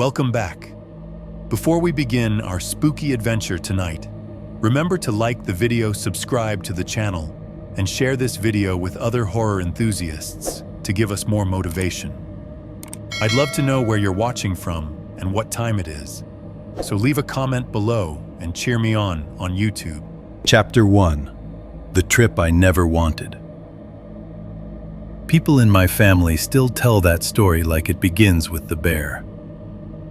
Welcome back. Before we begin our spooky adventure tonight, remember to like the video, subscribe to the channel, and share this video with other horror enthusiasts to give us more motivation. I'd love to know where you're watching from and what time it is, so leave a comment below and cheer me on YouTube. Chapter 1. The Trip I Never Wanted. People in my family still tell that story like it begins with the bear.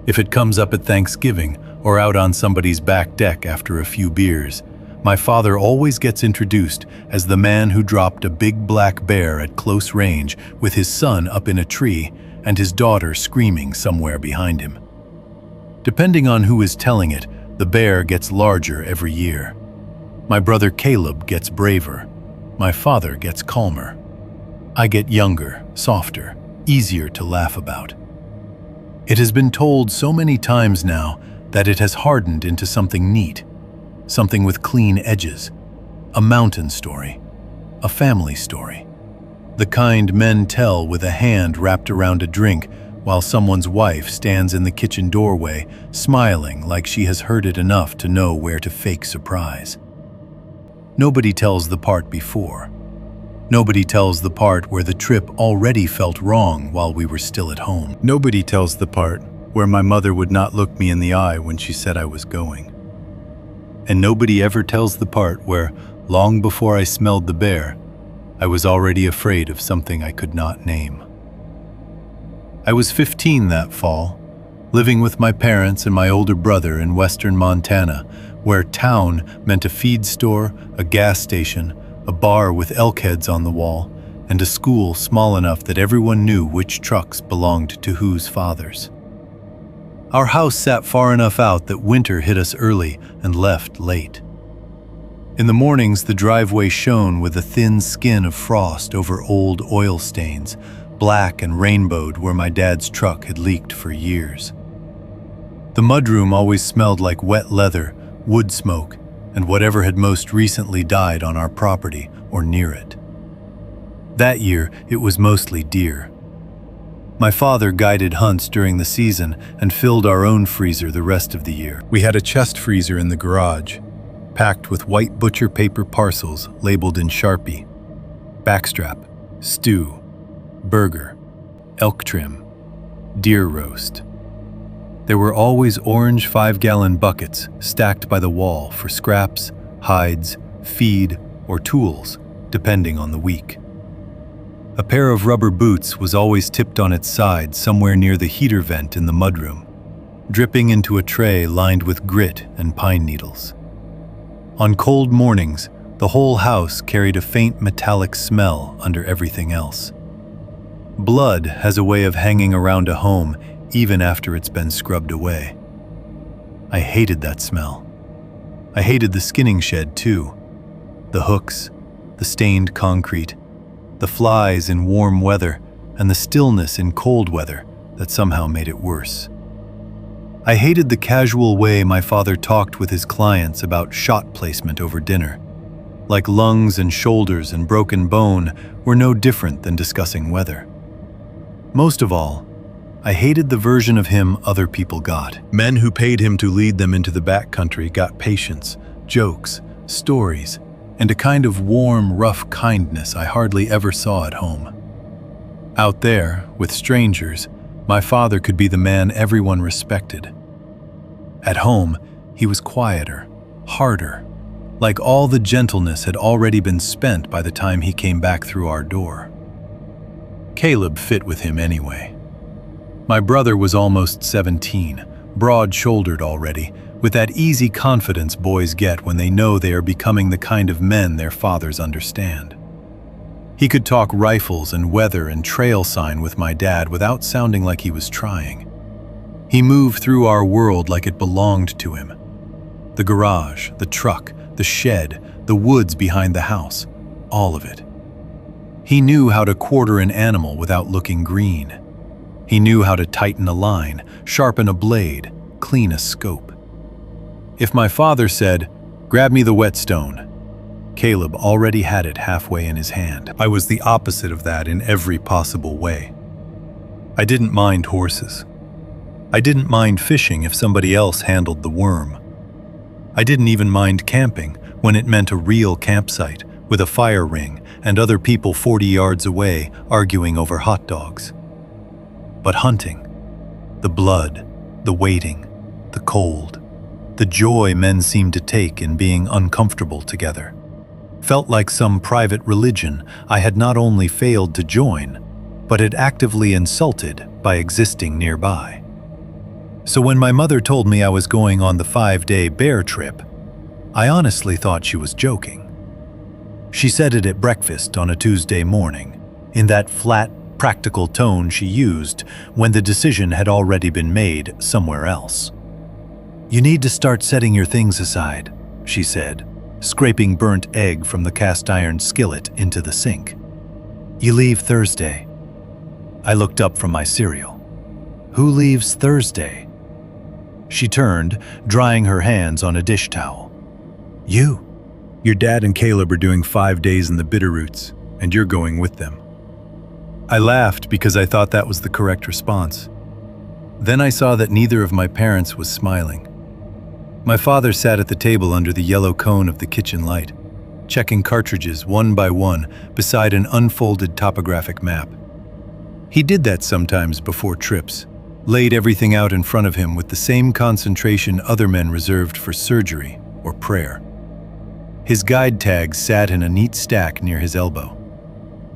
If it comes up at Thanksgiving or out on somebody's back deck after a few beers, my father always gets introduced as the man who dropped a big black bear at close range with his son up in a tree and his daughter screaming somewhere behind him. Depending on who is telling it, the bear gets larger every year. My brother Caleb gets braver. My father gets calmer. I get younger, softer, easier to laugh about. It has been told so many times now that it has hardened into something neat, something with clean edges, a mountain story, a family story, the kind men tell with a hand wrapped around a drink while someone's wife stands in the kitchen doorway, smiling like she has heard it enough to know where to fake surprise. Nobody tells the part before. Nobody tells the part where the trip already felt wrong while we were still at home. Nobody tells the part where my mother would not look me in the eye when she said I was going. And nobody ever tells the part where, long before I smelled the bear, I was already afraid of something I could not name. I was 15 that fall, living with my parents and my older brother in western Montana, where town meant a feed store, a gas station, a bar with elk heads on the wall, and a school small enough that everyone knew which trucks belonged to whose fathers. Our house sat far enough out that winter hit us early and left late. In the mornings, the driveway shone with a thin skin of frost over old oil stains, black and rainbowed where my dad's truck had leaked for years. The mudroom always smelled like wet leather, wood smoke, and whatever had most recently died on our property or near it. That year, it was mostly deer. My father guided hunts during the season and filled our own freezer the rest of the year. We had a chest freezer in the garage, packed with white butcher paper parcels labeled in Sharpie: backstrap, stew, burger, elk trim, deer roast. There were always orange 5-gallon buckets stacked by the wall for scraps, hides, feed, or tools, depending on the week. A pair of rubber boots was always tipped on its side somewhere near the heater vent in the mudroom, dripping into a tray lined with grit and pine needles. On cold mornings, the whole house carried a faint metallic smell under everything else. Blood has a way of hanging around a home even after it's been scrubbed away. I hated that smell. I hated the skinning shed too. The hooks, the stained concrete, the flies in warm weather, and the stillness in cold weather that somehow made it worse. I hated the casual way my father talked with his clients about shot placement over dinner. Like lungs and shoulders and broken bone were no different than discussing weather. Most of all, I hated the version of him other people got. Men who paid him to lead them into the backcountry got patience, jokes, stories, and a kind of warm, rough kindness I hardly ever saw at home. Out there, with strangers, my father could be the man everyone respected. At home, he was quieter, harder, like all the gentleness had already been spent by the time he came back through our door. Caleb fit with him anyway. My brother was almost 17, broad-shouldered already, with that easy confidence boys get when they know they are becoming the kind of men their fathers understand. He could talk rifles and weather and trail sign with my dad without sounding like he was trying. He moved through our world like it belonged to him. The garage, the truck, the shed, the woods behind the house, all of it. He knew how to quarter an animal without looking green. He knew how to tighten a line, sharpen a blade, clean a scope. If my father said, "Grab me the whetstone," Caleb already had it halfway in his hand. I was the opposite of that in every possible way. I didn't mind horses. I didn't mind fishing if somebody else handled the worm. I didn't even mind camping when it meant a real campsite with a fire ring and other people 40 yards away arguing over hot dogs. But hunting, the blood, the waiting, the cold, the joy men seemed to take in being uncomfortable together, felt like some private religion I had not only failed to join, but had actively insulted by existing nearby. So when my mother told me I was going on the 5-day bear trip, I honestly thought she was joking. She said it at breakfast on a Tuesday morning, in that flat, practical tone she used when the decision had already been made somewhere else. "You need to start setting your things aside," she said, scraping burnt egg from the cast-iron skillet into the sink. "You leave Thursday." I looked up from my cereal. "Who leaves Thursday?" She turned, drying her hands on a dish towel. "You. Your dad and Caleb are doing 5 days in the Bitterroots, and you're going with them." I laughed because I thought that was the correct response. Then I saw that neither of my parents was smiling. My father sat at the table under the yellow cone of the kitchen light, checking cartridges one by one beside an unfolded topographic map. He did that sometimes before trips, laid everything out in front of him with the same concentration other men reserved for surgery or prayer. His guide tags sat in a neat stack near his elbow.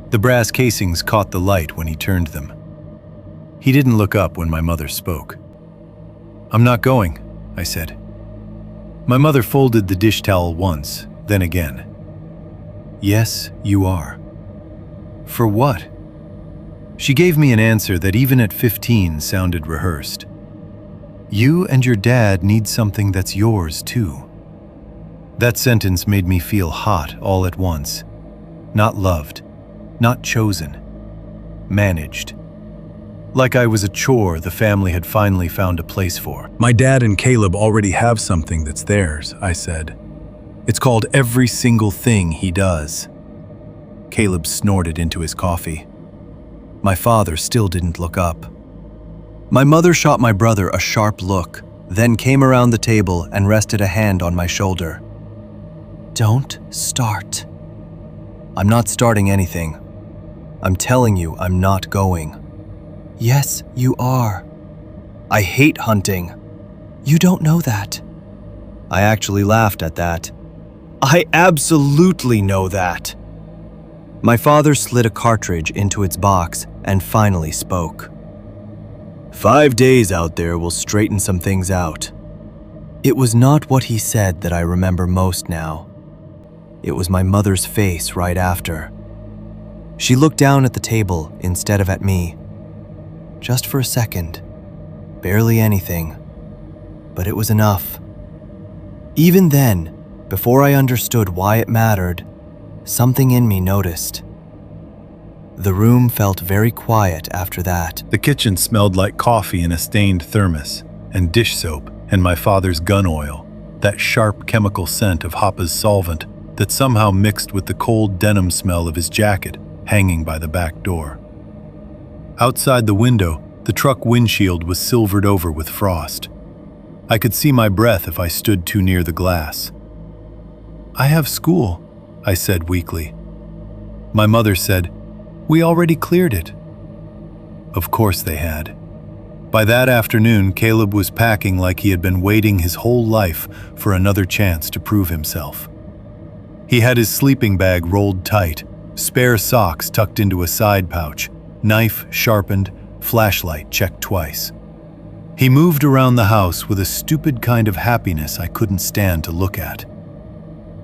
The brass casings caught the light when he turned them. He didn't look up when my mother spoke. "I'm not going," I said. My mother folded the dish towel once, then again. "Yes, you are." "For what?" She gave me an answer that even at 15 sounded rehearsed. "You and your dad need something that's yours too." That sentence made me feel hot all at once. Not loved, not chosen, managed. Like I was a chore the family had finally found a place for. "My dad and Caleb already have something that's theirs," I said. "It's called every single thing he does." Caleb snorted into his coffee. My father still didn't look up. My mother shot my brother a sharp look, then came around the table and rested a hand on my shoulder. "Don't start." "I'm not starting anything. I'm telling you I'm not going." "Yes, you are." "I hate hunting." "You don't know that." I actually laughed at that. "I absolutely know that." My father slid a cartridge into its box and finally spoke. 5 days out there will straighten some things out." It was not what he said that I remember most now. It was my mother's face right after. She looked down at the table instead of at me. Just for a second. Barely anything. But it was enough. Even then, before I understood why it mattered, something in me noticed. The room felt very quiet after that. The kitchen smelled like coffee in a stained thermos, and dish soap, and my father's gun oil, that sharp chemical scent of Hoppa's solvent that somehow mixed with the cold denim smell of his jacket hanging by the back door. Outside the window, the truck windshield was silvered over with frost. I could see my breath if I stood too near the glass. "I have school," I said weakly. My mother said, "We already cleared it." Of course they had. By that afternoon, Caleb was packing like he had been waiting his whole life for another chance to prove himself. He had his sleeping bag rolled tight, spare socks tucked into a side pouch, knife sharpened, flashlight checked twice. He moved around the house with a stupid kind of happiness I couldn't stand to look at.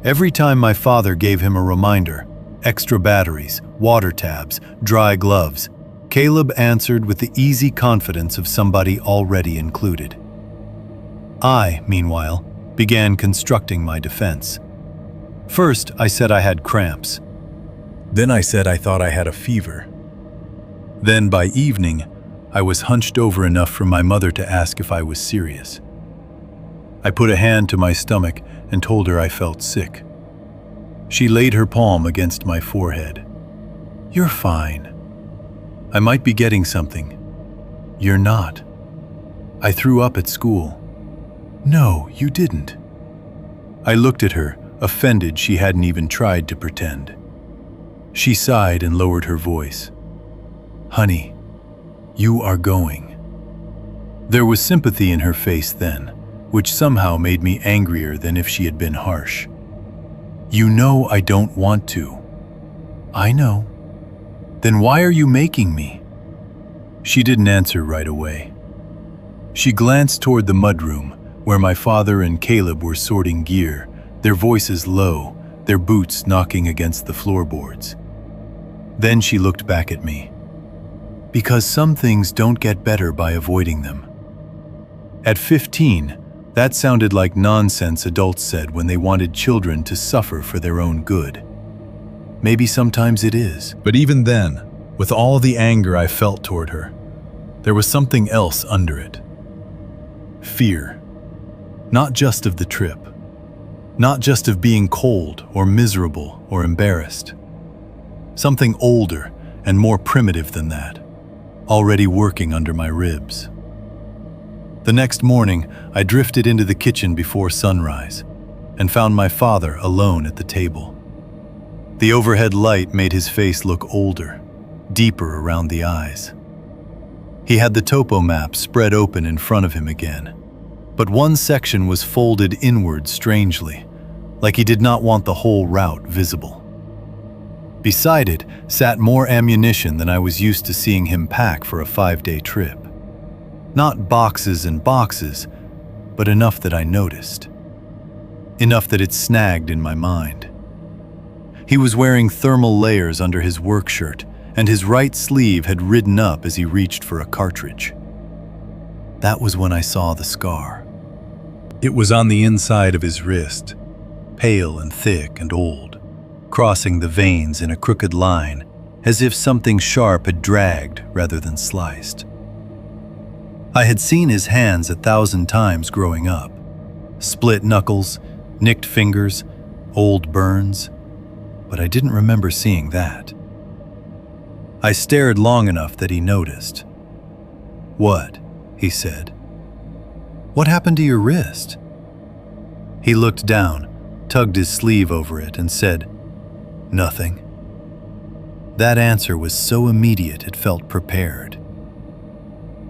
Every time my father gave him a reminder, extra batteries, water tabs, dry gloves, Caleb answered with the easy confidence of somebody already included. I, meanwhile, began constructing my defense. First, I said I had cramps. Then I said I thought I had a fever. Then by evening, I was hunched over enough for my mother to ask if I was serious. I put a hand to my stomach and told her I felt sick. She laid her palm against my forehead. "You're fine. I might be getting something. You're not." I threw up at school." "No, you didn't." I looked at her, offended she hadn't even tried to pretend. She sighed and lowered her voice. "Honey, you are going." There was sympathy in her face then, which somehow made me angrier than if she had been harsh. "You know I don't want to." "I know." "Then why are you making me?" She didn't answer right away. She glanced toward the mudroom, where my father and Caleb were sorting gear, their voices low, their boots knocking against the floorboards. Then she looked back at me. "Because some things don't get better by avoiding them." At 15, that sounded like nonsense adults said when they wanted children to suffer for their own good. Maybe sometimes it is. But even then, with all the anger I felt toward her, there was something else under it. Fear. Not just of the trip. Not just of being cold or miserable or embarrassed. Something older and more primitive than that, already working under my ribs. The next morning, I drifted into the kitchen before sunrise and found my father alone at the table. The overhead light made his face look older, deeper around the eyes. He had the topo map spread open in front of him again, but one section was folded inward strangely, like he did not want the whole route visible. Beside it sat more ammunition than I was used to seeing him pack for a 5-day trip. Not boxes and boxes, but enough that I noticed. Enough that it snagged in my mind. He was wearing thermal layers under his work shirt, and his right sleeve had ridden up as he reached for a cartridge. That was when I saw the scar. It was on the inside of his wrist, pale and thick and old, crossing the veins in a crooked line, as if something sharp had dragged rather than sliced. I had seen his hands 1,000 times growing up. Split knuckles, nicked fingers, old burns, but I didn't remember seeing that. I stared long enough that he noticed. "What?" he said. "What happened to your wrist?" He looked down, tugged his sleeve over it, and said, "Nothing." That answer was so immediate it felt prepared.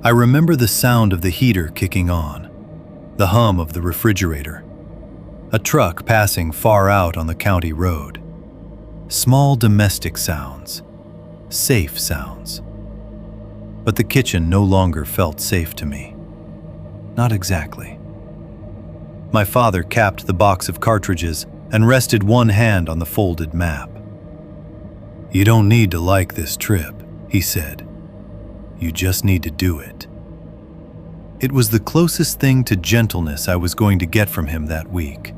I remember the sound of the heater kicking on, the hum of the refrigerator, a truck passing far out on the county road. Small domestic sounds, safe sounds. But the kitchen no longer felt safe to me. Not exactly. My father capped the box of cartridges and rested one hand on the folded map. "You don't need to like this trip," he said. "You just need to do it." It was the closest thing to gentleness I was going to get from him that week.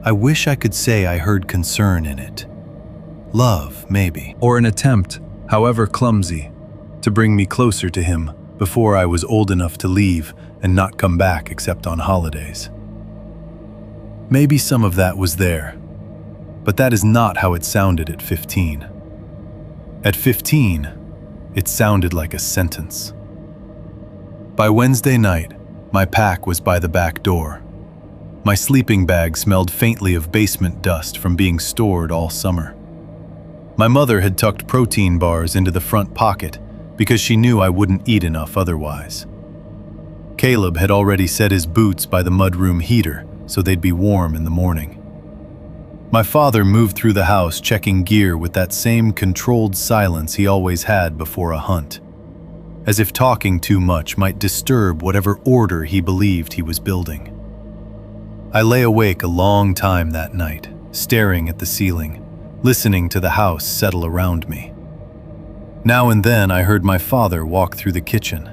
I wish I could say I heard concern in it. Love, maybe. Or an attempt, however clumsy, to bring me closer to him before I was old enough to leave and not come back except on holidays. Maybe some of that was there, but that is not how it sounded at 15. At 15, it sounded like a sentence. By Wednesday night, my pack was by the back door. My sleeping bag smelled faintly of basement dust from being stored all summer. My mother had tucked protein bars into the front pocket because she knew I wouldn't eat enough otherwise. Caleb had already set his boots by the mudroom heater so they'd be warm in the morning. My father moved through the house checking gear with that same controlled silence he always had before a hunt, as if talking too much might disturb whatever order he believed he was building. I lay awake a long time that night, staring at the ceiling, listening to the house settle around me. Now and then I heard my father walk through the kitchen.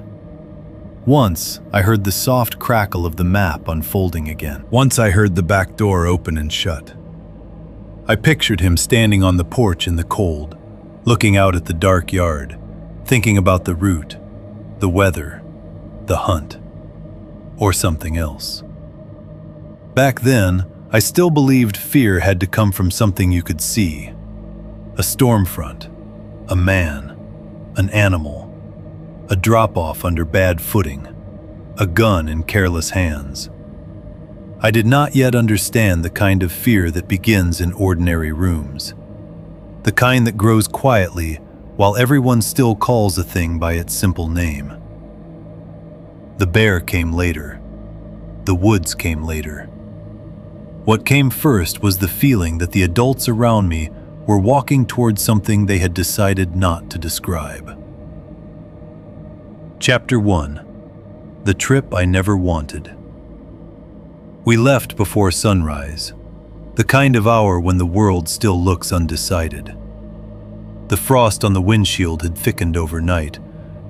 Once I heard the soft crackle of the map unfolding again. Once I heard the back door open and shut. I pictured him standing on the porch in the cold, looking out at the dark yard, thinking about the route, the weather, the hunt, or something else. Back then, I still believed fear had to come from something you could see. A storm front, a man, an animal, a drop-off under bad footing, a gun in careless hands. I did not yet understand the kind of fear that begins in ordinary rooms, the kind that grows quietly while everyone still calls a thing by its simple name. The bear came later. The woods came later. What came first was the feeling that the adults around me were walking towards something they had decided not to describe. Chapter 1. The Trip I Never Wanted. We left before sunrise, the kind of hour when the world still looks undecided. The frost on the windshield had thickened overnight,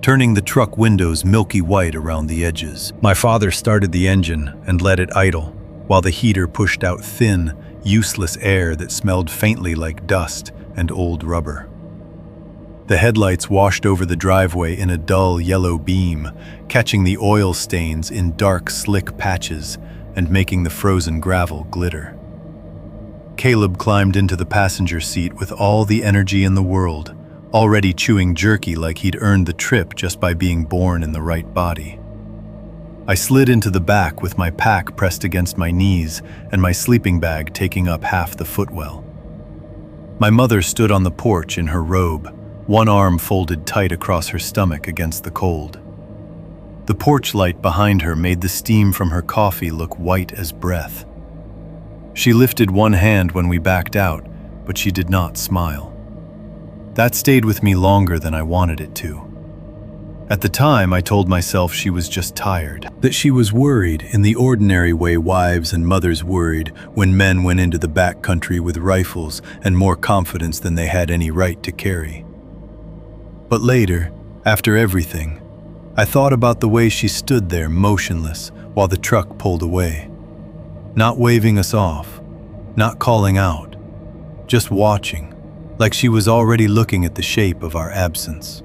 turning the truck windows milky white around the edges. My father started the engine and let it idle, while the heater pushed out thin, useless air that smelled faintly like dust and old rubber. The headlights washed over the driveway in a dull yellow beam, catching the oil stains in dark, slick patches and making the frozen gravel glitter. Caleb climbed into the passenger seat with all the energy in the world, already chewing jerky like he'd earned the trip just by being born in the right body. I slid into the back with my pack pressed against my knees and my sleeping bag taking up half the footwell. My mother stood on the porch in her robe, one arm folded tight across her stomach against the cold. The porch light behind her made the steam from her coffee look white as breath. She lifted one hand when we backed out, but she did not smile. That stayed with me longer than I wanted it to. At the time, I told myself she was just tired, that she was worried in the ordinary way wives and mothers worried when men went into the backcountry with rifles and more confidence than they had any right to carry. But later, after everything, I thought about the way she stood there motionless while the truck pulled away, not waving us off, not calling out, just watching, like she was already looking at the shape of our absence.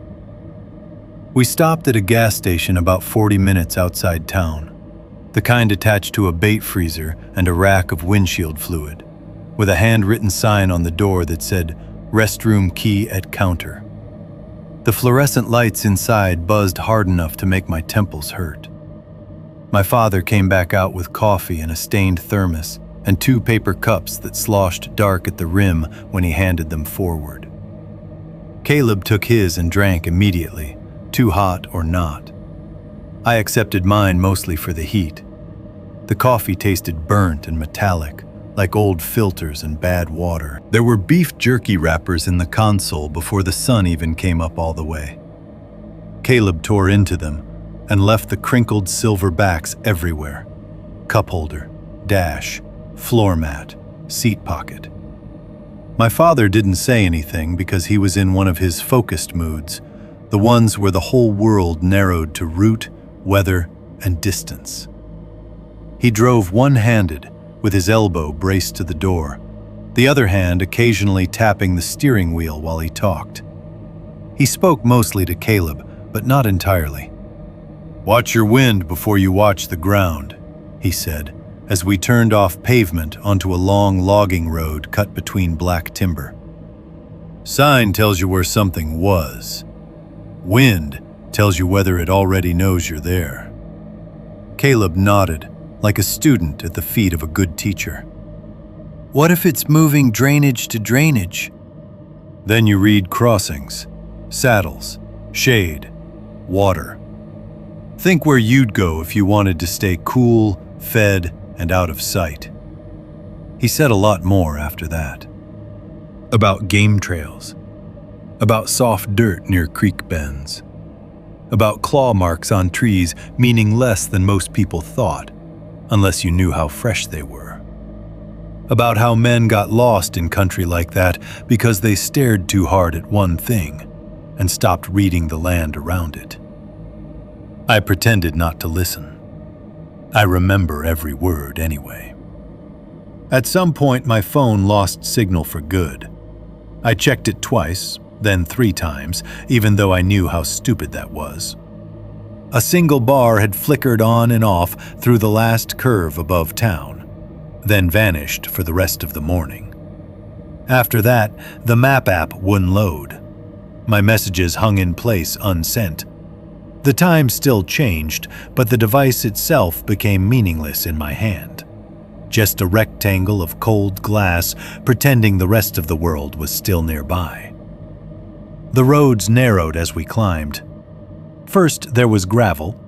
We stopped at a gas station about 40 minutes outside town, the kind attached to a bait freezer and a rack of windshield fluid, with a handwritten sign on the door that said, "Restroom key at counter." The fluorescent lights inside buzzed hard enough to make my temples hurt. My father came back out with coffee in a stained thermos and 2 paper cups that sloshed dark at the rim when he handed them forward. Caleb took his and drank immediately, too hot or not. I accepted mine mostly for the heat. The coffee tasted burnt and metallic, like old filters and bad water. There were beef jerky wrappers in the console before the sun even came up all the way. Caleb tore into them and left the crinkled silver backs everywhere. Cup holder, dash, floor mat, seat pocket. My father didn't say anything because he was in one of his focused moods, the ones where the whole world narrowed to route, weather, and distance. He drove one-handed, with his elbow braced to the door, the other hand occasionally tapping the steering wheel while he talked. He spoke mostly to Caleb, but not entirely. "Watch your wind before you watch the ground," he said, as we turned off pavement onto a long logging road cut between black timber. "Sign tells you where something was. Wind tells you whether it already knows you're there." Caleb nodded, like a student at the feet of a good teacher. "What if it's moving drainage to drainage?" "Then you read crossings, saddles, shade, water. Think where you'd go if you wanted to stay cool, fed, and out of sight." He said a lot more after that. About game trails, about soft dirt near creek bends, about claw marks on trees meaning less than most people thought, unless you knew how fresh they were. About how men got lost in country like that because they stared too hard at one thing and stopped reading the land around it. I pretended not to listen. I remember every word anyway. At some point, my phone lost signal for good. I checked it twice, then 3 times, even though I knew how stupid that was. A single bar had flickered on and off through the last curve above town, then vanished for the rest of the morning. After that, the map app wouldn't load. My messages hung in place unsent. The time still changed, but the device itself became meaningless in my hand. Just a rectangle of cold glass, pretending the rest of the world was still nearby. The roads narrowed as we climbed. First there was gravel,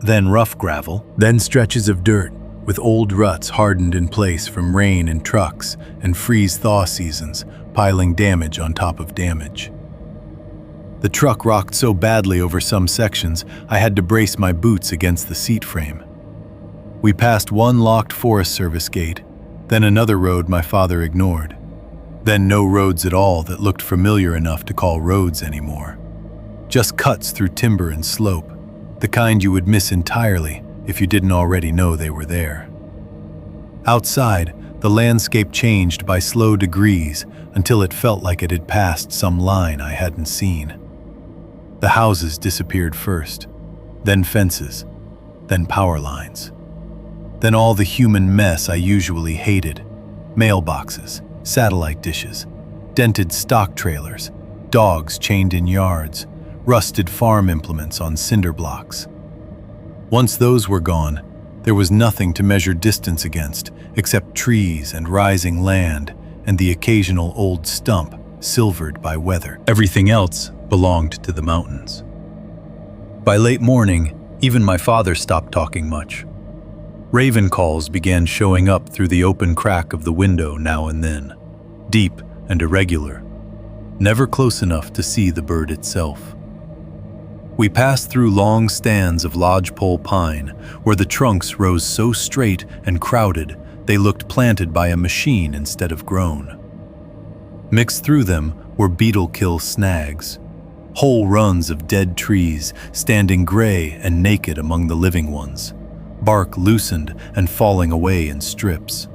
then rough gravel, then stretches of dirt with old ruts hardened in place from rain and trucks and freeze-thaw seasons, piling damage on top of damage. The truck rocked so badly over some sections, I had to brace my boots against the seat frame. We passed one locked Forest Service gate, then another road my father ignored, then no roads at all that looked familiar enough to call roads anymore. Just cuts through timber and slope, the kind you would miss entirely if you didn't already know they were there. Outside, the landscape changed by slow degrees until it felt like it had passed some line I hadn't seen. The houses disappeared first, then fences, then power lines. Then all the human mess I usually hated: mailboxes, satellite dishes, dented stock trailers, dogs chained in yards, rusted farm implements on cinder blocks. Once those were gone, there was nothing to measure distance against except trees and rising land and the occasional old stump silvered by weather. Everything else belonged to the mountains. By late morning, even my father stopped talking much. Raven calls began showing up through the open crack of the window now and then, deep and irregular, never close enough to see the bird itself. We passed through long stands of lodgepole pine, where the trunks rose so straight and crowded they looked planted by a machine instead of grown. Mixed through them were beetle-kill snags, whole runs of dead trees standing gray and naked among the living ones, bark loosened and falling away in strips.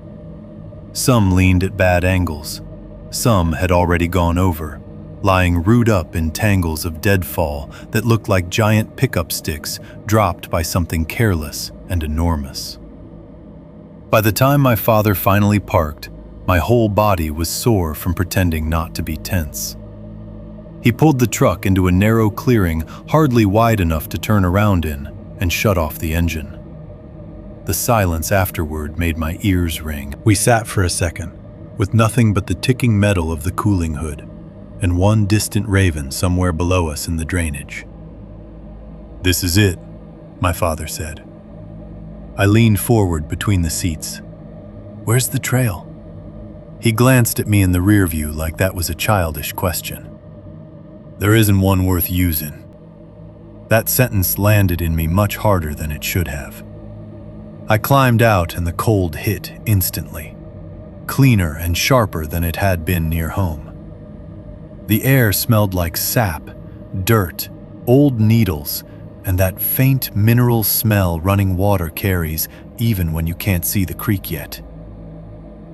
Some leaned at bad angles, some had already gone over, lying rooted up in tangles of deadfall that looked like giant pickup sticks dropped by something careless and enormous. By the time my father finally parked, my whole body was sore from pretending not to be tense. He pulled the truck into a narrow clearing hardly wide enough to turn around in and shut off the engine. The silence afterward made my ears ring. We sat for a second, with nothing but the ticking metal of the cooling hood and one distant raven somewhere below us in the drainage. "This is it," my father said. I leaned forward between the seats. "Where's the trail?" He glanced at me in the rear view like that was a childish question. "There isn't one worth using." That sentence landed in me much harder than it should have. I climbed out and the cold hit instantly, cleaner and sharper than it had been near home. The air smelled like sap, dirt, old needles, and that faint mineral smell running water carries even when you can't see the creek yet.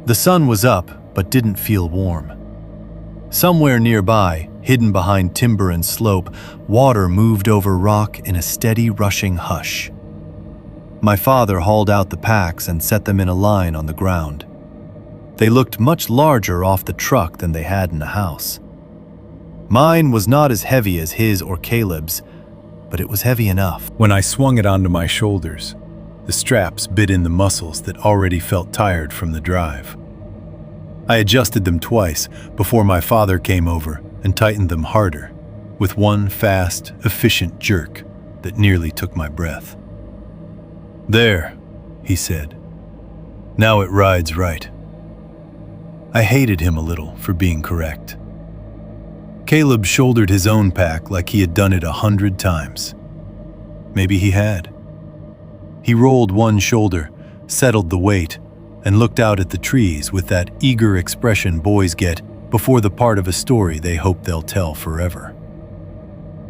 The sun was up, but didn't feel warm. Somewhere nearby, hidden behind timber and slope, water moved over rock in a steady rushing hush. My father hauled out the packs and set them in a line on the ground. They looked much larger off the truck than they had in the house. Mine was not as heavy as his or Caleb's, but it was heavy enough. When I swung it onto my shoulders, the straps bit in the muscles that already felt tired from the drive. I adjusted them twice before my father came over and tightened them harder, with one fast, efficient jerk that nearly took my breath. "There," he said. "Now it rides right." I hated him a little for being correct. Caleb shouldered his own pack like he had done it 100 times. Maybe he had. He rolled one shoulder, settled the weight, and looked out at the trees with that eager expression boys get before the part of a story they hope they'll tell forever.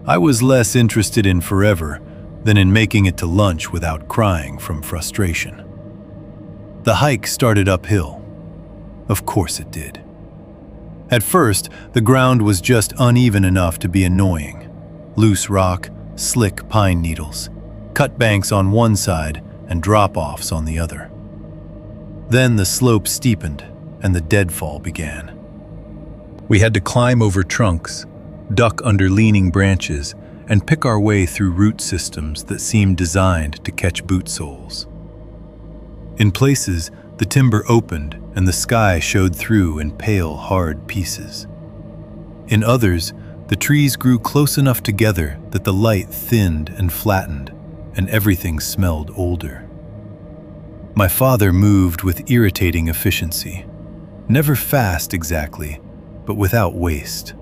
I was less interested in forever than in making it to lunch without crying from frustration. The hike started uphill. Of course it did. At first, the ground was just uneven enough to be annoying. Loose rock, slick pine needles, cut banks on one side and drop-offs on the other. Then the slope steepened and the deadfall began. We had to climb over trunks, duck under leaning branches, and pick our way through root systems that seemed designed to catch boot soles. In places, the timber opened and the sky showed through in pale, hard pieces. In others, the trees grew close enough together that the light thinned and flattened, and everything smelled older. My father moved with irritating efficiency. Never fast exactly, but without waste.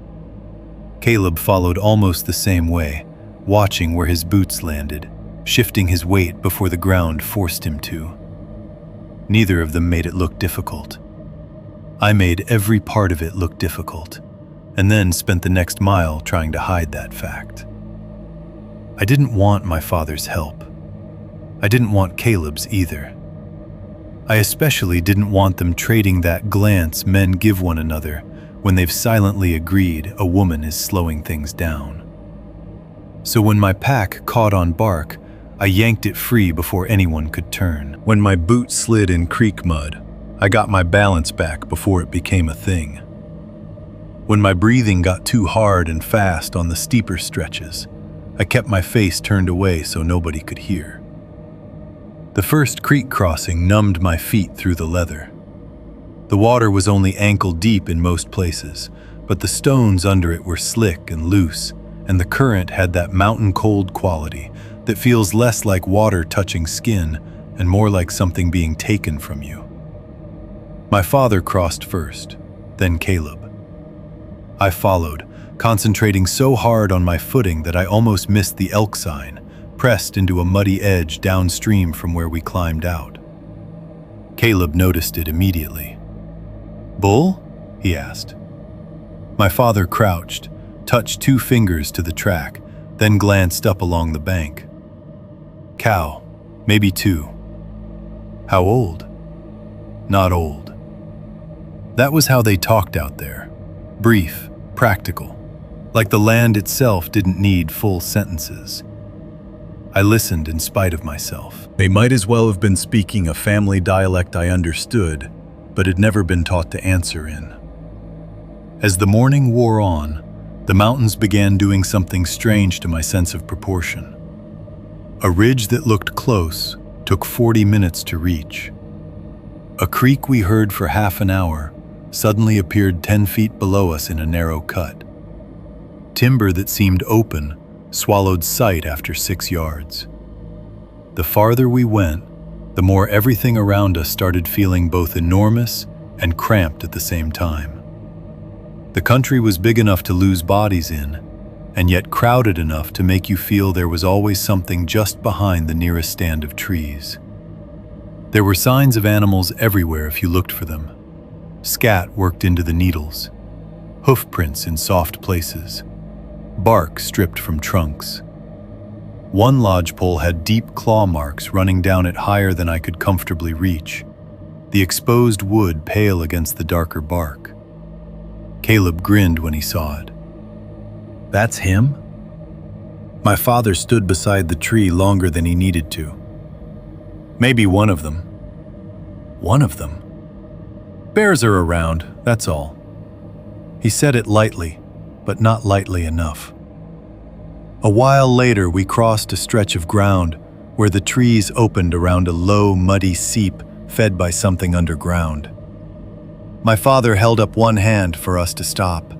Caleb followed almost the same way, watching where his boots landed, shifting his weight before the ground forced him to. Neither of them made it look difficult. I made every part of it look difficult, and then spent the next mile trying to hide that fact. I didn't want my father's help. I didn't want Caleb's either. I especially didn't want them trading that glance men give one another when they've silently agreed a woman is slowing things down. So when my pack caught on bark, I yanked it free before anyone could turn. When my boot slid in creek mud, I got my balance back before it became a thing. When my breathing got too hard and fast on the steeper stretches, I kept my face turned away so nobody could hear. The first creek crossing numbed my feet through the leather. The water was only ankle deep in most places, but the stones under it were slick and loose, and the current had that mountain cold quality that feels less like water touching skin and more like something being taken from you. My father crossed first, then Caleb. I followed, concentrating so hard on my footing that I almost missed the elk sign, pressed into a muddy edge downstream from where we climbed out. Caleb noticed it immediately. "Bull?" he asked. My father crouched, touched 2 fingers to the track, then glanced up along the bank. "Cow, maybe 2. "How old?" "Not old." That was how they talked out there. Brief, practical, like the land itself didn't need full sentences. I listened in spite of myself. They might as well have been speaking a family dialect I understood, but had never been taught to answer in. As the morning wore on, the mountains began doing something strange to my sense of proportion. A ridge that looked close took 40 minutes to reach. A creek we heard for half an hour suddenly appeared 10 feet below us in a narrow cut. Timber that seemed open swallowed sight after 6 yards. The farther we went, the more everything around us started feeling both enormous and cramped at the same time. The country was big enough to lose bodies in, and yet crowded enough to make you feel there was always something just behind the nearest stand of trees. There were signs of animals everywhere if you looked for them. Scat worked into the needles, hoof prints in soft places, bark stripped from trunks. One lodgepole had deep claw marks running down it higher than I could comfortably reach, the exposed wood pale against the darker bark. Caleb grinned when he saw it. "That's him?" My father stood beside the tree longer than he needed to. "Maybe one of them." "One of them?" "Bears are around, that's all." He said it lightly, but not lightly enough. A while later, we crossed a stretch of ground where the trees opened around a low, muddy seep fed by something underground. My father held up one hand for us to stop.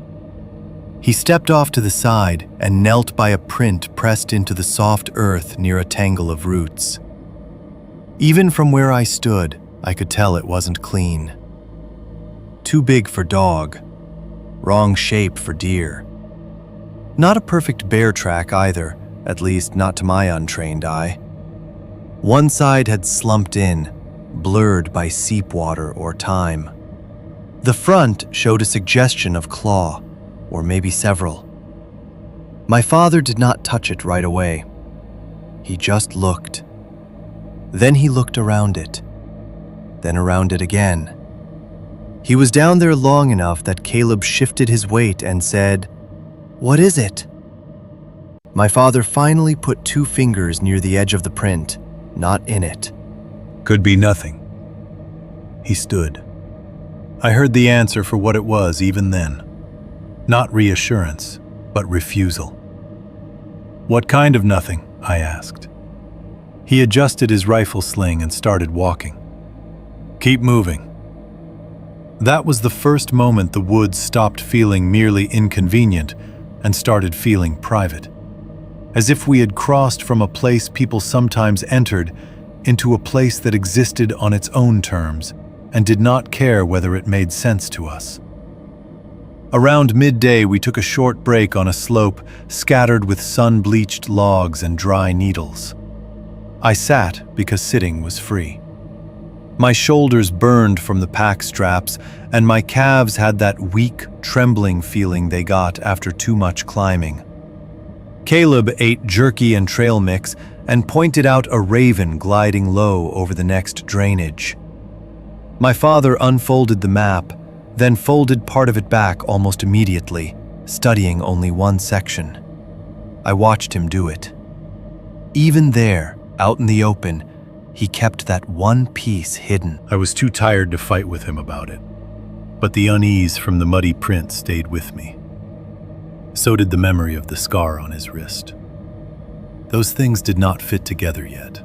He stepped off to the side and knelt by a print pressed into the soft earth near a tangle of roots. Even from where I stood, I could tell it wasn't clean. Too big for dog. Wrong shape for deer. Not a perfect bear track either, at least not to my untrained eye. One side had slumped in, blurred by seep water or time. The front showed a suggestion of claw, or maybe several. My father did not touch it right away. He just looked. Then he looked around it, then around it again. He was down there long enough that Caleb shifted his weight and said, "What is it?" My father finally put 2 fingers near the edge of the print, not in it. "Could be nothing." He stood. I heard the answer for what it was even then. Not reassurance, but refusal. "What kind of nothing?" I asked. He adjusted his rifle sling and started walking. "Keep moving." That was the first moment the woods stopped feeling merely inconvenient and started feeling private. As if we had crossed from a place people sometimes entered into a place that existed on its own terms and did not care whether it made sense to us. Around midday, we took a short break on a slope scattered with sun-bleached logs and dry needles. I sat because sitting was free. My shoulders burned from the pack straps, and my calves had that weak, trembling feeling they got after too much climbing. Caleb ate jerky and trail mix and pointed out a raven gliding low over the next drainage. My father unfolded the map, then folded part of it back almost immediately, studying only one section. I watched him do it. Even there, out in the open, he kept that one piece hidden. I was too tired to fight with him about it, but the unease from the muddy print stayed with me. So did the memory of the scar on his wrist. Those things did not fit together yet.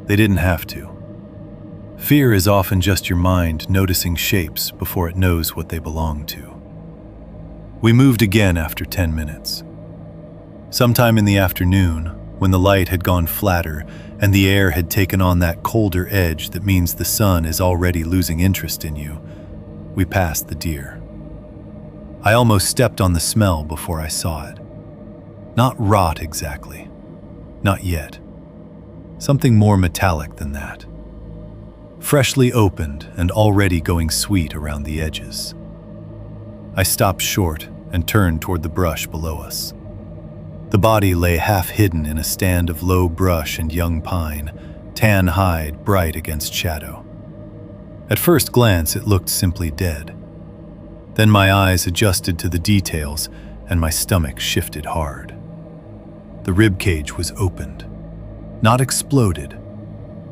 They didn't have to. Fear is often just your mind noticing shapes before it knows what they belong to. We moved again after 10 minutes. Sometime in the afternoon, when the light had gone flatter and the air had taken on that colder edge that means the sun is already losing interest in you, we passed the deer. I almost stepped on the smell before I saw it. Not rot exactly. Not yet. Something more metallic than that. Freshly opened and already going sweet around the edges. I stopped short and turned toward the brush below us. The body lay half hidden in a stand of low brush and young pine, tan hide bright against shadow. At first glance, it looked simply dead. Then my eyes adjusted to the details and my stomach shifted hard. The rib cage was opened. Not exploded,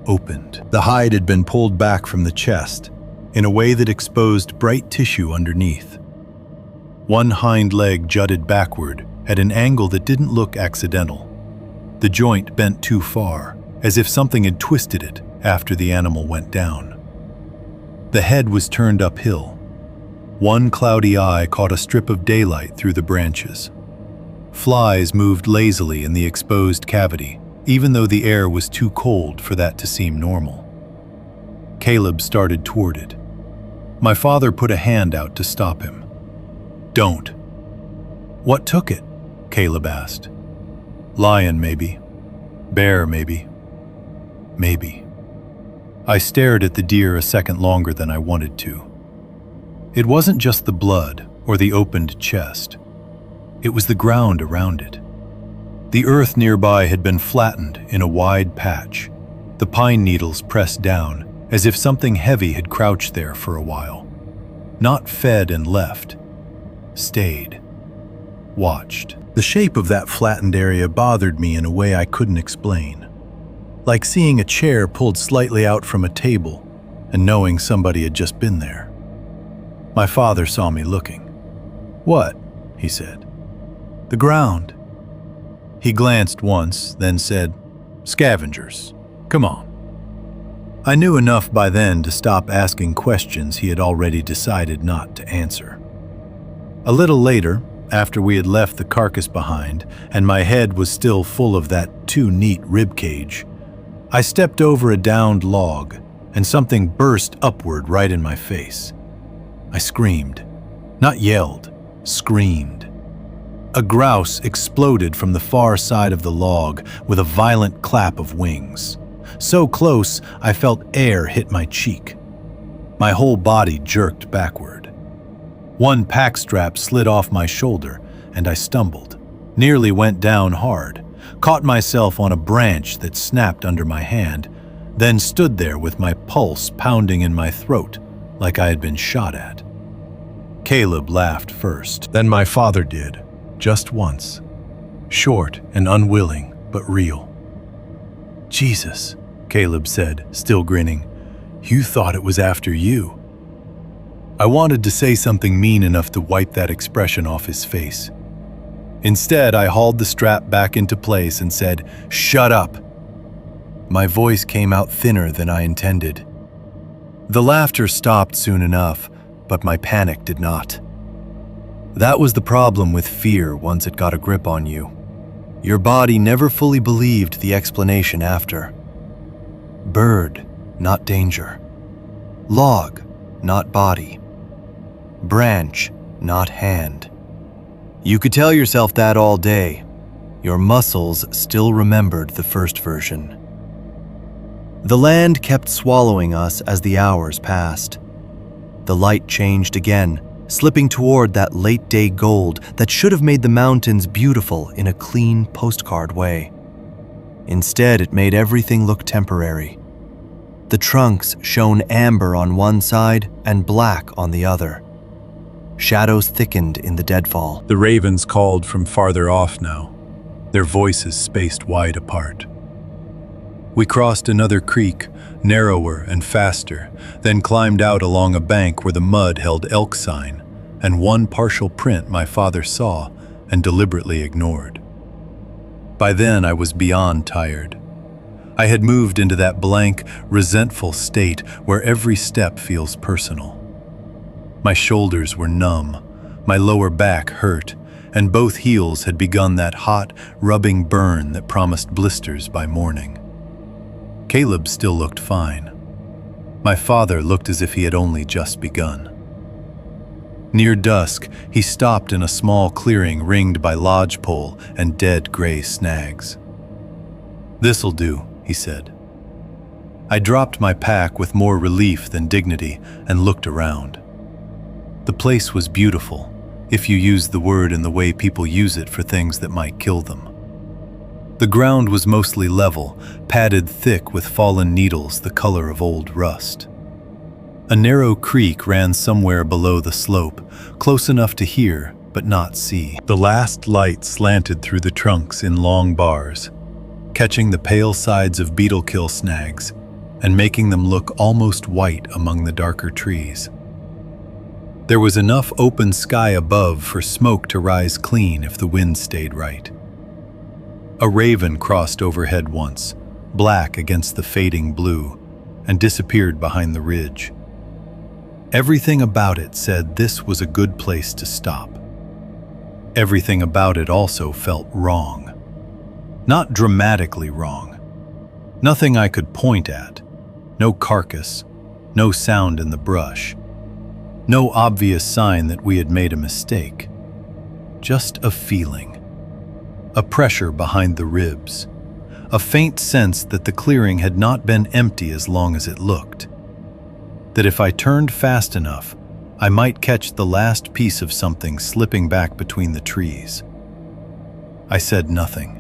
opened. The hide had been pulled back from the chest in a way that exposed bright tissue underneath. One hind leg jutted backward at an angle that didn't look accidental. The joint bent too far, as if something had twisted it after the animal went down. The head was turned uphill. One cloudy eye caught a strip of daylight through the branches. Flies moved lazily in the exposed cavity, even though the air was too cold for that to seem normal. Caleb started toward it. My father put a hand out to stop him. "Don't." "What took it?" Caleb asked. "Lion, maybe. Bear, maybe. Maybe." I stared at the deer a second longer than I wanted to. It wasn't just the blood or the opened chest. It was the ground around it. The earth nearby had been flattened in a wide patch, the pine needles pressed down as if something heavy had crouched there for a while. Not fed and left. Stayed. Watched. The shape of that flattened area bothered me in a way I couldn't explain. Like seeing a chair pulled slightly out from a table and knowing somebody had just been there. My father saw me looking. "What?" he said. "The ground." He glanced once, then said, "Scavengers. Come on." I knew enough by then to stop asking questions he had already decided not to answer. A little later, after we had left the carcass behind and my head was still full of that too neat rib cage, I stepped over a downed log and something burst upward right in my face. I screamed. Not yelled, screamed. A grouse exploded from the far side of the log with a violent clap of wings. So close, I felt air hit my cheek. My whole body jerked backward. One pack strap slid off my shoulder, and I stumbled, nearly went down hard, caught myself on a branch that snapped under my hand, then stood there with my pulse pounding in my throat like I had been shot at. Caleb laughed first. Then my father did, just once. Short and unwilling, but real. "Jesus," Caleb said, still grinning. "You thought it was after you." I wanted to say something mean enough to wipe that expression off his face. Instead, I hauled the strap back into place and said, "Shut up." My voice came out thinner than I intended. The laughter stopped soon enough, but my panic did not. That was the problem with fear once it got a grip on you. Your body never fully believed the explanation after. Bird, not danger. Log, not body. Branch, not hand. You could tell yourself that all day. Your muscles still remembered the first version. The land kept swallowing us as the hours passed. The light changed again, slipping toward that late-day gold that should have made the mountains beautiful in a clean postcard way. Instead, it made everything look temporary. The trunks shone amber on one side and black on the other. Shadows thickened in the deadfall. The ravens called from farther off now, their voices spaced wide apart. We crossed another creek, narrower and faster, then climbed out along a bank where the mud held elk sign and one partial print my father saw and deliberately ignored. By then I was beyond tired. I had moved into that blank, resentful state where every step feels personal. My shoulders were numb, my lower back hurt, and both heels had begun that hot, rubbing burn that promised blisters by morning. Caleb still looked fine. My father looked as if he had only just begun. Near dusk, he stopped in a small clearing ringed by lodgepole and dead gray snags. "This'll do," he said. I dropped my pack with more relief than dignity and looked around. The place was beautiful, if you use the word in the way people use it for things that might kill them. The ground was mostly level, padded thick with fallen needles the color of old rust. A narrow creek ran somewhere below the slope, close enough to hear but not see. The last light slanted through the trunks in long bars, catching the pale sides of beetle-kill snags and making them look almost white among the darker trees. There was enough open sky above for smoke to rise clean if the wind stayed right. A raven crossed overhead once, black against the fading blue, and disappeared behind the ridge. Everything about it said this was a good place to stop. Everything about it also felt wrong. Not dramatically wrong. Nothing I could point at. No carcass, no sound in the brush. No obvious sign that we had made a mistake. Just a feeling. A pressure behind the ribs. A faint sense that the clearing had not been empty as long as it looked. That if I turned fast enough, I might catch the last piece of something slipping back between the trees. I said nothing.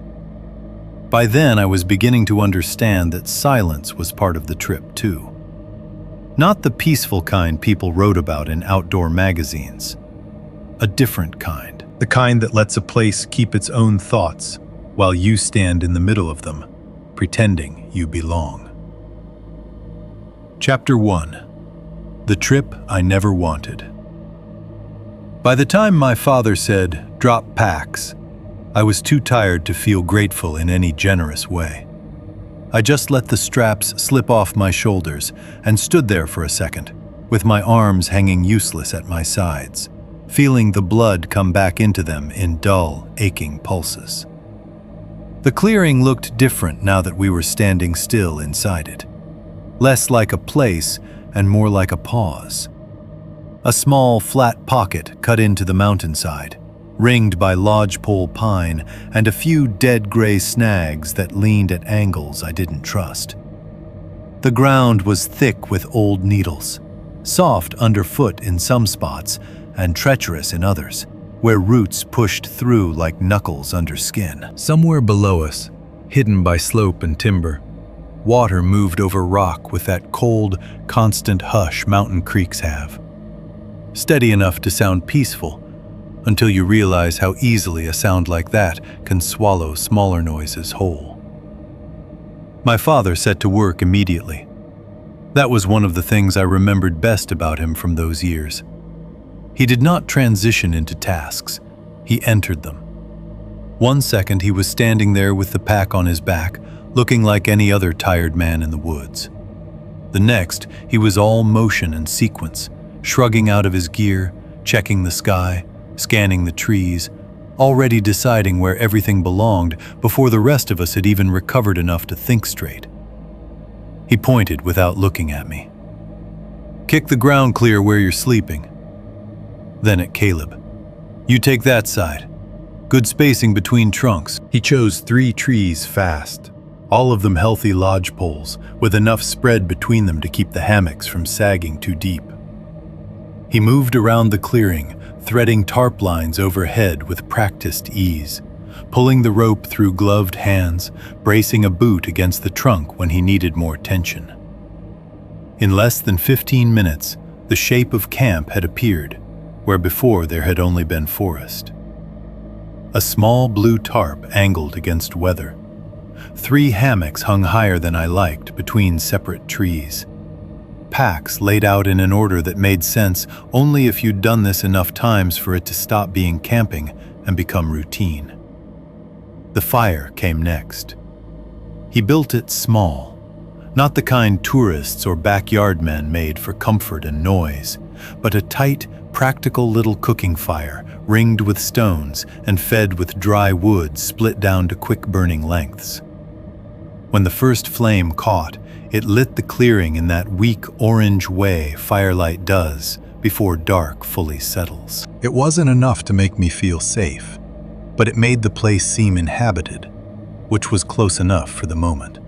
By then, I was beginning to understand that silence was part of the trip, too. Not the peaceful kind people wrote about in outdoor magazines. A different kind. The kind that lets a place keep its own thoughts while you stand in the middle of them, pretending you belong. Chapter 1. The Trip I Never Wanted. By the time my father said, "Drop packs," I was too tired to feel grateful in any generous way. I just let the straps slip off my shoulders and stood there for a second, with my arms hanging useless at my sides, feeling the blood come back into them in dull, aching pulses. The clearing looked different now that we were standing still inside it. Less like a place and more like a pause. A small, flat pocket cut into the mountainside, ringed by lodgepole pine and a few dead gray snags that leaned at angles I didn't trust. The ground was thick with old needles, soft underfoot in some spots and treacherous in others, where roots pushed through like knuckles under skin. Somewhere below us, hidden by slope and timber, water moved over rock with that cold, constant hush mountain creeks have. Steady enough to sound peaceful, until you realize how easily a sound like that can swallow smaller noises whole. My father set to work immediately. That was one of the things I remembered best about him from those years. He did not transition into tasks, he entered them. One second he was standing there with the pack on his back, looking like any other tired man in the woods. The next, he was all motion and sequence, shrugging out of his gear, checking the sky, scanning the trees, already deciding where everything belonged before the rest of us had even recovered enough to think straight. He pointed without looking at me. "Kick the ground clear where you're sleeping." Then at Caleb. "You take that side. Good spacing between trunks." He chose 3 trees fast, all of them healthy lodge poles, with enough spread between them to keep the hammocks from sagging too deep. He moved around the clearing, threading tarp lines overhead with practiced ease, pulling the rope through gloved hands, bracing a boot against the trunk when he needed more tension. In less than 15 minutes, the shape of camp had appeared, where before there had only been forest. A small blue tarp angled against weather. 3 hammocks hung higher than I liked between separate trees. Packs laid out in an order that made sense only if you'd done this enough times for it to stop being camping and become routine. The fire came next. He built it small, not the kind tourists or backyard men made for comfort and noise, but a tight, practical little cooking fire ringed with stones and fed with dry wood split down to quick-burning lengths. When the first flame caught, it lit the clearing in that weak orange way firelight does before dark fully settles. It wasn't enough to make me feel safe, but it made the place seem inhabited, which was close enough for the moment.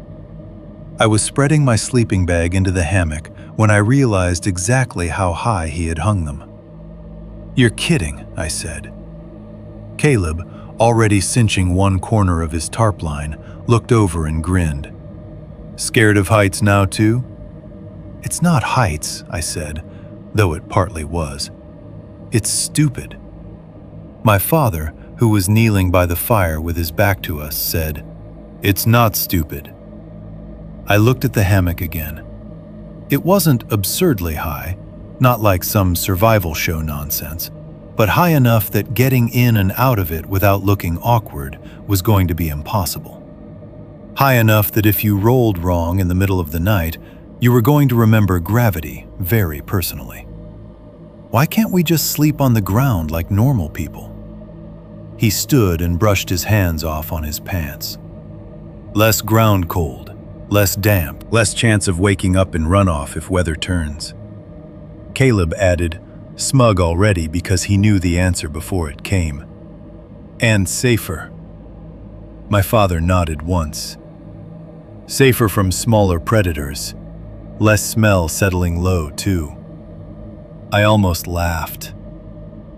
I was spreading my sleeping bag into the hammock when I realized exactly how high he had hung them. "You're kidding," I said. Caleb, already cinching one corner of his tarp line, looked over and grinned. "Scared of heights now too?" "It's not heights," I said, though it partly was. "It's stupid." My father, who was kneeling by the fire with his back to us, said, "It's not stupid." I looked at the hammock again. It wasn't absurdly high, not like some survival show nonsense, but high enough that getting in and out of it without looking awkward was going to be impossible. High enough that if you rolled wrong in the middle of the night, you were going to remember gravity very personally. Why can't we just sleep on the ground like normal people? He stood and brushed his hands off on his pants. Less ground cold, less damp, less chance of waking up in runoff if weather turns. Caleb added, smug already because he knew the answer before it came. And safer. My father nodded once. Safer from smaller predators. Less smell settling low, too. I almost laughed.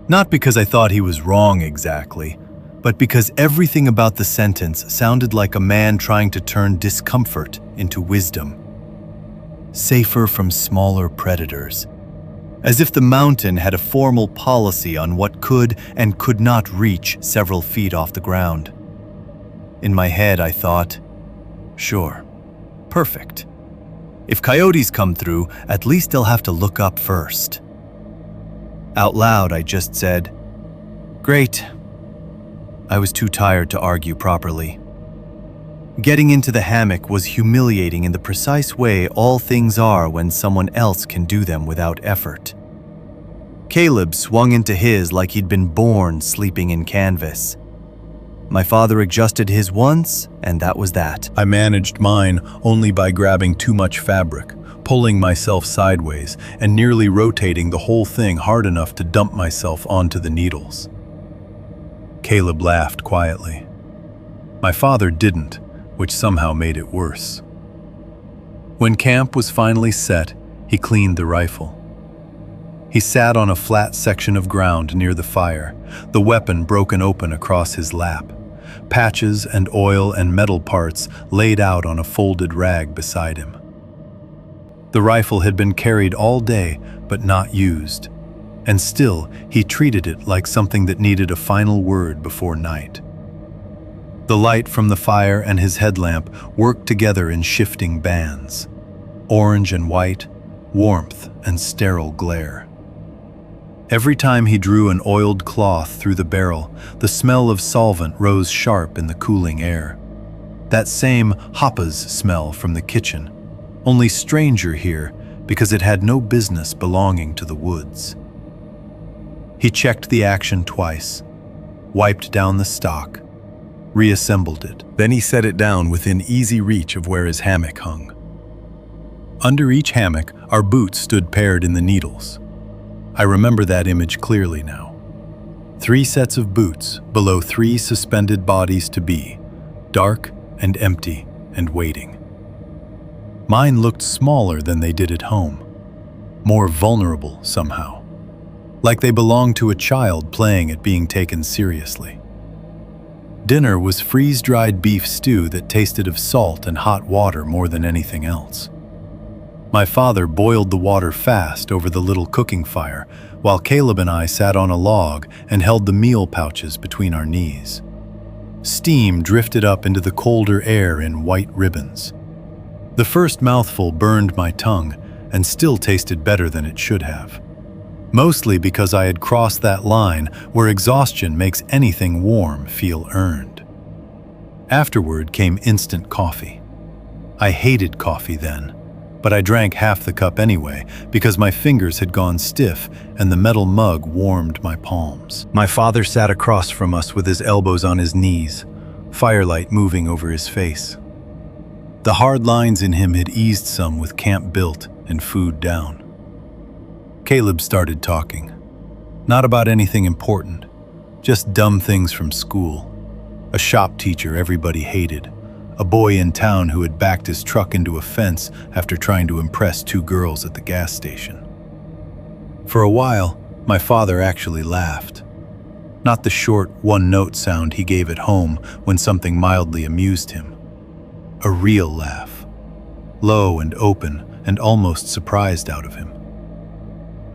Not because I thought he was wrong exactly, but because everything about the sentence sounded like a man trying to turn discomfort into wisdom. Safer from smaller predators. As if the mountain had a formal policy on what could and could not reach several feet off the ground. In my head, I thought, sure, perfect. If coyotes come through, at least they'll have to look up first. Out loud, I just said, great. I was too tired to argue properly. Getting into the hammock was humiliating in the precise way all things are when someone else can do them without effort. Caleb swung into his like he'd been born sleeping in canvas. My father adjusted his once, and that was that. I managed mine only by grabbing too much fabric, pulling myself sideways, and nearly rotating the whole thing hard enough to dump myself onto the needles. Caleb laughed quietly. My father didn't, which somehow made it worse. When camp was finally set, he cleaned the rifle. He sat on a flat section of ground near the fire, the weapon broken open across his lap, patches and oil and metal parts laid out on a folded rag beside him. The rifle had been carried all day, but not used, and still he treated it like something that needed a final word before night. The light from the fire and his headlamp worked together in shifting bands, orange and white, warmth and sterile glare. Every time he drew an oiled cloth through the barrel, the smell of solvent rose sharp in the cooling air. That same hoppa's smell from the kitchen, only stranger here because it had no business belonging to the woods. He checked the action twice, wiped down the stock, reassembled it. Then he set it down within easy reach of where his hammock hung. Under each hammock, our boots stood paired in the needles. I remember that image clearly now. 3 sets of boots below 3 suspended bodies to be, dark and empty and waiting. Mine looked smaller than they did at home, more vulnerable somehow, like they belonged to a child playing at being taken seriously. Dinner was freeze-dried beef stew that tasted of salt and hot water more than anything else. My father boiled the water fast over the little cooking fire, while Caleb and I sat on a log and held the meal pouches between our knees. Steam drifted up into the colder air in white ribbons. The first mouthful burned my tongue and still tasted better than it should have. Mostly because I had crossed that line where exhaustion makes anything warm feel earned. Afterward came instant coffee. I hated coffee then, but I drank half the cup anyway because my fingers had gone stiff and the metal mug warmed my palms. My father sat across from us with his elbows on his knees, firelight moving over his face. The hard lines in him had eased some with camp built and food down. Caleb started talking. Not about anything important, just dumb things from school. A shop teacher everybody hated. A boy in town who had backed his truck into a fence after trying to impress 2 girls at the gas station. For a while, my father actually laughed. Not the short, one-note sound he gave at home when something mildly amused him. A real laugh. Low and open and almost surprised out of him.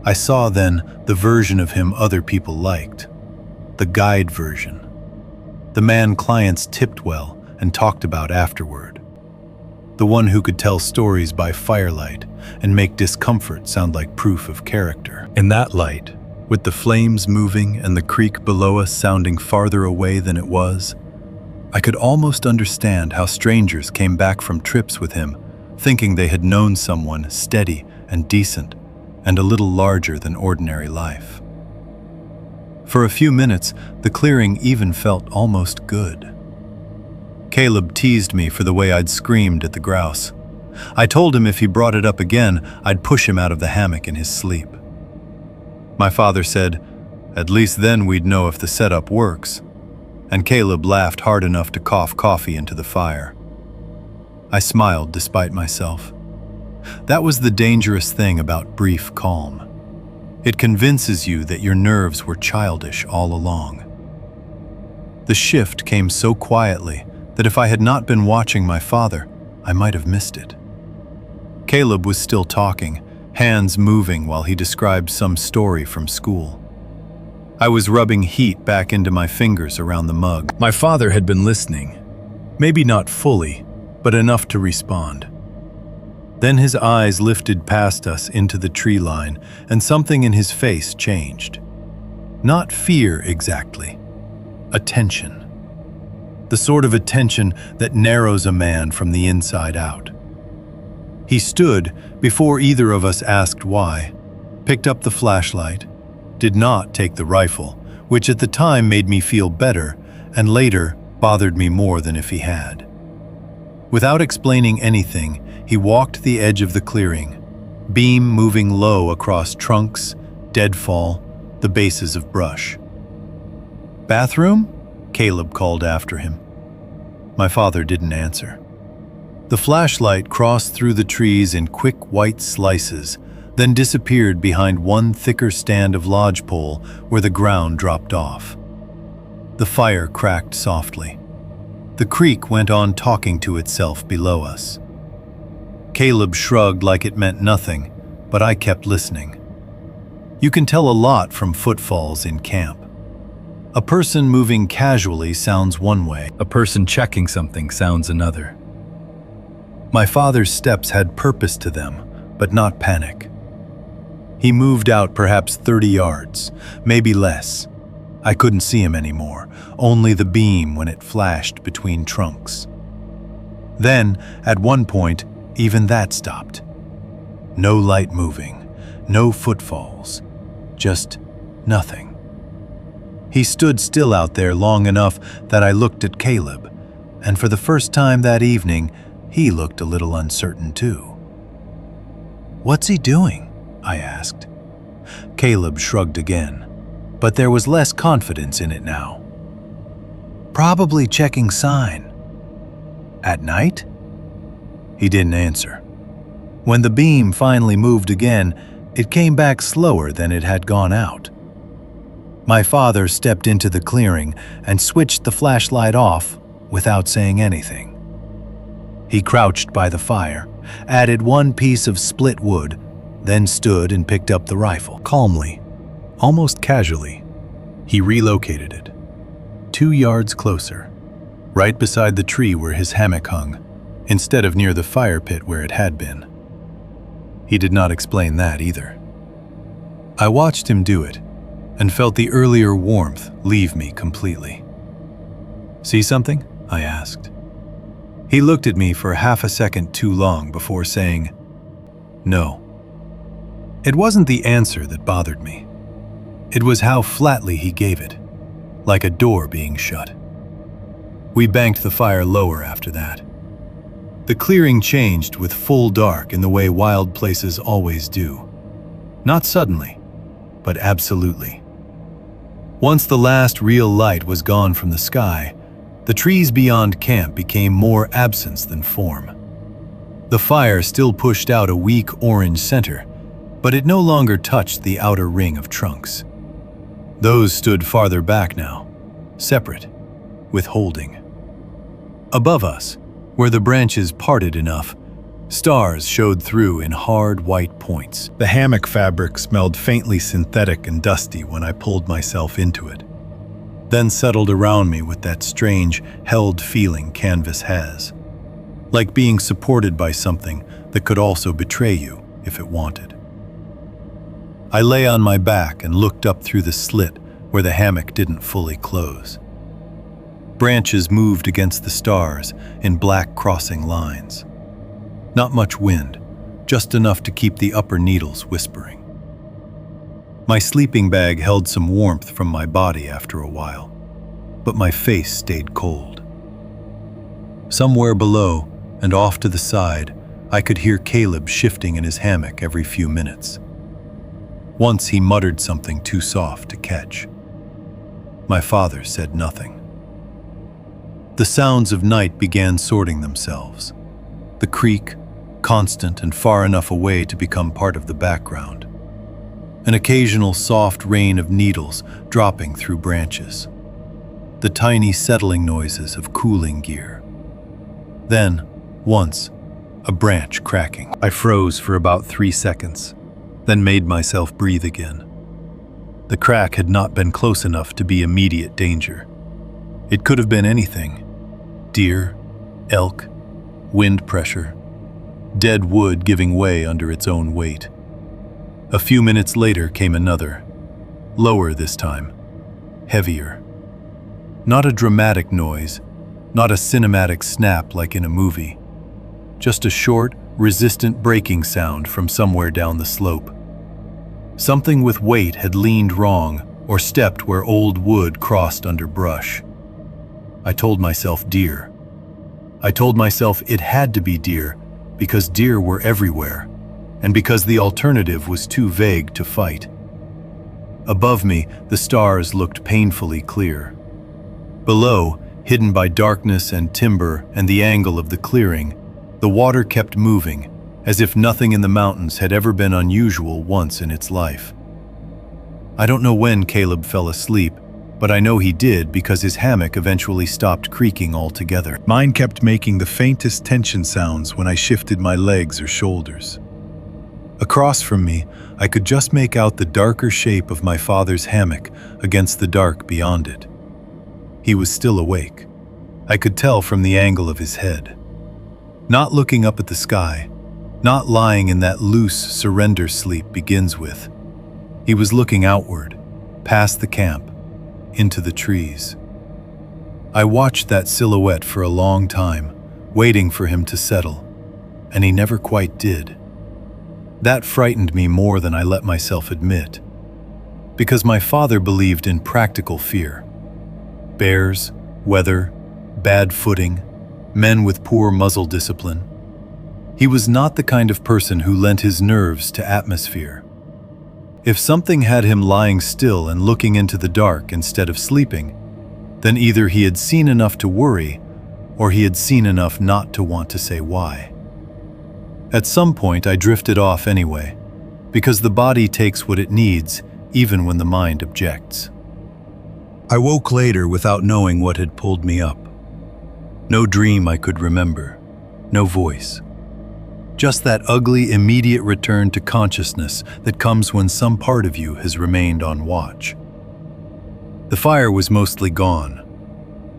I saw then the version of him other people liked. The guide version. The man clients tipped well and talked about afterward. The one who could tell stories by firelight and make discomfort sound like proof of character. In that light, with the flames moving and the creek below us sounding farther away than it was, I could almost understand how strangers came back from trips with him, thinking they had known someone steady and decent and a little larger than ordinary life. For a few minutes, the clearing even felt almost good. Caleb teased me for the way I'd screamed at the grouse. I told him if he brought it up again, I'd push him out of the hammock in his sleep. My father said, "At least then we'd know if the setup works," and Caleb laughed hard enough to cough coffee into the fire. I smiled despite myself. That was the dangerous thing about brief calm. It convinces you that your nerves were childish all along. The shift came so quietly that if I had not been watching my father, I might have missed it. Caleb was still talking, hands moving while he described some story from school. I was rubbing heat back into my fingers around the mug. My father had been listening. Maybe not fully, but enough to respond. Then his eyes lifted past us into the tree line, and something in his face changed. Not fear exactly. Attention. The sort of attention that narrows a man from the inside out. He stood before either of us asked why, picked up the flashlight, did not take the rifle, which at the time made me feel better and later bothered me more than if he had. Without explaining anything, he walked the edge of the clearing, beam moving low across trunks, deadfall, the bases of brush. "Bathroom?" Caleb called after him. My father didn't answer. The flashlight crossed through the trees in quick white slices, then disappeared behind one thicker stand of lodgepole where the ground dropped off. The fire cracked softly. The creek went on talking to itself below us. Caleb shrugged like it meant nothing, but I kept listening. You can tell a lot from footfalls in camp. A person moving casually sounds one way. A person checking something sounds another. My father's steps had purpose to them, but not panic. He moved out perhaps 30 yards, maybe less. I couldn't see him anymore, only the beam when it flashed between trunks. Then, at one point, even that stopped. No light moving, no footfalls, just nothing. He stood still out there long enough that I looked at Caleb, and for the first time that evening, he looked a little uncertain too. "What's he doing?" I asked. Caleb shrugged again, but there was less confidence in it now. "Probably checking sign." "At night?" He didn't answer. When the beam finally moved again, it came back slower than it had gone out. My father stepped into the clearing and switched the flashlight off without saying anything. He crouched by the fire, added one piece of split wood, then stood and picked up the rifle. Calmly, almost casually, he relocated it 2 yards closer, right beside the tree where his hammock hung, instead of near the fire pit where it had been. He did not explain that either. I watched him do it and felt the earlier warmth leave me completely. "See something?" I asked. He looked at me for half a second too long before saying, "No." It wasn't the answer that bothered me. It was how flatly he gave it, like a door being shut. We banked the fire lower after that. The clearing changed with full dark in the way wild places always do. Not suddenly, but absolutely. Once the last real light was gone from the sky, the trees beyond camp became more absence than form. The fire still pushed out a weak orange center, but it no longer touched the outer ring of trunks. Those stood farther back now, separate, withholding. Above us, where the branches parted enough, stars showed through in hard white points. The hammock fabric smelled faintly synthetic and dusty when I pulled myself into it, then settled around me with that strange, held feeling canvas has, like being supported by something that could also betray you if it wanted. I lay on my back and looked up through the slit where the hammock didn't fully close. Branches moved against the stars in black crossing lines. Not much wind, just enough to keep the upper needles whispering. My sleeping bag held some warmth from my body after a while, but my face stayed cold. Somewhere below and off to the side, I could hear Caleb shifting in his hammock every few minutes. Once he muttered something too soft to catch. My father said nothing. The sounds of night began sorting themselves. The creak, constant and far enough away to become part of the background. An occasional soft rain of needles dropping through branches. The tiny settling noises of cooling gear. Then, once, a branch cracking. I froze for about 3 seconds, then made myself breathe again. The crack had not been close enough to be immediate danger. It could have been anything. Deer, elk, wind pressure, dead wood giving way under its own weight. A few minutes later came another, lower this time, heavier. Not a dramatic noise, not a cinematic snap like in a movie. Just a short, resistant breaking sound from somewhere down the slope. Something with weight had leaned wrong or stepped where old wood crossed under brush. I told myself deer. I told myself it had to be deer because deer were everywhere and because the alternative was too vague to fight. Above me, the stars looked painfully clear. Below, hidden by darkness and timber and the angle of the clearing, the water kept moving, as if nothing in the mountains had ever been unusual once in its life. I don't know when Caleb fell asleep, but I know he did because his hammock eventually stopped creaking altogether. Mine kept making the faintest tension sounds when I shifted my legs or shoulders. Across from me, I could just make out the darker shape of my father's hammock against the dark beyond it. He was still awake. I could tell from the angle of his head. Not looking up at the sky, not lying in that loose surrender sleep begins with. He was looking outward, past the camp, into the trees. I watched that silhouette for a long time, waiting for him to settle, and he never quite did. That frightened me more than I let myself admit, because my father believed in practical fear. Bears, weather, bad footing, men with poor muzzle discipline. He was not the kind of person who lent his nerves to atmosphere. If something had him lying still and looking into the dark instead of sleeping, then either he had seen enough to worry, or he had seen enough not to want to say why. At some point I drifted off anyway, because the body takes what it needs even when the mind objects. I woke later without knowing what had pulled me up. No dream I could remember, no voice. Just that ugly, immediate return to consciousness that comes when some part of you has remained on watch. The fire was mostly gone.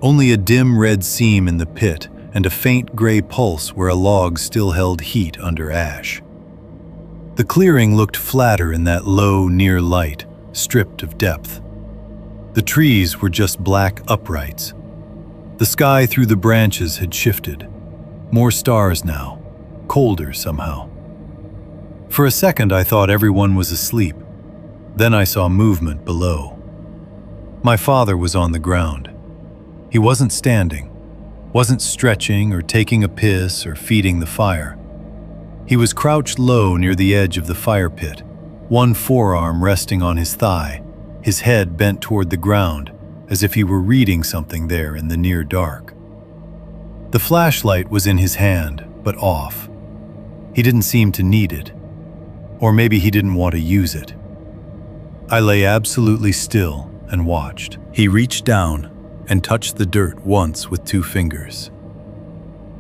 Only a dim red seam in the pit and a faint gray pulse where a log still held heat under ash. The clearing looked flatter in that low, near light, stripped of depth. The trees were just black uprights. The sky through the branches had shifted. More stars now. Colder somehow. For a second I thought everyone was asleep. Then I saw movement below. My father was on the ground. He wasn't standing, wasn't stretching or taking a piss or feeding the fire. He was crouched low near the edge of the fire pit, one forearm resting on his thigh, his head bent toward the ground as if he were reading something there in the near dark. The flashlight was in his hand, but off. He didn't seem to need it. Or maybe he didn't want to use it. I lay absolutely still and watched. He reached down and touched the dirt once with 2 fingers.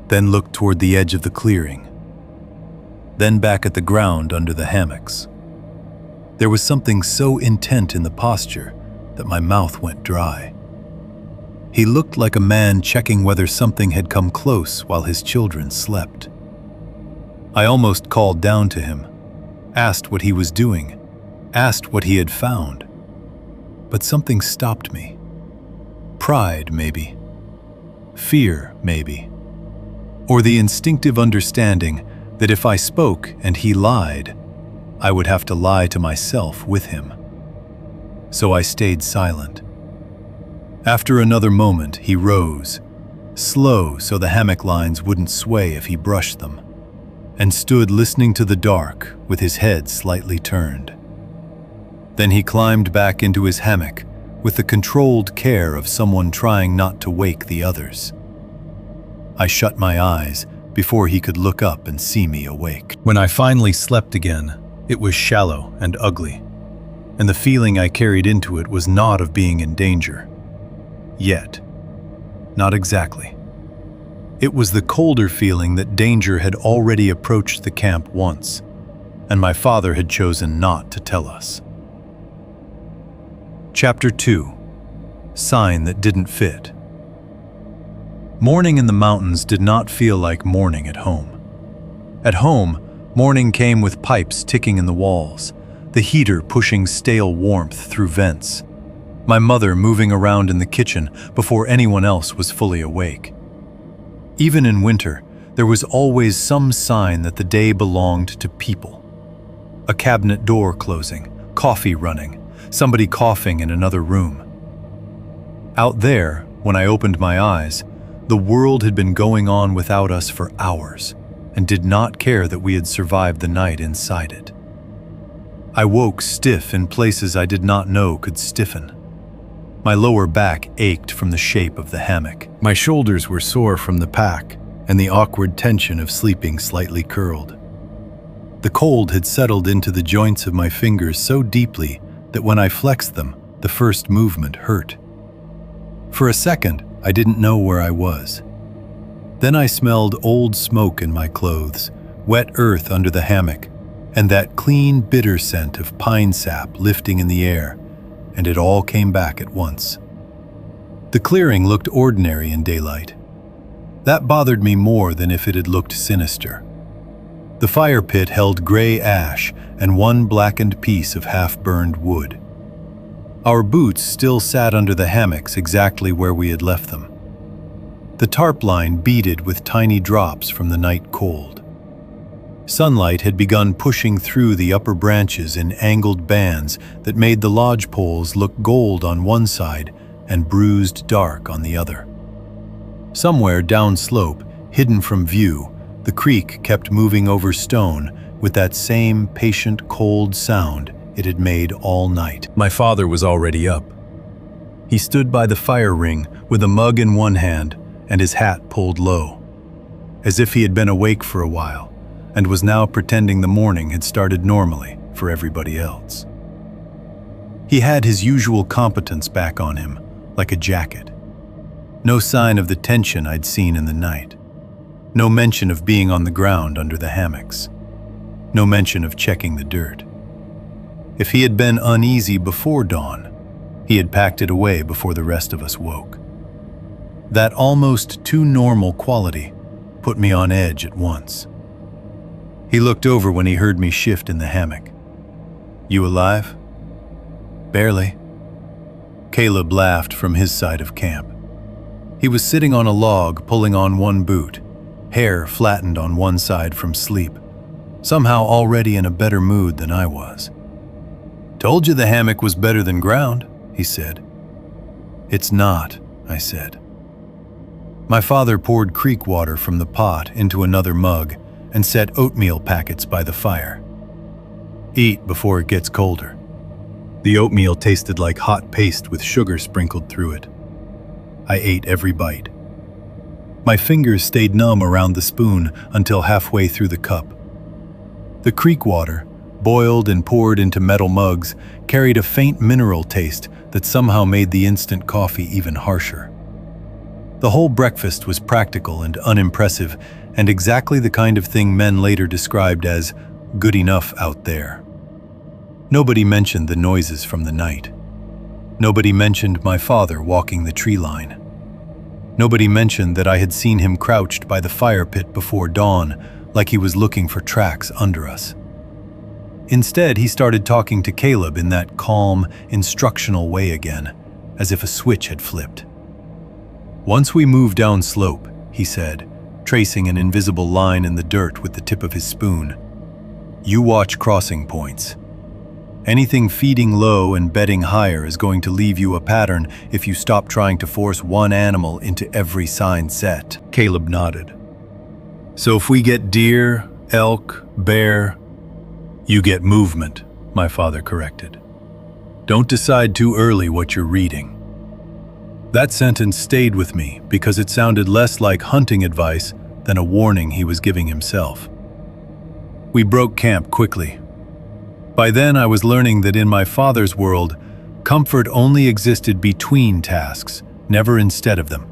Then looked toward the edge of the clearing. Then back at the ground under the hammocks. There was something so intent in the posture that my mouth went dry. He looked like a man checking whether something had come close while his children slept. I almost called down to him, asked what he was doing, asked what he had found. But something stopped me. Pride, maybe. Fear, maybe. Or the instinctive understanding that if I spoke and he lied, I would have to lie to myself with him. So I stayed silent. After another moment, he rose, slow so the hammock lines wouldn't sway if he brushed them, and stood listening to the dark with his head slightly turned. Then he climbed back into his hammock with the controlled care of someone trying not to wake the others. I shut my eyes before he could look up and see me awake. When I finally slept again, it was shallow and ugly, and the feeling I carried into it was not of being in danger. Yet. Not exactly. It was the colder feeling that danger had already approached the camp once, and my father had chosen not to tell us. Chapter 2. Sign that didn't fit. Morning in the mountains did not feel like morning at home. At home, morning came with pipes ticking in the walls, the heater pushing stale warmth through vents, my mother moving around in the kitchen before anyone else was fully awake. Even in winter, there was always some sign that the day belonged to people. A cabinet door closing, coffee running, somebody coughing in another room. Out there, when I opened my eyes, the world had been going on without us for hours and did not care that we had survived the night inside it. I woke stiff in places I did not know could stiffen. My lower back ached from the shape of the hammock. My shoulders were sore from the pack and the awkward tension of sleeping slightly curled. The cold had settled into the joints of my fingers so deeply that when I flexed them, the first movement hurt. For a second, I didn't know where I was. Then I smelled old smoke in my clothes, wet earth under the hammock, and that clean, bitter scent of pine sap lifting in the air, and it all came back at once. The clearing looked ordinary in daylight. That bothered me more than if it had looked sinister. The fire pit held gray ash and one blackened piece of half-burned wood. Our boots still sat under the hammocks exactly where we had left them. The tarp line beaded with tiny drops from the night cold. Sunlight had begun pushing through the upper branches in angled bands that made the lodge poles look gold on one side and bruised dark on the other. Somewhere downslope, hidden from view, the creek kept moving over stone with that same patient, cold sound it had made all night. My father was already up. He stood by the fire ring with a mug in one hand and his hat pulled low, as if he had been awake for a while and was now pretending the morning had started normally for everybody else. He had his usual competence back on him, like a jacket. No sign of the tension I'd seen in the night. No mention of being on the ground under the hammocks. No mention of checking the dirt. If he had been uneasy before dawn, he had packed it away before the rest of us woke. That almost too normal quality put me on edge at once. He looked over when he heard me shift in the hammock. "You alive?" "Barely." Caleb laughed from his side of camp. He was sitting on a log pulling on one boot, hair flattened on one side from sleep, somehow already in a better mood than I was. "Told you the hammock was better than ground," he said. "It's not," I said. My father poured creek water from the pot into another mug and set oatmeal packets by the fire. "Eat before it gets colder." The oatmeal tasted like hot paste with sugar sprinkled through it. I ate every bite. My fingers stayed numb around the spoon until halfway through the cup. The creek water, boiled and poured into metal mugs, carried a faint mineral taste that somehow made the instant coffee even harsher. The whole breakfast was practical and unimpressive, and exactly the kind of thing men later described as good enough out there. Nobody mentioned the noises from the night. Nobody mentioned my father walking the tree line. Nobody mentioned that I had seen him crouched by the fire pit before dawn, like he was looking for tracks under us. Instead, he started talking to Caleb in that calm, instructional way again, as if a switch had flipped. "Once we move down slope," he said, tracing an invisible line in the dirt with the tip of his spoon, "you watch crossing points. Anything feeding low and bedding higher is going to leave you a pattern if you stop trying to force one animal into every sign set." Caleb nodded. "So if we get deer, elk, bear—" "You get movement," my father corrected. "Don't decide too early what you're reading." That sentence stayed with me because it sounded less like hunting advice than a warning he was giving himself. We broke camp quickly. By then I was learning that in my father's world, comfort only existed between tasks, never instead of them.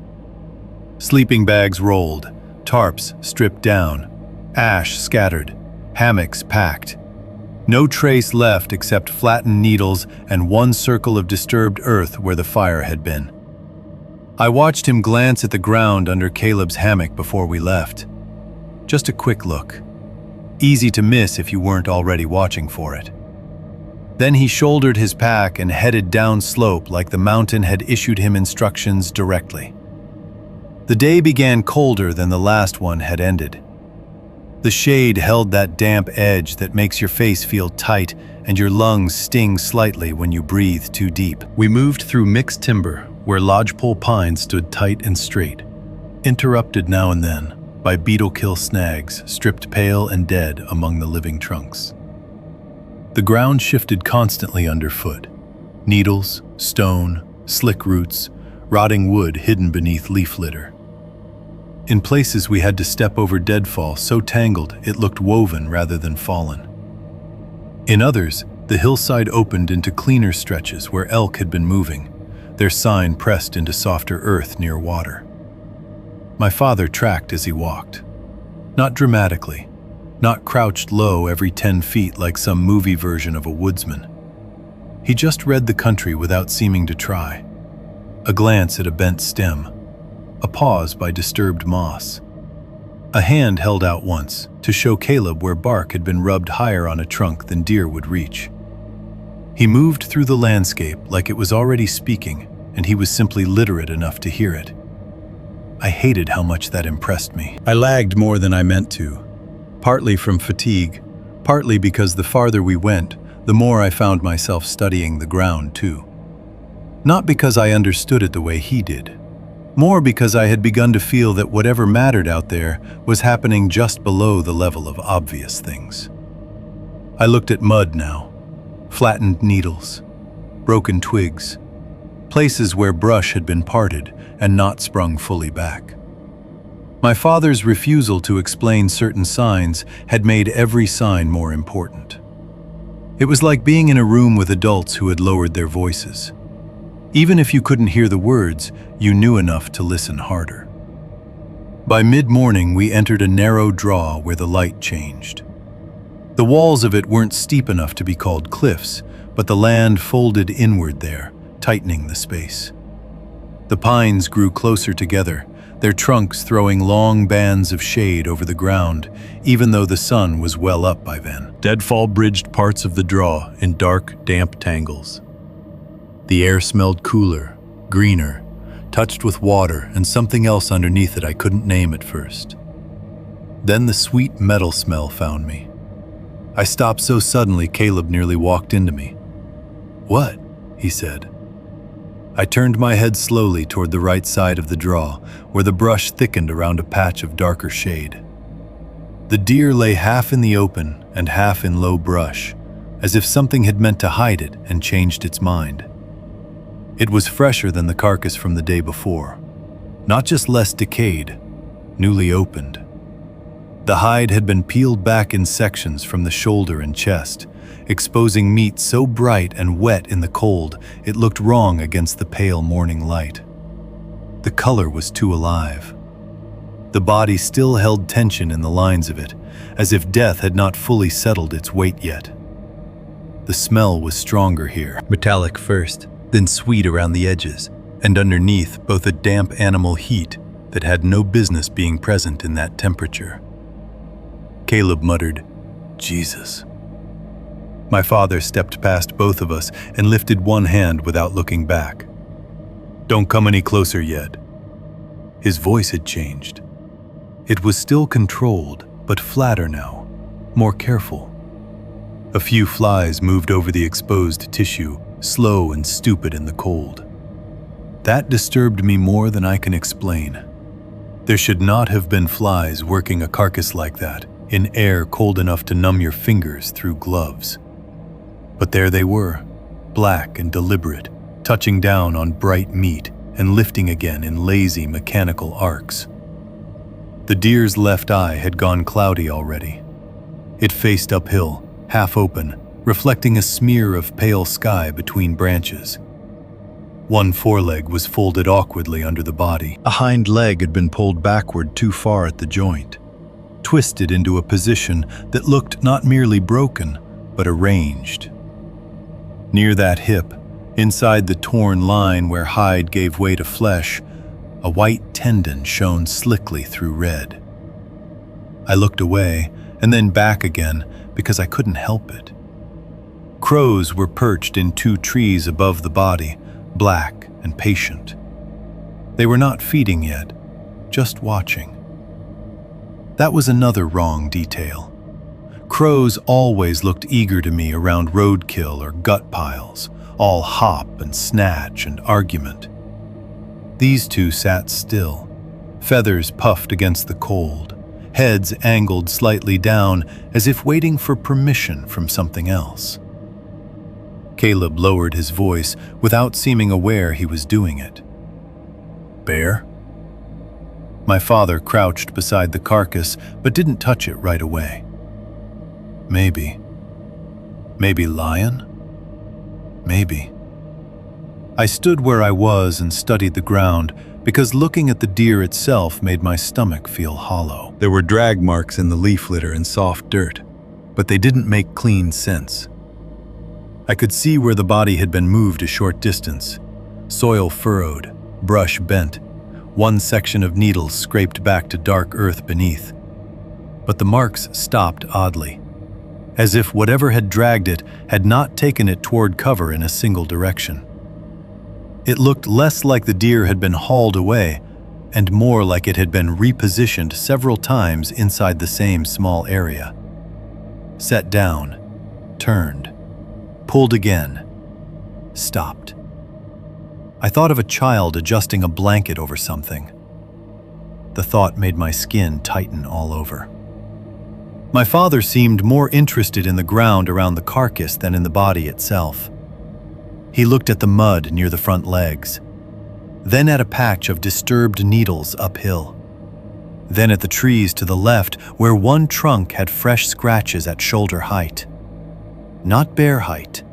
Sleeping bags rolled, tarps stripped down, ash scattered, hammocks packed. No trace left except flattened needles and one circle of disturbed earth where the fire had been. I watched him glance at the ground under Caleb's hammock before we left. Just a quick look. Easy to miss if you weren't already watching for it. Then he shouldered his pack and headed down slope like the mountain had issued him instructions directly. The day began colder than the last one had ended. The shade held that damp edge that makes your face feel tight and your lungs sting slightly when you breathe too deep. We moved through mixed timber where lodgepole pines stood tight and straight, interrupted now and then by beetle-kill snags stripped pale and dead among the living trunks. The ground shifted constantly underfoot. Needles, stone, slick roots, rotting wood hidden beneath leaf litter. In places we had to step over deadfall so tangled it looked woven rather than fallen. In others, the hillside opened into cleaner stretches where elk had been moving, their sign pressed into softer earth near water. My father tracked as he walked. Not dramatically, not crouched low every 10 feet like some movie version of a woodsman. He just read the country without seeming to try. A glance at a bent stem, a pause by disturbed moss. A hand held out once to show Caleb where bark had been rubbed higher on a trunk than deer would reach. He moved through the landscape like it was already speaking, and he was simply literate enough to hear it. I hated how much that impressed me. I lagged more than I meant to, partly from fatigue, partly because the farther we went, the more I found myself studying the ground too. Not because I understood it the way he did, more because I had begun to feel that whatever mattered out there was happening just below the level of obvious things. I looked at mud now, flattened needles, broken twigs, places where brush had been parted and not sprung fully back. My father's refusal to explain certain signs had made every sign more important. It was like being in a room with adults who had lowered their voices. Even if you couldn't hear the words, you knew enough to listen harder. By mid-morning, we entered a narrow draw where the light changed. The walls of it weren't steep enough to be called cliffs, but the land folded inward there, tightening the space. The pines grew closer together, their trunks throwing long bands of shade over the ground, even though the sun was well up by then. Deadfall bridged parts of the draw in dark, damp tangles. The air smelled cooler, greener, touched with water and something else underneath it I couldn't name at first. Then the sweet metal smell found me. I stopped so suddenly Caleb nearly walked into me. "What?" he said. I turned my head slowly toward the right side of the draw, where the brush thickened around a patch of darker shade. The deer lay half in the open and half in low brush, as if something had meant to hide it and changed its mind. It was fresher than the carcass from the day before, not just less decayed, newly opened. The hide had been peeled back in sections from the shoulder and chest, exposing meat so bright and wet in the cold it looked wrong against the pale morning light. The color was too alive. The body still held tension in the lines of it, as if death had not fully settled its weight yet. The smell was stronger here, metallic first, then sweet around the edges, and underneath both a damp animal heat that had no business being present in that temperature. Caleb muttered, "Jesus." My father stepped past both of us and lifted one hand without looking back. "Don't come any closer yet." His voice had changed. It was still controlled, but flatter now, more careful. A few flies moved over the exposed tissue, slow and stupid in the cold. That disturbed me more than I can explain. There should not have been flies working a carcass like that, in air cold enough to numb your fingers through gloves. But there they were, black and deliberate, touching down on bright meat and lifting again in lazy mechanical arcs. The deer's left eye had gone cloudy already. It faced uphill, half open, reflecting a smear of pale sky between branches. One foreleg was folded awkwardly under the body. A hind leg had been pulled backward too far at the joint, twisted into a position that looked not merely broken, but arranged. Near that hip, inside the torn line where hide gave way to flesh, a white tendon shone slickly through red. I looked away and then back again because I couldn't help it. Crows were perched in 2 trees above the body, black and patient. They were not feeding yet, just watching. That was another wrong detail. Crows always looked eager to me around roadkill or gut piles, all hop and snatch and argument. These 2 sat still, feathers puffed against the cold, heads angled slightly down as if waiting for permission from something else. Caleb lowered his voice without seeming aware he was doing it. "Bear?" My father crouched beside the carcass but didn't touch it right away. Maybe. Maybe lion? Maybe. I stood where I was and studied the ground because looking at the deer itself made my stomach feel hollow. There were drag marks in the leaf litter and soft dirt, but they didn't make clean sense. I could see where the body had been moved a short distance, soil furrowed, brush bent, one section of needles scraped back to dark earth beneath, but the marks stopped oddly, as if whatever had dragged it had not taken it toward cover in a single direction. It looked less like the deer had been hauled away and more like it had been repositioned several times inside the same small area. Set down, turned, pulled again, stopped. I thought of a child adjusting a blanket over something. The thought made my skin tighten all over. My father seemed more interested in the ground around the carcass than in the body itself. He looked at the mud near the front legs, then at a patch of disturbed needles uphill, then at the trees to the left where one trunk had fresh scratches at shoulder height. Not bare height,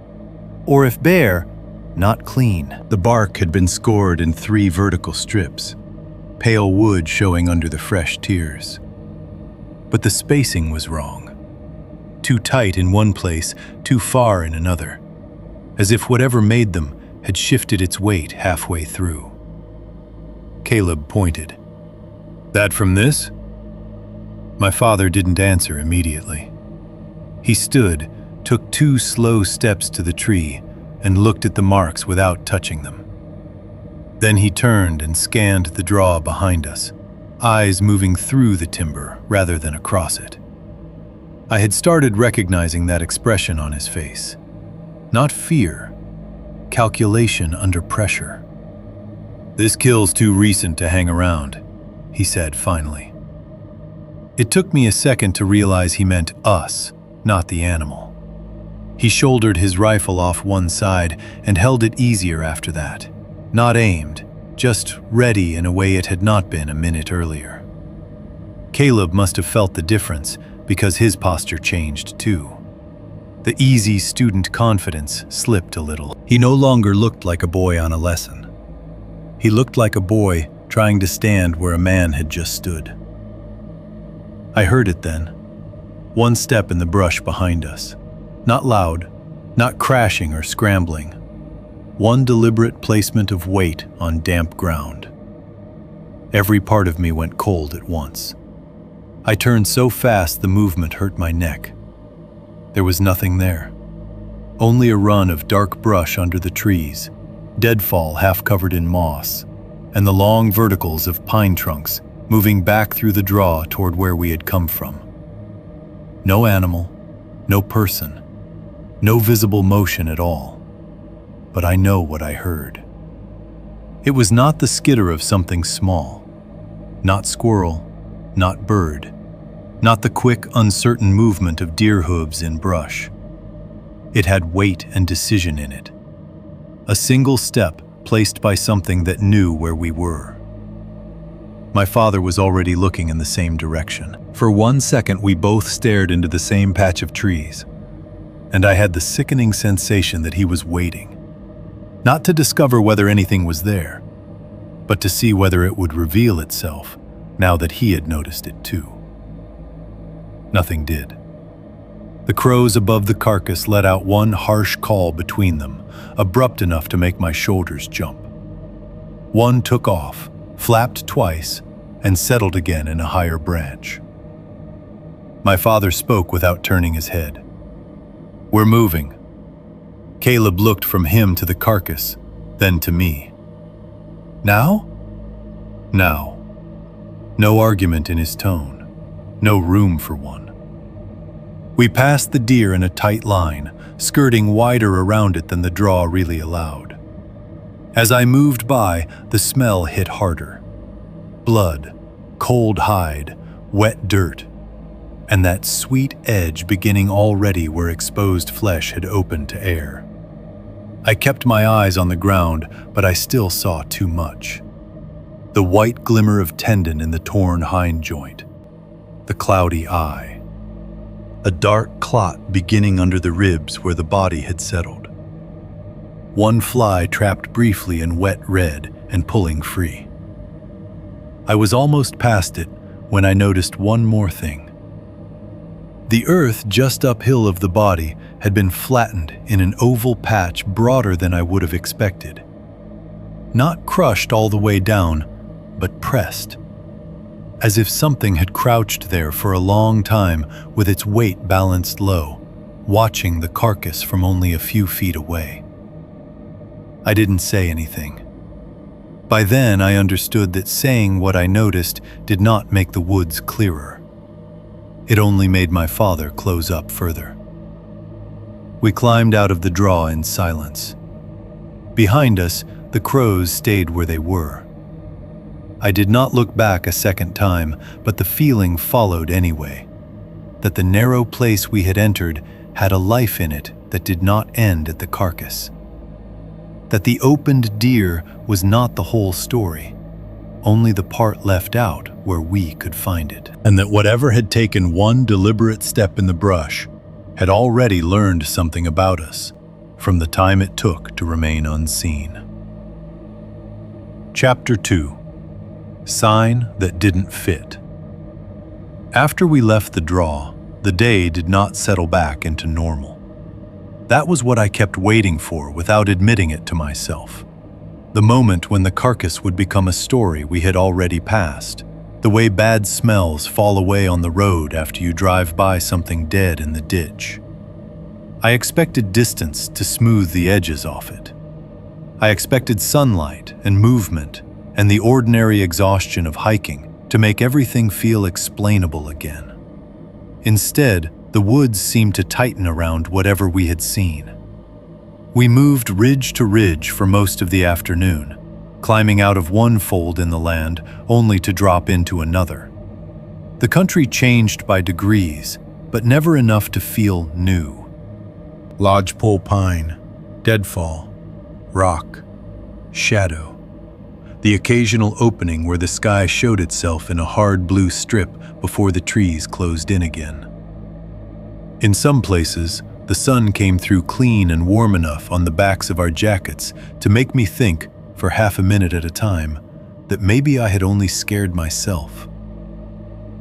or if bare, not clean. The bark had been scored in 3 vertical strips, pale wood showing under the fresh tears. But the spacing was wrong. Too tight in one place, too far in another, as if whatever made them had shifted its weight halfway through. Caleb pointed. "That from this?" My father didn't answer immediately. He stood, took 2 slow steps to the tree, and looked at the marks without touching them. Then he turned and scanned the draw behind us, eyes moving through the timber rather than across it. I had started recognizing that expression on his face. Not fear, calculation under pressure. "This kill's too recent to hang around," he said finally. It took me a second to realize he meant us, not the animal. He shouldered his rifle off one side and held it easier after that. Not aimed, just ready in a way it had not been a minute earlier. Caleb must have felt the difference because his posture changed too. The easy student confidence slipped a little. He no longer looked like a boy on a lesson. He looked like a boy trying to stand where a man had just stood. I heard it then. One step in the brush behind us. Not loud, not crashing or scrambling. One deliberate placement of weight on damp ground. Every part of me went cold at once. I turned so fast the movement hurt my neck. There was nothing there. Only a run of dark brush under the trees, deadfall half covered in moss, and the long verticals of pine trunks moving back through the draw toward where we had come from. No animal, no person, no visible motion at all. But I know what I heard. It was not the skitter of something small, not squirrel, not bird, not the quick, uncertain movement of deer hooves in brush. It had weight and decision in it. A single step placed by something that knew where we were. My father was already looking in the same direction. For 1 second, we both stared into the same patch of trees, and I had the sickening sensation that he was waiting, not to discover whether anything was there, but to see whether it would reveal itself now that he had noticed it too. Nothing did. The crows above the carcass let out one harsh call between them, abrupt enough to make my shoulders jump. One took off, flapped twice, and settled again in a higher branch. My father spoke without turning his head. "We're moving." Caleb looked from him to the carcass, then to me. "Now?" "Now." No argument in his tone, no room for one. We passed the deer in a tight line, skirting wider around it than the draw really allowed. As I moved by, the smell hit harder. Blood, cold hide, wet dirt, and that sweet edge beginning already where exposed flesh had opened to air. I kept my eyes on the ground, but I still saw too much. The white glimmer of tendon in the torn hind joint, the cloudy eye, a dark clot beginning under the ribs where the body had settled. One fly trapped briefly in wet red and pulling free. I was almost past it when I noticed one more thing. The earth just uphill of the body had been flattened in an oval patch broader than I would have expected. Not crushed all the way down, but pressed, as if something had crouched there for a long time with its weight balanced low, watching the carcass from only a few feet away. I didn't say anything. By then, I understood that saying what I noticed did not make the woods clearer. It only made my father close up further. We climbed out of the draw in silence. Behind us, the crows stayed where they were. I did not look back a second time, but the feeling followed anyway, that the narrow place we had entered had a life in it that did not end at the carcass. That the opened deer was not the whole story, only the part left out where we could find it. And that whatever had taken one deliberate step in the brush had already learned something about us from the time it took to remain unseen. Chapter 2. Sign that didn't fit. After we left the draw, the day did not settle back into normal. That was what I kept waiting for without admitting it to myself. The moment when the carcass would become a story we had already passed. The way bad smells fall away on the road after you drive by something dead in the ditch. I expected distance to smooth the edges off it. I expected sunlight and movement and the ordinary exhaustion of hiking to make everything feel explainable again. Instead, the woods seemed to tighten around whatever we had seen. We moved ridge to ridge for most of the afternoon, climbing out of one fold in the land only to drop into another. The country changed by degrees, but never enough to feel new. Lodgepole pine, deadfall, rock, shadow. The occasional opening where the sky showed itself in a hard blue strip before the trees closed in again. In some places, the sun came through clean and warm enough on the backs of our jackets to make me think, for half a minute at a time, that maybe I had only scared myself.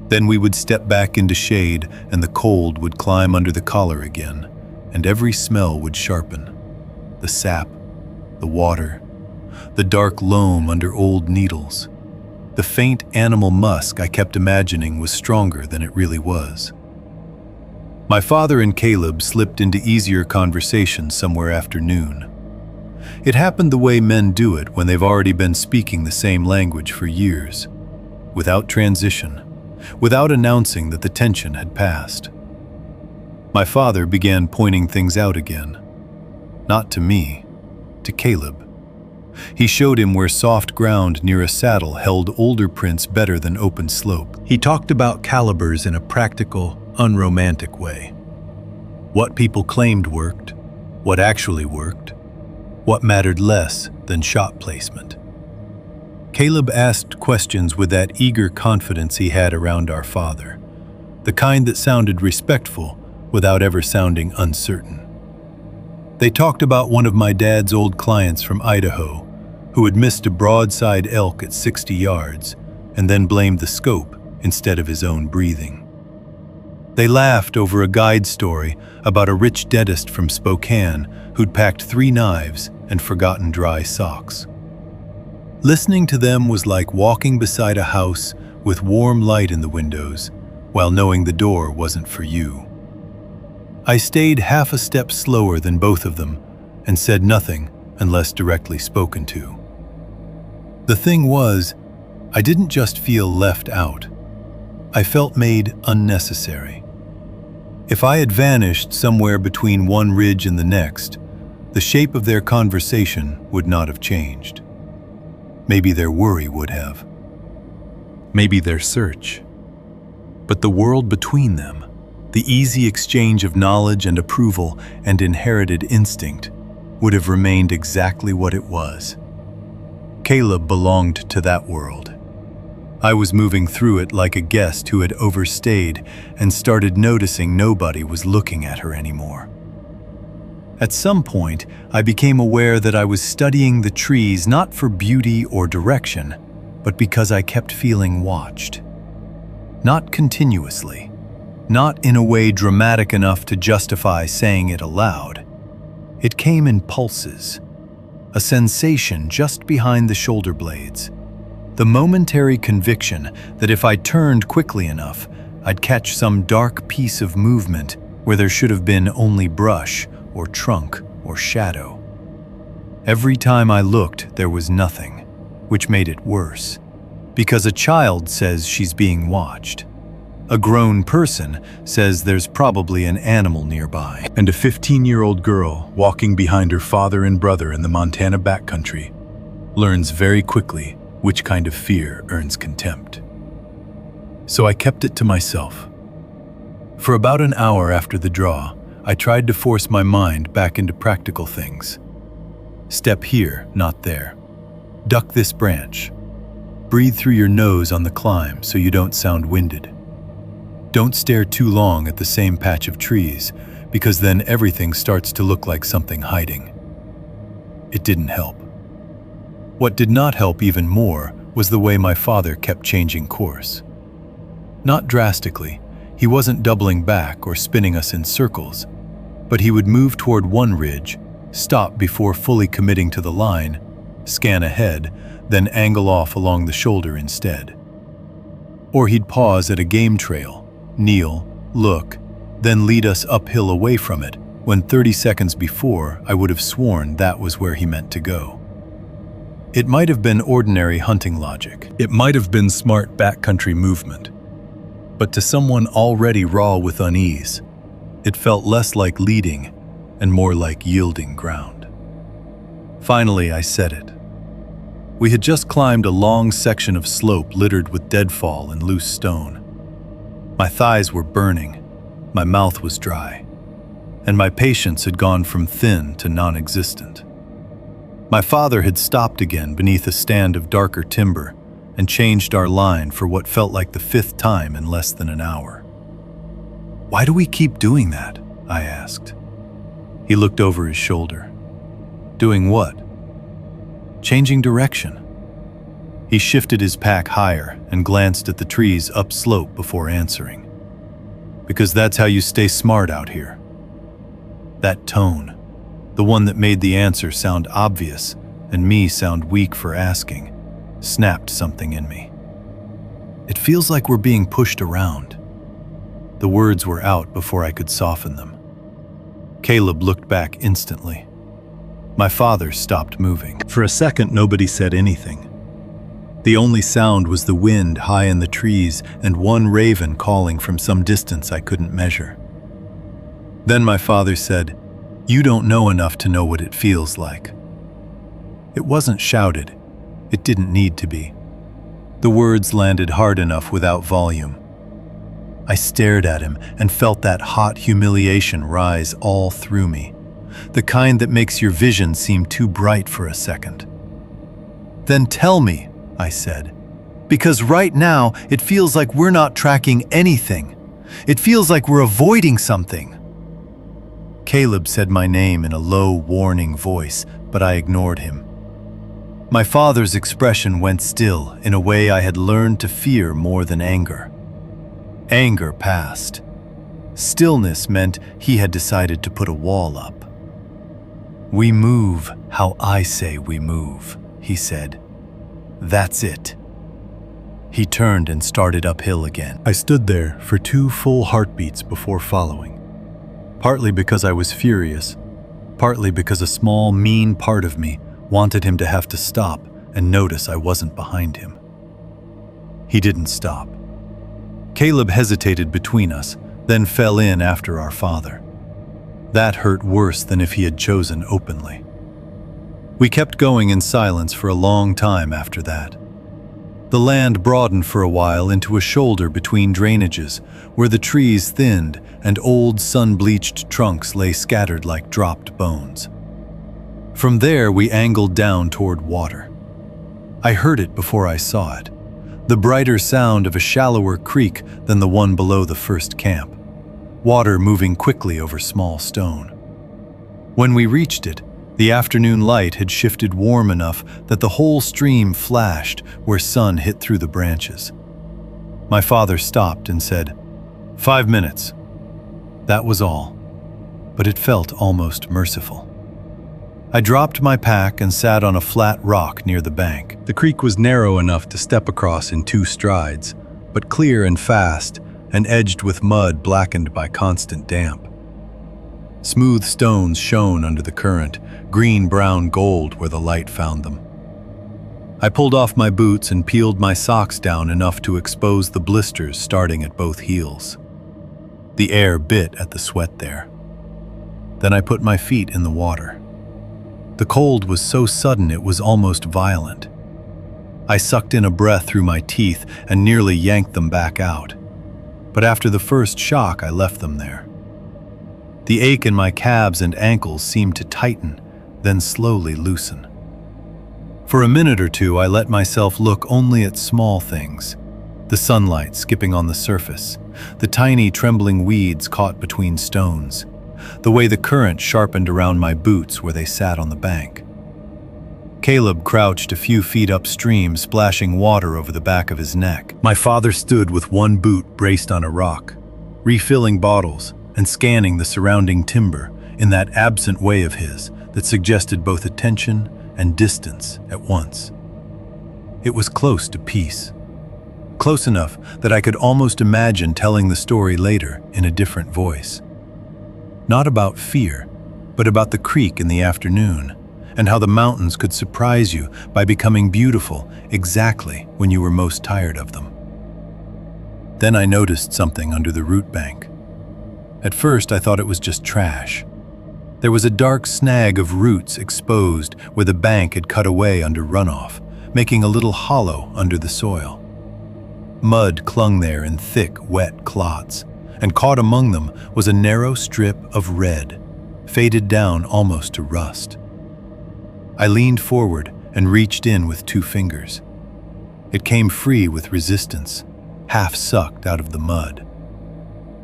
Then we would step back into shade and the cold would climb under the collar again, and every smell would sharpen. The sap, the water, the dark loam under old needles. The faint animal musk I kept imagining was stronger than it really was. My father and Caleb slipped into easier conversation somewhere after noon. It happened the way men do it when they've already been speaking the same language for years, without transition, without announcing that the tension had passed. My father began pointing things out again, not to me, to Caleb. He showed him where soft ground near a saddle held older prints better than open slope. He talked about calibers in a practical, unromantic way. What people claimed worked, what actually worked, what mattered less than shot placement. Caleb asked questions with that eager confidence he had around our father, the kind that sounded respectful without ever sounding uncertain. They talked about one of my dad's old clients from Idaho who had missed a broadside elk at 60 yards and then blamed the scope instead of his own breathing. They laughed over a guide story about a rich dentist from Spokane who'd packed 3 knives and forgotten dry socks. Listening to them was like walking beside a house with warm light in the windows while knowing the door wasn't for you. I stayed half a step slower than both of them and said nothing unless directly spoken to. The thing was, I didn't just feel left out. I felt made unnecessary. If I had vanished somewhere between one ridge and the next, the shape of their conversation would not have changed. Maybe their worry would have. Maybe their search. But the world between them, the easy exchange of knowledge and approval and inherited instinct, would have remained exactly what it was. Caleb belonged to that world. I was moving through it like a guest who had overstayed and started noticing nobody was looking at her anymore. At some point, I became aware that I was studying the trees not for beauty or direction, but because I kept feeling watched. Not continuously, not in a way dramatic enough to justify saying it aloud. It came in pulses, a sensation just behind the shoulder blades, The momentary conviction that if I turned quickly enough, I'd catch some dark piece of movement where there should have been only brush or trunk or shadow. Every time I looked, there was nothing, which made it worse, because a child says she's being watched. A grown person says there's probably an animal nearby. And a 15-year-old girl walking behind her father and brother in the Montana backcountry learns very quickly which kind of fear earns contempt. So I kept it to myself. For about an hour after the draw, I tried to force my mind back into practical things. Step here, not there. Duck this branch. Breathe through your nose on the climb so you don't sound winded. Don't stare too long at the same patch of trees, because then everything starts to look like something hiding. It didn't help. What did not help even more was the way my father kept changing course. Not drastically, he wasn't doubling back or spinning us in circles, but he would move toward one ridge, stop before fully committing to the line, scan ahead, then angle off along the shoulder instead. Or he'd pause at a game trail, kneel, look, then lead us uphill away from it, when 30 seconds before I would have sworn that was where he meant to go. It might have been ordinary hunting logic. It might have been smart backcountry movement. But to someone already raw with unease, it felt less like leading and more like yielding ground. Finally, I said it. We had just climbed a long section of slope littered with deadfall and loose stone. My thighs were burning, my mouth was dry, and my patience had gone from thin to non-existent. My father had stopped again beneath a stand of darker timber and changed our line for what felt like the 5th time in less than an hour. "Why do we keep doing that?" I asked. He looked over his shoulder. "Doing what?" "Changing direction." He shifted his pack higher and glanced at the trees upslope before answering. "Because that's how you stay smart out here." That tone, the one that made the answer sound obvious and me sound weak for asking, snapped something in me. "It feels like we're being pushed around." The words were out before I could soften them. Caleb looked back instantly. My father stopped moving. For a second, nobody said anything. The only sound was the wind high in the trees and one raven calling from some distance I couldn't measure. Then my father said, "You don't know enough to know what it feels like." It wasn't shouted. It didn't need to be. The words landed hard enough without volume. I stared at him and felt that hot humiliation rise all through me, the kind that makes your vision seem too bright for a second. "Then tell me," I said, "because right now it feels like we're not tracking anything. It feels like we're avoiding something." Caleb said my name in a low, warning voice, but I ignored him. My father's expression went still in a way I had learned to fear more than anger. Anger passed. Stillness meant he had decided to put a wall up. "We move how I say we move," he said. "That's it." He turned and started uphill again. I stood there for 2 full heartbeats before following. Partly because I was furious, partly because a small, mean part of me wanted him to have to stop and notice I wasn't behind him. He didn't stop. Caleb hesitated between us, then fell in after our father. That hurt worse than if he had chosen openly. We kept going in silence for a long time after that. The land broadened for a while into a shoulder between drainages, where the trees thinned and old sun-bleached trunks lay scattered like dropped bones. From there, we angled down toward water. I heard it before I saw it, the brighter sound of a shallower creek than the one below the first camp, water moving quickly over small stone. When we reached it, the afternoon light had shifted warm enough that the whole stream flashed where sun hit through the branches. My father stopped and said, 5 minutes. That was all, but it felt almost merciful. I dropped my pack and sat on a flat rock near the bank. The creek was narrow enough to step across in 2 strides, but clear and fast, and edged with mud blackened by constant damp. Smooth stones shone under the current, green-brown gold where the light found them. I pulled off my boots and peeled my socks down enough to expose the blisters starting at both heels. The air bit at the sweat there. Then I put my feet in the water. The cold was so sudden it was almost violent. I sucked in a breath through my teeth and nearly yanked them back out. But after the first shock, I left them there. The ache in my calves and ankles seemed to tighten, then slowly loosen. For a minute or two, I let myself look only at small things. The sunlight skipping on the surface, the tiny trembling weeds caught between stones, the way the current sharpened around my boots where they sat on the bank. Caleb crouched a few feet upstream, splashing water over the back of his neck. My father stood with one boot braced on a rock, refilling bottles and scanning the surrounding timber in that absent way of his that suggested both attention and distance at once. It was close to peace. Close enough that I could almost imagine telling the story later in a different voice. Not about fear, but about the creek in the afternoon, and how the mountains could surprise you by becoming beautiful exactly when you were most tired of them. Then I noticed something under the root bank. At first I thought it was just trash. There was a dark snag of roots exposed where the bank had cut away under runoff, making a little hollow under the soil. Mud clung there in thick, wet clots, and caught among them was a narrow strip of red, faded down almost to rust. I leaned forward and reached in with 2 fingers. It came free with resistance, half sucked out of the mud.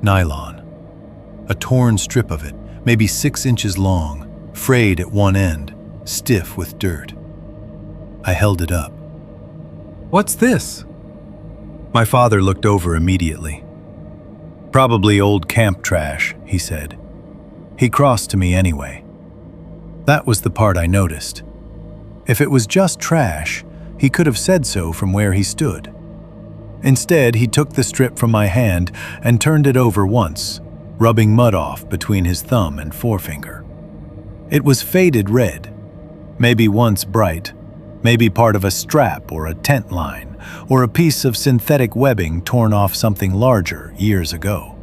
Nylon. A torn strip of it, maybe 6 inches long, frayed at one end, stiff with dirt. I held it up. "What's this?" My father looked over immediately. "Probably old camp trash," he said. He crossed to me anyway. That was the part I noticed. If it was just trash, he could have said so from where he stood. Instead, he took the strip from my hand and turned it over once, rubbing mud off between his thumb and forefinger. It was faded red, maybe once bright, maybe part of a strap or a tent line, or a piece of synthetic webbing torn off something larger years ago.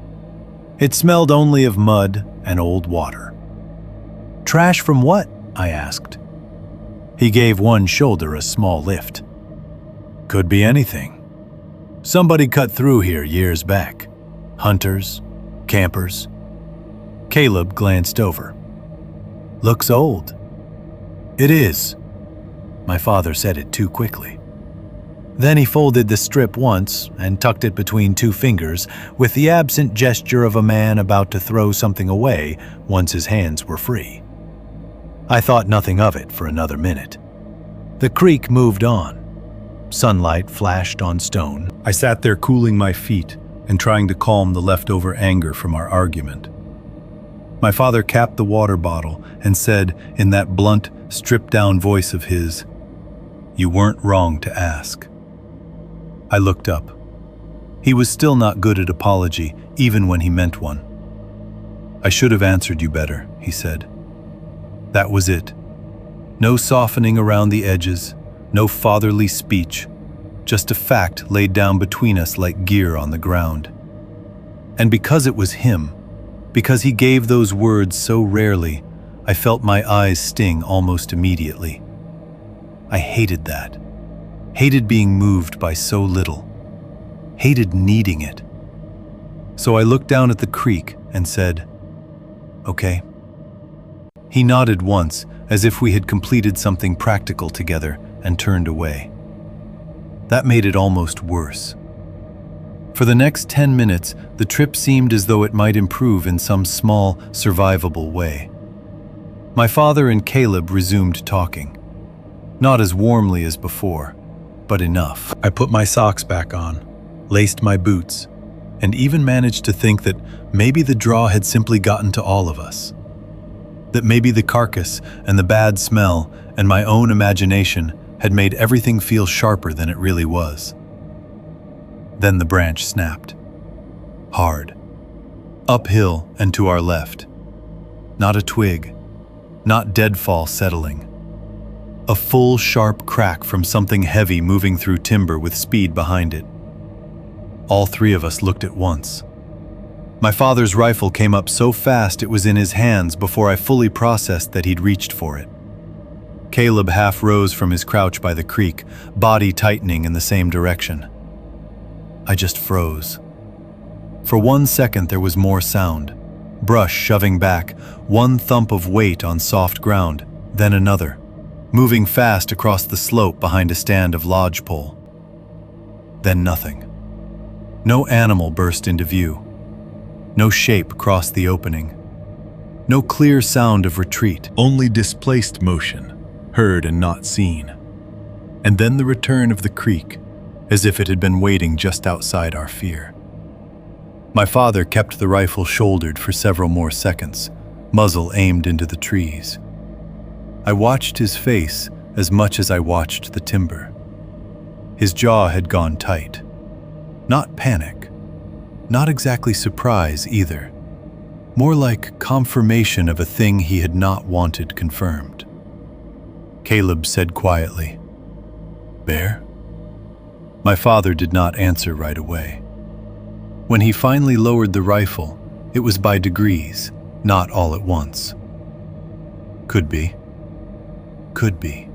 It smelled only of mud and old water. "Trash from what?" I asked. He gave one shoulder a small lift. "Could be anything. Somebody cut through here years back. Hunters, campers." Caleb glanced over. "Looks old." "It is." My father said it too quickly. Then he folded the strip once and tucked it between 2 fingers with the absent gesture of a man about to throw something away once his hands were free. I thought nothing of it for another minute. The creek moved on. Sunlight flashed on stone. I sat there cooling my feet and trying to calm the leftover anger from our argument. My father capped the water bottle and said in that blunt, stripped-down voice of his, "You weren't wrong to ask." I looked up. He was still not good at apology, even when he meant one. "I should have answered you better," he said. That was it. No softening around the edges, no fatherly speech, just a fact laid down between us like gear on the ground. And because it was him, because he gave those words so rarely, I felt my eyes sting almost immediately. I hated that. Hated being moved by so little. Hated needing it. So I looked down at the creek and said, "Okay." He nodded once, as if we had completed something practical together, and turned away. That made it almost worse. For the next 10 minutes, the trip seemed as though it might improve in some small, survivable way. My father and Caleb resumed talking. Not as warmly as before, but enough. I put my socks back on, laced my boots, and even managed to think that maybe the draw had simply gotten to all of us. that maybe the carcass and the bad smell and my own imagination had made everything feel sharper than it really was. Then the branch snapped. Hard. Uphill and to our left. Not a twig. Not deadfall settling. A full, sharp crack from something heavy moving through timber with speed behind it. All three of us looked at once. My father's rifle came up so fast it was in his hands before I fully processed that he'd reached for it. Caleb half rose from his crouch by the creek, body tightening in the same direction. I just froze. For 1 second there was more sound. Brush shoving back, one thump of weight on soft ground, then another, moving fast across the slope behind a stand of lodgepole. Then nothing. No animal burst into view. No shape crossed the opening. No clear sound of retreat. Only displaced motion, heard and not seen. And then the return of the creek, as if it had been waiting just outside our fear. My father kept the rifle shouldered for several more seconds, muzzle aimed into the trees. I watched his face as much as I watched the timber. His jaw had gone tight. Not panic. Not exactly surprise either. More like confirmation of a thing he had not wanted confirmed. Caleb said quietly, "Bear?" My father did not answer right away. When he finally lowered the rifle, it was by degrees, not all at once. Could be. Could be.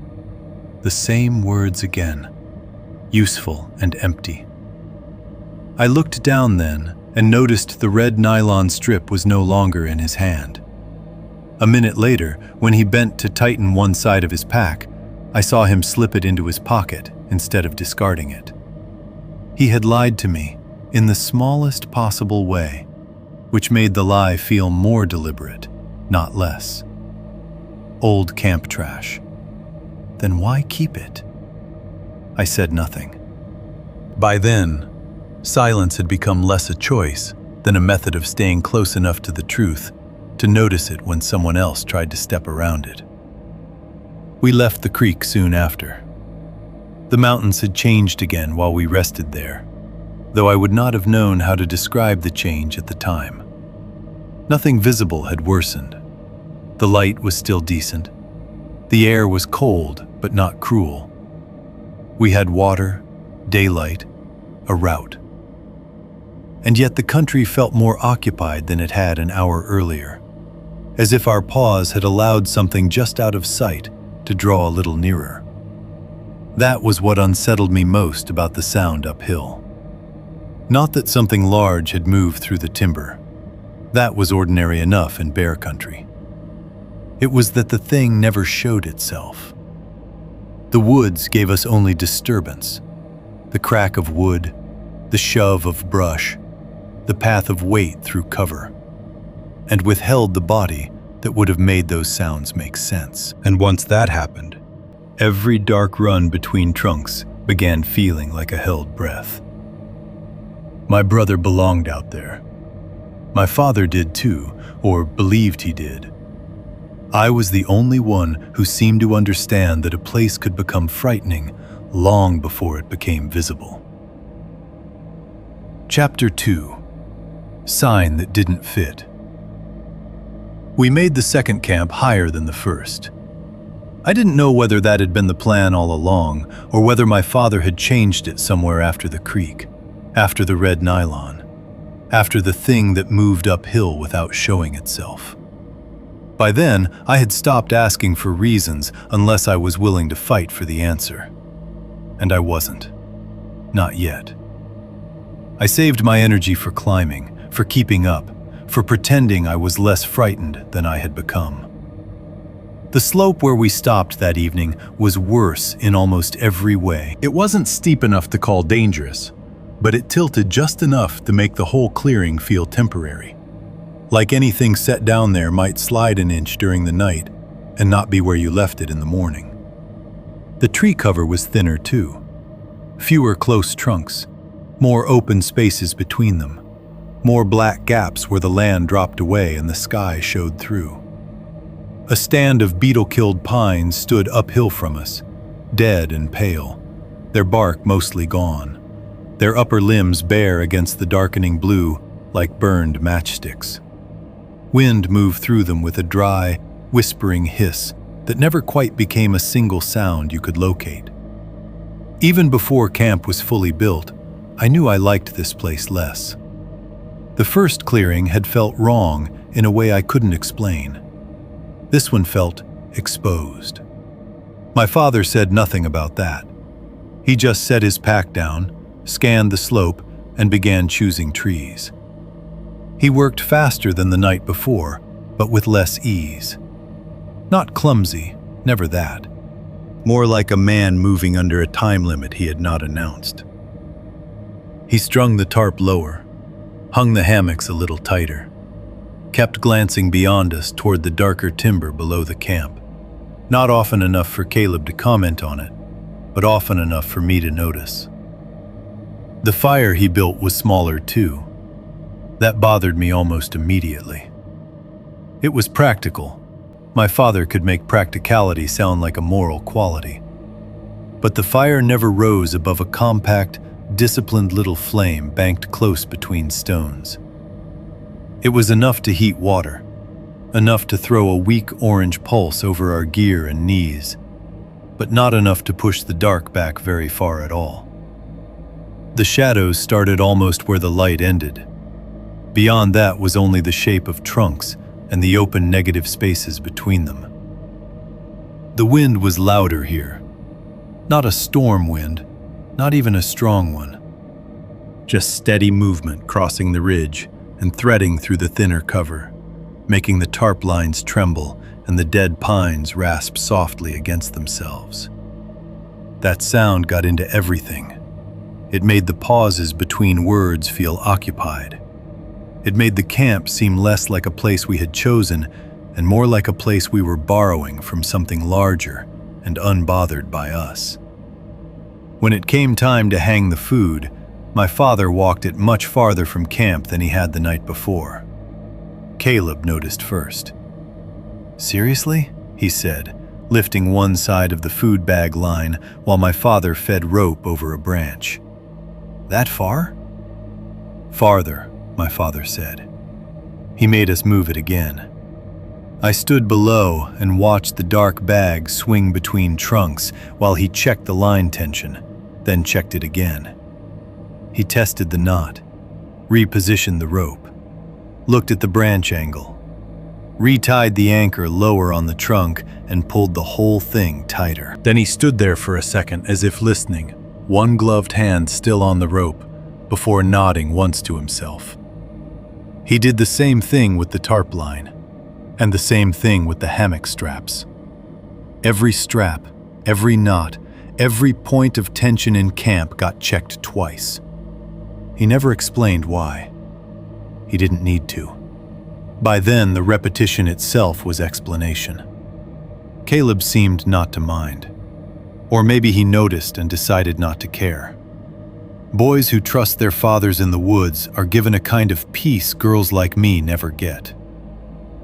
The same words again, useful and empty. I looked down then and noticed the red nylon strip was no longer in his hand. A minute later, when he bent to tighten one side of his pack, I saw him slip it into his pocket instead of discarding it. He had lied to me in the smallest possible way, which made the lie feel more deliberate, not less. Old camp trash. Then why keep it? I said nothing. By then, silence had become less a choice than a method of staying close enough to the truth to notice it when someone else tried to step around it. We left the creek soon after. The mountains had changed again while we rested there, though I would not have known how to describe the change at the time. Nothing visible had worsened. The light was still decent. The air was cold, but not cruel. We had water, daylight, a route. And yet the country felt more occupied than it had an hour earlier, as if our pause had allowed something just out of sight to draw a little nearer. That was what unsettled me most about the sound uphill. Not that something large had moved through the timber. That was ordinary enough in bear country. It was that the thing never showed itself. The woods gave us only disturbance. The crack of wood, the shove of brush, the path of weight through cover, and withheld the body that would have made those sounds make sense. And once that happened, every dark run between trunks began feeling like a held breath. My brother belonged out there. My father did too, or believed he did. I was the only one who seemed to understand that a place could become frightening long before it became visible. Chapter 2. Sign that didn't fit. We made the second camp higher than the first. I didn't know whether that had been the plan all along, or whether my father had changed it somewhere after the creek, after the red nylon, after the thing that moved uphill without showing itself. By then, I had stopped asking for reasons unless I was willing to fight for the answer. And I wasn't. Not yet. I saved my energy for climbing, for keeping up, for pretending I was less frightened than I had become. The slope where we stopped that evening was worse in almost every way. It wasn't steep enough to call dangerous, but it tilted just enough to make the whole clearing feel temporary. Like anything set down there might slide an inch during the night and not be where you left it in the morning. The tree cover was thinner too. Fewer close trunks, more open spaces between them, more black gaps where the land dropped away and the sky showed through. A stand of beetle-killed pines stood uphill from us, dead and pale, their bark mostly gone, their upper limbs bare against the darkening blue like burned matchsticks. Wind moved through them with a dry, whispering hiss that never quite became a single sound you could locate. Even before camp was fully built, I knew I liked this place less. The first clearing had felt wrong in a way I couldn't explain. This one felt exposed. My father said nothing about that. He just set his pack down, scanned the slope, and began choosing trees. He worked faster than the night before, but with less ease. Not clumsy, never that. More like a man moving under a time limit he had not announced. He strung the tarp lower, hung the hammocks a little tighter, kept glancing beyond us toward the darker timber below the camp. Not often enough for Caleb to comment on it, but often enough for me to notice. The fire he built was smaller too. That bothered me almost immediately. It was practical. My father could make practicality sound like a moral quality. But the fire never rose above a compact, disciplined little flame banked close between stones. It was enough to heat water, enough to throw a weak orange pulse over our gear and knees, but not enough to push the dark back very far at all. The shadows started almost where the light ended. Beyond that was only the shape of trunks and the open negative spaces between them. The wind was louder here. Not a storm wind, not even a strong one. Just steady movement crossing the ridge and threading through the thinner cover, making the tarp lines tremble and the dead pines rasp softly against themselves. That sound got into everything. It made the pauses between words feel occupied. It made the camp seem less like a place we had chosen and more like a place we were borrowing from something larger and unbothered by us. When it came time to hang the food, my father walked it much farther from camp than he had the night before. Caleb noticed first. "Seriously?" he said, lifting one side of the food bag line while my father fed rope over a branch. "That far?" "Farther," my father said. He made us move it again. I stood below and watched the dark bag swing between trunks while he checked the line tension, then checked it again. He tested the knot, repositioned the rope, looked at the branch angle, retied the anchor lower on the trunk, and pulled the whole thing tighter. Then he stood there for a second as if listening, one gloved hand still on the rope, before nodding once to himself. He did the same thing with the tarp line, and the same thing with the hammock straps. Every strap, every knot, every point of tension in camp got checked twice. He never explained why. He didn't need to. By then, the repetition itself was explanation. Caleb seemed not to mind. Or maybe he noticed and decided not to care. Boys who trust their fathers in the woods are given a kind of peace girls like me never get.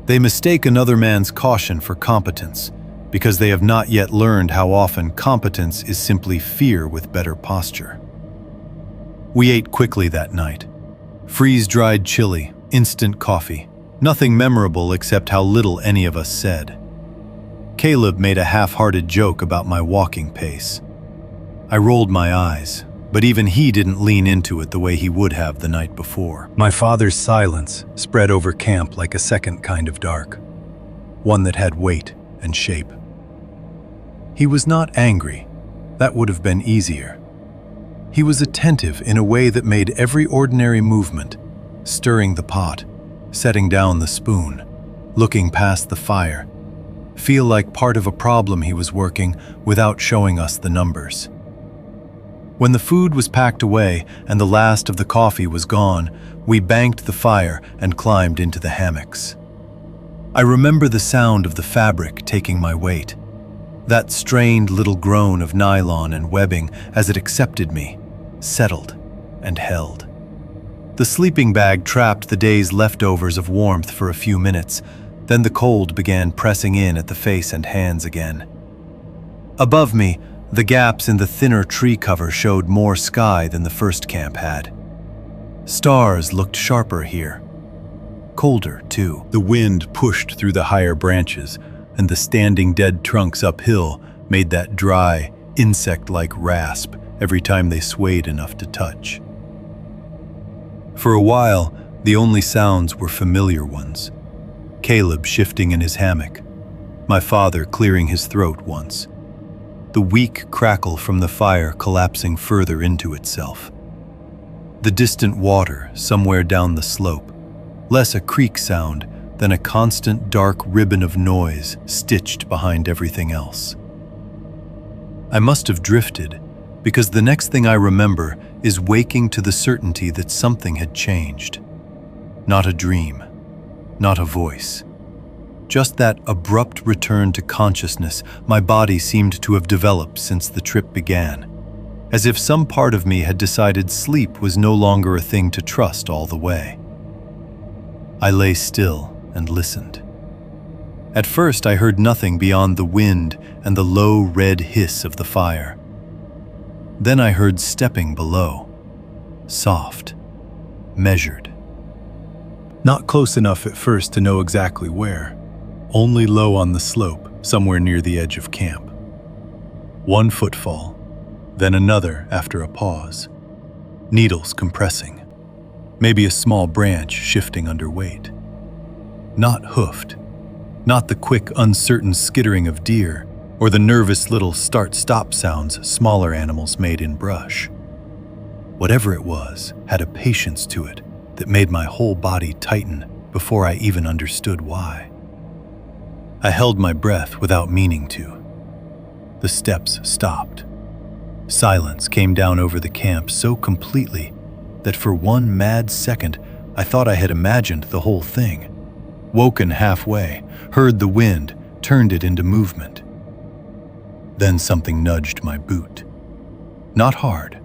They mistake another man's caution for competence because they have not yet learned how often competence is simply fear with better posture. We ate quickly that night. Freeze-dried chili, instant coffee, nothing memorable except how little any of us said. Caleb made a half-hearted joke about my walking pace. I rolled my eyes, but even he didn't lean into it the way he would have the night before. My father's silence spread over camp like a second kind of dark, one that had weight and shape. He was not angry. That would have been easier. He was attentive in a way that made every ordinary movement, stirring the pot, setting down the spoon, looking past the fire, feel like part of a problem he was working without showing us the numbers. When the food was packed away and the last of the coffee was gone, we banked the fire and climbed into the hammocks. I remember the sound of the fabric taking my weight, that strained little groan of nylon and webbing as it accepted me, settled, and held. The sleeping bag trapped the day's leftovers of warmth for a few minutes, Then the cold began pressing in at the face and hands again. Above me, the gaps in the thinner tree cover showed more sky than the first camp had. Stars looked sharper here. Colder, too. The wind pushed through the higher branches, and the standing dead trunks uphill made that dry, insect-like rasp every time they swayed enough to touch. For a while, the only sounds were familiar ones. Caleb shifting in his hammock, my father clearing his throat once, the weak crackle from the fire collapsing further into itself. The distant water somewhere down the slope, less a creak sound than a constant dark ribbon of noise stitched behind everything else. I must have drifted, because the next thing I remember is waking to the certainty that something had changed. Not a dream, not a voice. Just that abrupt return to consciousness my body seemed to have developed since the trip began, as if some part of me had decided sleep was no longer a thing to trust all the way. I lay still and listened. At first I heard nothing beyond the wind and the low red hiss of the fire. Then I heard stepping below, soft, measured. Not close enough at first to know exactly where, only low on the slope, somewhere near the edge of camp. One footfall, then another after a pause. Needles compressing, maybe a small branch shifting under weight. Not hoofed, not the quick, uncertain skittering of deer, or the nervous little start-stop sounds smaller animals made in brush. Whatever it was had a patience to it that made my whole body tighten before I even understood why. I held my breath without meaning to. The steps stopped. Silence came down over the camp so completely that for one mad second I thought I had imagined the whole thing. Woken halfway, heard the wind, turned it into movement. Then something nudged my boot. Not hard,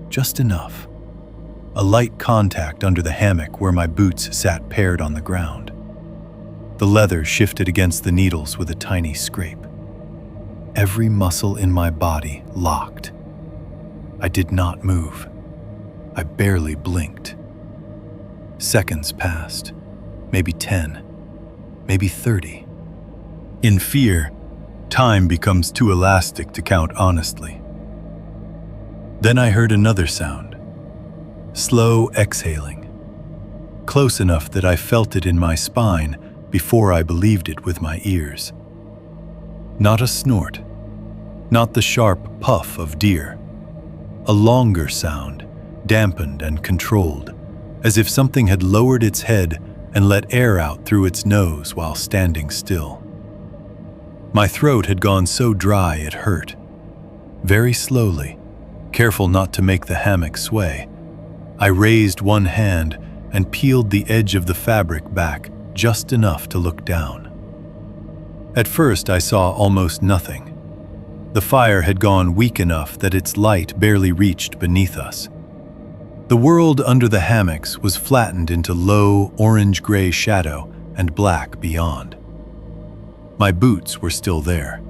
just enough. A light contact under the hammock where my boots sat paired on the ground. The leather shifted against the needles with a tiny scrape. Every muscle in my body locked. I did not move. I barely blinked. Seconds passed, maybe 10, maybe 30. In fear, time becomes too elastic to count honestly. Then I heard another sound, slow exhaling, close enough that I felt it in my spine before I believed it with my ears. Not a snort, not the sharp puff of deer. A longer sound, dampened and controlled, as if something had lowered its head and let air out through its nose while standing still. My throat had gone so dry it hurt. Very slowly, careful not to make the hammock sway, I raised one hand and peeled the edge of the fabric back just enough to look down. At first I saw almost nothing. The fire had gone weak enough that its light barely reached beneath us. The world under the hammocks was flattened into low orange-gray shadow and black beyond. My boots were still there.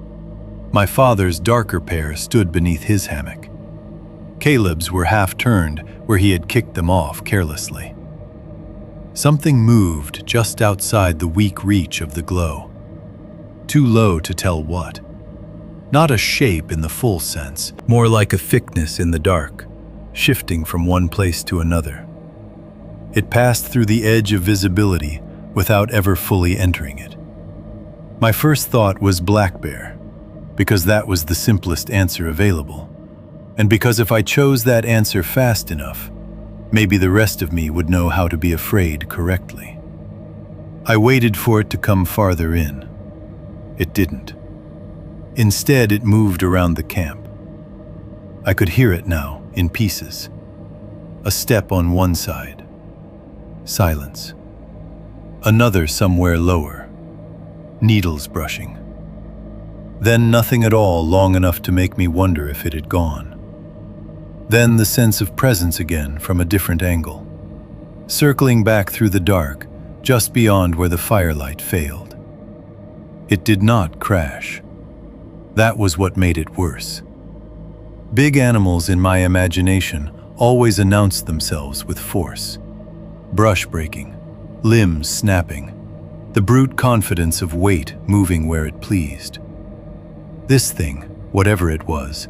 My father's darker pair stood beneath his hammock. Caleb's were half turned where he had kicked them off carelessly. Something moved just outside the weak reach of the glow. Too low to tell what. Not a shape in the full sense, more like a thickness in the dark, shifting from one place to another. It passed through the edge of visibility without ever fully entering it. My first thought was black bear, because that was the simplest answer available, and because if I chose that answer fast enough, maybe the rest of me would know how to be afraid correctly. I waited for it to come farther in. It didn't. Instead, it moved around the camp. I could hear it now, in pieces. A step on one side. Silence. Another somewhere lower. Needles brushing. Then nothing at all long enough to make me wonder if it had gone. Then the sense of presence again from a different angle. Circling back through the dark, just beyond where the firelight failed. It did not crash. That was what made it worse. Big animals in my imagination always announced themselves with force. Brush breaking, limbs snapping, the brute confidence of weight moving where it pleased. This thing, whatever it was,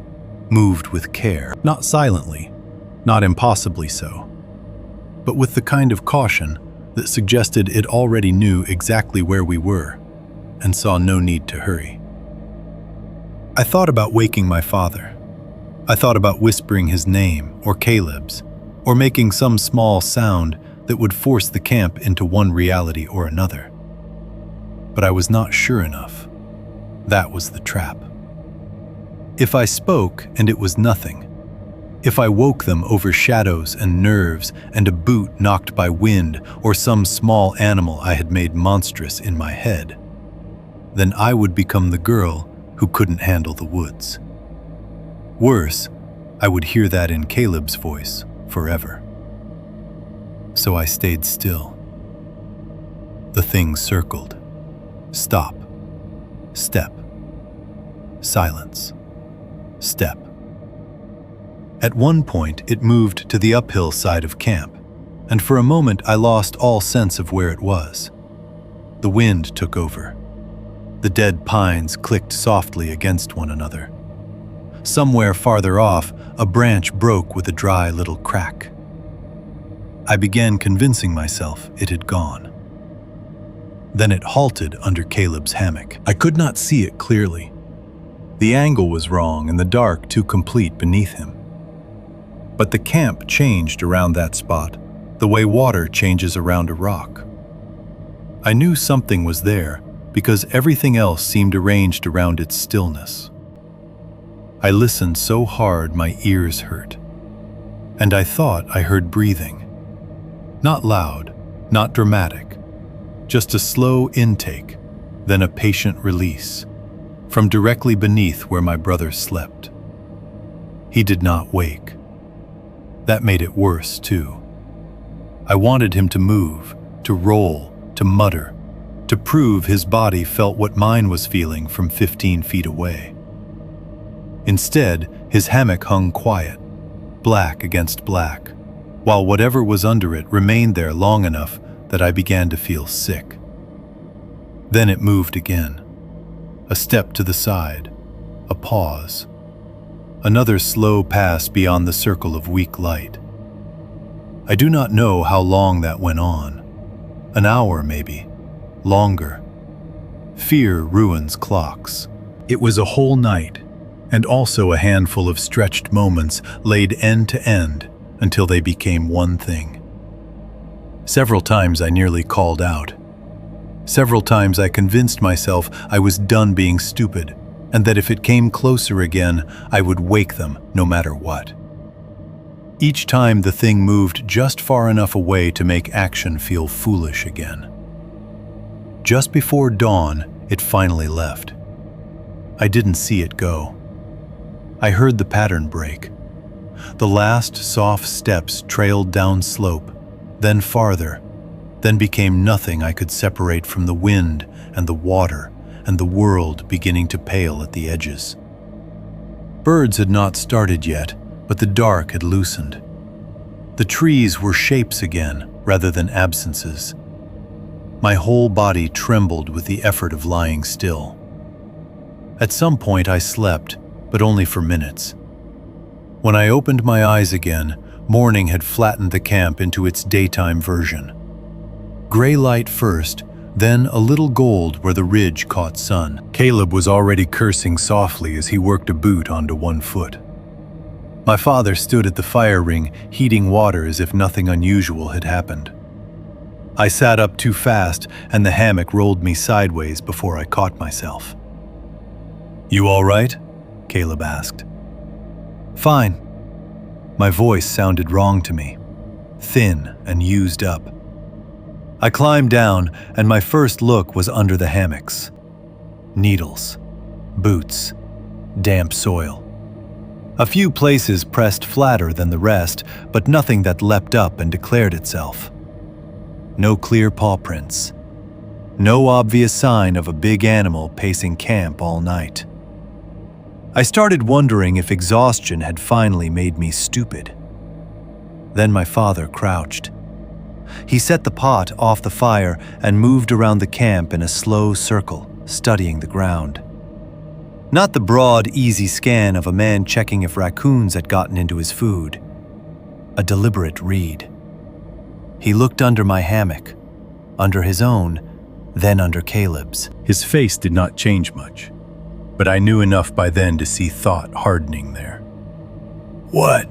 moved with care, not silently, not impossibly so, but with the kind of caution that suggested it already knew exactly where we were and saw no need to hurry. I thought about waking my father. I thought about whispering his name or Caleb's, or making some small sound that would force the camp into one reality or another. But I was not sure enough. That was the trap. If I spoke and it was nothing, if I woke them over shadows and nerves and a boot knocked by wind or some small animal I had made monstrous in my head, then I would become the girl who couldn't handle the woods. Worse, I would hear that in Caleb's voice forever. So I stayed still. The thing circled. Stop. Step. Silence. Step. At one point, it moved to the uphill side of camp, and for a moment I lost all sense of where it was. The wind took over. The dead pines clicked softly against one another. Somewhere farther off, a branch broke with a dry little crack. I began convincing myself it had gone. Then it halted under Caleb's hammock. I could not see it clearly. The angle was wrong and the dark too complete beneath him. But the camp changed around that spot, the way water changes around a rock. I knew something was there because everything else seemed arranged around its stillness. I listened so hard my ears hurt, and I thought I heard breathing. Not loud, not dramatic, just a slow intake, then a patient release, from directly beneath where my brother slept. He did not wake. That made it worse, too. I wanted him to move, to roll, to mutter, to prove his body felt what mine was feeling from 15 feet away. Instead, his hammock hung quiet, black against black, while whatever was under it remained there long enough that I began to feel sick. Then it moved again. A step to the side, a pause. Another slow pass beyond the circle of weak light. I do not know how long that went on. An hour, maybe. Longer. Fear ruins clocks. It was a whole night, and also a handful of stretched moments laid end to end until they became one thing. Several times I nearly called out. Several times I convinced myself I was done being stupid, and that if it came closer again, I would wake them no matter what. Each time the thing moved just far enough away to make action feel foolish again. Just before dawn, it finally left. I didn't see it go. I heard the pattern break. The last soft steps trailed down slope, then farther, then became nothing I could separate from the wind and the water and the world beginning to pale at the edges. Birds had not started yet, but the dark had loosened. The trees were shapes again, rather than absences. My whole body trembled with the effort of lying still. At some point I slept, but only for minutes. When I opened my eyes again, morning had flattened the camp into its daytime version. Gray light first, then a little gold where the ridge caught sun. Caleb was already cursing softly as he worked a boot onto one foot. My father stood at the fire ring, heating water as if nothing unusual had happened. I sat up too fast, and the hammock rolled me sideways before I caught myself. "You all right?" Caleb asked. "Fine." My voice sounded wrong to me, thin and used up. I climbed down, and my first look was under the hammocks. Needles, boots, damp soil. A few places pressed flatter than the rest, but nothing that leapt up and declared itself. No clear paw prints. No obvious sign of a big animal pacing camp all night. I started wondering if exhaustion had finally made me stupid. Then my father crouched. He set the pot off the fire and moved around the camp in a slow circle, studying the ground. Not the broad, easy scan of a man checking if raccoons had gotten into his food. A deliberate read. He looked under my hammock, under his own, then under Caleb's. His face did not change much, but I knew enough by then to see thought hardening there. "What?"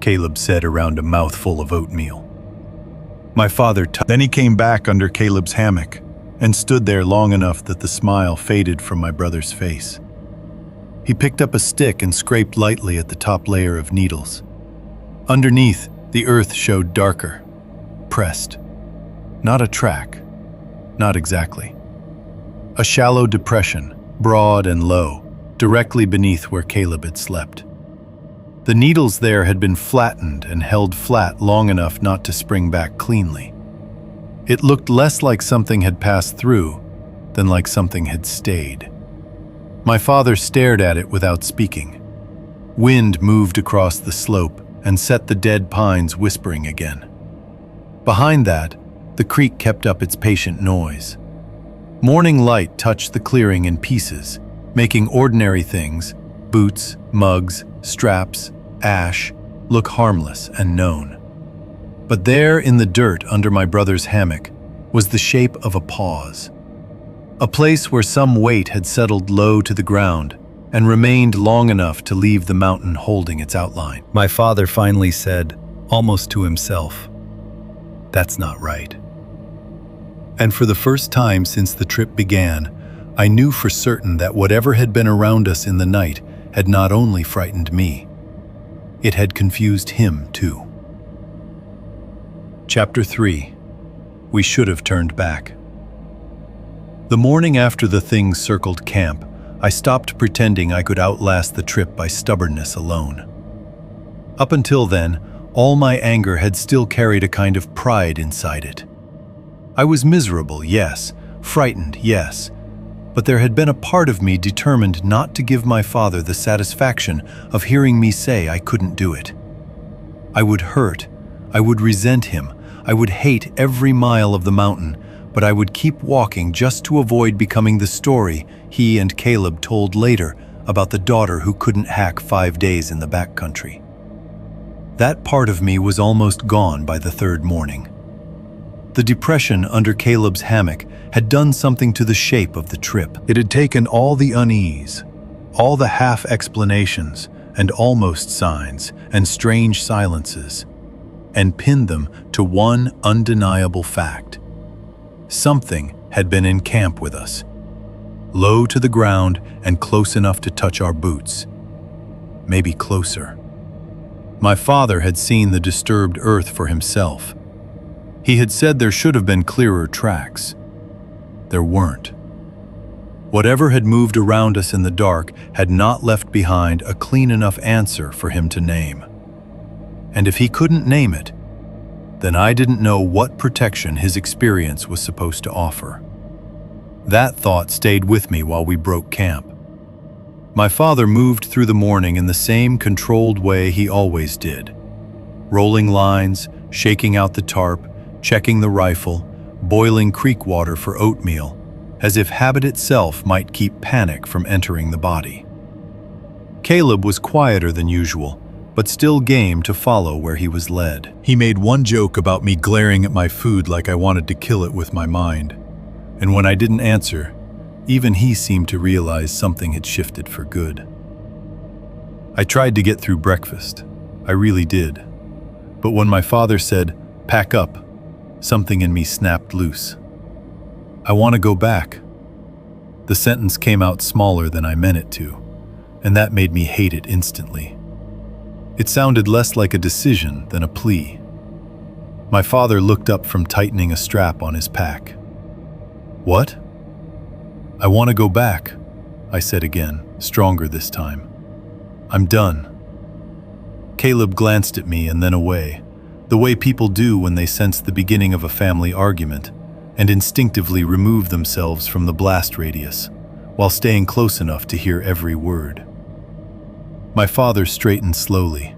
Caleb said around a mouthful of oatmeal. My father Then he came back under Caleb's hammock and stood there long enough that the smile faded from my brother's face. He picked up a stick and scraped lightly at the top layer of needles. Underneath, the earth showed darker, pressed. Not a track. Not exactly. A shallow depression, broad and low, directly beneath where Caleb had slept. The needles there had been flattened and held flat long enough not to spring back cleanly. It looked less like something had passed through than like something had stayed. My father stared at it without speaking. Wind moved across the slope and set the dead pines whispering again. Behind that, the creek kept up its patient noise. Morning light touched the clearing in pieces, making ordinary things, boots, mugs, straps, ash, look harmless and known. But there in the dirt under my brother's hammock was the shape of a pause. A place where some weight had settled low to the ground and remained long enough to leave the mountain holding its outline. My father finally said, almost to himself, "That's not right." And for the first time since the trip began, I knew for certain that whatever had been around us in the night had not only frightened me, it had confused him too. Chapter 3. We should have turned back. The morning after the things circled camp, I stopped pretending I could outlast the trip by stubbornness alone. Up until then, all my anger had still carried a kind of pride inside it. I was miserable, yes, frightened, yes, but there had been a part of me determined not to give my father the satisfaction of hearing me say I couldn't do it. I would hurt, I would resent him, I would hate every mile of the mountain, but I would keep walking just to avoid becoming the story he and Caleb told later about the daughter who couldn't hack 5 days in the backcountry. That part of me was almost gone by the third morning. The depression under Caleb's hammock had done something to the shape of the trip. It had taken all the unease, all the half-explanations and almost signs and strange silences, and pinned them to one undeniable fact. Something had been in camp with us, low to the ground and close enough to touch our boots. Maybe closer. My father had seen the disturbed earth for himself. He had said there should have been clearer tracks. There weren't. Whatever had moved around us in the dark had not left behind a clean enough answer for him to name. And if he couldn't name it, then I didn't know what protection his experience was supposed to offer. That thought stayed with me while we broke camp. My father moved through the morning in the same controlled way he always did. Rolling lines, shaking out the tarp, checking the rifle, boiling creek water for oatmeal, as if habit itself might keep panic from entering the body. Caleb was quieter than usual, but still game to follow where he was led. He made one joke about me glaring at my food like I wanted to kill it with my mind. And when I didn't answer, even he seemed to realize something had shifted for good. I tried to get through breakfast. I really did. But when my father said, "Pack up," something in me snapped loose. I want to go back. The sentence came out smaller than I meant it to, and that made me hate it instantly. It sounded less like a decision than a plea. My father looked up from tightening a strap on his pack. "What?" "I want to go back," I said again, stronger this time. "I'm done." Caleb glanced at me and then away, the way people do when they sense the beginning of a family argument, and instinctively remove themselves from the blast radius, while staying close enough to hear every word. My father straightened slowly.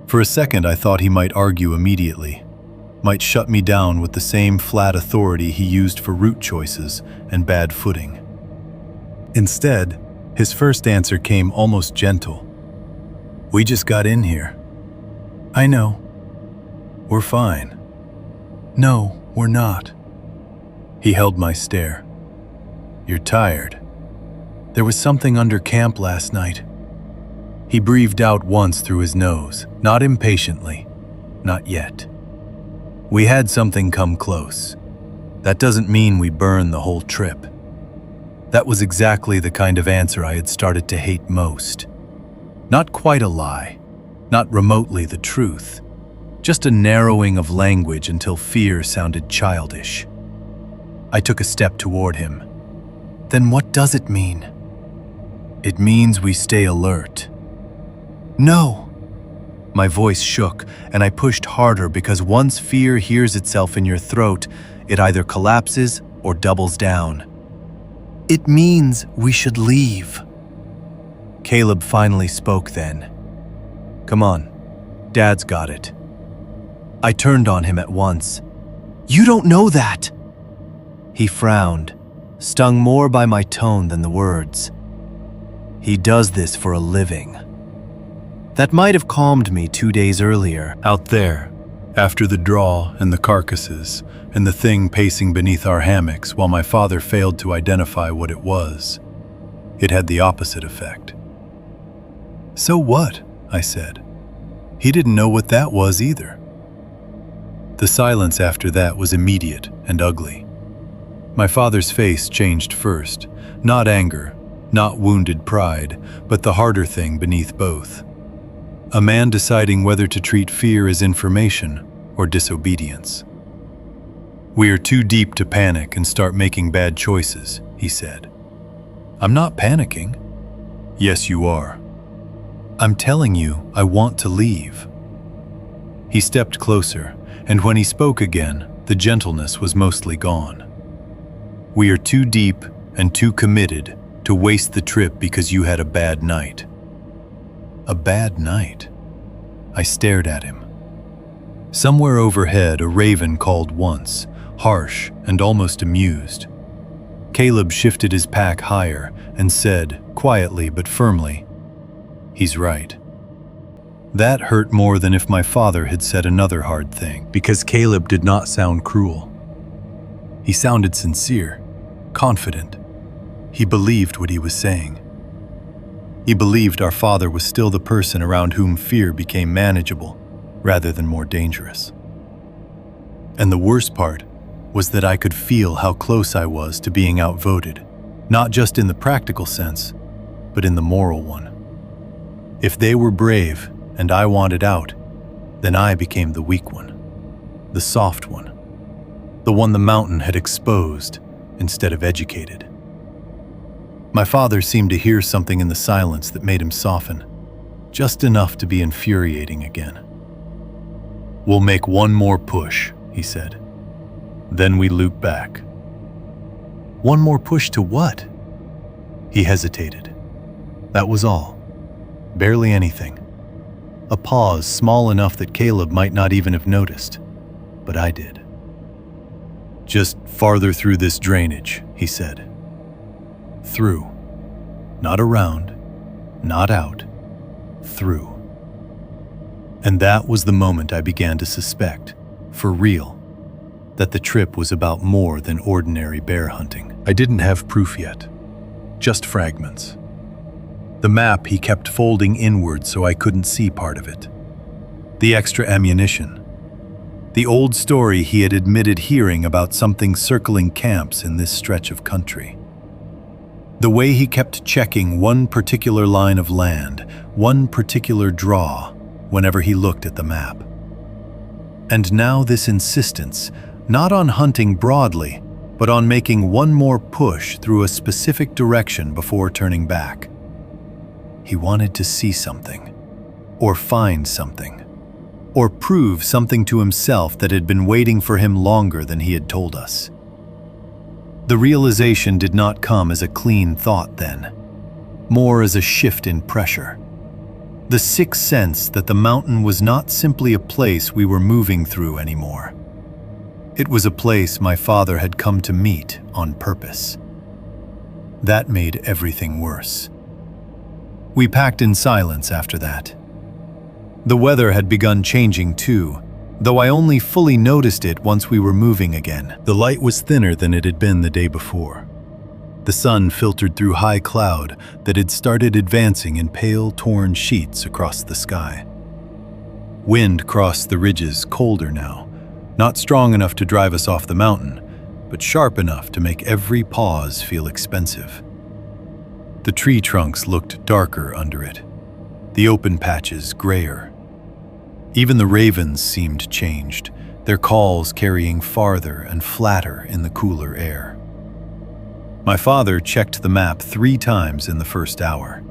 For a second, I thought he might argue immediately, might shut me down with the same flat authority he used for route choices and bad footing. Instead, his first answer came almost gentle. "We just got in here." "I know. We're fine." "No, we're not." He held my stare. "You're tired. There was something under camp last night." He breathed out once through his nose, not impatiently, not yet. "We had something come close. That doesn't mean we burn the whole trip." That was exactly the kind of answer I had started to hate most. Not quite a lie, not remotely the truth, just a narrowing of language until fear sounded childish. I took a step toward him. "Then what does it mean?" "It means we stay alert." "No!" My voice shook, and I pushed harder because once fear hears itself in your throat, it either collapses or doubles down. "It means we should leave." Caleb finally spoke then. "Come on, Dad's got it." I turned on him at once. "You don't know that!" He frowned, stung more by my tone than the words. "He does this for a living." That might have calmed me 2 days earlier. Out there, after the draw and the carcasses, and the thing pacing beneath our hammocks while my father failed to identify what it was, it had the opposite effect. "So what?" I said. He didn't know what that was either. The silence after that was immediate and ugly. My father's face changed first, not anger, not wounded pride, but the harder thing beneath both. A man deciding whether to treat fear as information or disobedience. "We are too deep to panic and start making bad choices," he said. "I'm not panicking." "Yes, you are." "I'm telling you, I want to leave." He stepped closer, and when he spoke again, the gentleness was mostly gone. "We are too deep and too committed to waste the trip because you had a bad night." A bad night? I stared at him. Somewhere overhead, a raven called once, harsh and almost amused. Caleb shifted his pack higher and said, quietly but firmly, "He's right." That hurt more than if my father had said another hard thing, because Caleb did not sound cruel. He sounded sincere, confident. He believed what he was saying. He believed our father was still the person around whom fear became manageable, rather than more dangerous. And the worst part was that I could feel how close I was to being outvoted, not just in the practical sense, but in the moral one. If they were brave and I wanted out, then I became the weak one, the soft one, the one the mountain had exposed instead of educated. My father seemed to hear something in the silence that made him soften, just enough to be infuriating again. "We'll make one more push," he said. "Then we loop back." "One more push to what?" He hesitated. That was all. Barely anything. A pause small enough that Caleb might not even have noticed, but I did. "Just farther through this drainage," he said. Through. Not around, not out. Through. And that was the moment I began to suspect, for real, that the trip was about more than ordinary bear hunting. I didn't have proof yet, just fragments. The map he kept folding inward so I couldn't see part of it. The extra ammunition. The old story he had admitted hearing about something circling camps in this stretch of country. The way he kept checking one particular line of land, one particular draw, whenever he looked at the map. And now this insistence, not on hunting broadly, but on making one more push through a specific direction before turning back. He wanted to see something, or find something, or prove something to himself that had been waiting for him longer than he had told us. The realization did not come as a clean thought then, more as a shift in pressure. The sixth sense that the mountain was not simply a place we were moving through anymore. It was a place my father had come to meet on purpose. That made everything worse. We packed in silence after that. The weather had begun changing too, though I only fully noticed it once we were moving again. The light was thinner than it had been the day before. The sun filtered through high cloud that had started advancing in pale, torn sheets across the sky. Wind crossed the ridges, colder now, not strong enough to drive us off the mountain, but sharp enough to make every pause feel expensive. The tree trunks looked darker under it, the open patches grayer. Even the ravens seemed changed, their calls carrying farther and flatter in the cooler air. My father checked the map 3 times in the first hour.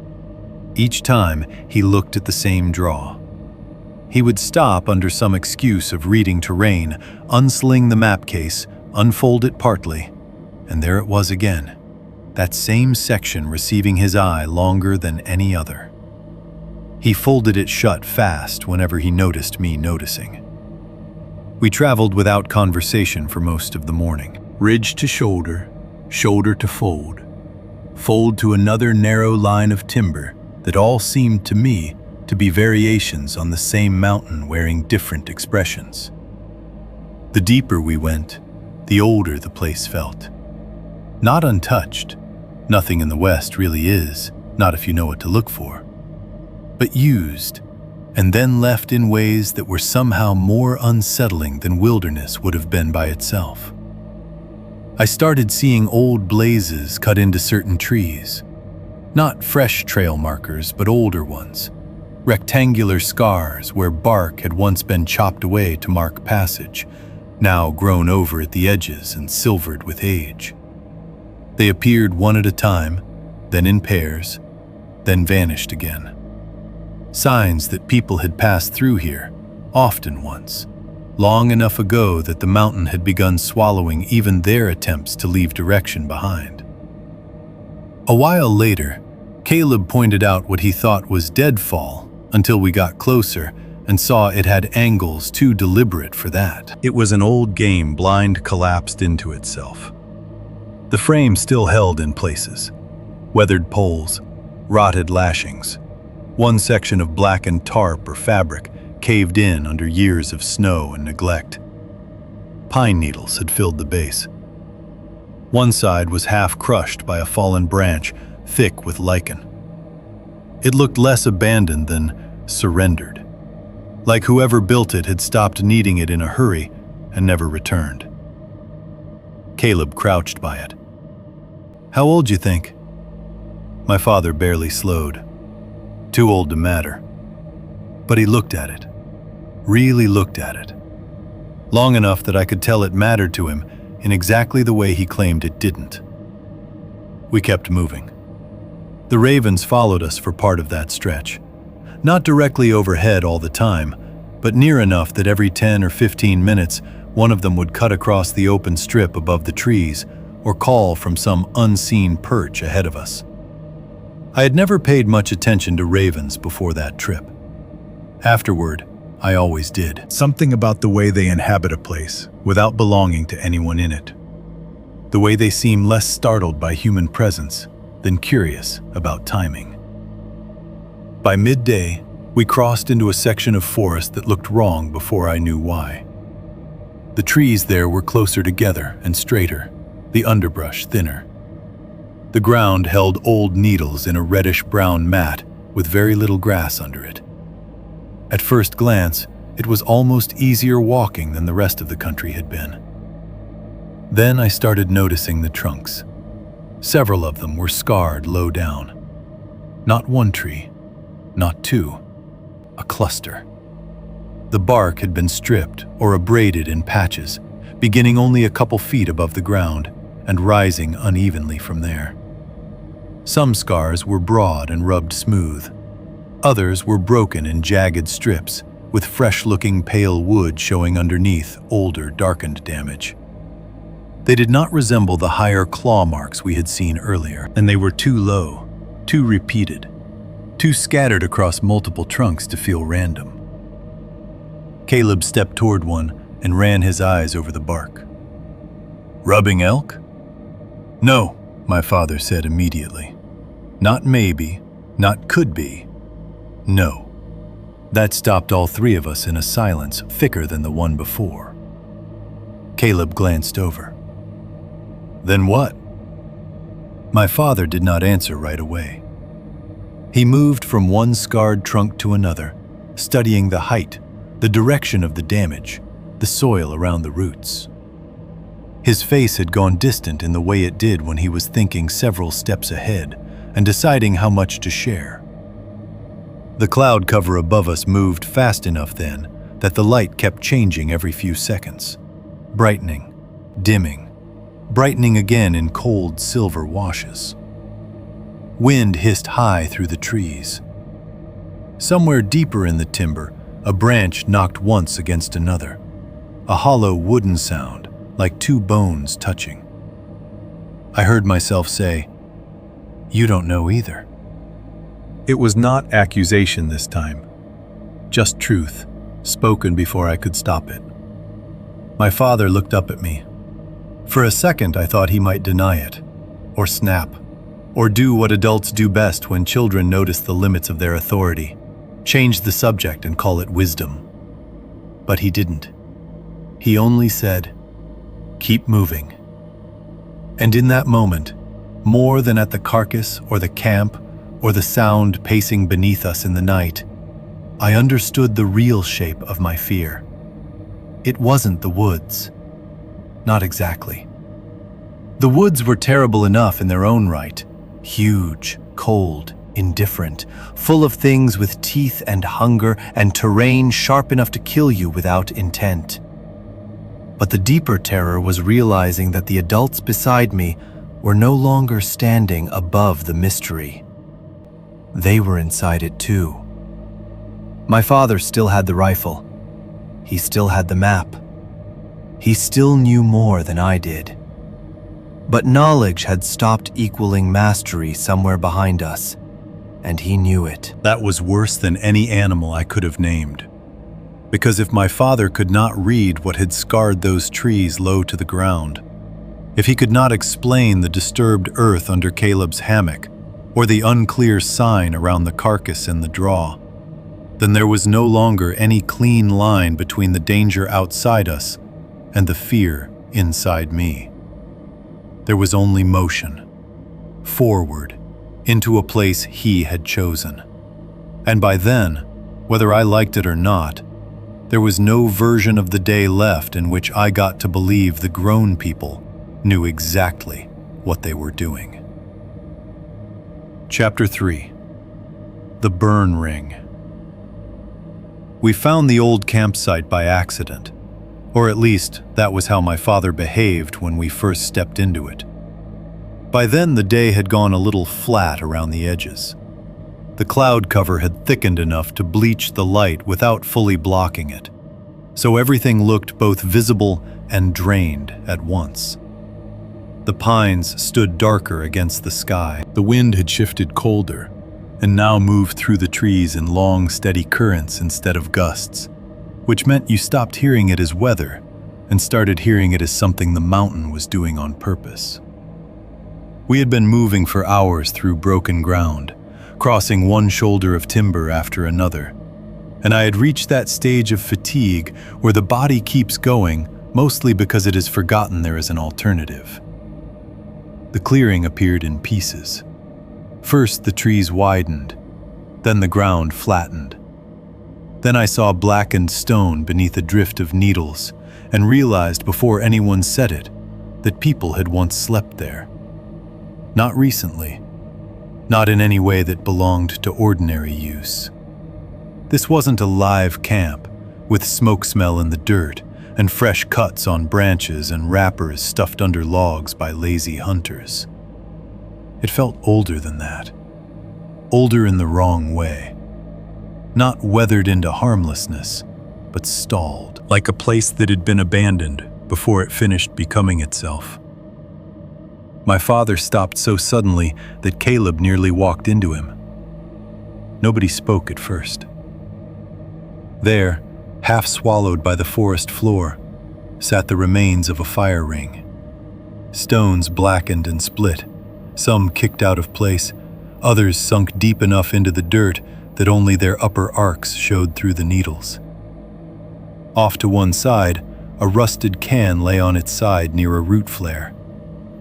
Each time, he looked at the same draw. He would stop under some excuse of reading terrain, unsling the map case, unfold it partly, and there it was again, that same section receiving his eye longer than any other. He folded it shut fast whenever he noticed me noticing. We traveled without conversation for most of the morning. Ridge to shoulder, shoulder to fold, fold to another narrow line of timber that all seemed to me to be variations on the same mountain wearing different expressions. The deeper we went, the older the place felt. Not untouched, nothing in the West really is, not if you know what to look for, but used, and then left in ways that were somehow more unsettling than wilderness would have been by itself. I started seeing old blazes cut into certain trees. Not fresh trail markers, but older ones. Rectangular scars where bark had once been chopped away to mark passage, now grown over at the edges and silvered with age. They appeared one at a time, then in pairs, then vanished again. Signs that people had passed through here, often once, long enough ago that the mountain had begun swallowing even their attempts to leave direction behind. A while later, Caleb pointed out what he thought was deadfall until we got closer and saw it had angles too deliberate for that. It was an old game blind collapsed into itself. The frame still held in places, weathered poles, rotted lashings. One section of blackened tarp or fabric caved in under years of snow and neglect. Pine needles had filled the base. One side was half crushed by a fallen branch, thick with lichen. It looked less abandoned than surrendered, like whoever built it had stopped needing it in a hurry and never returned. Caleb crouched by it. "How old you think?" My father barely slowed. Too old to matter. But he looked at it. Really looked at it. Long enough that I could tell it mattered to him in exactly the way he claimed it didn't. We kept moving. The ravens followed us for part of that stretch. Not directly overhead all the time, but near enough that every 10 or 15 minutes, one of them would cut across the open strip above the trees or call from some unseen perch ahead of us. I had never paid much attention to ravens before that trip. Afterward, I always did. Something about the way they inhabit a place without belonging to anyone in it. The way they seem less startled by human presence than curious about timing. By midday, we crossed into a section of forest that looked wrong before I knew why. The trees there were closer together and straighter, the underbrush thinner. The ground held old needles in a reddish-brown mat with very little grass under it. At first glance, it was almost easier walking than the rest of the country had been. Then I started noticing the trunks. Several of them were scarred low down. Not one tree, not two, a cluster. The bark had been stripped or abraded in patches, beginning only a couple feet above the ground and rising unevenly from there. Some scars were broad and rubbed smooth. Others were broken in jagged strips, with fresh-looking pale wood showing underneath older, darkened damage. They did not resemble the higher claw marks we had seen earlier, and they were too low, too repeated, too scattered across multiple trunks to feel random. Caleb stepped toward one and ran his eyes over the bark. "Rubbing elk?" "No," my father said immediately. "Not maybe, not could be. No." That stopped all three of us in a silence thicker than the one before. Caleb glanced over. "Then what?" My father did not answer right away. He moved from one scarred trunk to another, studying the height, the direction of the damage, the soil around the roots. His face had gone distant in the way it did when he was thinking several steps ahead and deciding how much to share. The cloud cover above us moved fast enough then that the light kept changing every few seconds, brightening, dimming, brightening again in cold silver washes. Wind hissed high through the trees. Somewhere deeper in the timber, a branch knocked once against another, a hollow wooden sound like two bones touching. I heard myself say, "You don't know either." It was not accusation this time, just truth, spoken before I could stop it. My father looked up at me. For a second I thought he might deny it, or snap, or do what adults do best when children notice the limits of their authority, change the subject and call it wisdom. But he didn't. He only said, "Keep moving." And in that moment, more than at the carcass or the camp or the sound pacing beneath us in the night, I understood the real shape of my fear. It wasn't the woods. Not exactly. The woods were terrible enough in their own right, huge, cold, indifferent, full of things with teeth and hunger and terrain sharp enough to kill you without intent. But the deeper terror was realizing that the adults beside me were no longer standing above the mystery. They were inside it too. My father still had the rifle. He still had the map. He still knew more than I did. But knowledge had stopped equaling mastery somewhere behind us, and he knew it. That was worse than any animal I could have named. Because if my father could not read what had scarred those trees low to the ground, if he could not explain the disturbed earth under Caleb's hammock, or the unclear sign around the carcass and the draw, then there was no longer any clean line between the danger outside us and the fear inside me. There was only motion, forward, into a place he had chosen. And by then, whether I liked it or not, there was no version of the day left in which I got to believe the grown people knew exactly what they were doing. Chapter 3. The Burn Ring. We found the old campsite by accident, or at least that was how my father behaved when we first stepped into it. By then the day had gone a little flat around the edges. The cloud cover had thickened enough to bleach the light without fully blocking it, so everything looked both visible and drained at once. The pines stood darker against the sky. The wind had shifted colder, and now moved through the trees in long, steady currents instead of gusts, which meant you stopped hearing it as weather and started hearing it as something the mountain was doing on purpose. We had been moving for hours through broken ground, crossing one shoulder of timber after another, and I had reached that stage of fatigue where the body keeps going mostly because it has forgotten there is an alternative. The clearing appeared in pieces. First the trees widened, then the ground flattened. Then I saw blackened stone beneath a drift of needles and realized before anyone said it that people had once slept there. Not recently, not in any way that belonged to ordinary use. This wasn't a live camp with smoke smell in the dirt and fresh cuts on branches and wrappers stuffed under logs by lazy hunters. It felt older than that. Older in the wrong way. Not weathered into harmlessness, but stalled. Like a place that had been abandoned before it finished becoming itself. My father stopped so suddenly that Caleb nearly walked into him. Nobody spoke at first. There, half swallowed by the forest floor, sat the remains of a fire ring. Stones blackened and split, some kicked out of place, others sunk deep enough into the dirt that only their upper arcs showed through the needles. Off to one side, a rusted can lay on its side near a root flare.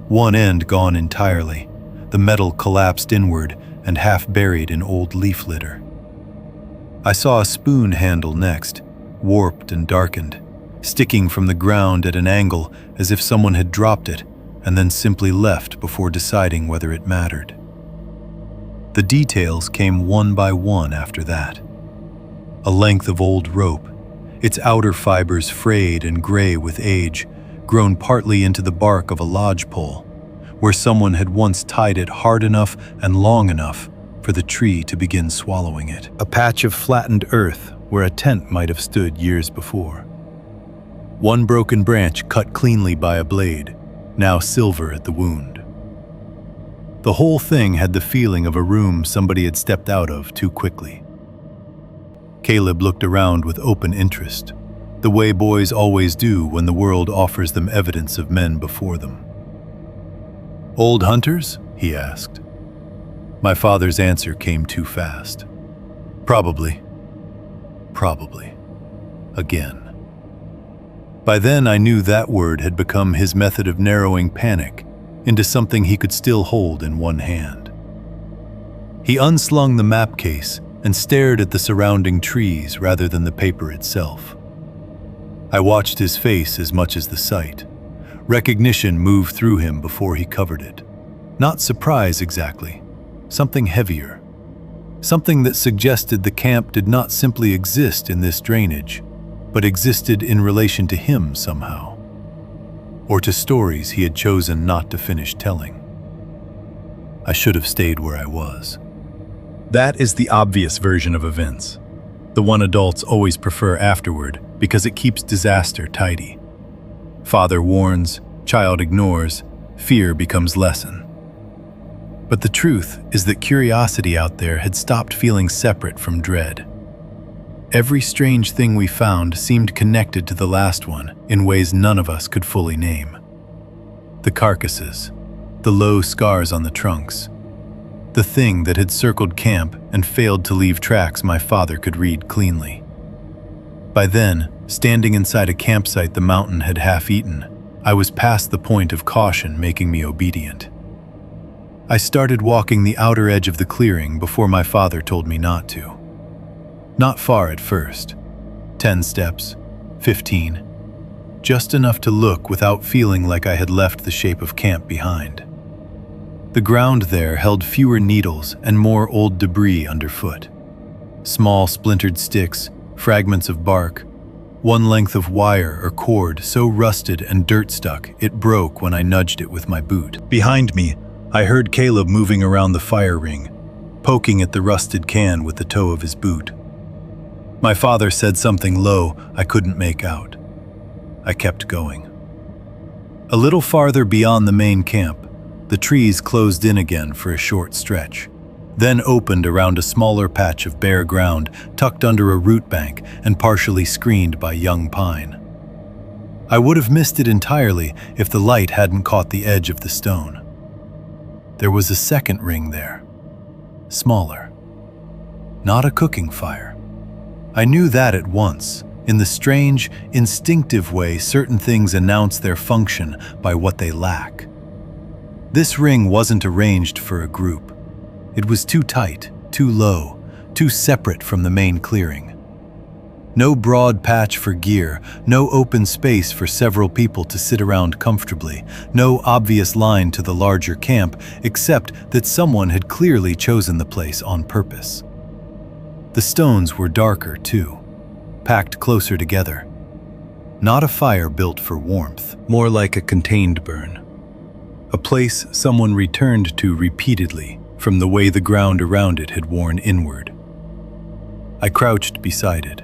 One end gone entirely, the metal collapsed inward and half buried in old leaf litter. I saw a spoon handle next, warped and darkened, sticking from the ground at an angle as if someone had dropped it and then simply left before deciding whether it mattered. The details came one by one after that. A length of old rope, its outer fibers frayed and gray with age, grown partly into the bark of a lodgepole, where someone had once tied it hard enough and long enough for the tree to begin swallowing it. A patch of flattened earth where a tent might have stood years before. One broken branch cut cleanly by a blade, now silver at the wound. The whole thing had the feeling of a room somebody had stepped out of too quickly. Caleb looked around with open interest, the way boys always do when the world offers them evidence of men before them. "Old hunters?" he asked. My father's answer came too fast. Probably. Again. By then I knew that word had become his method of narrowing panic into something he could still hold in one hand. He unslung the map case and stared at the surrounding trees rather than the paper itself. I watched his face as much as the sight. Recognition moved through him before he covered it. Not surprise exactly, something heavier. Something that suggested the camp did not simply exist in this drainage, but existed in relation to him somehow, or to stories he had chosen not to finish telling. I should have stayed where I was. That is the obvious version of events, the one adults always prefer afterward because it keeps disaster tidy. Father warns, child ignores, fear becomes lesson. But the truth is that curiosity out there had stopped feeling separate from dread. Every strange thing we found seemed connected to the last one in ways none of us could fully name. The carcasses, the low scars on the trunks, the thing that had circled camp and failed to leave tracks my father could read cleanly. By then, standing inside a campsite the mountain had half-eaten, I was past the point of caution making me obedient. I started walking the outer edge of the clearing before my father told me not to. Not far at first. 10 steps, 15. Just enough to look without feeling like I had left the shape of camp behind. The ground there held fewer needles and more old debris underfoot. Small splintered sticks, fragments of bark, one length of wire or cord so rusted and dirt-stuck it broke when I nudged it with my boot. Behind me, I heard Caleb moving around the fire ring, poking at the rusted can with the toe of his boot. My father said something low I couldn't make out. I kept going. A little farther beyond the main camp, the trees closed in again for a short stretch, then opened around a smaller patch of bare ground tucked under a root bank and partially screened by young pine. I would have missed it entirely if the light hadn't caught the edge of the stone. There was a second ring there, smaller. Not a cooking fire. I knew that at once. In the strange, instinctive way certain things announce their function by what they lack. This ring wasn't arranged for a group. It was too tight, too low, too separate from the main clearing. No broad patch for gear, no open space for several people to sit around comfortably, no obvious line to the larger camp, except that someone had clearly chosen the place on purpose. The stones were darker, too, packed closer together. Not a fire built for warmth, more like a contained burn. A place someone returned to repeatedly from the way the ground around it had worn inward. I crouched beside it.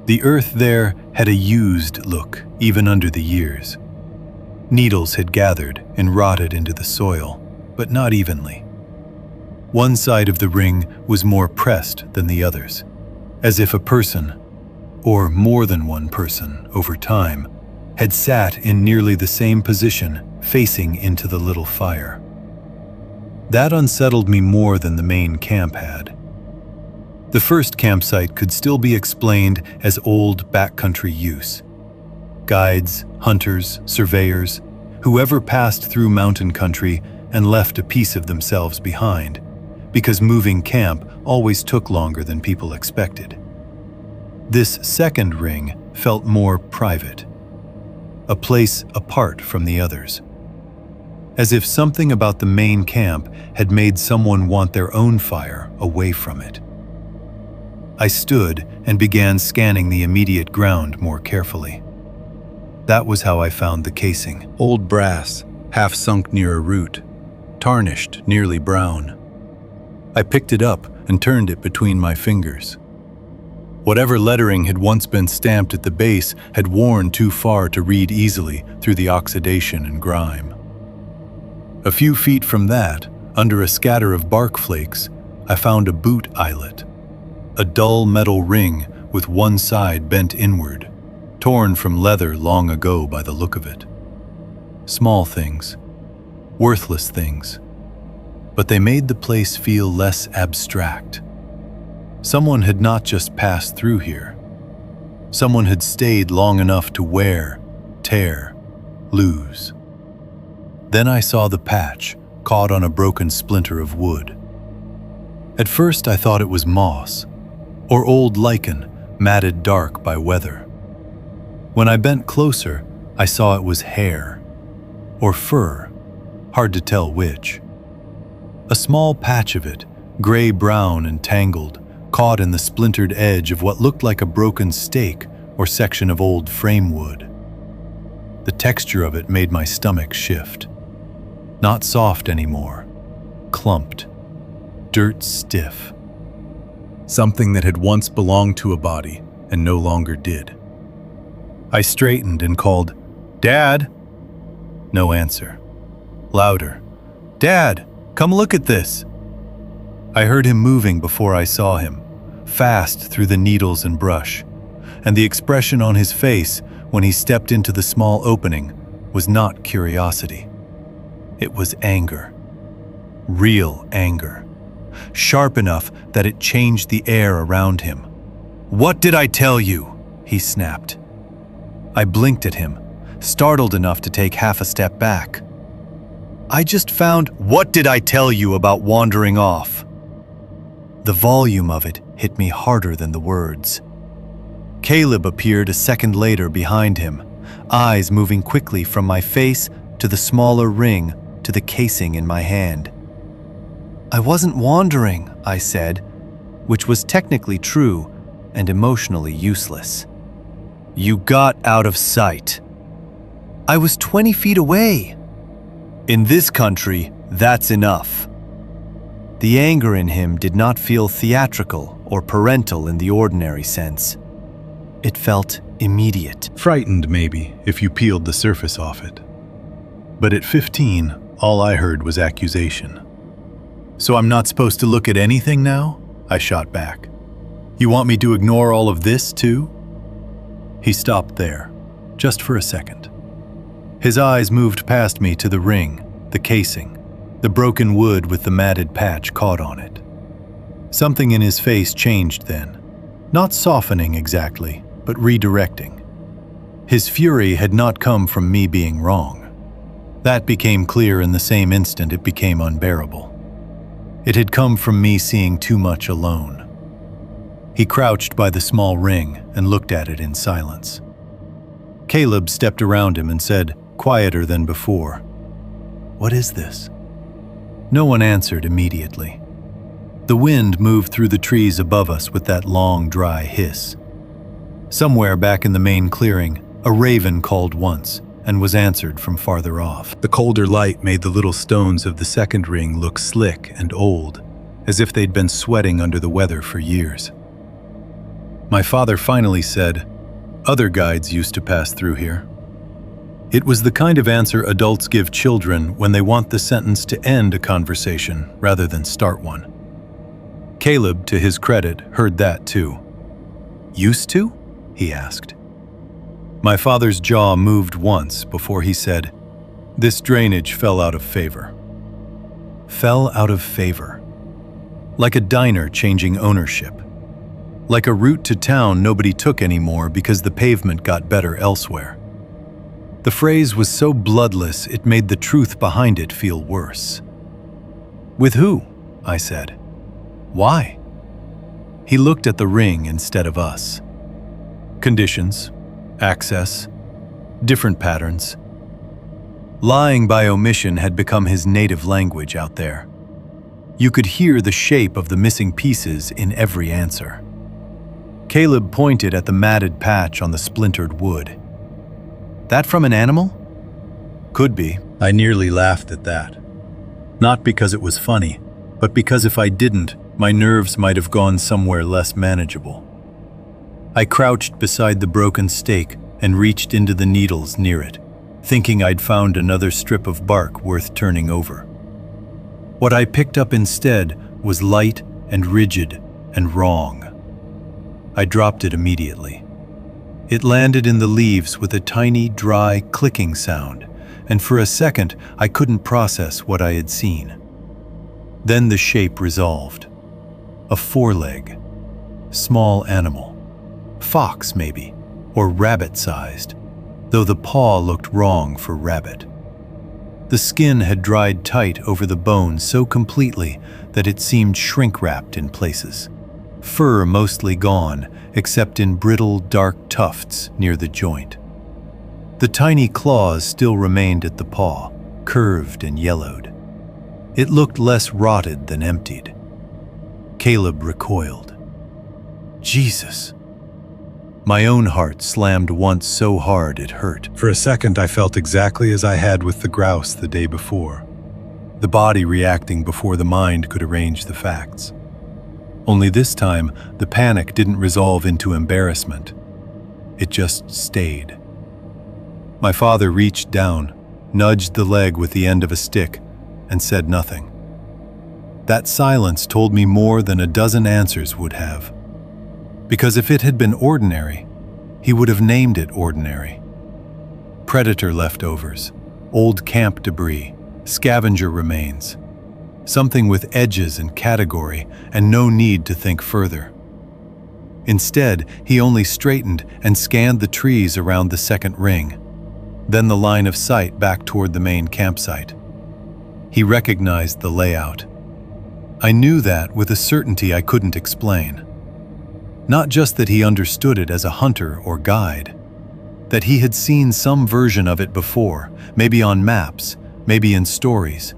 The earth there had a used look even under the years. Needles had gathered and rotted into the soil, but not evenly. One side of the ring was more pressed than the others, as if a person, or more than one person over time, had sat in nearly the same position facing into the little fire. That unsettled me more than the main camp had. The first campsite could still be explained as old backcountry use. Guides, hunters, surveyors, whoever passed through mountain country and left a piece of themselves behind, because moving camp always took longer than people expected. This second ring felt more private, a place apart from the others, as if something about the main camp had made someone want their own fire away from it. I stood and began scanning the immediate ground more carefully. That was how I found the casing. Old brass, half sunk near a root, tarnished, nearly brown. I picked it up and turned it between my fingers. Whatever lettering had once been stamped at the base had worn too far to read easily through the oxidation and grime. A few feet from that, under a scatter of bark flakes, I found a boot eyelet, a dull metal ring with one side bent inward, torn from leather long ago by the look of it. Small things, worthless things, but they made the place feel less abstract. Someone had not just passed through here. Someone had stayed long enough to wear, tear, lose. Then I saw the patch caught on a broken splinter of wood. At first I thought it was moss, or old lichen matted dark by weather. When I bent closer, I saw it was hair, or fur, hard to tell which. A small patch of it, gray-brown and tangled, caught in the splintered edge of what looked like a broken stake or section of old frame wood. The texture of it made my stomach shift. Not soft anymore, clumped, dirt stiff. Something that had once belonged to a body and no longer did. I straightened and called, "Dad!" No answer. Louder, "Dad, come look at this!" I heard him moving before I saw him, fast through the needles and brush, and the expression on his face when he stepped into the small opening was not curiosity. It was anger. Real anger. Sharp enough that it changed the air around him. "What did I tell you?" he snapped. I blinked at him, startled enough to take half a step back. "I just found—" "What did I tell you about wandering off?" The volume of it hit me harder than the words. Caleb appeared a second later behind him, eyes moving quickly from my face to the smaller ring to the casing in my hand. "I wasn't wandering," I said, which was technically true and emotionally useless. "You got out of sight." "I was 20 feet away." "In this country, that's enough." The anger in him did not feel theatrical or parental in the ordinary sense. It felt immediate. Frightened, maybe, if you peeled the surface off it. But at 15, all I heard was accusation. "So I'm not supposed to look at anything now?" I shot back. "You want me to ignore all of this, too?" He stopped there, just for a second. His eyes moved past me to the ring, the casing, the broken wood with the matted patch caught on it. Something in his face changed then, not softening exactly, but redirecting. His fury had not come from me being wrong. That became clear in the same instant it became unbearable. It had come from me seeing too much alone. He crouched by the small ring and looked at it in silence. Caleb stepped around him and said, quieter than before, "What is this?" No one answered immediately. The wind moved through the trees above us with that long, dry hiss. Somewhere back in the main clearing, a raven called once and was answered from farther off. The colder light made the little stones of the second ring look slick and old, as if they'd been sweating under the weather for years. My father finally said, Other guides used to pass through here. It was the kind of answer adults give children when they want the sentence to end a conversation rather than start one. Caleb, to his credit, heard that too. "Used to?" he asked. My father's jaw moved once before he said, "This drainage fell out of favor." Fell out of favor. Like a diner changing ownership. Like a route to town nobody took anymore because the pavement got better elsewhere. The phrase was so bloodless it made the truth behind it feel worse. "With who?" I said. "Why?" He looked at the ring instead of us. Conditions, access, different patterns. Lying by omission had become his native language out there. You could hear the shape of the missing pieces in every answer. Caleb pointed at the matted patch on the splintered wood. "That from an animal?" "Could be." I nearly laughed at that. Not because it was funny, but because if I didn't, my nerves might have gone somewhere less manageable. I crouched beside the broken stake and reached into the needles near it, thinking I'd found another strip of bark worth turning over. What I picked up instead was light and rigid and wrong. I dropped it immediately. It landed in the leaves with a tiny, dry, clicking sound, and for a second I couldn't process what I had seen. Then the shape resolved. A foreleg. Small animal. Fox, maybe, or rabbit-sized, though the paw looked wrong for rabbit. The skin had dried tight over the bone so completely that it seemed shrink-wrapped in places. Fur mostly gone, except in brittle, dark tufts near the joint. The tiny claws still remained at the paw, curved and yellowed. It looked less rotted than emptied. Caleb recoiled. Jesus! My own heart slammed once so hard it hurt. For a second I felt exactly as I had with the grouse the day before, the body reacting before the mind could arrange the facts. Only this time, the panic didn't resolve into embarrassment. It just stayed. My father reached down, nudged the leg with the end of a stick, and said nothing. That silence told me more than a dozen answers would have. Because if it had been ordinary, he would have named it ordinary. Predator leftovers, old camp debris, scavenger remains. Something with edges and category and no need to think further. Instead, he only straightened and scanned the trees around the second ring, then the line of sight back toward the main campsite. He recognized the layout. I knew that with a certainty I couldn't explain. Not just that he understood it as a hunter or guide, that he had seen some version of it before, maybe on maps, maybe in stories,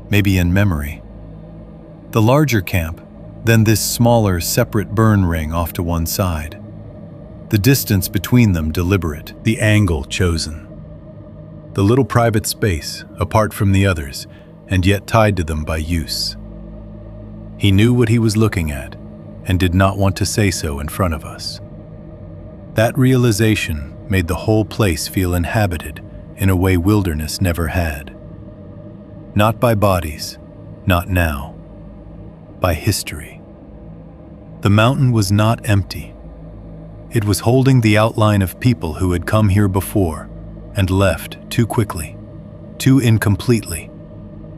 maybe in memory. The larger camp, then this smaller, separate burn ring off to one side. The distance between them deliberate, the angle chosen. The little private space, apart from the others, and yet tied to them by use. He knew what he was looking at, and did not want to say so in front of us. That realization made the whole place feel inhabited in a way wilderness never had. Not by bodies, not now. By history. The mountain was not empty. It was holding the outline of people who had come here before and left too quickly, too incompletely,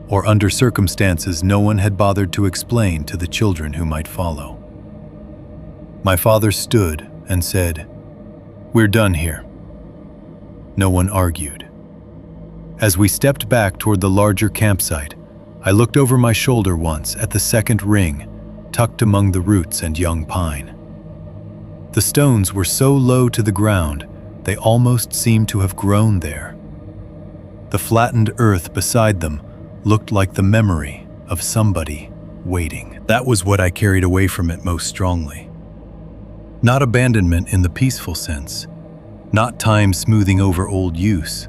or under circumstances no one had bothered to explain to the children who might follow. My father stood and said, "We're done here." No one argued. As we stepped back toward the larger campsite, I looked over my shoulder once at the second ring, tucked among the roots and young pine. The stones were so low to the ground, they almost seemed to have grown there. The flattened earth beside them looked like the memory of somebody waiting. That was what I carried away from it most strongly. Not abandonment in the peaceful sense, not time smoothing over old use,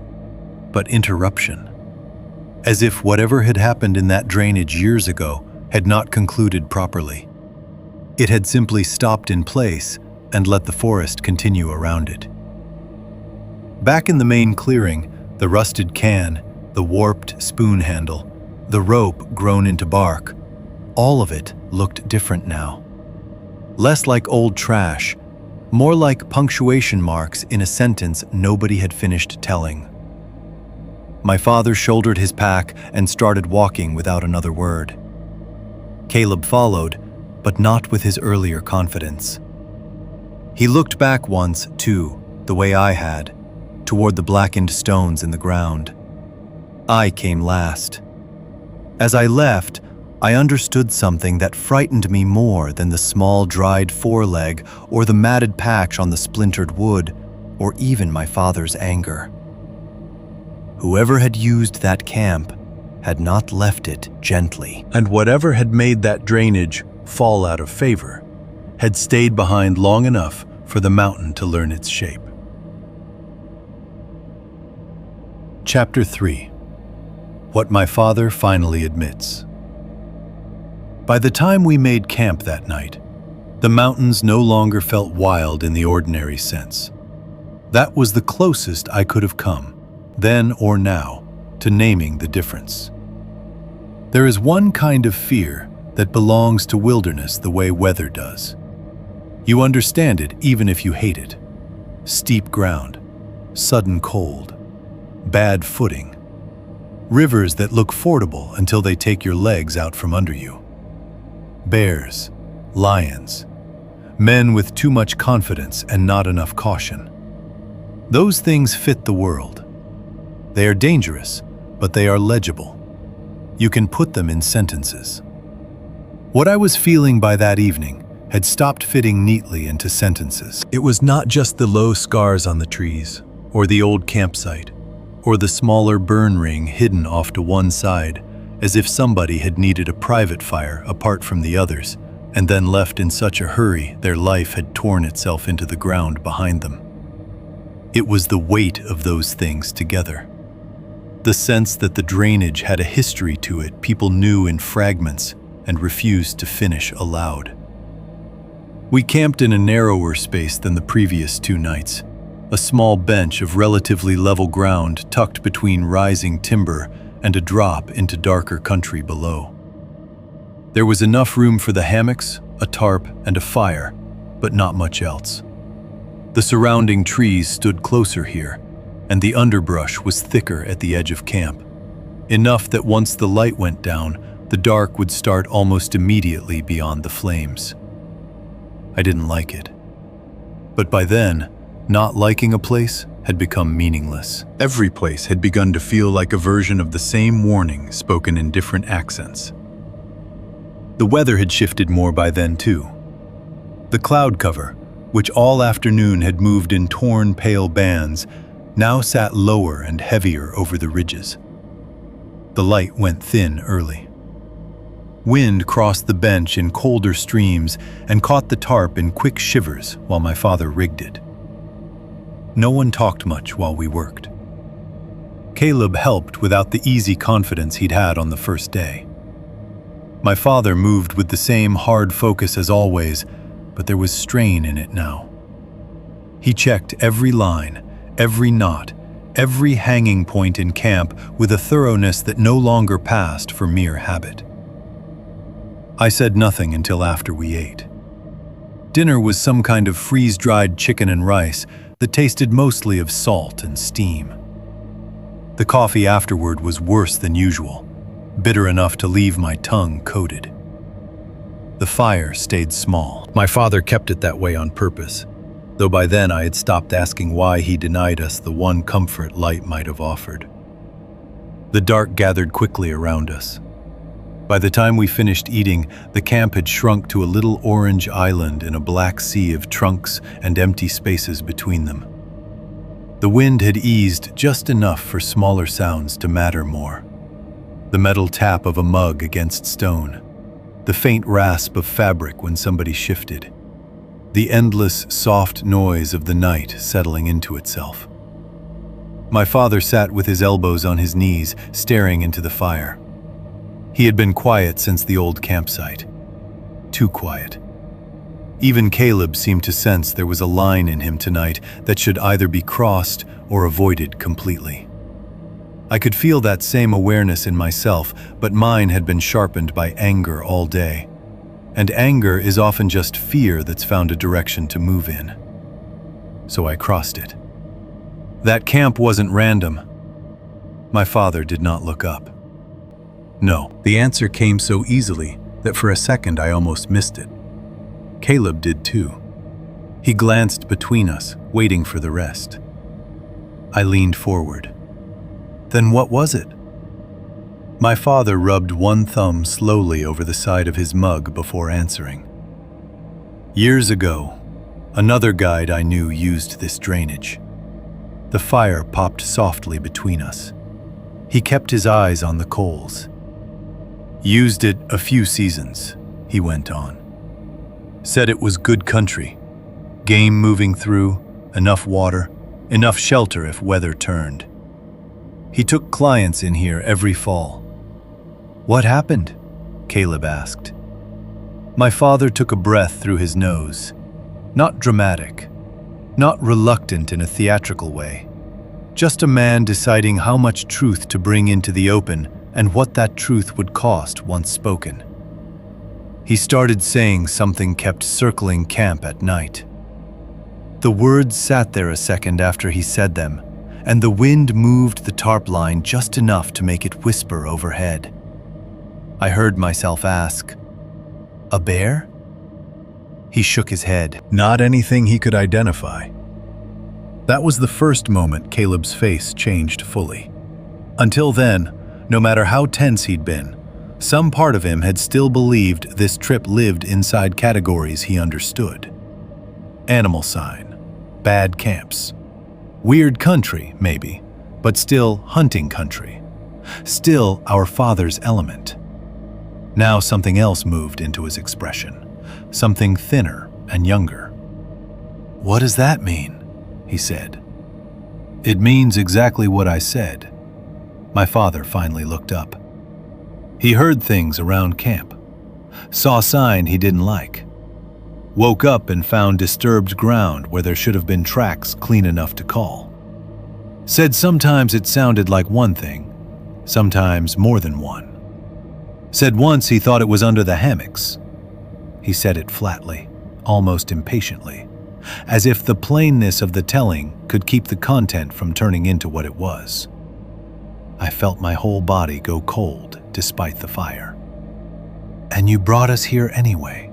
but interruption. As if whatever had happened in that drainage years ago had not concluded properly. It had simply stopped in place and let the forest continue around it. Back in the main clearing, the rusted can, the warped spoon handle, the rope grown into bark, all of it looked different now. Less like old trash, more like punctuation marks in a sentence nobody had finished telling. My father shouldered his pack and started walking without another word. Caleb followed, but not with his earlier confidence. He looked back once, too, the way I had, toward the blackened stones in the ground. I came last. As I left, I understood something that frightened me more than the small dried foreleg or the matted patch on the splintered wood, or even my father's anger. Whoever had used that camp had not left it gently. And whatever had made that drainage fall out of favor had stayed behind long enough for the mountain to learn its shape. Chapter 3. What my father finally admits. By the time we made camp that night, the mountains no longer felt wild in the ordinary sense. That was the closest I could have come, then or now, to naming the difference. There is one kind of fear that belongs to wilderness the way weather does. You understand it even if you hate it. Steep ground, sudden cold, bad footing, rivers that look fordable until they take your legs out from under you. Bears, lions, men with too much confidence and not enough caution. Those things fit the world. They are dangerous, but they are legible. You can put them in sentences. What I was feeling by that evening had stopped fitting neatly into sentences. It was not just the low scars on the trees, Or the old campsite, or the smaller burn ring hidden off to one side, as if somebody had needed a private fire apart from the others, and then left in such a hurry their life had torn itself into the ground behind them. It was the weight of those things together. The sense that the drainage had a history to it people knew in fragments and refused to finish aloud. We camped in a narrower space than the previous 2 nights, a small bench of relatively level ground tucked between rising timber and a drop into darker country below. There was enough room for the hammocks, a tarp, and a fire, but not much else. The surrounding trees stood closer here, and the underbrush was thicker at the edge of camp, enough that once the light went down, the dark would start almost immediately beyond the flames. I didn't like it. But by then, not liking a place had become meaningless. every place had begun to feel like a version of the same warning spoken in different accents. The weather had shifted more by then too. The cloud cover, which all afternoon had moved in torn, pale bands, now sat lower and heavier over the ridges. The light went thin early. Wind crossed the bench in colder streams and caught the tarp in quick shivers while my father rigged it. No one talked much while we worked. Caleb helped without the easy confidence he'd had on the first day. My father moved with the same hard focus as always, but there was strain in it now. He checked every line, every knot, every hanging point in camp with a thoroughness that no longer passed for mere habit. I said nothing until after we ate. Dinner was some kind of freeze-dried chicken and rice that tasted mostly of salt and steam. The coffee afterward was worse than usual, bitter enough to leave my tongue coated. The fire stayed small. My father kept it that way on purpose, though by then I had stopped asking why he denied us the one comfort light might have offered. The dark gathered quickly around us. By the time we finished eating, the camp had shrunk to a little orange island in a black sea of trunks and empty spaces between them. The wind had eased just enough for smaller sounds to matter more. The metal tap of a mug against stone, the faint rasp of fabric when somebody shifted, the endless, soft noise of the night settling into itself. My father sat with his elbows on his knees, staring into the fire. He had been quiet since the old campsite. Too quiet. Even Caleb seemed to sense there was a line in him tonight that should either be crossed or avoided completely. I could feel that same awareness in myself, but mine had been sharpened by anger all day. And anger is often just fear that's found a direction to move in. So I crossed it. That camp wasn't random. My father did not look up. No, the answer came so easily that for a second I almost missed it. Caleb did too. He glanced between us, waiting for the rest. I leaned forward. Then what was it? My father rubbed one thumb slowly over the side of his mug before answering. Years ago, another guide I knew used this drainage. The fire popped softly between us. He kept his eyes on the coals. Used it a few seasons, he went on. Said it was good country. Game moving through, enough water, enough shelter if weather turned. He took clients in here every fall. What happened? Caleb asked. My father took a breath through his nose. Not dramatic, not reluctant in a theatrical way. Just a man deciding how much truth to bring into the open and what that truth would cost once spoken. He started saying something kept circling camp at night. The words sat there a second after he said them, and the wind moved the tarp line just enough to make it whisper overhead. I heard myself ask, "A bear?" He shook his head. Not anything he could identify. That was the first moment Caleb's face changed fully. Until then, no matter how tense he'd been, some part of him had still believed this trip lived inside categories he understood. Animal sign, bad camps. Weird country, maybe, but still hunting country. Still our father's element. Now something else moved into his expression, something thinner and younger. "What does that mean?" he said. "It means exactly what I said." My father finally looked up. He heard things around camp, saw a sign he didn't like, woke up and found disturbed ground where there should have been tracks clean enough to call. Said sometimes it sounded like one thing, sometimes more than one. Said once he thought it was under the hammocks. He said it flatly, almost impatiently, as if the plainness of the telling could keep the content from turning into what it was. I felt my whole body go cold despite the fire. "And you brought us here anyway,"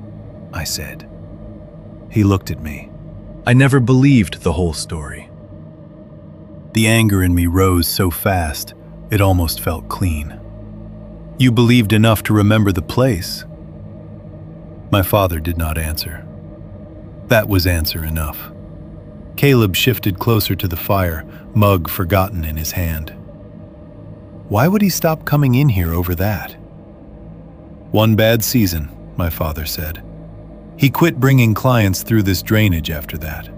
I said. He looked at me. I never believed the whole story. The anger in me rose so fast, it almost felt clean. "You believed enough to remember the place." My father did not answer. That was answer enough. Caleb shifted closer to the fire, mug forgotten in his hand. Why would he stop coming in here over that? "One bad season," my father said. "He quit bringing clients through this drainage after that."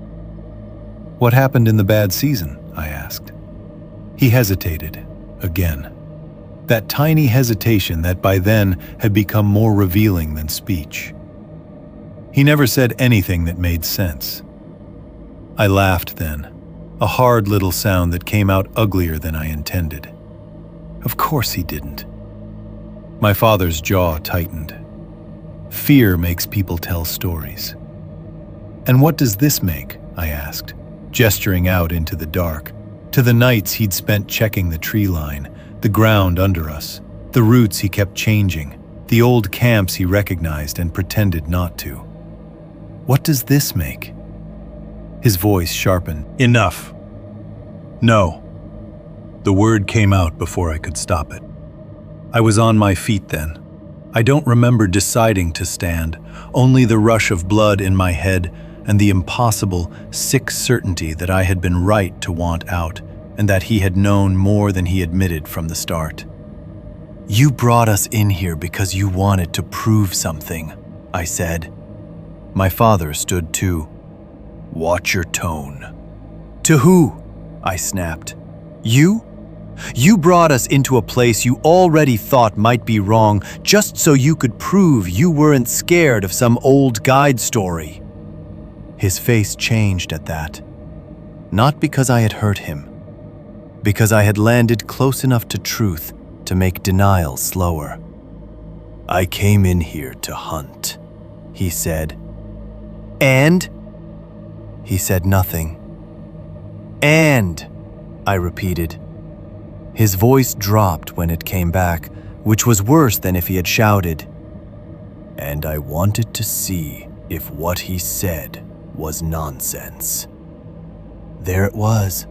"What happened in the bad season?" I asked. He hesitated, again. That tiny hesitation that by then had become more revealing than speech. He never said anything that made sense. I laughed then, a hard little sound that came out uglier than I intended. Of course he didn't. My father's jaw tightened. Fear makes people tell stories. "And what does this make?" I asked, gesturing out into the dark, to the nights he'd spent checking the tree line, the ground under us, the routes he kept changing, the old camps he recognized and pretended not to. "What does this make?" His voice sharpened. "Enough. No." The word came out before I could stop it. I was on my feet then. I don't remember deciding to stand, only the rush of blood in my head and the impossible, sick certainty that I had been right to want out and that he had known more than he admitted from the start. "You brought us in here because you wanted to prove something," I said. My father stood too. "Watch your tone." "To who?" I snapped. "You?" You brought us into a place you already thought might be wrong just so you could prove you weren't scared of some old guide story." His face changed at that. Not because I had hurt him, because I had landed close enough to truth to make denial slower. "I came in here to hunt," he said. "And?" He said nothing. "And," I repeated. His voice dropped when it came back, which was worse than if he had shouted. "And I wanted to see if what he said was nonsense." There it was.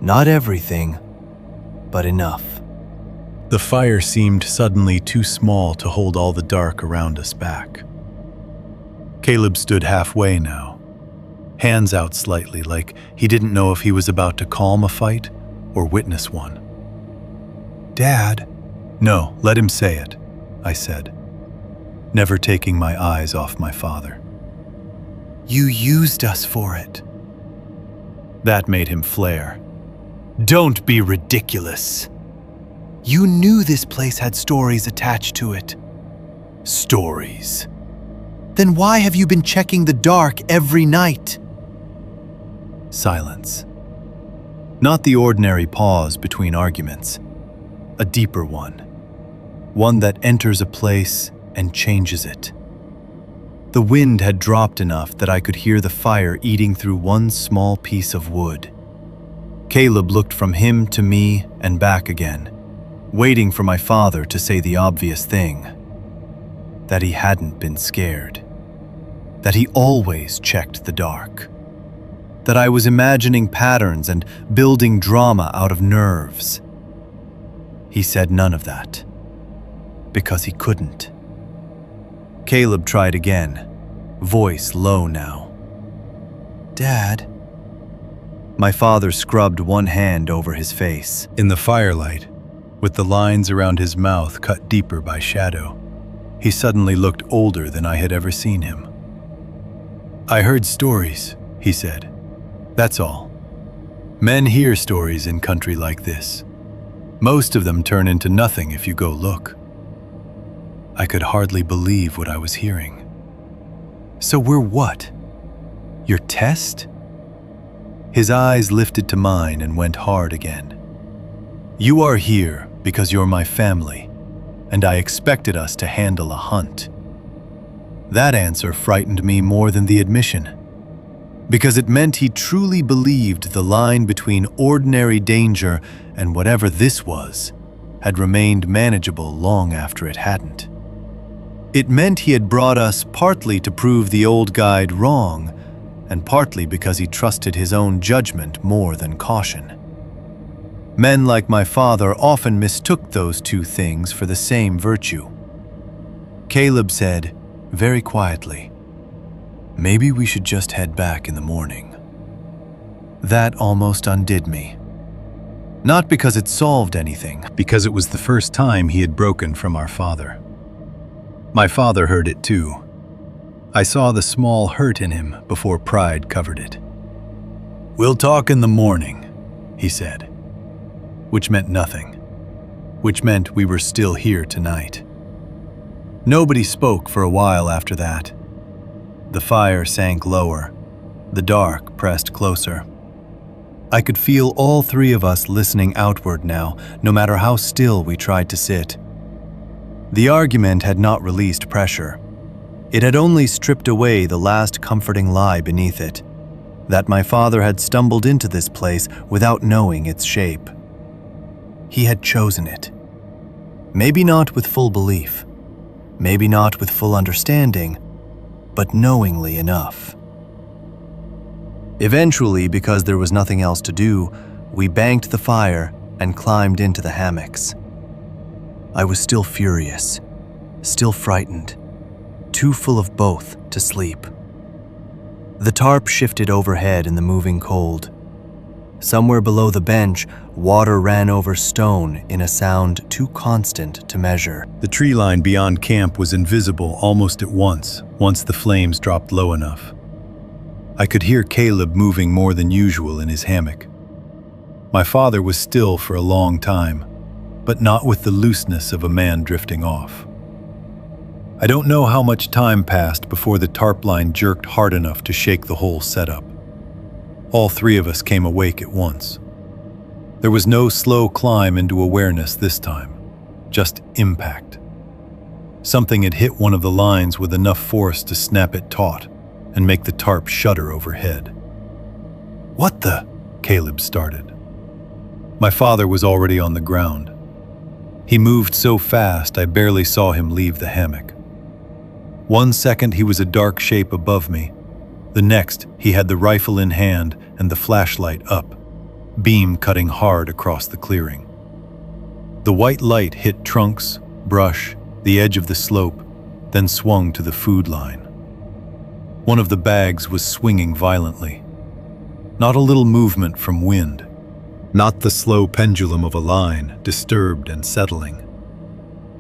Not everything, but enough. The fire seemed suddenly too small to hold all the dark around us back. Caleb stood halfway now, hands out slightly, like he didn't know if he was about to calm a fight or witness one. "Dad?" "No, let him say it," I said, never taking my eyes off my father. "You used us for it." That made him flare. "Don't be ridiculous." "You knew this place had stories attached to it." "Stories?" "Then why have you been checking the dark every night?" Silence. Not the ordinary pause between arguments. A deeper one. One that enters a place and changes it. The wind had dropped enough that I could hear the fire eating through one small piece of wood. Caleb looked from him to me and back again, waiting for my father to say the obvious thing. That he hadn't been scared. That he always checked the dark. That I was imagining patterns and building drama out of nerves. He said none of that. Because he couldn't. Caleb tried again, voice low now. "Dad?" My father scrubbed one hand over his face. In the firelight, with the lines around his mouth cut deeper by shadow, he suddenly looked older than I had ever seen him. "I heard stories," he said. "That's all. Men hear stories in country like this. Most of them turn into nothing if you go look." I could hardly believe what I was hearing. "So we're what? Your test?" His eyes lifted to mine and went hard again. "You are here because you're my family, and I expected us to handle a hunt." That answer frightened me more than the admission, because it meant he truly believed the line between ordinary danger and whatever this was had remained manageable long after it hadn't. It meant he had brought us partly to prove the old guide wrong, and partly because he trusted his own judgment more than caution. Men like my father often mistook those two things for the same virtue. Caleb said, very quietly, "Maybe we should just head back in the morning." That almost undid me. Not because it solved anything, because it was the first time he had broken from our father. My father heard it too. I saw the small hurt in him before pride covered it. "We'll talk in the morning," he said. Which meant nothing. Which meant we were still here tonight. Nobody spoke for a while after that. The fire sank lower. The dark pressed closer. I could feel all three of us listening outward now, no matter how still we tried to sit. The argument had not released pressure. It had only stripped away the last comforting lie beneath it, that my father had stumbled into this place without knowing its shape. He had chosen it. Maybe not with full belief, maybe not with full understanding, but knowingly enough. Eventually, because there was nothing else to do, we banked the fire and climbed into the hammocks. I was still furious, still frightened, too full of both to sleep. The tarp shifted overhead in the moving cold. Somewhere below the bench, water ran over stone in a sound too constant to measure. The tree line beyond camp was invisible almost at once the flames dropped low enough. I could hear Caleb moving more than usual in his hammock. My father was still for a long time, but not with the looseness of a man drifting off. I don't know how much time passed before the tarp line jerked hard enough to shake the whole setup. All three of us came awake at once. There was no slow climb into awareness this time, just impact. Something had hit one of the lines with enough force to snap it taut and make the tarp shudder overhead. "What the?" Caleb started. My father was already on the ground. He moved so fast I barely saw him leave the hammock. 1 second he was a dark shape above me. The next he had the rifle in hand and the flashlight up, beam cutting hard across the clearing. The white light hit trunks, brush, the edge of the slope, then swung to the food line. One of the bags was swinging violently. Not a little movement from wind. Not the slow pendulum of a line, disturbed and settling.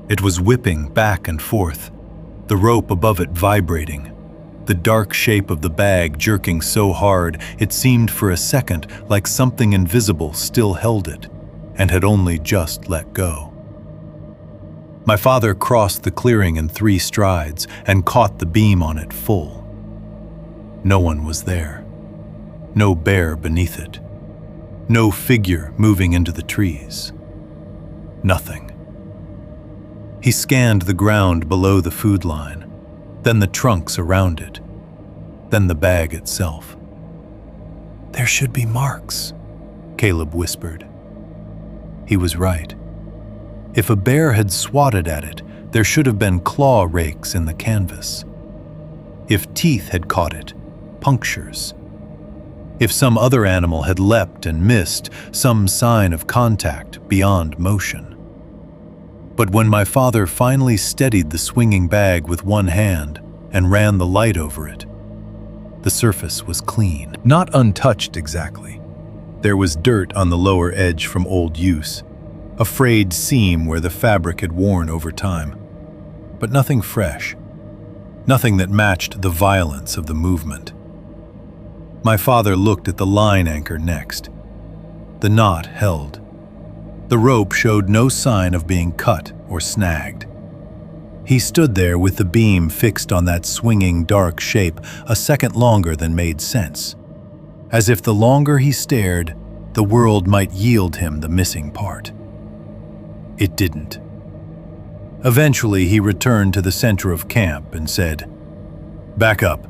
It was whipping back and forth, the rope above it vibrating, the dark shape of the bag jerking so hard it seemed for a second like something invisible still held it and had only just let go. My father crossed the clearing in 3 strides and caught the beam on it full. No one was there. No bear beneath it. No figure moving into the trees. Nothing. He scanned the ground below the food line, then the trunks around it, then the bag itself. "There should be marks," Caleb whispered. He was right. If a bear had swatted at it, there should have been claw rakes in the canvas. If teeth had caught it, punctures. If some other animal had leapt and missed, some sign of contact beyond motion. But when my father finally steadied the swinging bag with one hand and ran the light over it, the surface was clean. Not untouched exactly. There was dirt on the lower edge from old use, a frayed seam where the fabric had worn over time. But nothing fresh. Nothing that matched the violence of the movement. My father looked at the line anchor next. The knot held. The rope showed no sign of being cut or snagged. He stood there with the beam fixed on that swinging dark shape a second longer than made sense, as if the longer he stared, the world might yield him the missing part. It didn't. Eventually, he returned to the center of camp and said, "Back up."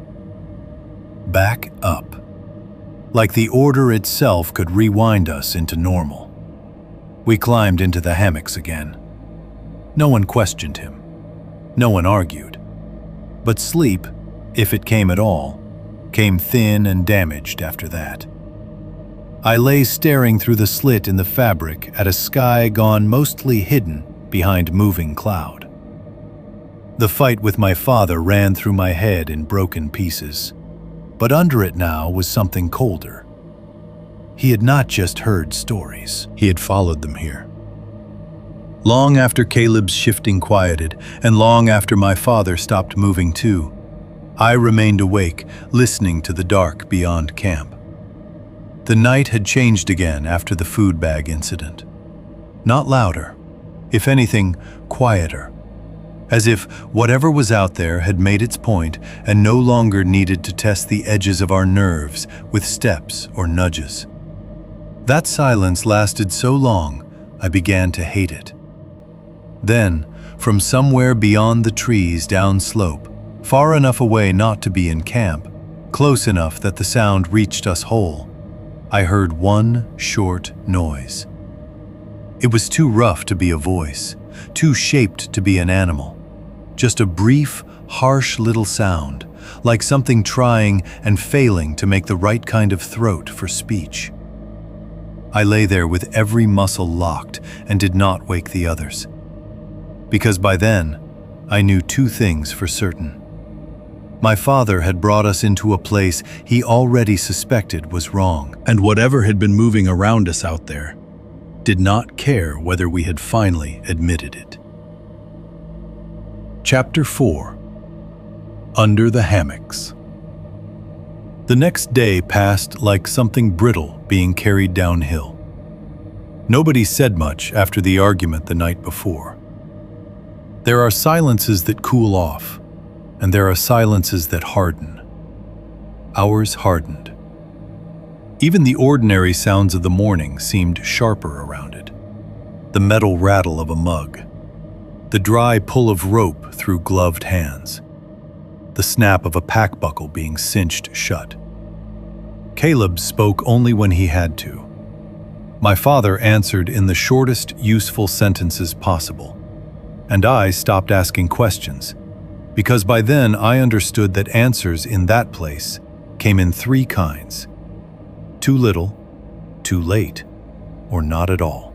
Back up. Like the order itself could rewind us into normal. We climbed into the hammocks again. No one questioned him. No one argued. But sleep, if it came at all, came thin and damaged after that. I lay staring through the slit in the fabric at a sky gone mostly hidden behind moving cloud. The fight with my father ran through my head in broken pieces, but under it now was something colder. He had not just heard stories, he had followed them here. Long after Caleb's shifting quieted, and long after my father stopped moving too, I remained awake, listening to the dark beyond camp. The night had changed again after the food bag incident. Not louder, if anything, quieter. As if whatever was out there had made its point and no longer needed to test the edges of our nerves with steps or nudges. That silence lasted so long, I began to hate it. Then, from somewhere beyond the trees downslope, far enough away not to be in camp, close enough that the sound reached us whole, I heard one short noise. It was too rough to be a voice, too shaped to be an animal. Just a brief, harsh little sound, like something trying and failing to make the right kind of throat for speech. I lay there with every muscle locked and did not wake the others. Because by then, I knew 2 things for certain. My father had brought us into a place he already suspected was wrong, and whatever had been moving around us out there did not care whether we had finally admitted it. Chapter 4. Under the Hammocks. The next day passed like something brittle being carried downhill. Nobody said much after the argument the night before. There are silences that cool off, and there are silences that harden. Ours hardened. Even the ordinary sounds of the morning seemed sharper around it. The metal rattle of a mug, the dry pull of rope through gloved hands, the snap of a pack buckle being cinched shut. Caleb spoke only when he had to. My father answered in the shortest, useful sentences possible, and I stopped asking questions, because by then I understood that answers in that place came in three kinds: too little, too late, or not at all.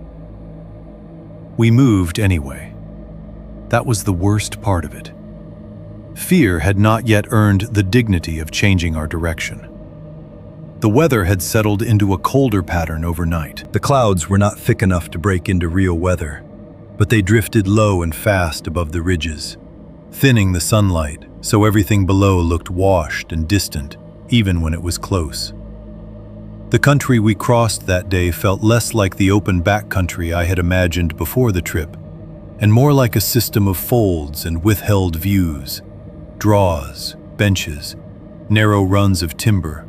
We moved anyway. That was the worst part of it. Fear had not yet earned the dignity of changing our direction. The weather had settled into a colder pattern overnight. The clouds were not thick enough to break into real weather, but they drifted low and fast above the ridges, thinning the sunlight so everything below looked washed and distant, even when it was close. The country we crossed that day felt less like the open backcountry I had imagined before the trip, and more like a system of folds and withheld views, draws, benches, narrow runs of timber,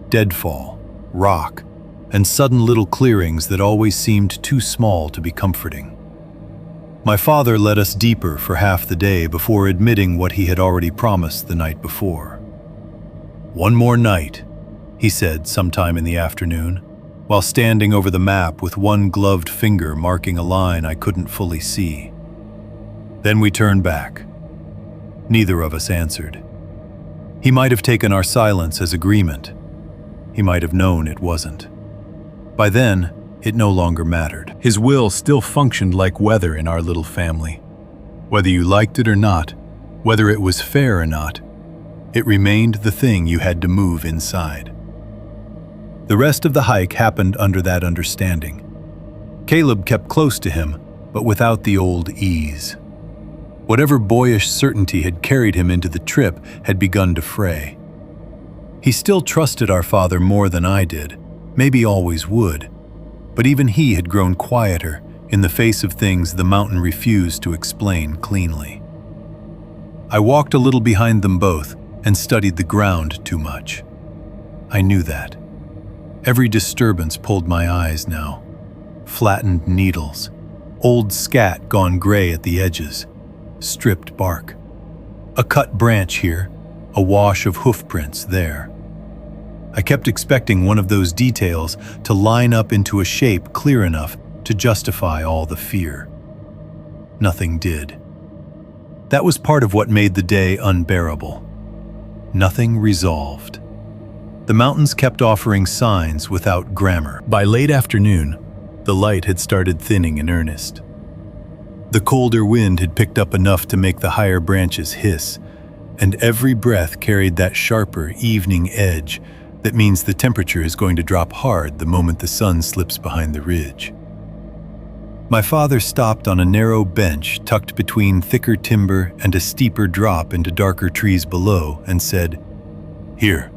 deadfall, rock, and sudden little clearings that always seemed too small to be comforting. My father led us deeper for half the day before admitting what he had already promised the night before. "One more night," he said sometime in the afternoon, while standing over the map with one gloved finger marking a line I couldn't fully see. Then we turned back. Neither of us answered. He might have taken our silence as agreement. He might have known it wasn't. By then, it no longer mattered. His will still functioned like weather in our little family. Whether you liked it or not, whether it was fair or not, it remained the thing you had to move inside. The rest of the hike happened under that understanding. Caleb kept close to him, but without the old ease. Whatever boyish certainty had carried him into the trip had begun to fray. He still trusted our father more than I did, maybe always would, but even he had grown quieter in the face of things the mountain refused to explain cleanly. I walked a little behind them both and studied the ground too much. I knew that. Every disturbance pulled my eyes now. Flattened needles, old scat gone gray at the edges, stripped bark. A cut branch here, a wash of hoof prints there. I kept expecting one of those details to line up into a shape clear enough to justify all the fear. Nothing did. That was part of what made the day unbearable. Nothing resolved. The mountains kept offering signs without grammar. By late afternoon, the light had started thinning in earnest. The colder wind had picked up enough to make the higher branches hiss, and every breath carried that sharper evening edge that means the temperature is going to drop hard the moment the sun slips behind the ridge. My father stopped on a narrow bench tucked between thicker timber and a steeper drop into darker trees below and said, "Here."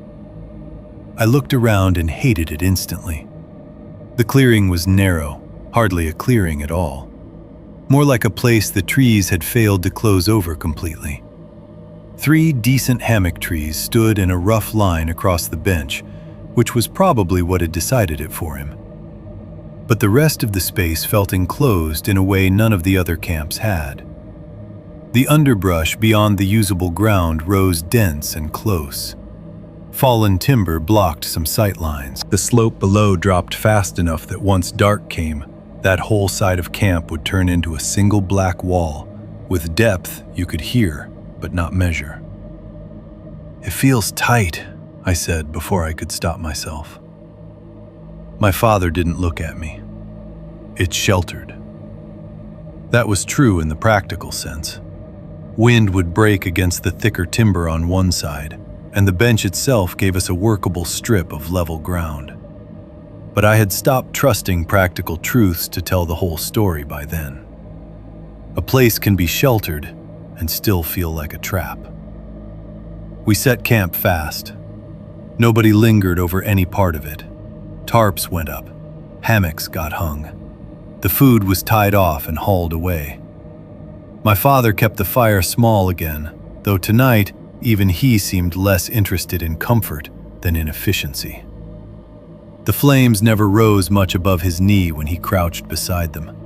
I looked around and hated it instantly. The clearing was narrow, hardly a clearing at all. More like a place the trees had failed to close over completely. 3 decent hammock trees stood in a rough line across the bench, which was probably what had decided it for him. But the rest of the space felt enclosed in a way none of the other camps had. The underbrush beyond the usable ground rose dense and close. Fallen timber blocked some sight lines. The slope below dropped fast enough that once dark came, that whole side of camp would turn into a single black wall, with depth you could hear but not measure. "It feels tight," I said before I could stop myself. My father didn't look at me. It's sheltered. That was true in the practical sense. Wind would break against the thicker timber on one side, and the bench itself gave us a workable strip of level ground. But I had stopped trusting practical truths to tell the whole story by then. A place can be sheltered and still feel like a trap. We set camp fast. Nobody lingered over any part of it. Tarps went up. Hammocks got hung. The food was tied off and hauled away. My father kept the fire small again, though tonight even he seemed less interested in comfort than in efficiency. The flames never rose much above his knee when he crouched beside them.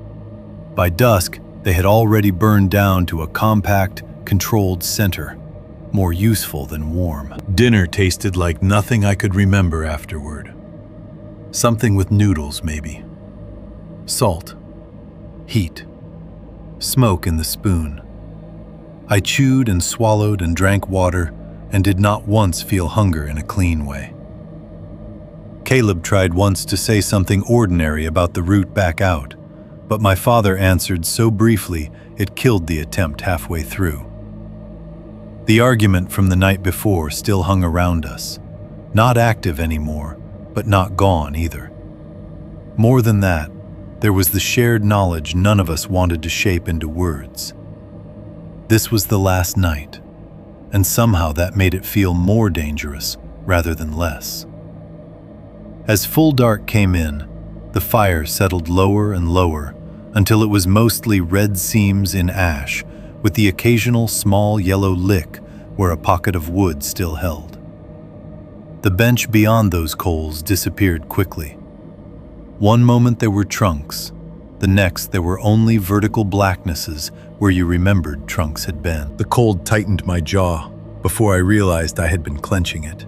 By dusk, they had already burned down to a compact, controlled center, more useful than warm. Dinner tasted like nothing I could remember afterward. Something with noodles, maybe. Salt. Heat. Smoke in the spoon. I chewed and swallowed and drank water and did not once feel hunger in a clean way. Caleb tried once to say something ordinary about the route back out, but my father answered so briefly it killed the attempt halfway through. The argument from the night before still hung around us, not active anymore, but not gone either. More than that, there was the shared knowledge none of us wanted to shape into words. This was the last night, and somehow that made it feel more dangerous rather than less. As full dark came in, the fire settled lower and lower until it was mostly red seams in ash, with the occasional small yellow lick where a pocket of wood still held. The bench beyond those coals disappeared quickly. One moment there were trunks, the next there were only vertical blacknesses where you remembered trunks had been. The cold tightened my jaw before I realized I had been clenching it.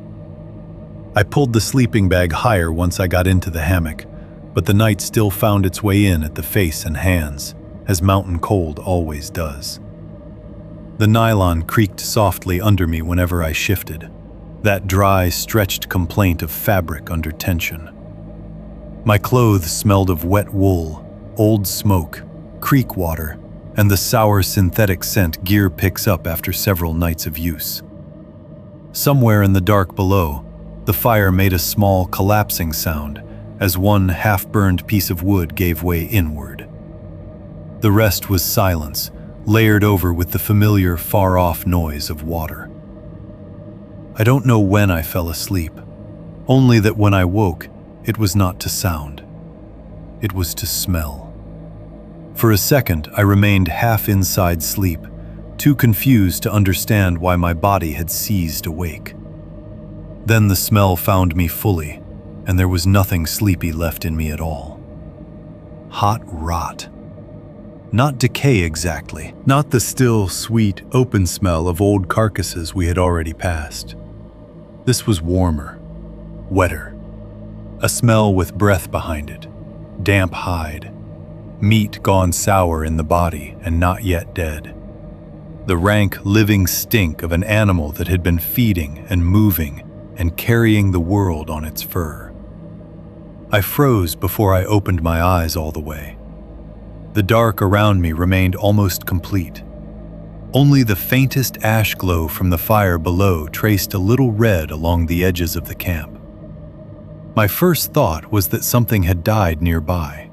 I pulled the sleeping bag higher once I got into the hammock, but the night still found its way in at the face and hands, as mountain cold always does. The nylon creaked softly under me whenever I shifted, that dry, stretched complaint of fabric under tension. My clothes smelled of wet wool, old smoke, creek water, and the sour synthetic scent gear picks up after several nights of use. Somewhere in the dark below, the fire made a small collapsing sound as one half-burned piece of wood gave way inward. The rest was silence, layered over with the familiar far-off noise of water. I don't know when I fell asleep, only that when I woke, it was not to sound. It was to smell. For a second, I remained half inside sleep, too confused to understand why my body had seized awake. Then the smell found me fully, and there was nothing sleepy left in me at all. Hot rot. Not decay exactly, not the still, sweet, open smell of old carcasses we had already passed. This was warmer, wetter, a smell with breath behind it, damp hide, meat gone sour in the body and not yet dead. The rank, living stink of an animal that had been feeding and moving and carrying the world on its fur. I froze before I opened my eyes all the way. The dark around me remained almost complete. Only the faintest ash glow from the fire below traced a little red along the edges of the camp. My first thought was that something had died nearby.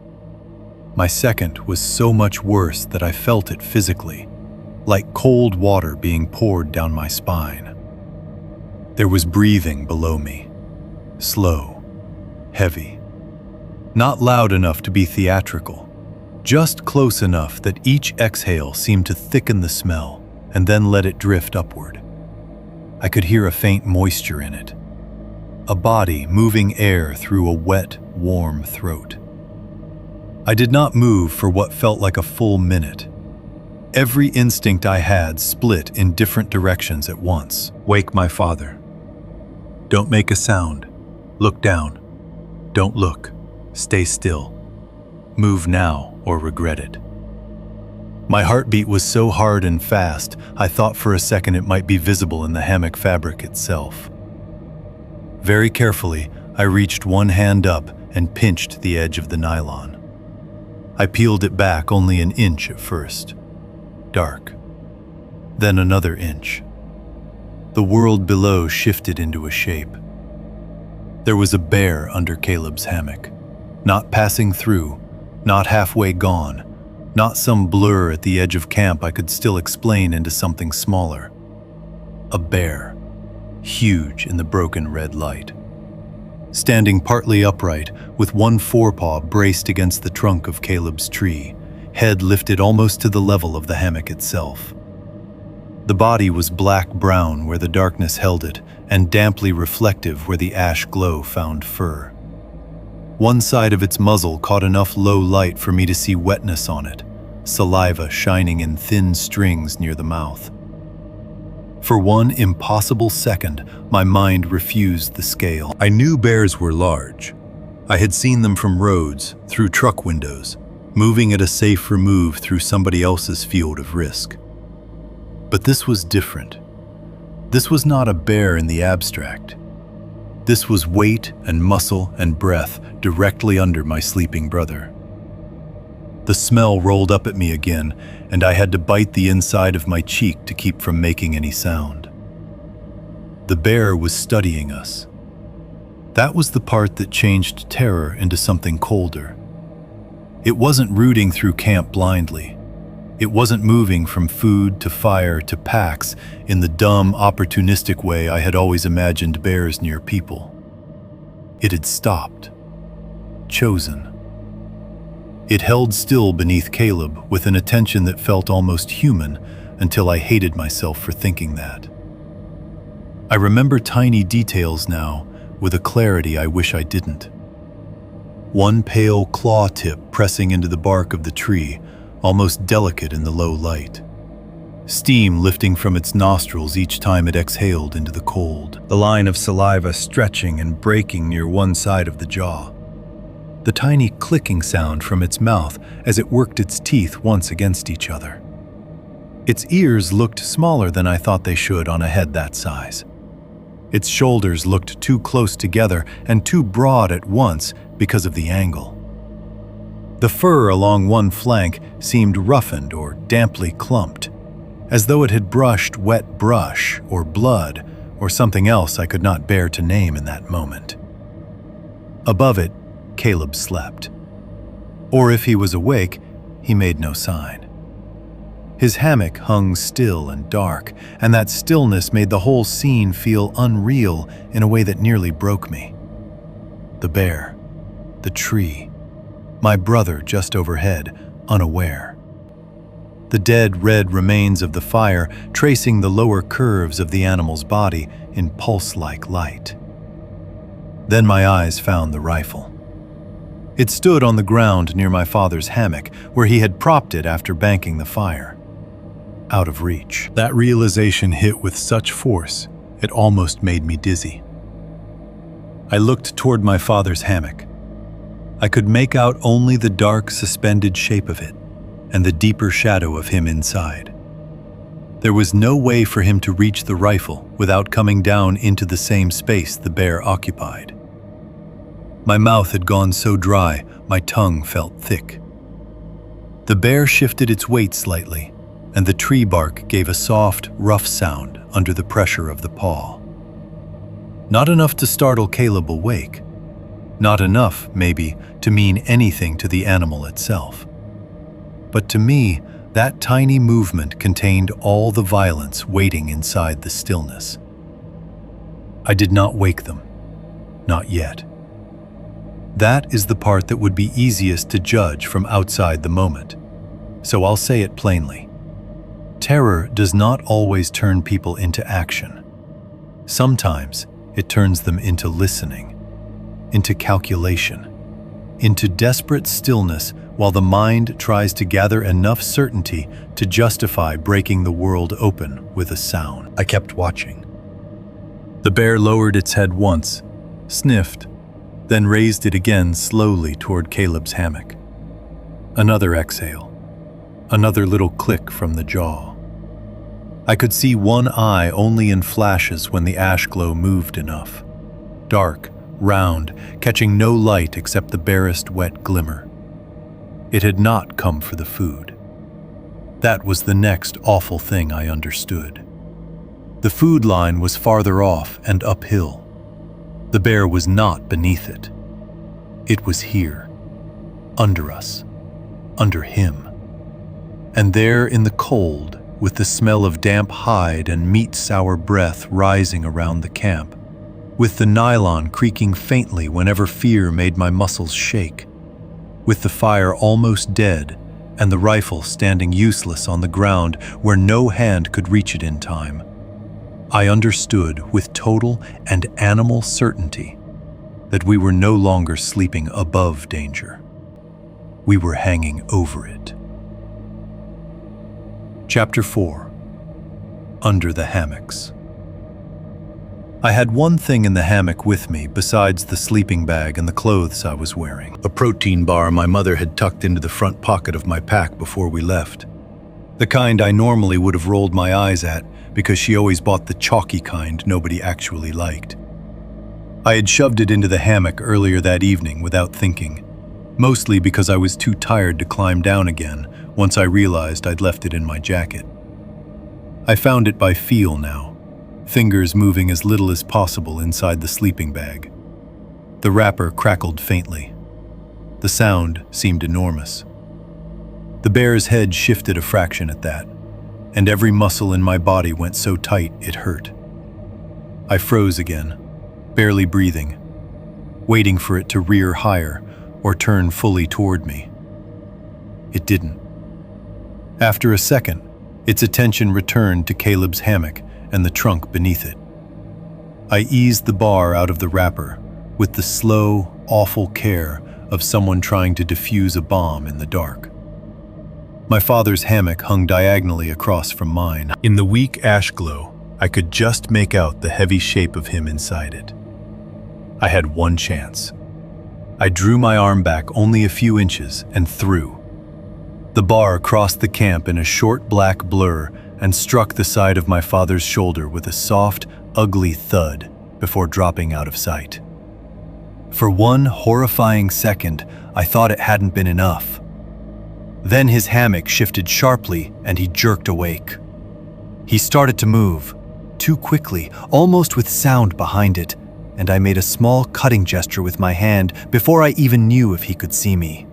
My second was so much worse that I felt it physically, like cold water being poured down my spine. There was breathing below me, slow, heavy. Not loud enough to be theatrical, just close enough that each exhale seemed to thicken the smell and then let it drift upward. I could hear a faint moisture in it, a body moving air through a wet, warm throat. I did not move for what felt like a full minute. Every instinct I had split in different directions at once. Wake my father. Don't make a sound. Look down. Don't look. Stay still. Move now or regret it. My heartbeat was so hard and fast, I thought for a second it might be visible in the hammock fabric itself. Very carefully, I reached one hand up and pinched the edge of the nylon. I peeled it back only an inch at first. Dark. Then another inch. The world below shifted into a shape. There was a bear under Caleb's hammock, not passing through, not halfway gone, not some blur at the edge of camp I could still explain into something smaller. A bear, huge in the broken red light. standing partly upright with one forepaw braced against the trunk of Caleb's tree, head lifted almost to the level of the hammock itself. The body was black-brown where the darkness held it, and damply reflective where the ash glow found fur. One side of its muzzle caught enough low light for me to see wetness on it, saliva shining in thin strings near the mouth. For one impossible second, my mind refused the scale. I knew bears were large. I had seen them from roads, through truck windows, moving at a safe remove through somebody else's field of risk. But this was different. This was not a bear in the abstract. This was weight and muscle and breath directly under my sleeping brother. The smell rolled up at me again, and I had to bite the inside of my cheek to keep from making any sound. The bear was studying us. That was the part that changed terror into something colder. It wasn't rooting through camp blindly. It wasn't moving from food to fire to packs in the dumb, opportunistic way I had always imagined bears near people. It had stopped. Chosen. It held still beneath Caleb with an attention that felt almost human until I hated myself for thinking that. I remember tiny details now with a clarity I wish I didn't. One pale claw tip pressing into the bark of the tree, almost delicate in the low light. Steam lifting from its nostrils each time it exhaled into the cold. The line of saliva stretching and breaking near one side of the jaw. The tiny clicking sound from its mouth as it worked its teeth once against each other. Its ears looked smaller than I thought they should on a head that size. Its shoulders looked too close together and too broad at once because of the angle. The fur along one flank seemed roughened or damply clumped, as though it had brushed wet brush or blood or something else I could not bear to name in that moment. Above it, Caleb slept. Or if he was awake, he made no sign. His hammock hung still and dark, and that stillness made the whole scene feel unreal in a way that nearly broke me. The bear, the tree, my brother just overhead, unaware. The dead red remains of the fire tracing the lower curves of the animal's body in pulse-like light. Then my eyes found the rifle. It stood on the ground near my father's hammock, where he had propped it after banking the fire. Out of reach. That realization hit with such force, it almost made me dizzy. I looked toward my father's hammock. I could make out only the dark, suspended shape of it, and the deeper shadow of him inside. There was no way for him to reach the rifle without coming down into the same space the bear occupied. My mouth had gone so dry, my tongue felt thick. The bear shifted its weight slightly, and the tree bark gave a soft, rough sound under the pressure of the paw. Not enough to startle Caleb awake. Not enough, maybe, to mean anything to the animal itself. But to me, that tiny movement contained all the violence waiting inside the stillness. I did not wake them. Not yet. That is the part that would be easiest to judge from outside the moment. So I'll say it plainly. Terror does not always turn people into action. Sometimes it turns them into listening, into calculation, into desperate stillness while the mind tries to gather enough certainty to justify breaking the world open with a sound. I kept watching. The bear lowered its head once, sniffed, then raised it again slowly toward Caleb's hammock. Another exhale, another little click from the jaw. I could see one eye only in flashes when the ash glow moved enough. Dark, round, catching no light except the barest wet glimmer. It had not come for the food. That was the next awful thing I understood. The food line was farther off and uphill. The bear was not beneath it. It was here, under us, under him. And there in the cold, with the smell of damp hide and meat-sour breath rising around the camp, with the nylon creaking faintly whenever fear made my muscles shake, with the fire almost dead and the rifle standing useless on the ground where no hand could reach it in time. I understood with total and animal certainty that we were no longer sleeping above danger. We were hanging over it. Chapter 4. Under the Hammocks. I had one thing in the hammock with me besides the sleeping bag and the clothes I was wearing. A protein bar my mother had tucked into the front pocket of my pack before we left. The kind I normally would have rolled my eyes at because she always bought the chalky kind nobody actually liked. I had shoved it into the hammock earlier that evening without thinking, mostly because I was too tired to climb down again once I realized I'd left it in my jacket. I found it by feel now, fingers moving as little as possible inside the sleeping bag. The wrapper crackled faintly. The sound seemed enormous. The bear's head shifted a fraction at that, and every muscle in my body went so tight it hurt. I froze again, barely breathing, waiting for it to rear higher or turn fully toward me. It didn't. After a second, its attention returned to Caleb's hammock and the trunk beneath it. I eased the bar out of the wrapper with the slow, awful care of someone trying to defuse a bomb in the dark. My father's hammock hung diagonally across from mine. In the weak ash glow, I could just make out the heavy shape of him inside it. I had one chance. I drew my arm back only a few inches and threw. The bar crossed the camp in a short black blur and struck the side of my father's shoulder with a soft, ugly thud before dropping out of sight. For one horrifying second, I thought it hadn't been enough. Then his hammock shifted sharply and he jerked awake. He started to move, too quickly, almost with sound behind it, and I made a small cutting gesture with my hand before I even knew if he could see me.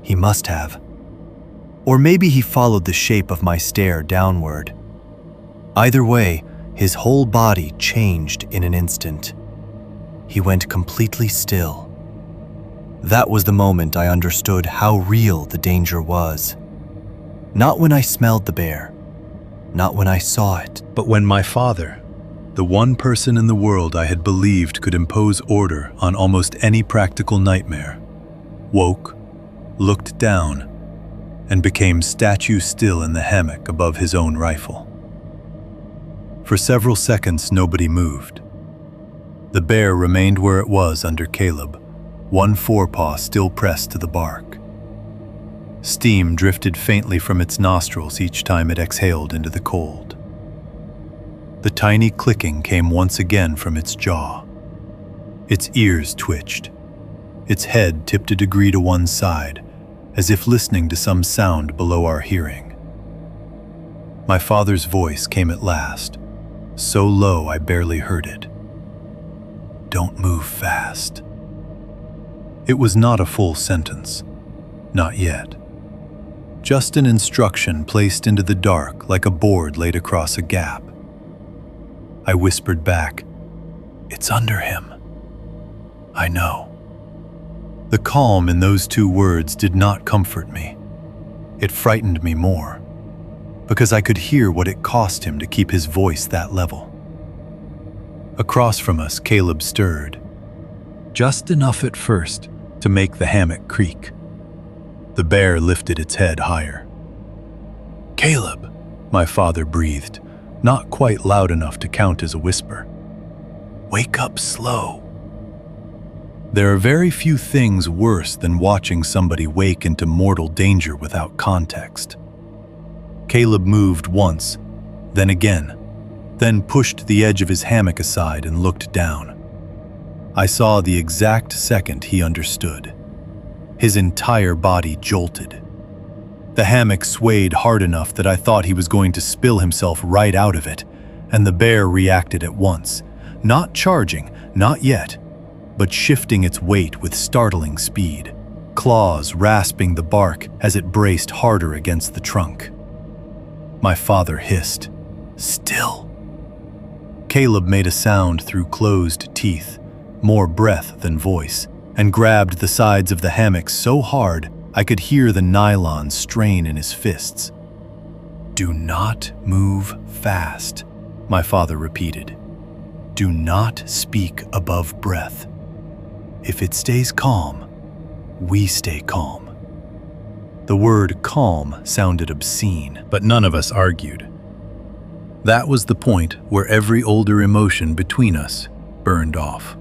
He must have. Or maybe he followed the shape of my stare downward. Either way, his whole body changed in an instant. He went completely still. That was the moment I understood how real the danger was. Not when I smelled the bear, not when I saw it, but when my father, the one person in the world I had believed could impose order on almost any practical nightmare, woke, looked down, and became statue still in the hammock above his own rifle. For several seconds, nobody moved. The bear remained where it was under Caleb, one forepaw still pressed to the bark. Steam drifted faintly from its nostrils each time it exhaled into the cold. The tiny clicking came once again from its jaw. Its ears twitched. Its head tipped a degree to one side, as if listening to some sound below our hearing. My father's voice came at last, so low I barely heard it. "Don't move fast." It was not a full sentence, not yet. Just an instruction placed into the dark like a board laid across a gap. I whispered back, "It's under him." "I know." The calm in those two words did not comfort me. It frightened me more, because I could hear what it cost him to keep his voice that level. Across from us, Caleb stirred, just enough at first to make the hammock creak. The bear lifted its head higher. "Caleb," my father breathed, not quite loud enough to count as a whisper. "Wake up slow." There are very few things worse than watching somebody wake into mortal danger without context. Caleb moved once, then again, then pushed the edge of his hammock aside and looked down. I saw the exact second he understood. His entire body jolted. The hammock swayed hard enough that I thought he was going to spill himself right out of it, and the bear reacted at once, not charging, not yet, but shifting its weight with startling speed, claws rasping the bark as it braced harder against the trunk. My father hissed, "Still." Caleb made a sound through closed teeth, more breath than voice, and grabbed the sides of the hammock so hard I could hear the nylon strain in his fists. "Do not move fast," my father repeated. "Do not speak above breath. If it stays calm, we stay calm." The word calm sounded obscene, but none of us argued. That was the point where every older emotion between us burned off.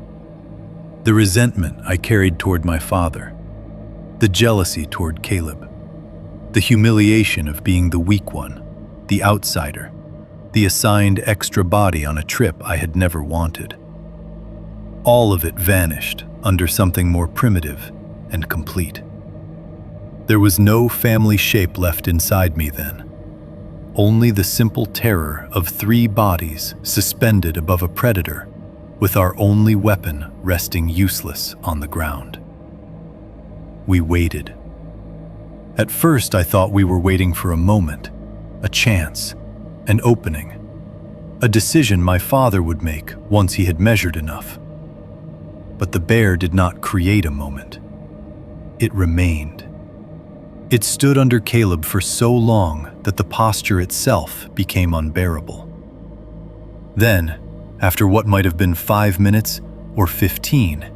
The resentment I carried toward my father, the jealousy toward Caleb, the humiliation of being the weak one, the outsider, the assigned extra body on a trip I had never wanted. All of it vanished under something more primitive and complete. There was no family shape left inside me then. Only the simple terror of 3 bodies suspended above a predator, with our only weapon resting useless on the ground. We waited. At first I thought we were waiting for a moment, a chance, an opening, a decision my father would make once he had measured enough. But the bear did not create a moment. It remained. It stood under Caleb for so long that the posture itself became unbearable. Then, after what might have been 5 minutes or 15,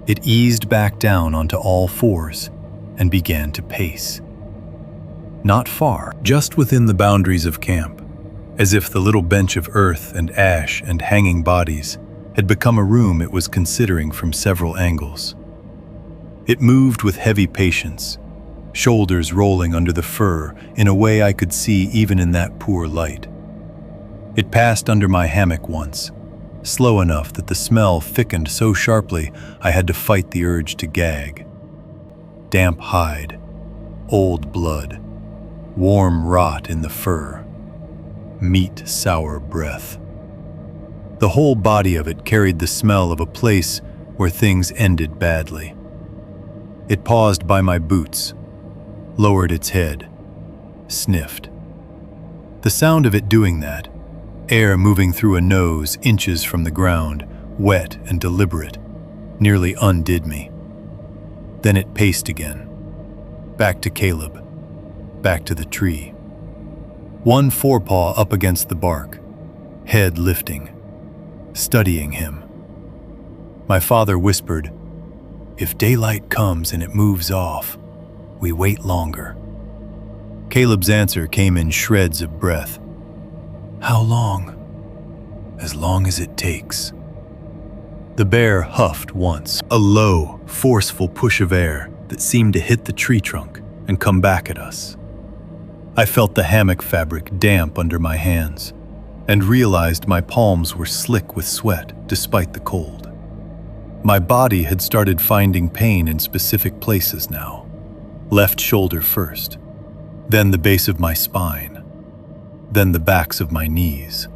it eased back down onto all 4s and began to pace. Not far, just within the boundaries of camp, as if the little bench of earth and ash and hanging bodies had become a room it was considering from several angles. It moved with heavy patience, shoulders rolling under the fur in a way I could see even in that poor light. It passed under my hammock once, slow enough that the smell thickened so sharply I had to fight the urge to gag. Damp hide, old blood, warm rot in the fur, meat sour breath. The whole body of it carried the smell of a place where things ended badly. It paused by my boots, lowered its head, sniffed. The sound of it doing that, air moving through a nose inches from the ground, wet and deliberate, nearly undid me. Then it paced again, back to Caleb, back to the tree. One forepaw up against the bark, head lifting, studying him. My father whispered, "If daylight comes and it moves off, we wait longer." Caleb's answer came in shreds of breath. "How long?" "As long as it takes." The bear huffed once, a low, forceful push of air that seemed to hit the tree trunk and come back at us. I felt the hammock fabric damp under my hands and realized my palms were slick with sweat despite the cold. My body had started finding pain in specific places now. Left shoulder first, then the base of my spine, then the backs of my knees.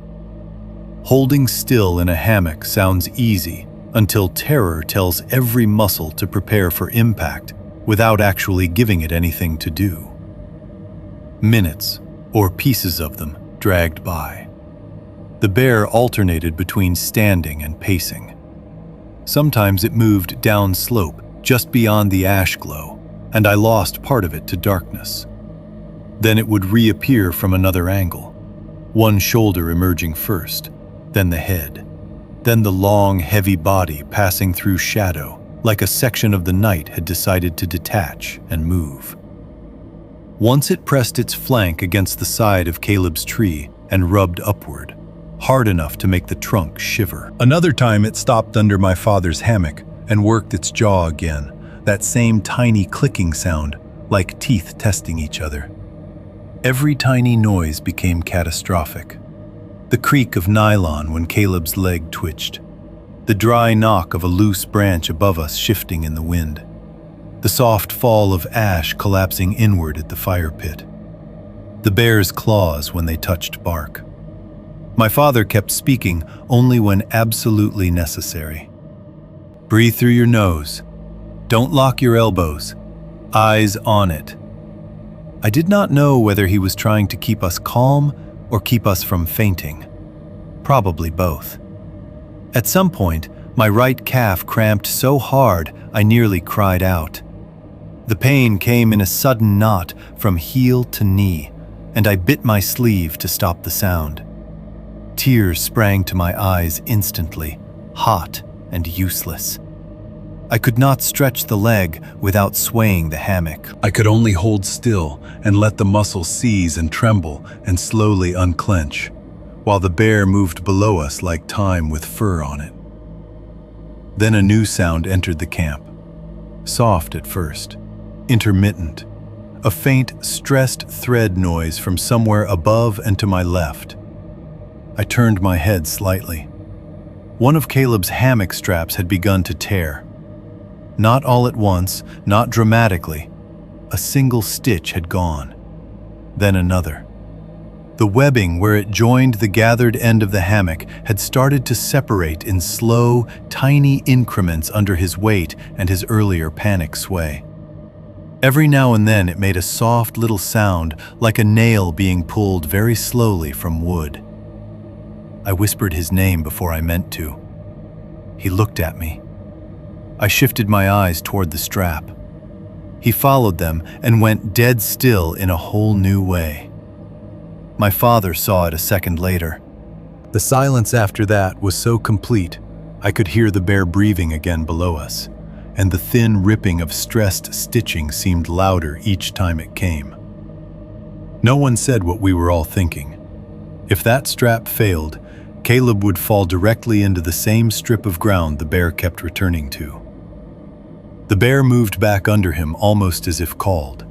Holding still in a hammock sounds easy until terror tells every muscle to prepare for impact without actually giving it anything to do. Minutes, or pieces of them, dragged by. The bear alternated between standing and pacing. Sometimes it moved down slope just beyond the ash glow, and I lost part of it to darkness. Then it would reappear from another angle, one shoulder emerging first, then the head, then the long, heavy body passing through shadow, like a section of the night had decided to detach and move. Once it pressed its flank against the side of Caleb's tree and rubbed upward, hard enough to make the trunk shiver. Another time it stopped under my father's hammock and worked its jaw again, that same tiny clicking sound, like teeth testing each other. Every tiny noise became catastrophic. The creak of nylon when Caleb's leg twitched, the dry knock of a loose branch above us shifting in the wind, the soft fall of ash collapsing inward at the fire pit, the bear's claws when they touched bark. My father kept speaking only when absolutely necessary. "Breathe through your nose. Don't lock your elbows. Eyes on it." I did not know whether he was trying to keep us calm or keep us from fainting. Probably both. At some point, my right calf cramped so hard I nearly cried out. The pain came in a sudden knot from heel to knee, and I bit my sleeve to stop the sound. Tears sprang to my eyes instantly, hot and useless. I could not stretch the leg without swaying the hammock. I could only hold still and let the muscles seize and tremble and slowly unclench, while the bear moved below us like time with fur on it. Then a new sound entered the camp. Soft at first, intermittent, a faint, stressed thread noise from somewhere above and to my left. I turned my head slightly. One of Caleb's hammock straps had begun to tear. Not all at once, not dramatically. A single stitch had gone. Then another. The webbing where it joined the gathered end of the hammock had started to separate in slow, tiny increments under his weight and his earlier panic sway. Every now and then it made a soft little sound like a nail being pulled very slowly from wood. I whispered his name before I meant to. He looked at me. I shifted my eyes toward the strap. He followed them and went dead still in a whole new way. My father saw it a second later. The silence after that was so complete, I could hear the bear breathing again below us, and the thin ripping of stressed stitching seemed louder each time it came. No one said what we were all thinking. If that strap failed, Caleb would fall directly into the same strip of ground the bear kept returning to. The bear moved back under him almost as if called.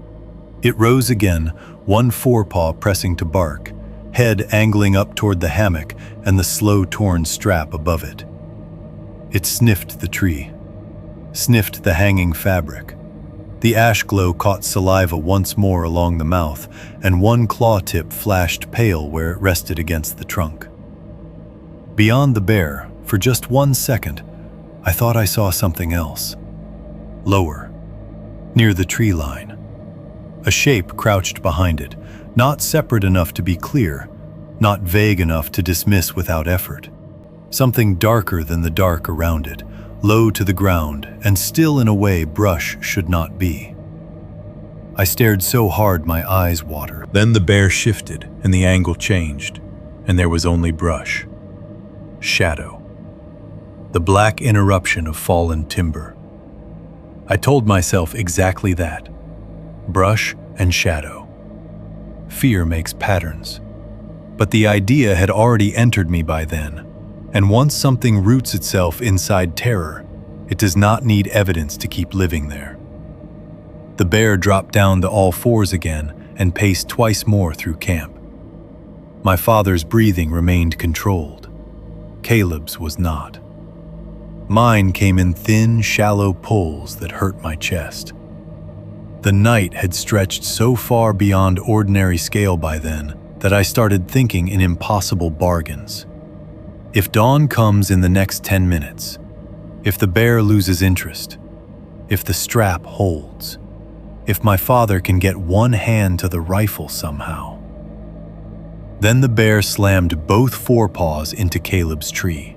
It rose again, one forepaw pressing to bark, head angling up toward the hammock and the slow torn strap above it. It sniffed the tree, sniffed the hanging fabric. The ash glow caught saliva once more along the mouth, and one claw tip flashed pale where it rested against the trunk. Beyond the bear, for just 1 second, I thought I saw something else. Lower, near the tree line. A shape crouched behind it, not separate enough to be clear, not vague enough to dismiss without effort. Something darker than the dark around it, low to the ground, and still in a way brush should not be. I stared so hard my eyes watered. Then the bear shifted and the angle changed, and there was only brush. Shadow. The black interruption of fallen timber. I told myself exactly that. Brush and shadow. Fear makes patterns. But the idea had already entered me by then, and once something roots itself inside terror, it does not need evidence to keep living there. The bear dropped down to all fours again and paced twice more through camp. My father's breathing remained controlled. Caleb's was not. Mine came in thin, shallow pulls that hurt my chest. The night had stretched so far beyond ordinary scale by then that I started thinking in impossible bargains. If dawn comes in the next 10 minutes, if the bear loses interest, if the strap holds, if my father can get one hand to the rifle somehow. Then the bear slammed both forepaws into Caleb's tree.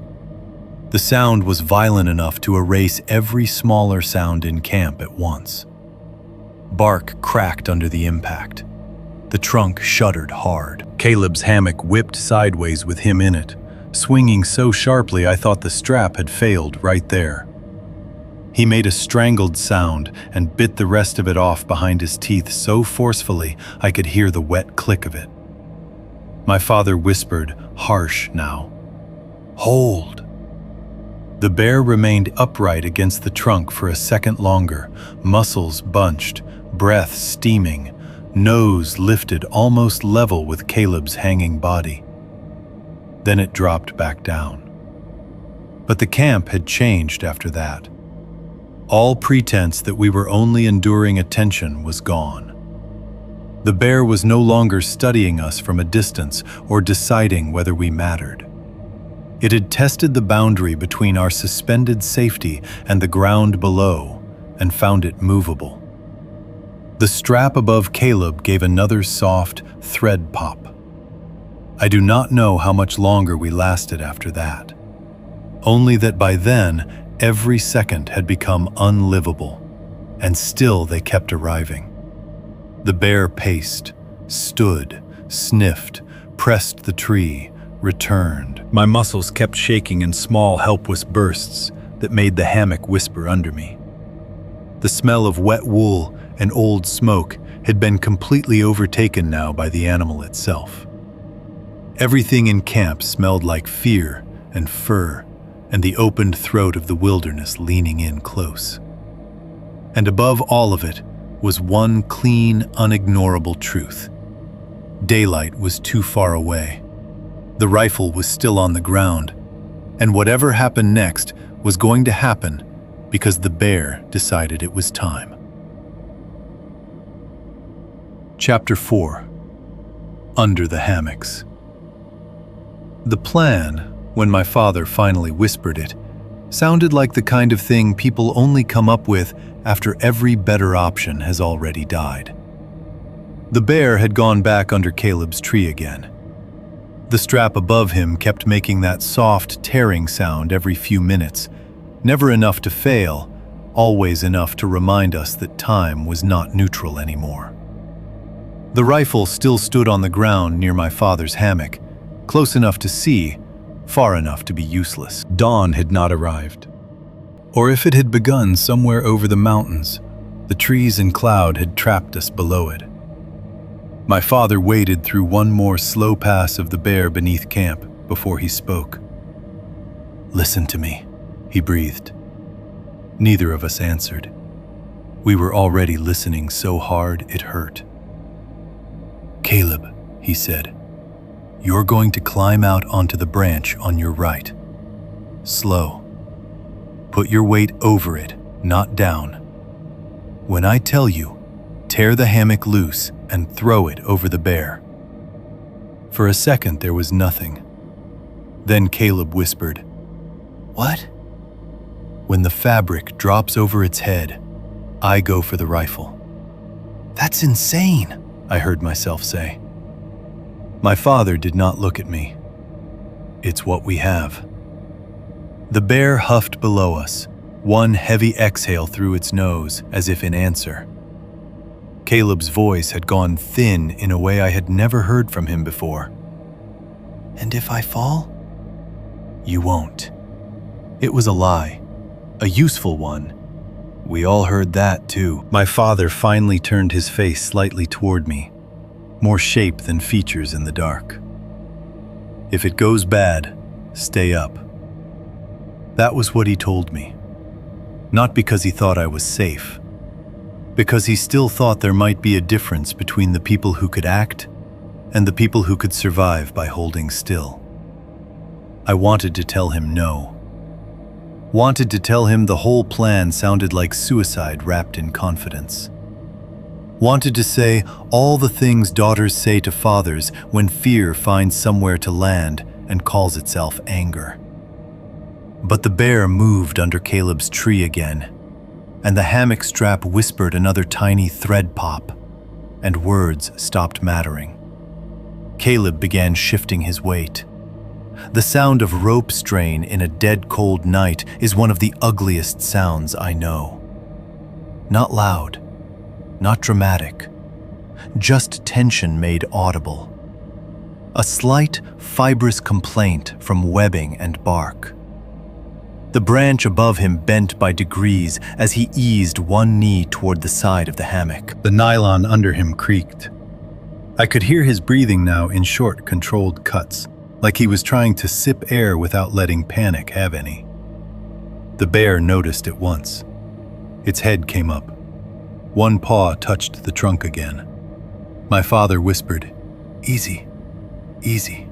The sound was violent enough to erase every smaller sound in camp at once. Bark cracked under the impact. The trunk shuddered hard. Caleb's hammock whipped sideways with him in it, swinging so sharply I thought the strap had failed right there. He made a strangled sound and bit the rest of it off behind his teeth so forcefully I could hear the wet click of it. My father whispered, harsh now, "Hold." The bear remained upright against the trunk for a second longer, muscles bunched, breath steaming, nose lifted almost level with Caleb's hanging body. Then it dropped back down. But the camp had changed after that. All pretense that we were only enduring attention was gone. The bear was no longer studying us from a distance or deciding whether we mattered. It had tested the boundary between our suspended safety and the ground below and found it movable. The strap above Caleb gave another soft thread pop. I do not know how much longer we lasted after that. Only that by then, every second had become unlivable, and still they kept arriving. The bear paced, stood, sniffed, pressed the tree, returned. My muscles kept shaking in small, helpless bursts that made the hammock whisper under me. The smell of wet wool and old smoke had been completely overtaken now by the animal itself. Everything in camp smelled like fear and fur and the opened throat of the wilderness leaning in close. And above all of it was one clean, unignorable truth. Daylight was too far away. The rifle was still on the ground, and whatever happened next was going to happen because the bear decided it was time. Chapter 4. Under the Hammocks. The plan, when my father finally whispered it, sounded like the kind of thing people only come up with after every better option has already died. The bear had gone back under Caleb's tree again. The strap above him kept making that soft, tearing sound every few minutes, never enough to fail, always enough to remind us that time was not neutral anymore. The rifle still stood on the ground near my father's hammock, close enough to see, far enough to be useless. Dawn had not arrived. Or if it had begun somewhere over the mountains, the trees and cloud had trapped us below it. My father waded through one more slow pass of the bear beneath camp before he spoke. "Listen to me," he breathed. Neither of us answered. We were already listening so hard it hurt. "Caleb," he said, "you're going to climb out onto the branch on your right. Slow. Put your weight over it, not down. When I tell you, tear the hammock loose and throw it over the bear." For a second there was nothing. Then Caleb whispered, "What?" "When the fabric drops over its head, I go for the rifle." "That's insane," I heard myself say. My father did not look at me. "It's what we have." The bear huffed below us, one heavy exhale through its nose as if in answer. Caleb's voice had gone thin in a way I had never heard from him before. "And if I fall?" "You won't." It was a lie, a useful one. We all heard that too. My father finally turned his face slightly toward me, more shape than features in the dark. "If it goes bad, stay up." That was what he told me. Not because he thought I was safe, because he still thought there might be a difference between the people who could act and the people who could survive by holding still. I wanted to tell him no. Wanted to tell him the whole plan sounded like suicide wrapped in confidence. Wanted to say all the things daughters say to fathers when fear finds somewhere to land and calls itself anger. But the bear moved under Caleb's tree again, and the hammock strap whispered another tiny thread pop, and words stopped mattering. Caleb began shifting his weight. The sound of rope strain in a dead cold night is one of the ugliest sounds I know. Not loud, not dramatic, just tension made audible. A slight, fibrous complaint from webbing and bark. The branch above him bent by degrees as he eased one knee toward the side of the hammock. The nylon under him creaked. I could hear his breathing now in short, controlled cuts, like he was trying to sip air without letting panic have any. The bear noticed at once. Its head came up. One paw touched the trunk again. My father whispered, "Easy, easy."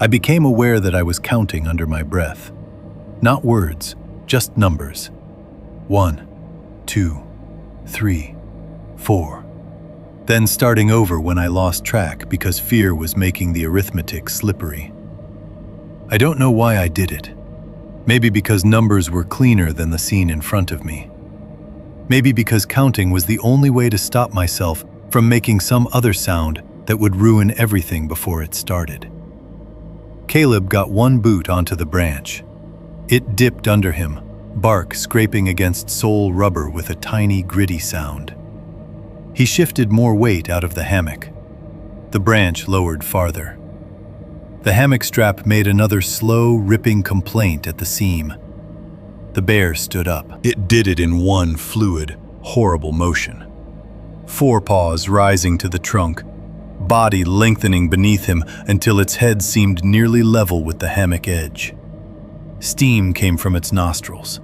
I became aware that I was counting under my breath. Not words, just numbers. 1, 2, 3, 4. Then starting over when I lost track because fear was making the arithmetic slippery. I don't know why I did it. Maybe because numbers were cleaner than the scene in front of me. Maybe because counting was the only way to stop myself from making some other sound that would ruin everything before it started. Caleb got one boot onto the branch. It dipped under him, bark scraping against sole rubber with a tiny, gritty sound. He shifted more weight out of the hammock. The branch lowered farther. The hammock strap made another slow, ripping complaint at the seam. The bear stood up. It did it in one fluid, horrible motion. Forepaws rising to the trunk, body lengthening beneath him until its head seemed nearly level with the hammock edge. Steam came from its nostrils.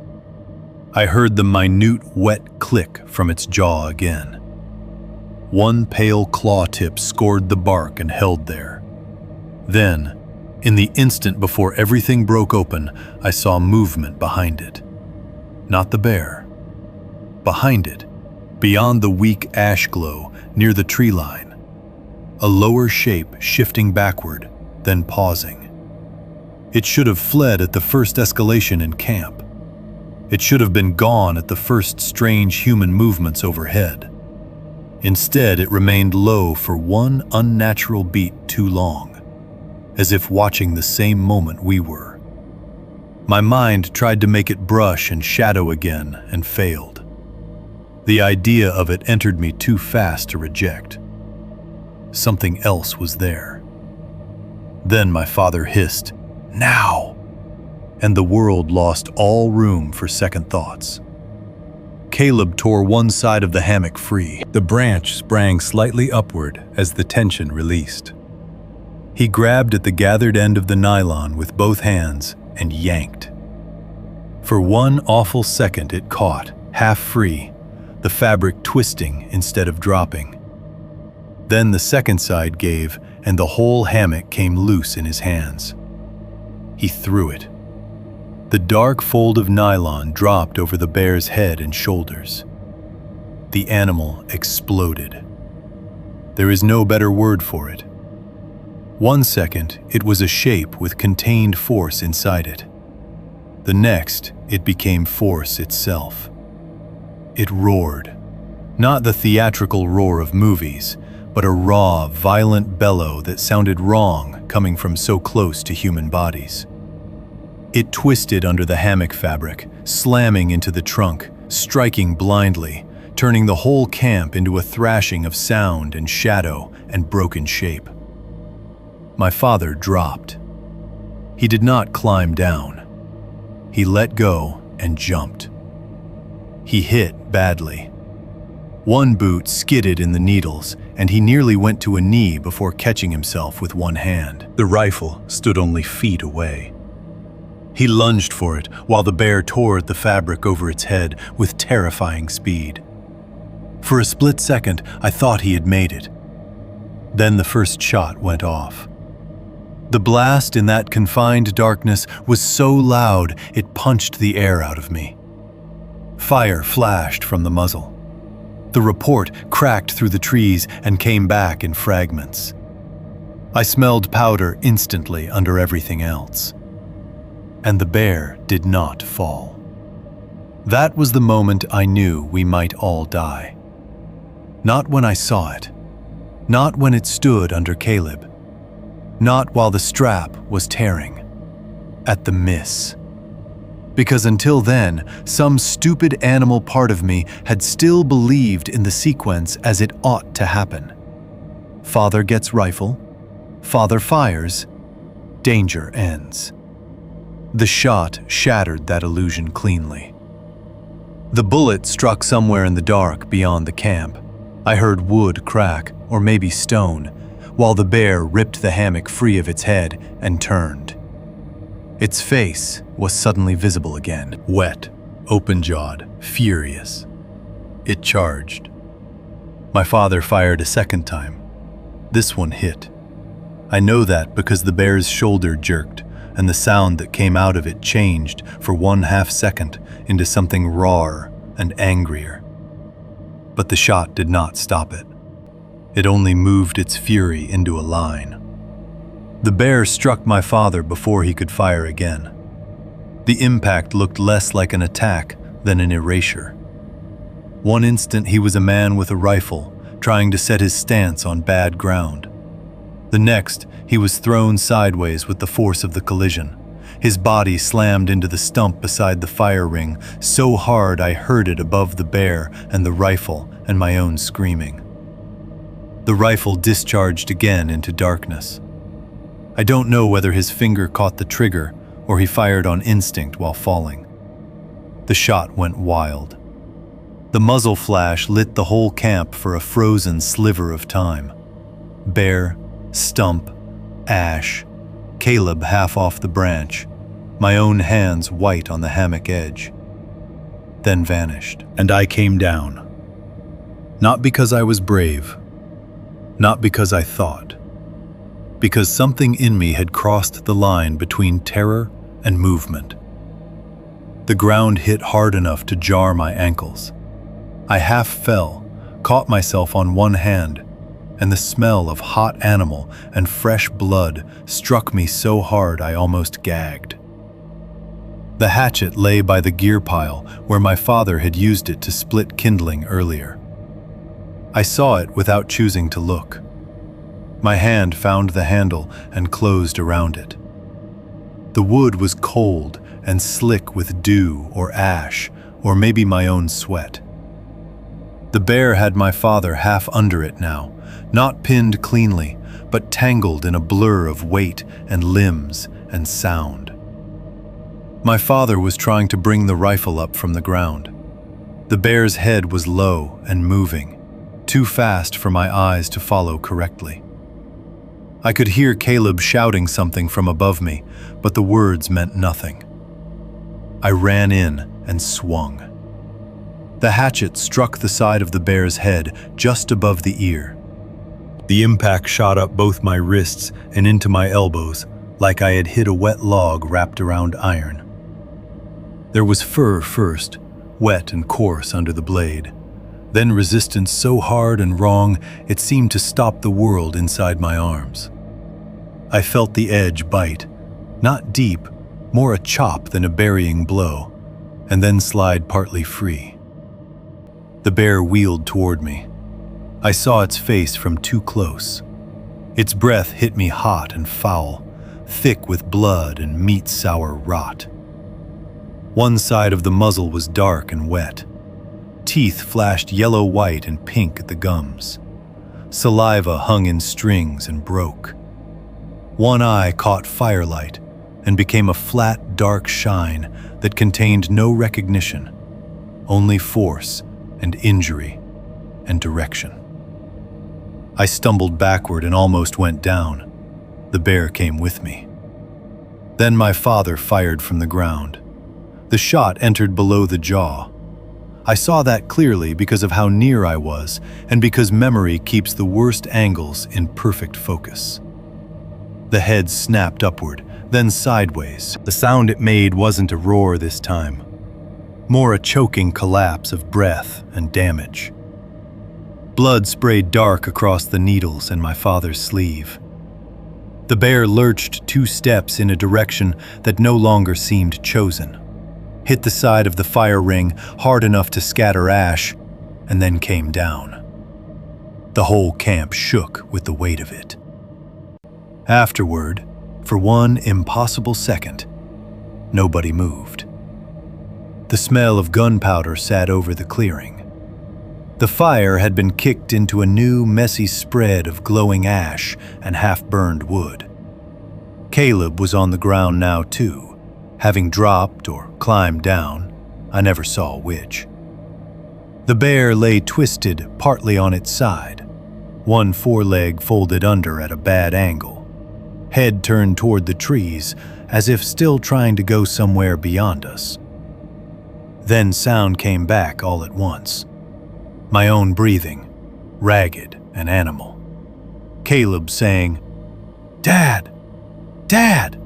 I heard the minute, wet click from its jaw again. One pale claw tip scored the bark and held there. Then, in the instant before everything broke open, I saw movement behind it. Not the bear. Behind it, beyond the weak ash glow near the tree line, a lower shape shifting backward, then pausing. It should have fled at the first escalation in camp. It should have been gone at the first strange human movements overhead. Instead, it remained low for one unnatural beat too long, as if watching the same moment we were. My mind tried to make it brush and shadow again and failed. The idea of it entered me too fast to reject. Something else was there. Then my father hissed, "Now!" and the world lost all room for second thoughts. Caleb tore one side of the hammock free. The branch sprang slightly upward as the tension released. He grabbed at the gathered end of the nylon with both hands and yanked. For one awful second it caught, half free, the fabric twisting instead of dropping. Then the second side gave, and the whole hammock came loose in his hands. He threw it. The dark fold of nylon dropped over the bear's head and shoulders. The animal exploded. There is no better word for it. 1 second, it was a shape with contained force inside it. The next, it became force itself. It roared. Not the theatrical roar of movies, but a raw, violent bellow that sounded wrong coming from so close to human bodies. It twisted under the hammock fabric, slamming into the trunk, striking blindly, turning the whole camp into a thrashing of sound and shadow and broken shape. My father dropped. He did not climb down. He let go and jumped. He hit badly. One boot skidded in the needles, and he nearly went to a knee before catching himself with one hand. The rifle stood only feet away. He lunged for it while the bear tore at the fabric over its head with terrifying speed. For a split second, I thought he had made it. Then the first shot went off. The blast in that confined darkness was so loud it punched the air out of me. Fire flashed from the muzzle. The report cracked through the trees and came back in fragments. I smelled powder instantly under everything else. And the bear did not fall. That was the moment I knew we might all die. Not when I saw it. Not when it stood under Caleb. Not while the strap was tearing. At the miss. Because until then, some stupid animal part of me had still believed in the sequence as it ought to happen. Father gets rifle. Father fires. Danger ends. The shot shattered that illusion cleanly. The bullet struck somewhere in the dark beyond the camp. I heard wood crack, or maybe stone, while the bear ripped the hammock free of its head and turned. Its face was suddenly visible again, wet, open-jawed, furious. It charged. My father fired a second time. This one hit. I know that because the bear's shoulder jerked, and the sound that came out of it changed for 1/2 second into something rawer and angrier. But the shot did not stop it. It only moved its fury into a line. The bear struck my father before he could fire again. The impact looked less like an attack than an erasure. One instant he was a man with a rifle, trying to set his stance on bad ground. The next, he was thrown sideways with the force of the collision. His body slammed into the stump beside the fire ring, so hard I heard it above the bear and the rifle and my own screaming. The rifle discharged again into darkness. I don't know whether his finger caught the trigger or he fired on instinct while falling. The shot went wild. The muzzle flash lit the whole camp for a frozen sliver of time. Bear, stump, ash, Caleb half off the branch, my own hands white on the hammock edge. Then vanished. And I came down. Not because I was brave, not because I thought, because something in me had crossed the line between terror and movement. The ground hit hard enough to jar my ankles. I half fell, caught myself on one hand, and the smell of hot animal and fresh blood struck me so hard I almost gagged. The hatchet lay by the gear pile where my father had used it to split kindling earlier. I saw it without choosing to look. My hand found the handle and closed around it. The wood was cold and slick with dew or ash, or maybe my own sweat. The bear had my father half under it now, not pinned cleanly, but tangled in a blur of weight and limbs and sound. My father was trying to bring the rifle up from the ground. The bear's head was low and moving, too fast for my eyes to follow correctly. I could hear Caleb shouting something from above me, but the words meant nothing. I ran in and swung. The hatchet struck the side of the bear's head just above the ear. The impact shot up both my wrists and into my elbows, like I had hit a wet log wrapped around iron. There was fur first, wet and coarse under the blade, then resistance so hard and wrong it seemed to stop the world inside my arms. I felt the edge bite, not deep, more a chop than a burying blow, and then slide partly free. The bear wheeled toward me. I saw its face from too close. Its breath hit me hot and foul, thick with blood and meat-sour rot. One side of the muzzle was dark and wet. Teeth flashed yellow-white and pink at the gums. Saliva hung in strings and broke. One eye caught firelight and became a flat, dark shine that contained no recognition, only force and injury and direction. I stumbled backward and almost went down. The bear came with me. Then my father fired from the ground. The shot entered below the jaw. I saw that clearly because of how near I was and because memory keeps the worst angles in perfect focus. The head snapped upward, then sideways. The sound it made wasn't a roar this time, more a choking collapse of breath and damage. Blood sprayed dark across the needles in my father's sleeve. The bear lurched 2 steps in a direction that no longer seemed chosen, hit the side of the fire ring hard enough to scatter ash, and then came down. The whole camp shook with the weight of it. Afterward, for one impossible second, nobody moved. The smell of gunpowder sat over the clearing. The fire had been kicked into a new, messy spread of glowing ash and half-burned wood. Caleb was on the ground now too, having dropped or climbed down, I never saw which. The bear lay twisted partly on its side, one foreleg folded under at a bad angle, head turned toward the trees as if still trying to go somewhere beyond us. Then sound came back all at once. My own breathing, ragged and animal. Caleb saying, "Dad! Dad!"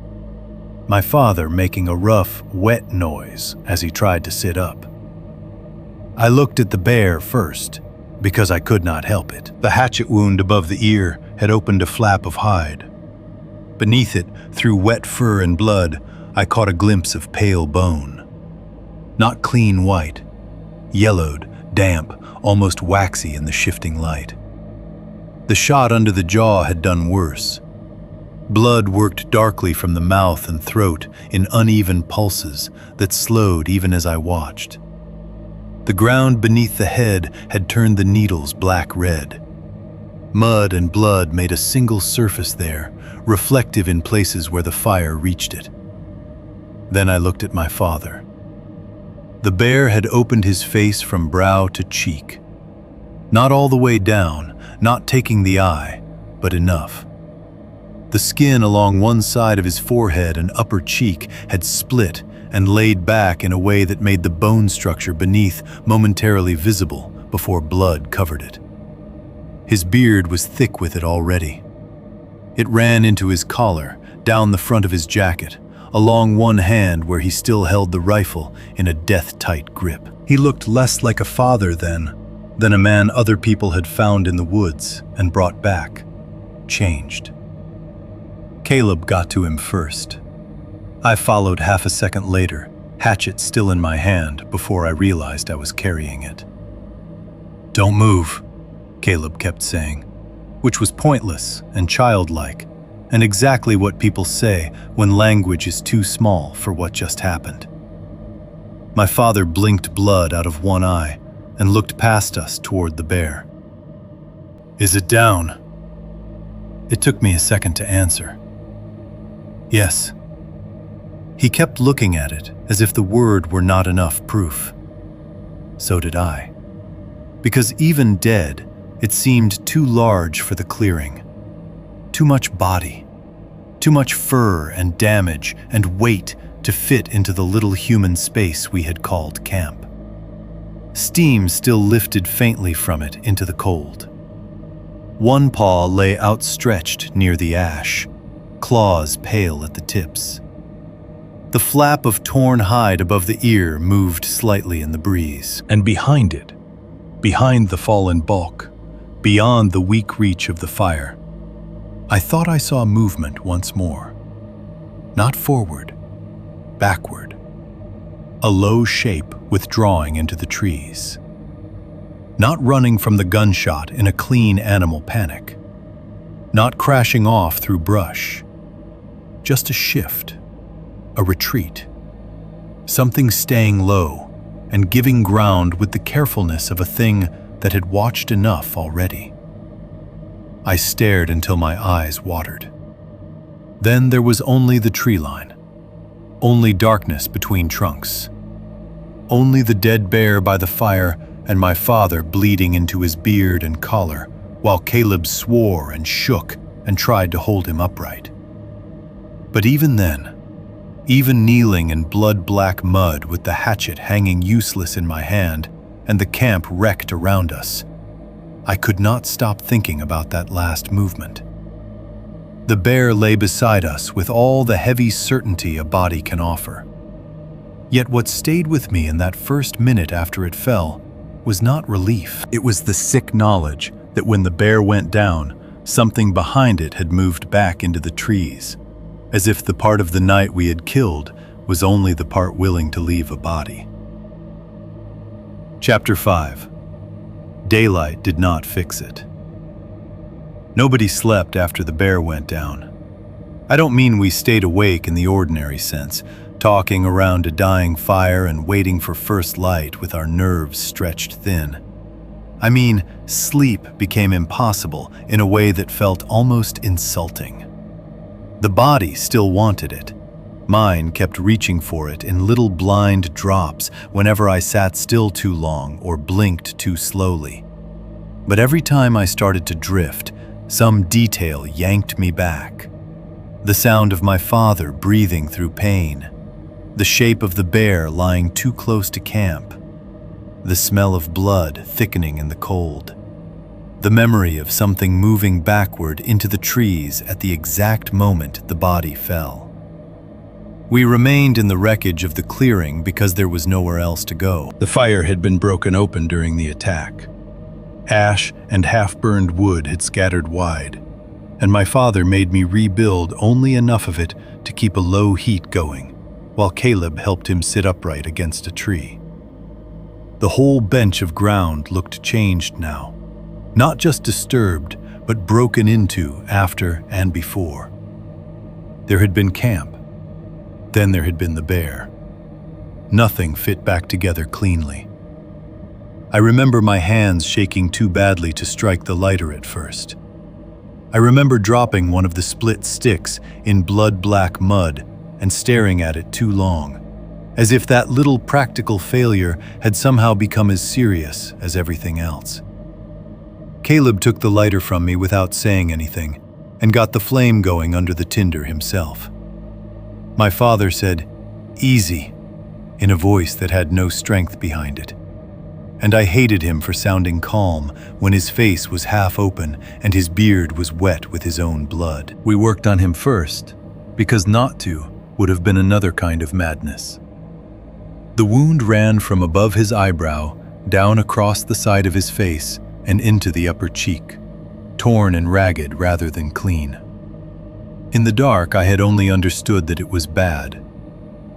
My father making a rough, wet noise as he tried to sit up. I looked at the bear first, because I could not help it. The hatchet wound above the ear had opened a flap of hide. Beneath it, through wet fur and blood, I caught a glimpse of pale bone. Not clean white, yellowed, damp, almost waxy in the shifting light. The shot under the jaw had done worse. Blood worked darkly from the mouth and throat in uneven pulses that slowed even as I watched. The ground beneath the head had turned the needles black red. Mud and blood made a single surface there, reflective in places where the fire reached it. Then I looked at my father. The bear had opened his face from brow to cheek. Not all the way down, not taking the eye, but enough. The skin along one side of his forehead and upper cheek had split and laid back in a way that made the bone structure beneath momentarily visible before blood covered it. His beard was thick with it already. It ran into his collar, down the front of his jacket, along one hand where he still held the rifle in a death-tight grip. He looked less like a father then than a man other people had found in the woods and brought back, changed. Caleb got to him first. I followed half a second later, hatchet still in my hand, before I realized I was carrying it. "Don't move," Caleb kept saying, which was pointless and childlike, and exactly what people say when language is too small for what just happened. My father blinked blood out of one eye and looked past us toward the bear. "Is it down?" It took me a second to answer. Yes. He kept looking at it as if the word were not enough proof. So did I. Because even dead, it seemed too large for the clearing. Too much body, too much fur and damage and weight to fit into the little human space we had called camp. Steam still lifted faintly from it into the cold. One paw lay outstretched near the ash, claws pale at the tips. The flap of torn hide above the ear moved slightly in the breeze. And behind it, behind the fallen bulk, beyond the weak reach of the fire, I thought I saw movement once more. Not forward, backward. A low shape withdrawing into the trees. Not running from the gunshot in a clean animal panic. Not crashing off through brush. Just a shift, a retreat. Something staying low and giving ground with the carefulness of a thing that had watched enough already. I stared until my eyes watered. Then there was only the tree line. Only darkness between trunks. Only the dead bear by the fire and my father bleeding into his beard and collar, while Caleb swore and shook and tried to hold him upright. But even then, even kneeling in blood-black mud with the hatchet hanging useless in my hand and the camp wrecked around us, I could not stop thinking about that last movement. The bear lay beside us with all the heavy certainty a body can offer. Yet what stayed with me in that first minute after it fell was not relief. It was the sick knowledge that when the bear went down, something behind it had moved back into the trees, as if the part of the night we had killed was only the part willing to leave a body. Chapter 5. Daylight did not fix it. Nobody slept after the bear went down. I don't mean we stayed awake in the ordinary sense, talking around a dying fire and waiting for first light with our nerves stretched thin. I mean, sleep became impossible in a way that felt almost insulting. The body still wanted it. Mine kept reaching for it in little blind drops whenever I sat still too long or blinked too slowly. But every time I started to drift, some detail yanked me back. The sound of my father breathing through pain. The shape of the bear lying too close to camp. The smell of blood thickening in the cold. The memory of something moving backward into the trees at the exact moment the body fell. We remained in the wreckage of the clearing because there was nowhere else to go. The fire had been broken open during the attack. Ash and half-burned wood had scattered wide, and my father made me rebuild only enough of it to keep a low heat going, while Caleb helped him sit upright against a tree. The whole bench of ground looked changed now, not just disturbed, but broken into after and before. There had been camp. Then there had been the bear. Nothing fit back together cleanly. I remember my hands shaking too badly to strike the lighter at first. I remember dropping one of the split sticks in blood-black mud and staring at it too long, as if that little practical failure had somehow become as serious as everything else. Caleb took the lighter from me without saying anything and got the flame going under the tinder himself. My father said, "Easy," in a voice that had no strength behind it. And I hated him for sounding calm when his face was half open and his beard was wet with his own blood. We worked on him first, because not to would have been another kind of madness. The wound ran from above his eyebrow, down across the side of his face, and into the upper cheek, torn and ragged rather than clean. In the dark, I had only understood that it was bad.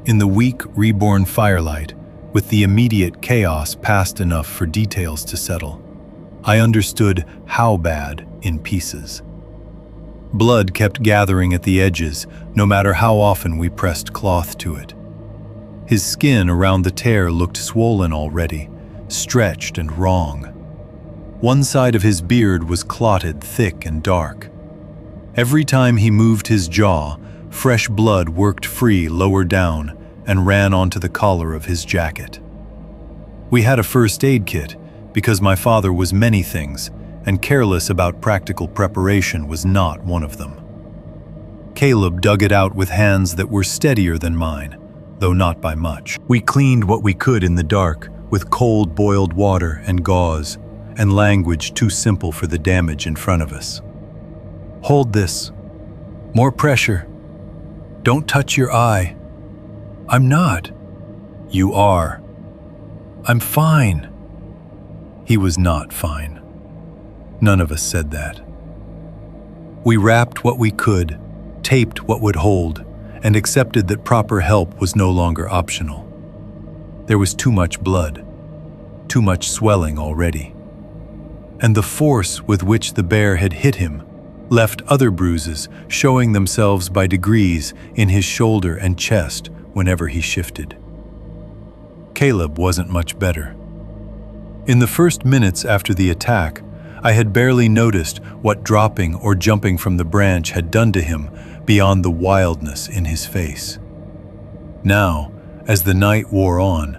In the weak, reborn firelight, with the immediate chaos past enough for details to settle, I understood how bad in pieces. Blood kept gathering at the edges, no matter how often we pressed cloth to it. His skin around the tear looked swollen already, stretched and wrong. One side of his beard was clotted thick and dark. Every time he moved his jaw, fresh blood worked free lower down and ran onto the collar of his jacket. We had a first aid kit because my father was many things, and careless about practical preparation was not one of them. Caleb dug it out with hands that were steadier than mine, though not by much. We cleaned what we could in the dark with cold boiled water and gauze, and language too simple for the damage in front of us. "Hold this. More pressure. Don't touch your eye." "I'm not." "You are." "I'm fine." He was not fine. None of us said that. We wrapped what we could, taped what would hold, and accepted that proper help was no longer optional. There was too much blood, too much swelling already. And the force with which the bear had hit him left other bruises showing themselves by degrees in his shoulder and chest whenever he shifted. Caleb wasn't much better. In the first minutes after the attack, I had barely noticed what dropping or jumping from the branch had done to him beyond the wildness in his face. Now, as the night wore on,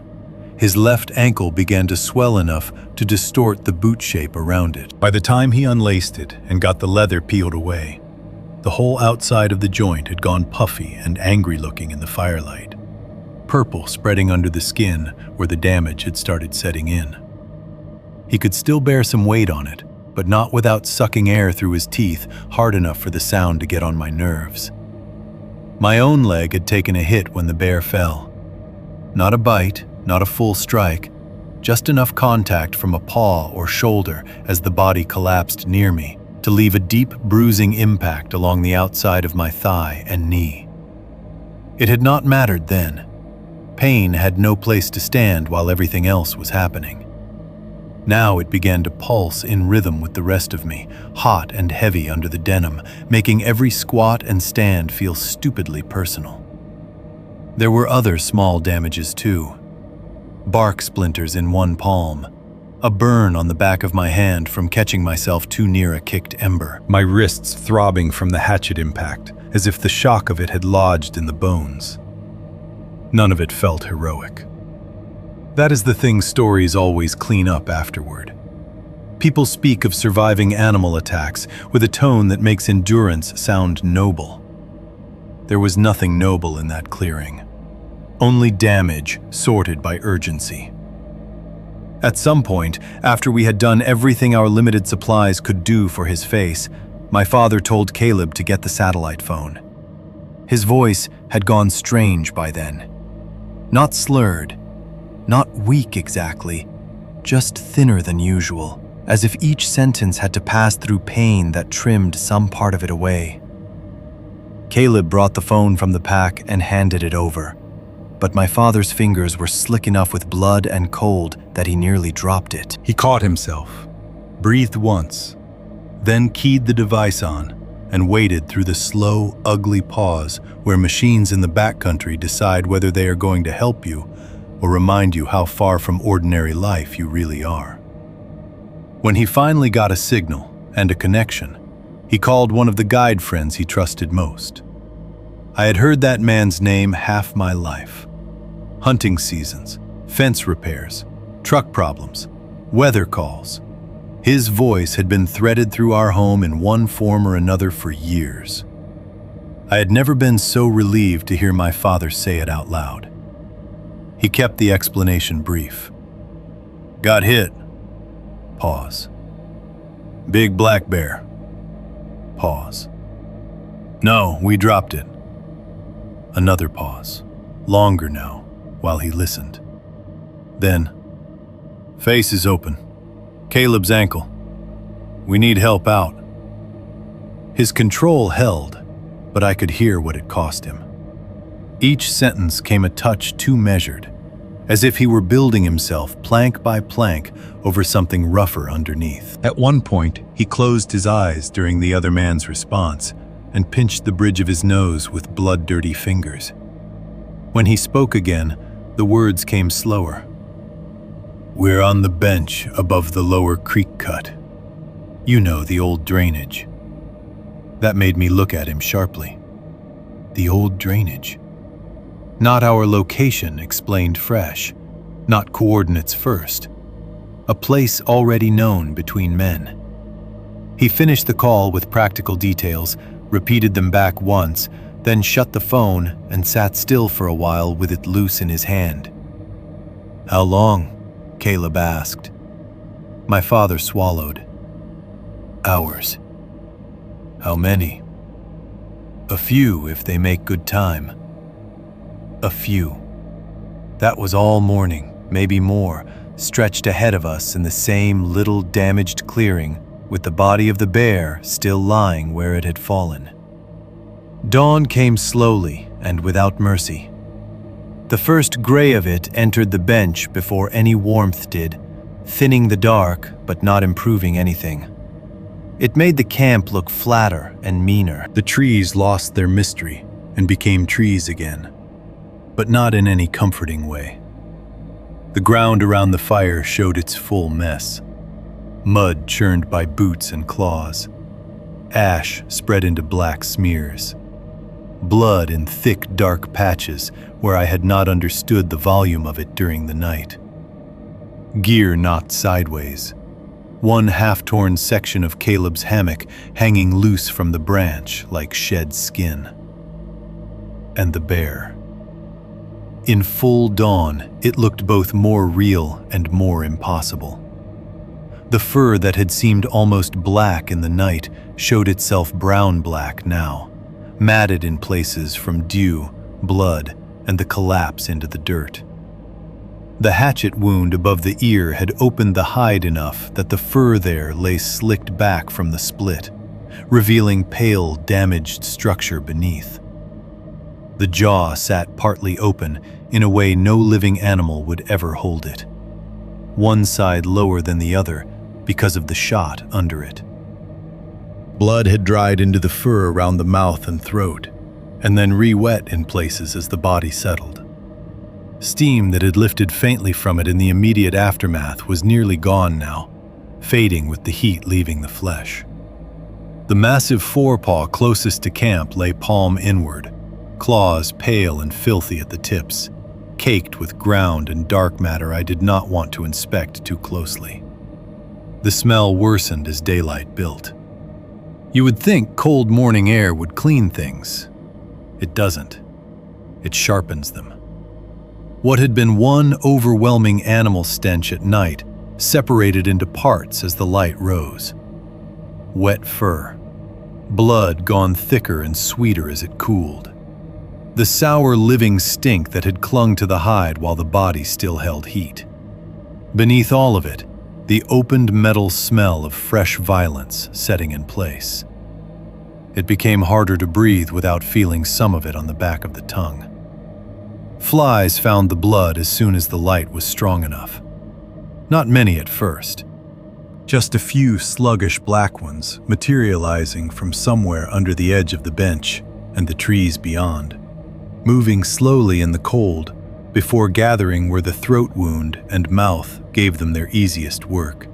his left ankle began to swell enough to distort the boot shape around it. By the time he unlaced it and got the leather peeled away, the whole outside of the joint had gone puffy and angry-looking in the firelight, purple spreading under the skin where the damage had started setting in. He could still bear some weight on it, but not without sucking air through his teeth hard enough for the sound to get on my nerves. My own leg had taken a hit when the bear fell. Not a bite, not a full strike, just enough contact from a paw or shoulder as the body collapsed near me to leave a deep bruising impact along the outside of my thigh and knee. It had not mattered then. Pain had no place to stand while everything else was happening. Now it began to pulse in rhythm with the rest of me, hot and heavy under the denim, making every squat and stand feel stupidly personal. There were other small damages too. Bark splinters in one palm, a burn on the back of my hand from catching myself too near a kicked ember, my wrists throbbing from the hatchet impact, as if the shock of it had lodged in the bones. None of it felt heroic. That is the thing stories always clean up afterward. People speak of surviving animal attacks with a tone that makes endurance sound noble. There was nothing noble in that clearing. Only damage sorted by urgency. At some point, after we had done everything our limited supplies could do for his face, my father told Caleb to get the satellite phone. His voice had gone strange by then. Not slurred, not weak exactly, just thinner than usual, as if each sentence had to pass through pain that trimmed some part of it away. Caleb brought the phone from the pack and handed it over, but my father's fingers were slick enough with blood and cold that he nearly dropped it. He caught himself, breathed once, then keyed the device on and waited through the slow, ugly pause where machines in the backcountry decide whether they are going to help you or remind you how far from ordinary life you really are. When he finally got a signal and a connection, he called one of the guide friends he trusted most. I had heard that man's name half my life. Hunting seasons, fence repairs, truck problems, weather calls. His voice had been threaded through our home in one form or another for years. I had never been so relieved to hear my father say it out loud. He kept the explanation brief. Got hit. Pause. Big black bear. Pause. No, we dropped it. Another pause, longer now, while he listened. Then, face is open. Caleb's ankle. We need help out. His control held, but I could hear what it cost him. Each sentence came a touch too measured, as if he were building himself plank by plank over something rougher underneath. At one point, he closed his eyes during the other man's response and pinched the bridge of his nose with blood-dirty fingers. When he spoke again, the words came slower. We're on the bench above the lower creek cut. You know, the old drainage. That made me look at him sharply. The old drainage. Not our location explained fresh, not coordinates first. A place already known between men. He finished the call with practical details, repeated them back once, then shut the phone and sat still for a while with it loose in his hand. How long? Caleb asked. My father swallowed. Hours. How many? A few if they make good time. A few. That was all morning, maybe more, stretched ahead of us in the same little damaged clearing, with the body of the bear still lying where it had fallen. Dawn came slowly and without mercy. The first gray of it entered the bench before any warmth did, thinning the dark but not improving anything. It made the camp look flatter and meaner. The trees lost their mystery and became trees again, but not in any comforting way. The ground around the fire showed its full mess. Mud churned by boots and claws. Ash spread into black smears. Blood in thick, dark patches where I had not understood the volume of it during the night. Gear knocked sideways. One half-torn section of Caleb's hammock hanging loose from the branch like shed skin. And the bear. In full dawn, it looked both more real and more impossible. The fur that had seemed almost black in the night showed itself brown-black now, matted in places from dew, blood, and the collapse into the dirt. The hatchet wound above the ear had opened the hide enough that the fur there lay slicked back from the split, revealing pale, damaged structure beneath. The jaw sat partly open in a way no living animal would ever hold it. One side lower than the other because of the shot under it. Blood had dried into the fur around the mouth and throat, and then re-wet in places as the body settled. Steam that had lifted faintly from it in the immediate aftermath was nearly gone now, fading with the heat leaving the flesh. The massive forepaw closest to camp lay palm inward, claws pale and filthy at the tips, caked with ground and dark matter I did not want to inspect too closely. The smell worsened as daylight built. You would think cold morning air would clean things. It doesn't. It sharpens them. What had been one overwhelming animal stench at night separated into parts as the light rose. Wet fur. Blood gone thicker and sweeter as it cooled. The sour living stink that had clung to the hide while the body still held heat. Beneath all of it, the opened metal smell of fresh violence setting in place. It became harder to breathe without feeling some of it on the back of the tongue. Flies found the blood as soon as the light was strong enough. Not many at first. just a few sluggish black ones materializing from somewhere under the edge of the bench and the trees beyond, moving slowly in the cold before gathering where the throat wound and mouth gave them their easiest work.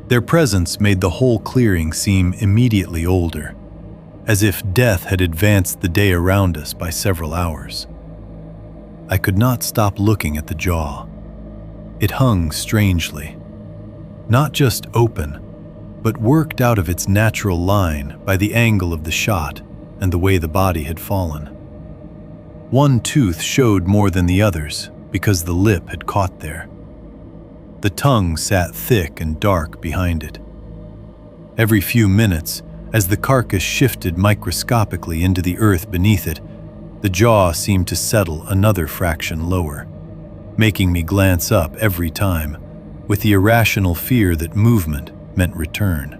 Their presence made the whole clearing seem immediately older, as if death had advanced the day around us by several hours. I could not stop looking at the jaw. It hung strangely, not just open, but worked out of its natural line by the angle of the shot and the way the body had fallen. One tooth showed more than the others because the lip had caught there. The tongue sat thick and dark behind it. Every few minutes, as the carcass shifted microscopically into the earth beneath it, the jaw seemed to settle another fraction lower, making me glance up every time, with the irrational fear that movement meant return.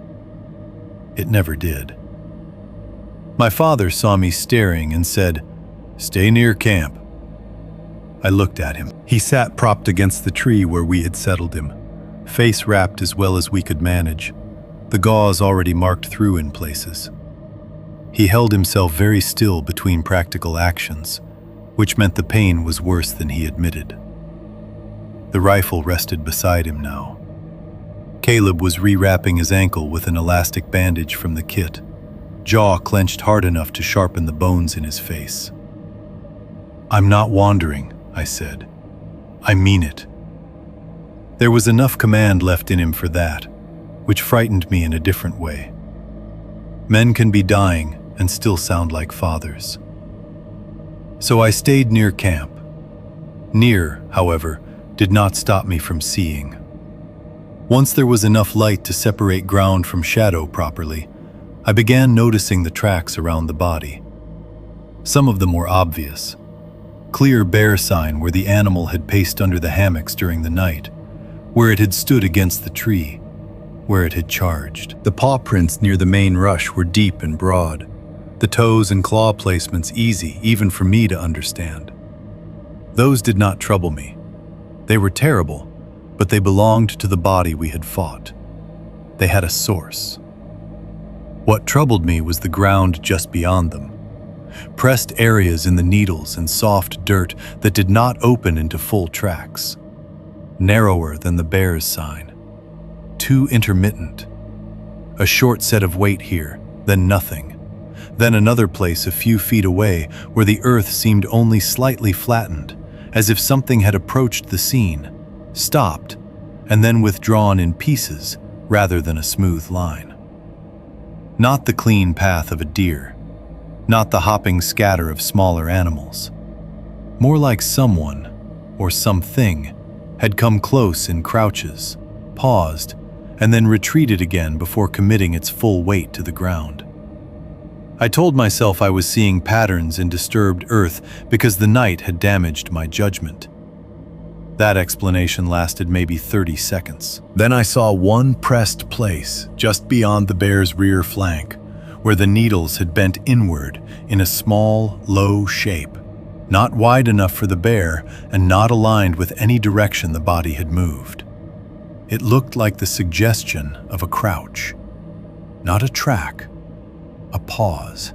It never did. My father saw me staring and said, "Stay near camp." I looked at him. He sat propped against the tree where we had settled him, face wrapped as well as we could manage, the gauze already marked through in places. He held himself very still between practical actions, which meant the pain was worse than he admitted. The rifle rested beside him now. Caleb was rewrapping his ankle with an elastic bandage from the kit, jaw clenched hard enough to sharpen the bones in his face. "I'm not wandering," I said. "I mean it." There was enough command left in him for that, which frightened me in a different way. Men can be dying and still sound like fathers. So I stayed near camp. Near, however, did not stop me from seeing. Once there was enough light to separate ground from shadow properly, I began noticing the tracks around the body. Some of them were obvious. Clear bear sign where the animal had paced under the hammocks during the night, where it had stood against the tree, where it had charged. The paw prints near the main rush were deep and broad, the toes and claw placements easy even for me to understand. Those did not trouble me. They were terrible, but they belonged to the body we had fought. They had a source. What troubled me was the ground just beyond them. Pressed areas in the needles and soft dirt that did not open into full tracks. Narrower than the bear's sign. Too intermittent. A short set of weight here, then nothing. Then another place a few feet away where the earth seemed only slightly flattened, as if something had approached the scene, stopped, and then withdrawn in pieces rather than a smooth line. Not the clean path of a deer, not the hopping scatter of smaller animals. More like someone, or something, had come close in crouches, paused, and then retreated again before committing its full weight to the ground. I told myself I was seeing patterns in disturbed earth because the night had damaged my judgment. That explanation lasted maybe 30 seconds. Then I saw one pressed place just beyond the bear's rear flank, where the needles had bent inward in a small, low shape, not wide enough for the bear and not aligned with any direction the body had moved. It looked like the suggestion of a crouch, not a track, a pause.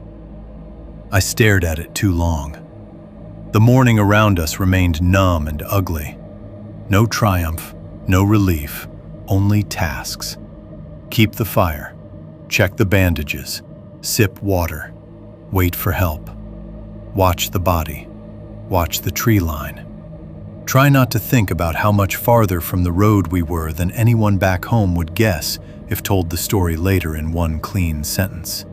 I stared at it too long. The morning around us remained numb and ugly. No triumph, no relief, only tasks. Keep the fire, check the bandages, sip water, wait for help. Watch the body, watch the tree line. Try not to think about how much farther from the road we were than anyone back home would guess if told the story later in one clean sentence.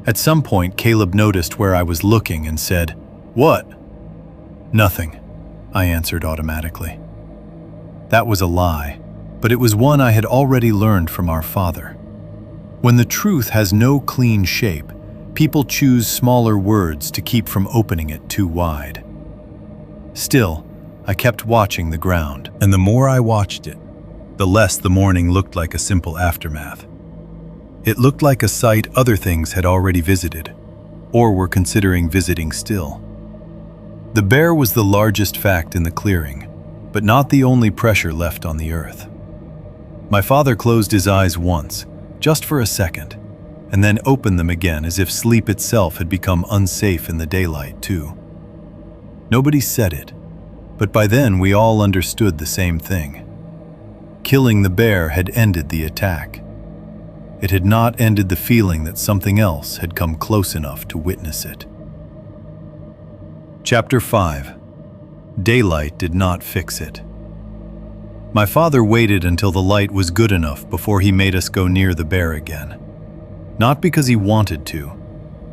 At some point, Caleb noticed where I was looking and said, "What?" "Nothing," I answered automatically. That was a lie, but it was one I had already learned from our father. When the truth has no clean shape, people choose smaller words to keep from opening it too wide. Still, I kept watching the ground, and the more I watched it, the less the morning looked like a simple aftermath. It looked like a site other things had already visited, or were considering visiting still. The bear was the largest fact in the clearing, but not the only pressure left on the earth. My father closed his eyes once, just for a second, and then opened them again as if sleep itself had become unsafe in the daylight, too. Nobody said it, but by then we all understood the same thing. Killing the bear had ended the attack. It had not ended the feeling that something else had come close enough to witness it. Chapter 5. Daylight did not fix it. My father waited until the light was good enough before he made us go near the bear again. Not because he wanted to,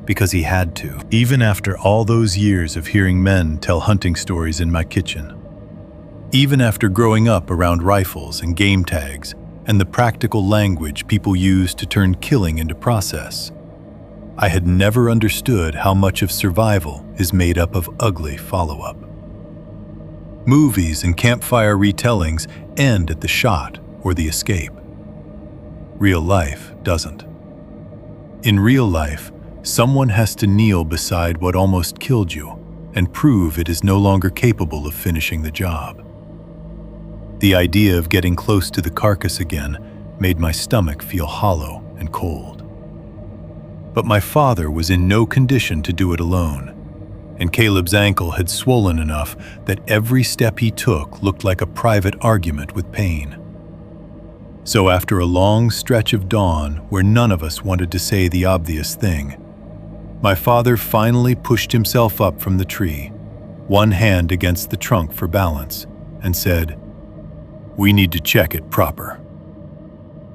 because he had to. Even after all those years of hearing men tell hunting stories in my kitchen. Even after growing up around rifles and game tags and the practical language people use to turn killing into process, I had never understood how much of survival is made up of ugly follow-up. Movies and campfire retellings end at the shot or the escape. Real life doesn't. In real life, someone has to kneel beside what almost killed you and prove it is no longer capable of finishing the job. The idea of getting close to the carcass again made my stomach feel hollow and cold. But my father was in no condition to do it alone, and Caleb's ankle had swollen enough that every step he took looked like a private argument with pain. So after a long stretch of dawn where none of us wanted to say the obvious thing, my father finally pushed himself up from the tree, one hand against the trunk for balance, and said, "We need to check it proper."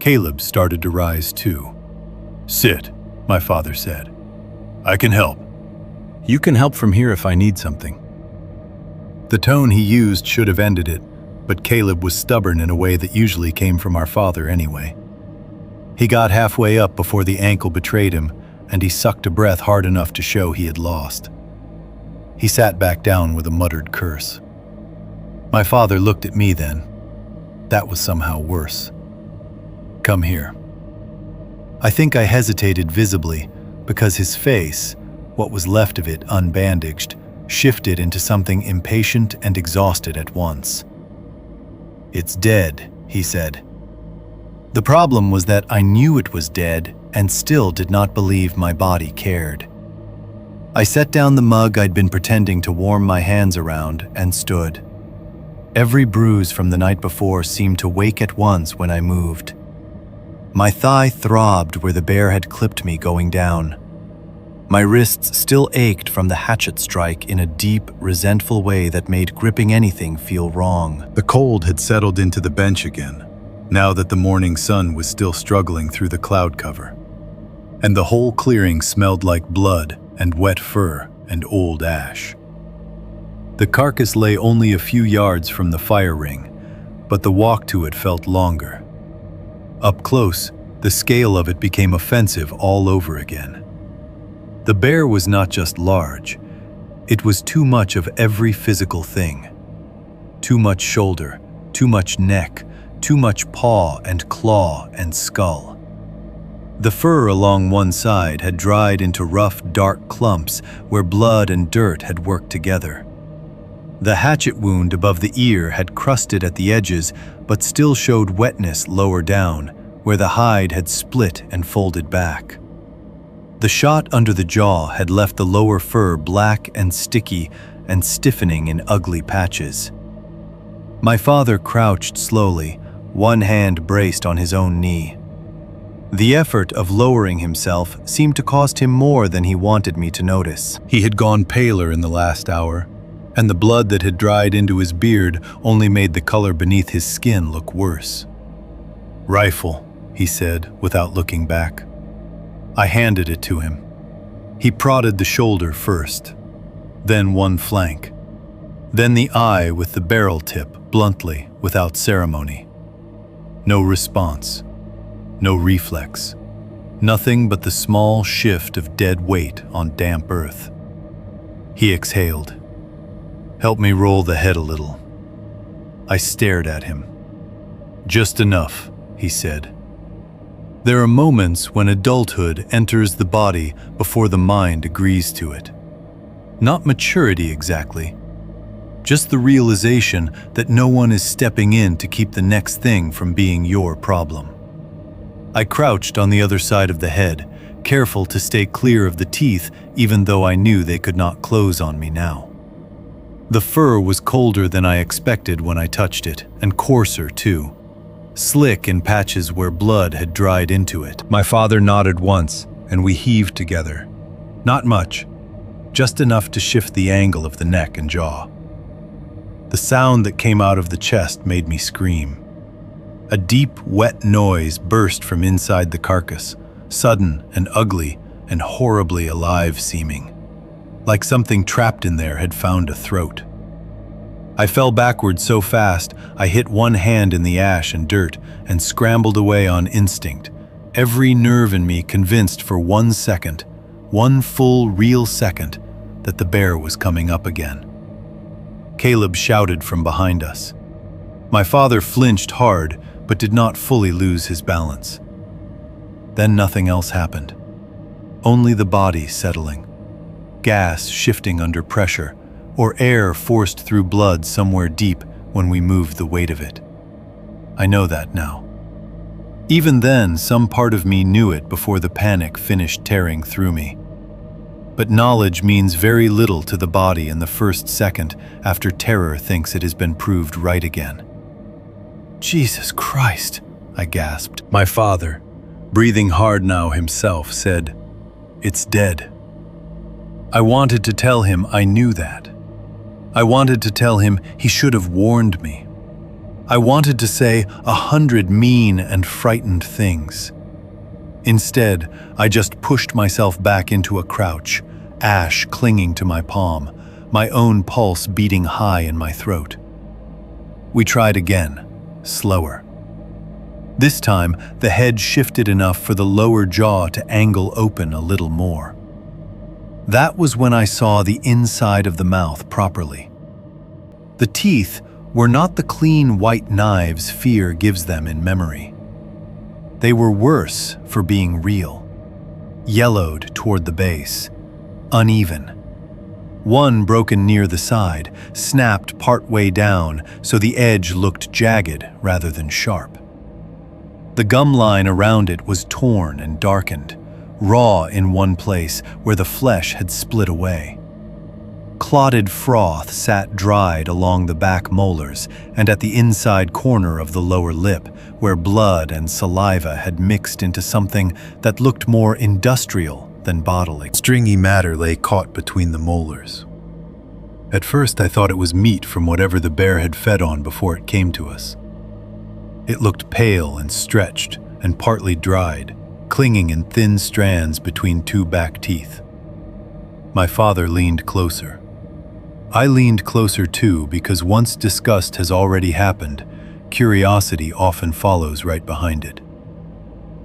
Caleb started to rise too. "Sit," my father said. "I can help." "You can help from here if I need something." The tone he used should have ended it, but Caleb was stubborn in a way that usually came from our father anyway. He got halfway up before the ankle betrayed him, and he sucked a breath hard enough to show he had lost. He sat back down with a muttered curse. My father looked at me then. That was somehow worse. "Come here." I think I hesitated visibly because his face, what was left of it unbandaged, shifted into something impatient and exhausted at once. "It's dead," he said. The problem was that I knew it was dead and still did not believe my body cared. I set down the mug I'd been pretending to warm my hands around and stood. Every bruise from the night before seemed to wake at once when I moved. My thigh throbbed where the bear had clipped me going down. My wrists still ached from the hatchet strike in a deep, resentful way that made gripping anything feel wrong. The cold had settled into the bench again, now that the morning sun was still struggling through the cloud cover. And the whole clearing smelled like blood and wet fur and old ash. The carcass lay only a few yards from the fire ring, but the walk to it felt longer. Up close, the scale of it became offensive all over again. The bear was not just large, it was too much of every physical thing. Too much shoulder, too much neck, too much paw and claw and skull. The fur along one side had dried into rough, dark clumps where blood and dirt had worked together. The hatchet wound above the ear had crusted at the edges, but still showed wetness lower down, where the hide had split and folded back. The shot under the jaw had left the lower fur black and sticky and stiffening in ugly patches. My father crouched slowly, one hand braced on his own knee. The effort of lowering himself seemed to cost him more than he wanted me to notice. He had gone paler in the last hour, and the blood that had dried into his beard only made the color beneath his skin look worse. "Rifle," he said without looking back. I handed it to him. He prodded the shoulder first, then one flank, then the eye with the barrel tip bluntly, without ceremony. No response, no reflex, nothing but the small shift of dead weight on damp earth. He exhaled. "Help me roll the head a little." I stared at him. "Just enough," he said. There are moments when adulthood enters the body before the mind agrees to it. Not maturity exactly, Just the realization that no one is stepping in to keep the next thing from being your problem. I crouched on the other side of the head, careful to stay clear of the teeth even though I knew they could not close on me now. The fur was colder than I expected when I touched it, and coarser too. Slick in patches where blood had dried into it. My father nodded once, and we heaved together. Not much, just enough to shift the angle of the neck and jaw. The sound that came out of the chest made me scream. A deep, wet noise burst from inside the carcass, sudden and ugly and horribly alive seeming, like something trapped in there had found a throat. I fell backward so fast I hit one hand in the ash and dirt and scrambled away on instinct, every nerve in me convinced for 1 second, one full real second, that the bear was coming up again. Caleb shouted from behind us. My father flinched hard but did not fully lose his balance. Then nothing else happened. Only the body settling, gas shifting under pressure, or air forced through blood somewhere deep when we moved the weight of it. I know that now. Even then, some part of me knew it before the panic finished tearing through me. But knowledge means very little to the body in the first second after terror thinks it has been proved right again. "Jesus Christ," I gasped. My father, breathing hard now himself, said, "It's dead." I wanted to tell him I knew that. I wanted to tell him he should have warned me. I wanted to say 100 mean and frightened things. Instead, I just pushed myself back into a crouch, ash clinging to my palm, my own pulse beating high in my throat. We tried again, slower. This time, the head shifted enough for the lower jaw to angle open a little more. That was when I saw the inside of the mouth properly. The teeth were not the clean white knives fear gives them in memory. They were worse for being real. Yellowed toward the base, uneven. One broken near the side, snapped partway down so the edge looked jagged rather than sharp. The gum line around it was torn and darkened, raw in one place where the flesh had split away. Clotted froth sat dried along the back molars and at the inside corner of the lower lip, where blood and saliva had mixed into something that looked more industrial than bodily. Stringy matter lay caught between the molars. At first I thought it was meat from whatever the bear had fed on before it came to us. It looked pale and stretched and partly dried, clinging in thin strands between two back teeth. My father leaned closer. I leaned closer too because once disgust has already happened, curiosity often follows right behind it.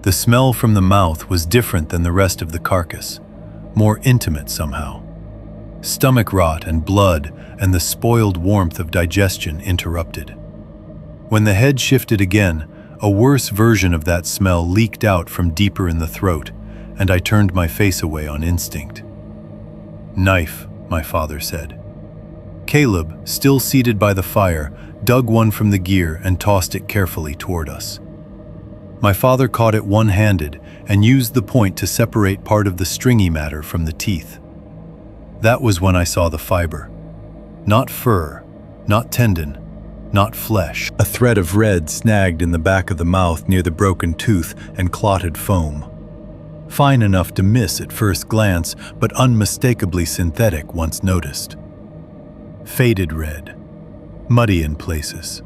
The smell from the mouth was different than the rest of the carcass, more intimate somehow. Stomach rot and blood and the spoiled warmth of digestion interrupted. When the head shifted again, a worse version of that smell leaked out from deeper in the throat, and I turned my face away on instinct. "Knife," my father said. Caleb, still seated by the fire, dug one from the gear and tossed it carefully toward us. My father caught it one-handed and used the point to separate part of the stringy matter from the teeth. That was when I saw the fiber. Not fur, not tendon, not flesh. A thread of red snagged in the back of the mouth near the broken tooth and clotted foam. Fine enough to miss at first glance, but unmistakably synthetic once noticed. Faded red, muddy in places.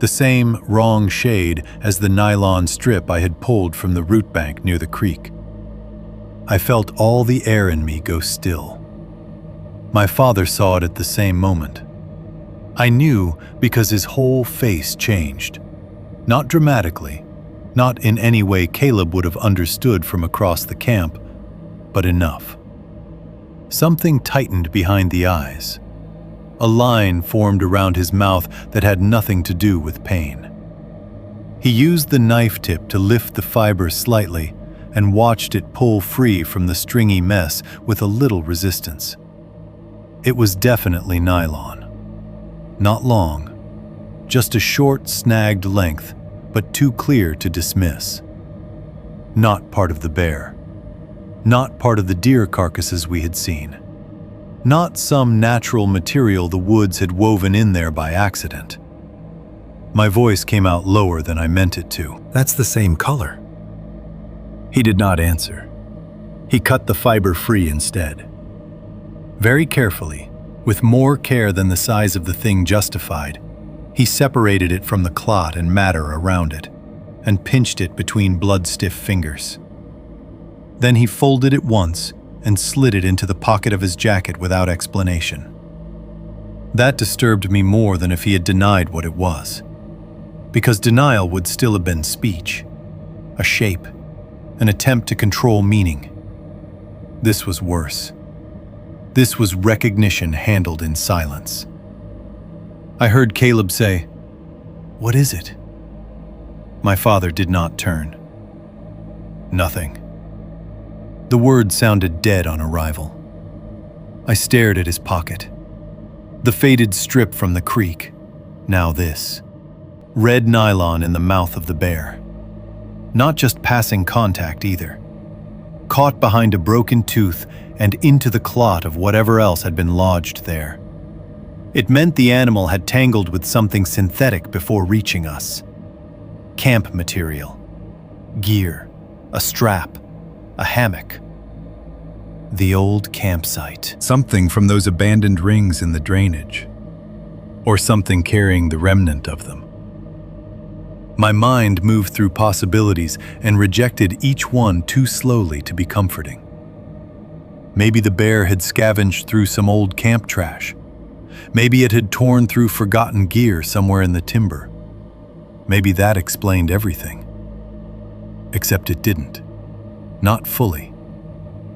The same wrong shade as the nylon strip I had pulled from the root bank near the creek. I felt all the air in me go still. My father saw it at the same moment. I knew because his whole face changed. Not dramatically, not in any way Caleb would have understood from across the camp, but enough. Something tightened behind the eyes. A line formed around his mouth that had nothing to do with pain. He used the knife tip to lift the fiber slightly and watched it pull free from the stringy mess with a little resistance. It was definitely nylon, Not long, just a short, snagged length, but too clear to dismiss. Not part of the bear. Not part of the deer carcasses we had seen. Not some natural material the woods had woven in there by accident. My voice came out lower than I meant it to. That's the same color. He did not answer. He cut the fiber free instead. Very carefully, with more care than the size of the thing justified, he separated it from the clot and matter around it, and pinched it between blood-stiff fingers. Then he folded it once and slid it into the pocket of his jacket without explanation. That disturbed me more than if he had denied what it was, because denial would still have been speech, a shape, an attempt to control meaning. This was worse. This was recognition handled in silence. I heard Caleb say, "What is it?" My father did not turn. Nothing. The word sounded dead on arrival. I stared at his pocket. The faded strip from the creek, now this. Red nylon in the mouth of the bear. Not just passing contact either. Caught behind a broken tooth and into the clot of whatever else had been lodged there. It meant the animal had tangled with something synthetic before reaching us. Camp material. Gear. A strap. A hammock. The old campsite. Something from those abandoned rings in the drainage. Or something carrying the remnant of them. My mind moved through possibilities and rejected each one too slowly to be comforting. Maybe the bear had scavenged through some old camp trash. Maybe it had torn through forgotten gear somewhere in the timber. Maybe that explained everything. Except it didn't. Not fully.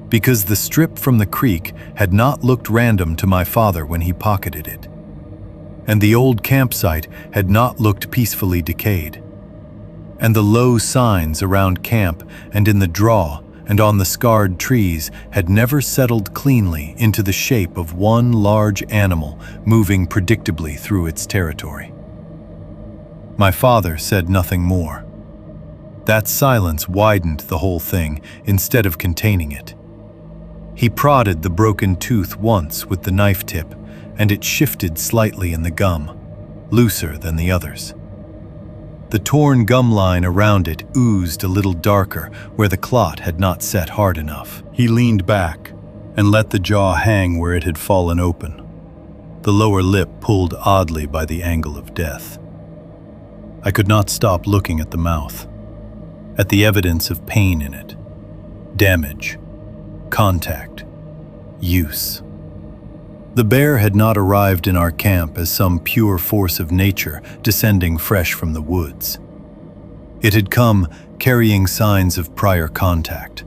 Because the strip from the creek had not looked random to my father when he pocketed it. And the old campsite had not looked peacefully decayed. And the low signs around camp and in the draw and on the scarred trees had never settled cleanly into the shape of one large animal moving predictably through its territory. My father said nothing more. That silence widened the whole thing instead of containing it. He prodded the broken tooth once with the knife tip, and it shifted slightly in the gum, looser than the others. The torn gum line around it oozed a little darker where the clot had not set hard enough. He leaned back and let the jaw hang where it had fallen open, the lower lip pulled oddly by the angle of death. I could not stop looking at the mouth, at the evidence of pain in it, damage, contact, use. The bear had not arrived in our camp as some pure force of nature descending fresh from the woods. It had come carrying signs of prior contact,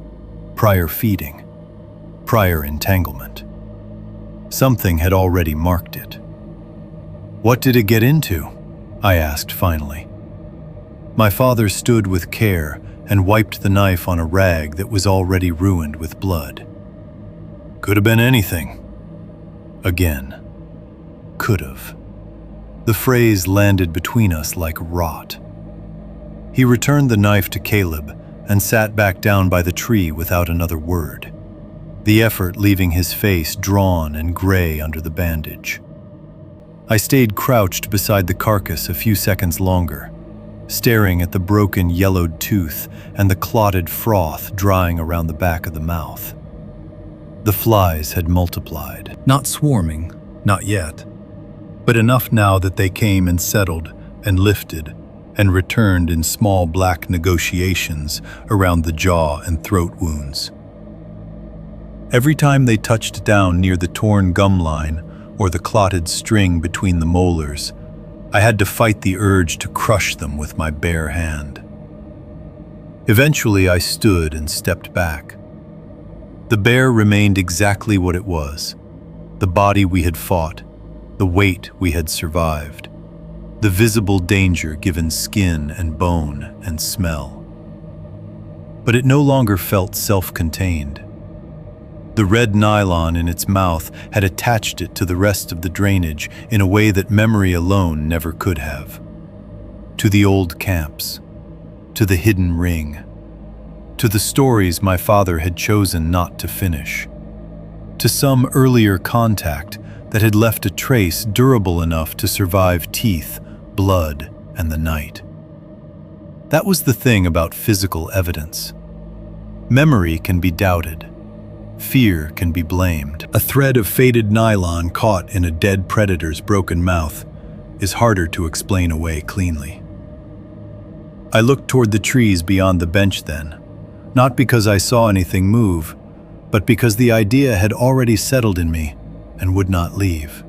prior feeding, prior entanglement. Something had already marked it. "What did it get into?" I asked finally. My father stood with care and wiped the knife on a rag that was already ruined with blood. "Could have been anything." Again. Could've. The phrase landed between us like rot. He returned the knife to Caleb and sat back down by the tree without another word, the effort leaving his face drawn and gray under the bandage. I stayed crouched beside the carcass a few seconds longer, staring at the broken yellowed tooth and the clotted froth drying around the back of the mouth. The flies had multiplied. Not swarming, not yet, but enough now that they came and settled and lifted and returned in small black negotiations around the jaw and throat wounds. Every time they touched down near the torn gum line or the clotted string between the molars, I had to fight the urge to crush them with my bare hand. Eventually I stood and stepped back. The bear remained exactly what it was, the body we had fought, the weight we had survived, the visible danger given skin and bone and smell. But it no longer felt self-contained. The red nylon in its mouth had attached it to the rest of the drainage in a way that memory alone never could have. To the old camps, to the hidden ring, to the stories my father had chosen not to finish, to some earlier contact that had left a trace durable enough to survive teeth, blood, and the night. That was the thing about physical evidence. Memory can be doubted. Fear can be blamed. A thread of faded nylon caught in a dead predator's broken mouth is harder to explain away cleanly. I looked toward the trees beyond the bench then, not because I saw anything move, but because the idea had already settled in me and would not leave.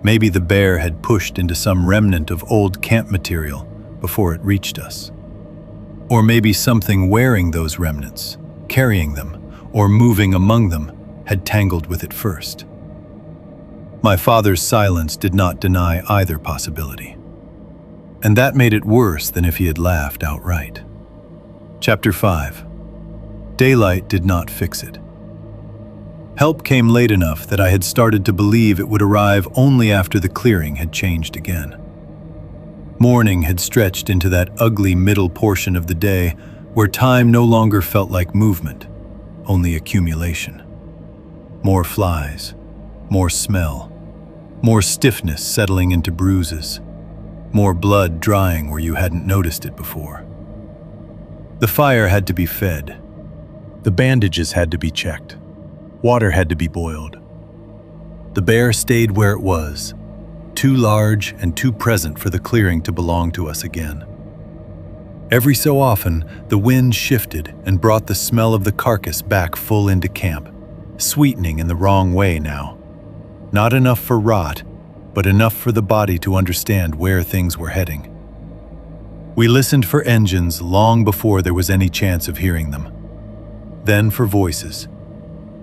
Maybe the bear had pushed into some remnant of old camp material before it reached us. Or maybe something wearing those remnants, carrying them, or moving among them, had tangled with it first. My father's silence did not deny either possibility. And that made it worse than if he had laughed outright. Chapter 5. Daylight did not fix it. Help came late enough that I had started to believe it would arrive only after the clearing had changed again. Morning had stretched into that ugly middle portion of the day where time no longer felt like movement, only accumulation. More flies, more smell, more stiffness settling into bruises, more blood drying where you hadn't noticed it before. The fire had to be fed. The bandages had to be checked. Water had to be boiled. The bear stayed where it was, too large and too present for the clearing to belong to us again. Every so often, the wind shifted and brought the smell of the carcass back full into camp, sweetening in the wrong way now. Not enough for rot, but enough for the body to understand where things were heading. We listened for engines long before there was any chance of hearing them. Then for voices.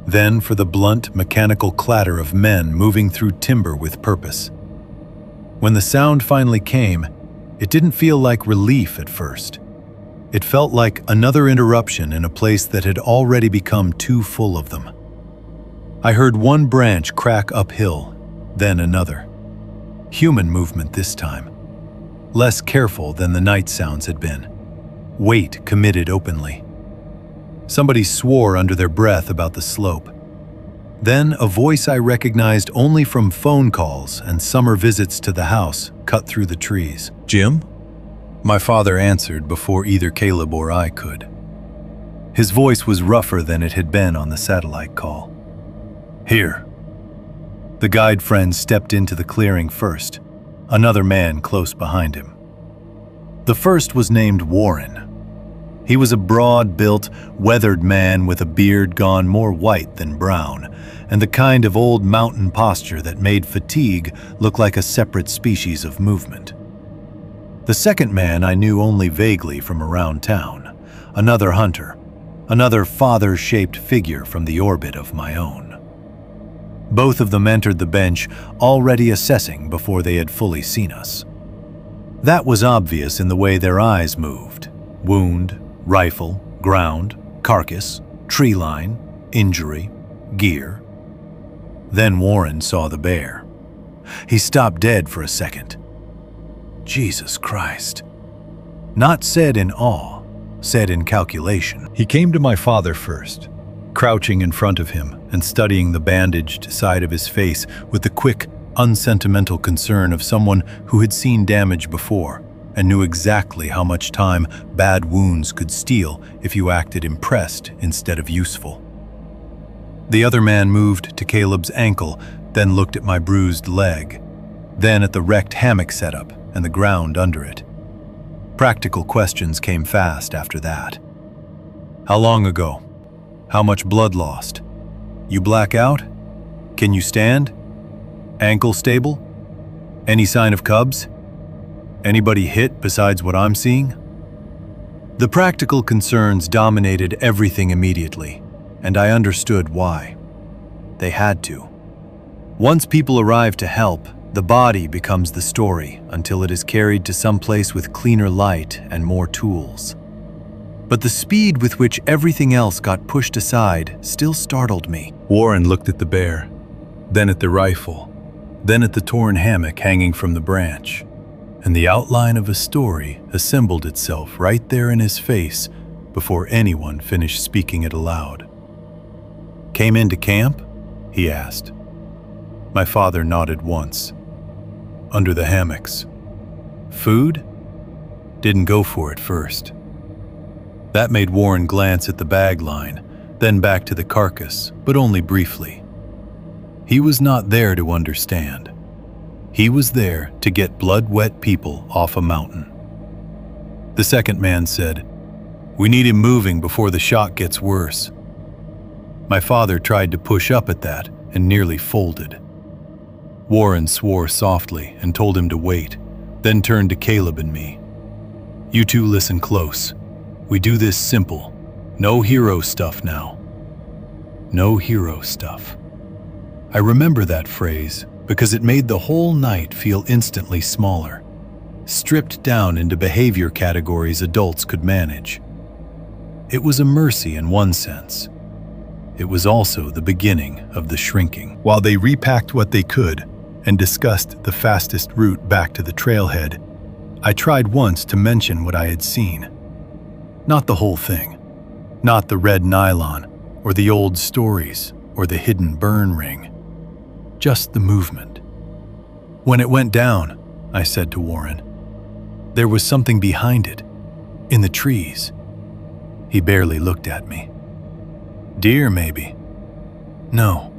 Then for the blunt, mechanical clatter of men moving through timber with purpose. When the sound finally came, it didn't feel like relief at first. It felt like another interruption in a place that had already become too full of them. I heard one branch crack uphill, then another. Human movement this time. Less careful than the night sounds had been. Weight committed openly. Somebody swore under their breath about the slope. Then a voice I recognized only from phone calls and summer visits to the house cut through the trees. "Jim?" My father answered before either Caleb or I could. His voice was rougher than it had been on the satellite call. "Here." The guide friend stepped into the clearing first, another man close behind him. The first was named Warren. He was a broad-built, weathered man with a beard gone more white than brown, and the kind of old mountain posture that made fatigue look like a separate species of movement. The second man I knew only vaguely from around town, another hunter, another father-shaped figure from the orbit of my own. Both of them entered the bench already assessing before they had fully seen us. That was obvious in the way their eyes moved. Wound, rifle, ground, carcass, tree line, injury, gear. Then Warren saw the bear. He stopped dead for a second. Jesus Christ. Not said in awe, said in calculation. He came to my father first, crouching in front of him and studying the bandaged side of his face with the quick, unsentimental concern of someone who had seen damage before and knew exactly how much time bad wounds could steal if you acted impressed instead of useful. The other man moved to Caleb's ankle, then looked at my bruised leg, then at the wrecked hammock setup and the ground under it. Practical questions came fast after that. How long ago? How much blood lost? You black out? Can you stand? Ankle stable? Any sign of cubs? Anybody hit besides what I'm seeing? The practical concerns dominated everything immediately, and I understood why. They had to. Once people arrive to help, the body becomes the story until it is carried to some place with cleaner light and more tools. but the speed with which everything else got pushed aside still startled me. Warren looked at the bear, then at the rifle, then at the torn hammock hanging from the branch, and the outline of a story assembled itself right there in his face before anyone finished speaking it aloud. "Came into camp?" he asked. My father nodded once. "Under the hammocks. Food? Didn't go for it first." That made Warren glance at the bag line, then back to the carcass, but only briefly. He was not there to understand. He was there to get blood-wet people off a mountain. The second man said, "We need him moving before the shock gets worse." My father tried to push up at that and nearly folded. Warren swore softly and told him to wait, then turned to Caleb and me. "You two listen close. We do this simple. No hero stuff now." No hero stuff. I remember that phrase because it made the whole night feel instantly smaller, stripped down into behavior categories adults could manage. It was a mercy in one sense. It was also the beginning of the shrinking. While they repacked what they could and discussed the fastest route back to the trailhead, I tried once to mention what I had seen. Not the whole thing. Not the red nylon, or the old stories, or the hidden burn ring. Just the movement. "When it went down," I said to Warren, "there was something behind it, in the trees." He barely looked at me. "Deer, maybe?" "No."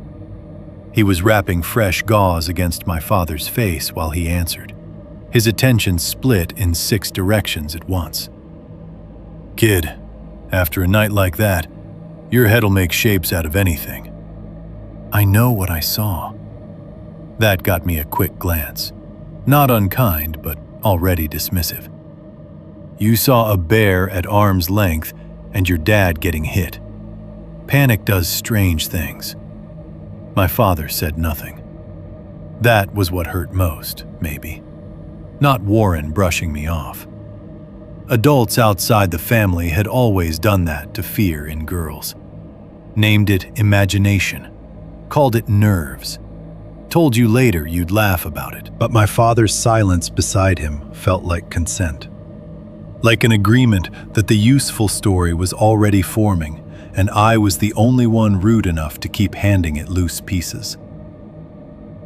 He was wrapping fresh gauze against my father's face while he answered. His attention split in 6 directions at once. "Kid, after a night like that, your head'll make shapes out of anything." I know what I saw. That got me a quick glance. Not unkind, but already dismissive. "You saw a bear at arm's length and your dad getting hit. Panic does strange things." My father said nothing. That was what hurt most, maybe. Not Warren brushing me off. Adults outside the family had always done that to fear in girls. Named it imagination, called it nerves, told you later you'd laugh about it. But my father's silence beside him felt like consent. Like an agreement that the useful story was already forming, and I was the only one rude enough to keep handing it loose pieces.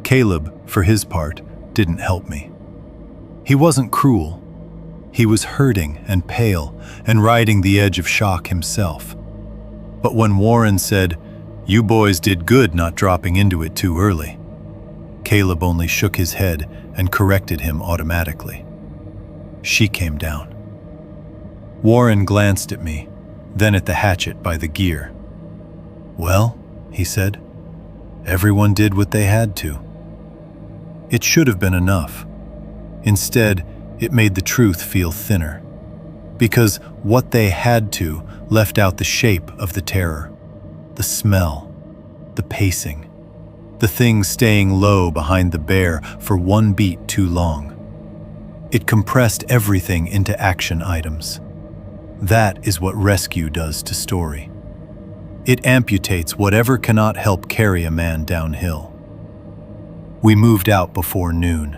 Caleb, for his part, didn't help me. He wasn't cruel. He was hurting and pale and riding the edge of shock himself. But when Warren said, "You boys did good not dropping into it too early," Caleb only shook his head and corrected him automatically. She came down. Warren glanced at me, then at the hatchet by the gear. "Well," he said, "everyone did what they had to." It should have been enough. Instead, it made the truth feel thinner, because what they had to left out the shape of the terror, the smell, the pacing, the thing staying low behind the bear for one beat too long. It compressed everything into action items. That is what rescue does to story. It amputates whatever cannot help carry a man downhill. We moved out before noon.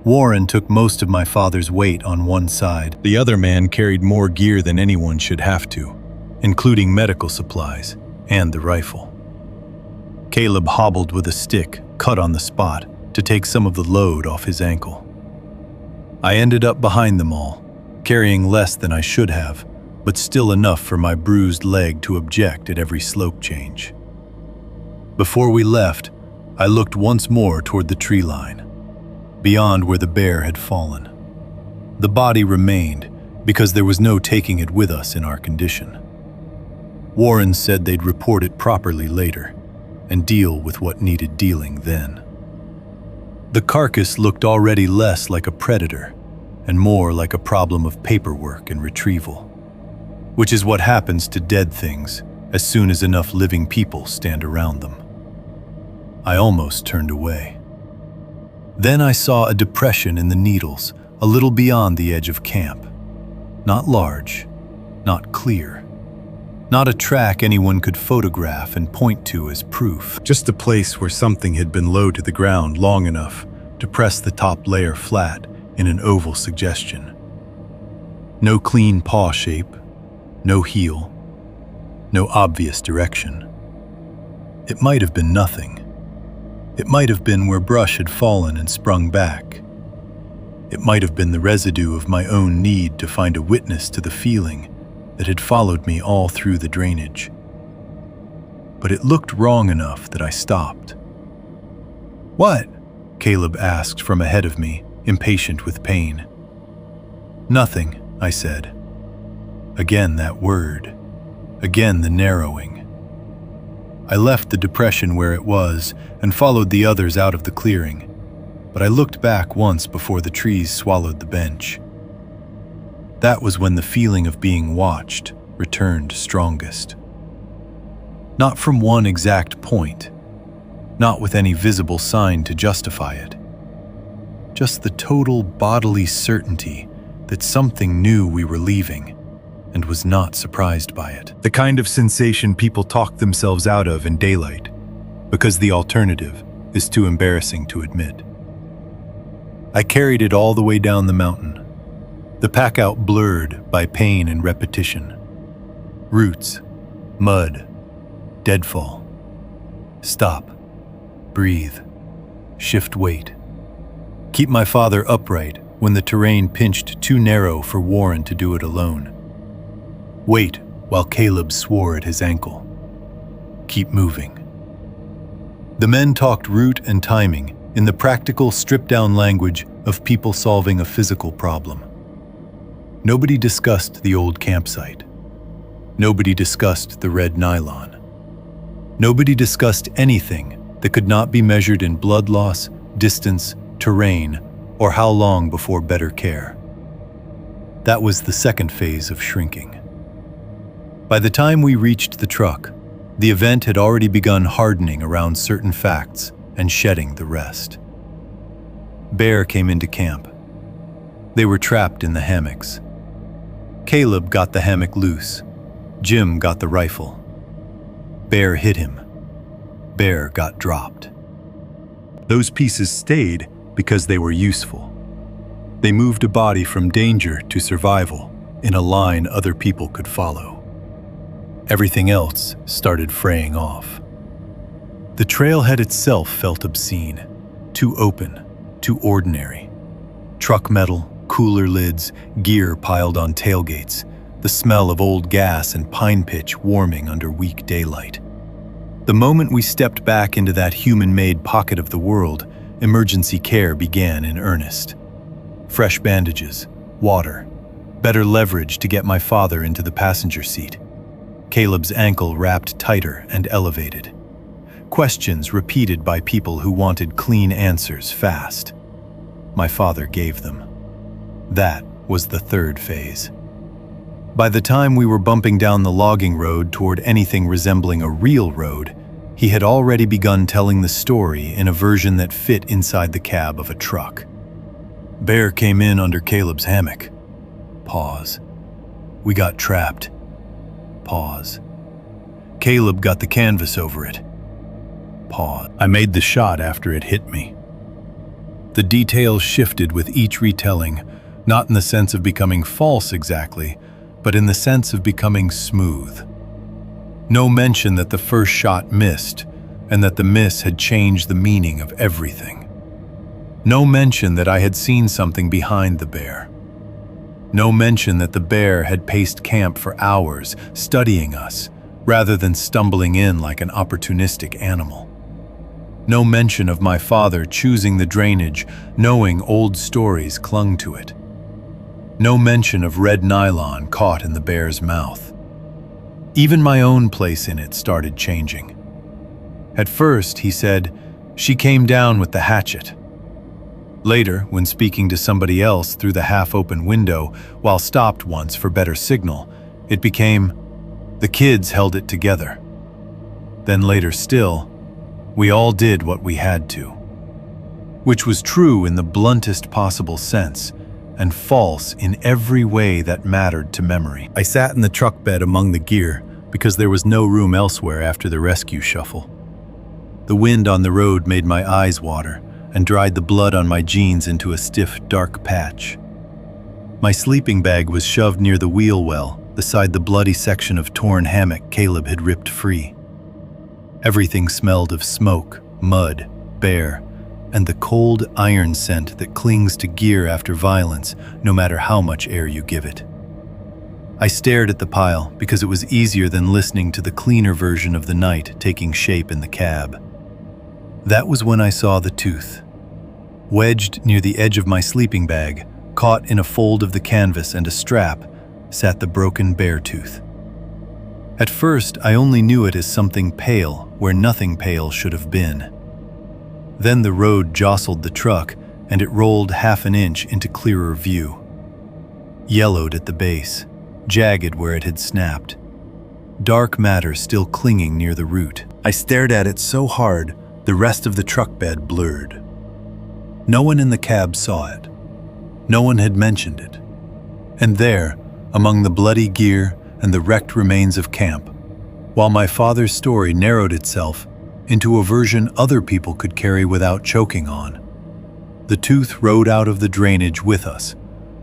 Warren took most of my father's weight on one side. The other man carried more gear than anyone should have to, including medical supplies and the rifle. Caleb hobbled with a stick, cut on the spot, to take some of the load off his ankle. I ended up behind them all, carrying less than I should have, but still enough for my bruised leg to object at every slope change. Before we left, I looked once more toward the tree line, beyond where the bear had fallen. The body remained because there was no taking it with us in our condition. Warren said they'd report it properly later and deal with what needed dealing then. The carcass looked already less like a predator and more like a problem of paperwork and retrieval, which is what happens to dead things as soon as enough living people stand around them. I almost turned away. Then I saw a depression in the needles a little beyond the edge of camp. Not large, not clear. Not a track anyone could photograph and point to as proof. Just a place where something had been low to the ground long enough to press the top layer flat in an oval suggestion. No clean paw shape, no heel, no obvious direction. It might have been nothing. It might have been where brush had fallen and sprung back. It might have been the residue of my own need to find a witness to the feeling that had followed me all through the drainage. But it looked wrong enough that I stopped. "What?" Caleb asked from ahead of me, impatient with pain. "Nothing," I said. Again that word. Again the narrowing. I left the depression where it was and followed the others out of the clearing, but I looked back once before the trees swallowed the bench. That was when the feeling of being watched returned strongest. Not from one exact point, not with any visible sign to justify it. Just the total bodily certainty that something knew we were leaving and was not surprised by it. The kind of sensation people talk themselves out of in daylight, because the alternative is too embarrassing to admit. I carried it all the way down the mountain, the pack out blurred by pain and repetition. Roots, mud, deadfall. Stop, breathe, shift weight. Keep my father upright when the terrain pinched too narrow for Warren to do it alone. Wait while Caleb swore at his ankle. Keep moving. The men talked route and timing in the practical, stripped-down language of people solving a physical problem. Nobody discussed the old campsite. Nobody discussed the red nylon. Nobody discussed anything that could not be measured in blood loss, distance, terrain, or how long before better care. That was the second phase of shrinking. By the time we reached the truck, the event had already begun hardening around certain facts and shedding the rest. Bear came into camp. They were trapped in the hammocks. Caleb got the hammock loose. Jim got the rifle. Bear hit him. Bear got dropped. Those pieces stayed because they were useful. They moved a body from danger to survival in a line other people could follow. Everything else started fraying off. The trailhead itself felt obscene, too open, too ordinary. Truck metal, cooler lids, gear piled on tailgates, the smell of old gas and pine pitch warming under weak daylight. The moment we stepped back into that human-made pocket of the world, emergency care began in earnest. Fresh bandages, water, better leverage to get my father into the passenger seat. Caleb's ankle wrapped tighter and elevated. Questions repeated by people who wanted clean answers fast. My father gave them. That was the third phase. By the time we were bumping down the logging road toward anything resembling a real road, he had already begun telling the story in a version that fit inside the cab of a truck. Bear came in under Caleb's hammock. Pause. We got trapped. Pause. Caleb got the canvas over it. Pause. I made the shot after it hit me. The details shifted with each retelling, not in the sense of becoming false exactly, but in the sense of becoming smooth. No mention that the first shot missed, and that the miss had changed the meaning of everything. No mention that I had seen something behind the bear. No mention that the bear had paced camp for hours, studying us, rather than stumbling in like an opportunistic animal. No mention of my father choosing the drainage, knowing old stories clung to it. No mention of red nylon caught in the bear's mouth. Even my own place in it started changing. At first, he said, she came down with the hatchet. Later, when speaking to somebody else through the half-open window while stopped once for better signal, it became, the kids held it together. Then later still, we all did what we had to. Which was true in the bluntest possible sense, and false in every way that mattered to memory. I sat in the truck bed among the gear because there was no room elsewhere after the rescue shuffle. The wind on the road made my eyes water and dried the blood on my jeans into a stiff, dark patch. My sleeping bag was shoved near the wheel well, beside the bloody section of torn hammock Caleb had ripped free. Everything smelled of smoke, mud, bear, and the cold iron scent that clings to gear after violence, no matter how much air you give it. I stared at the pile because it was easier than listening to the cleaner version of the night taking shape in the cab. That was when I saw the tooth. Wedged near the edge of my sleeping bag, caught in a fold of the canvas and a strap, sat the broken bear tooth. At first, I only knew it as something pale where nothing pale should have been. Then the road jostled the truck, and it rolled half an inch into clearer view. Yellowed at the base, jagged where it had snapped. Dark matter still clinging near the root. I stared at it so hard, the rest of the truck bed blurred. No one in the cab saw it. No one had mentioned it. And there, among the bloody gear and the wrecked remains of camp, while my father's story narrowed itself into a version other people could carry without choking on, the tooth rode out of the drainage with us,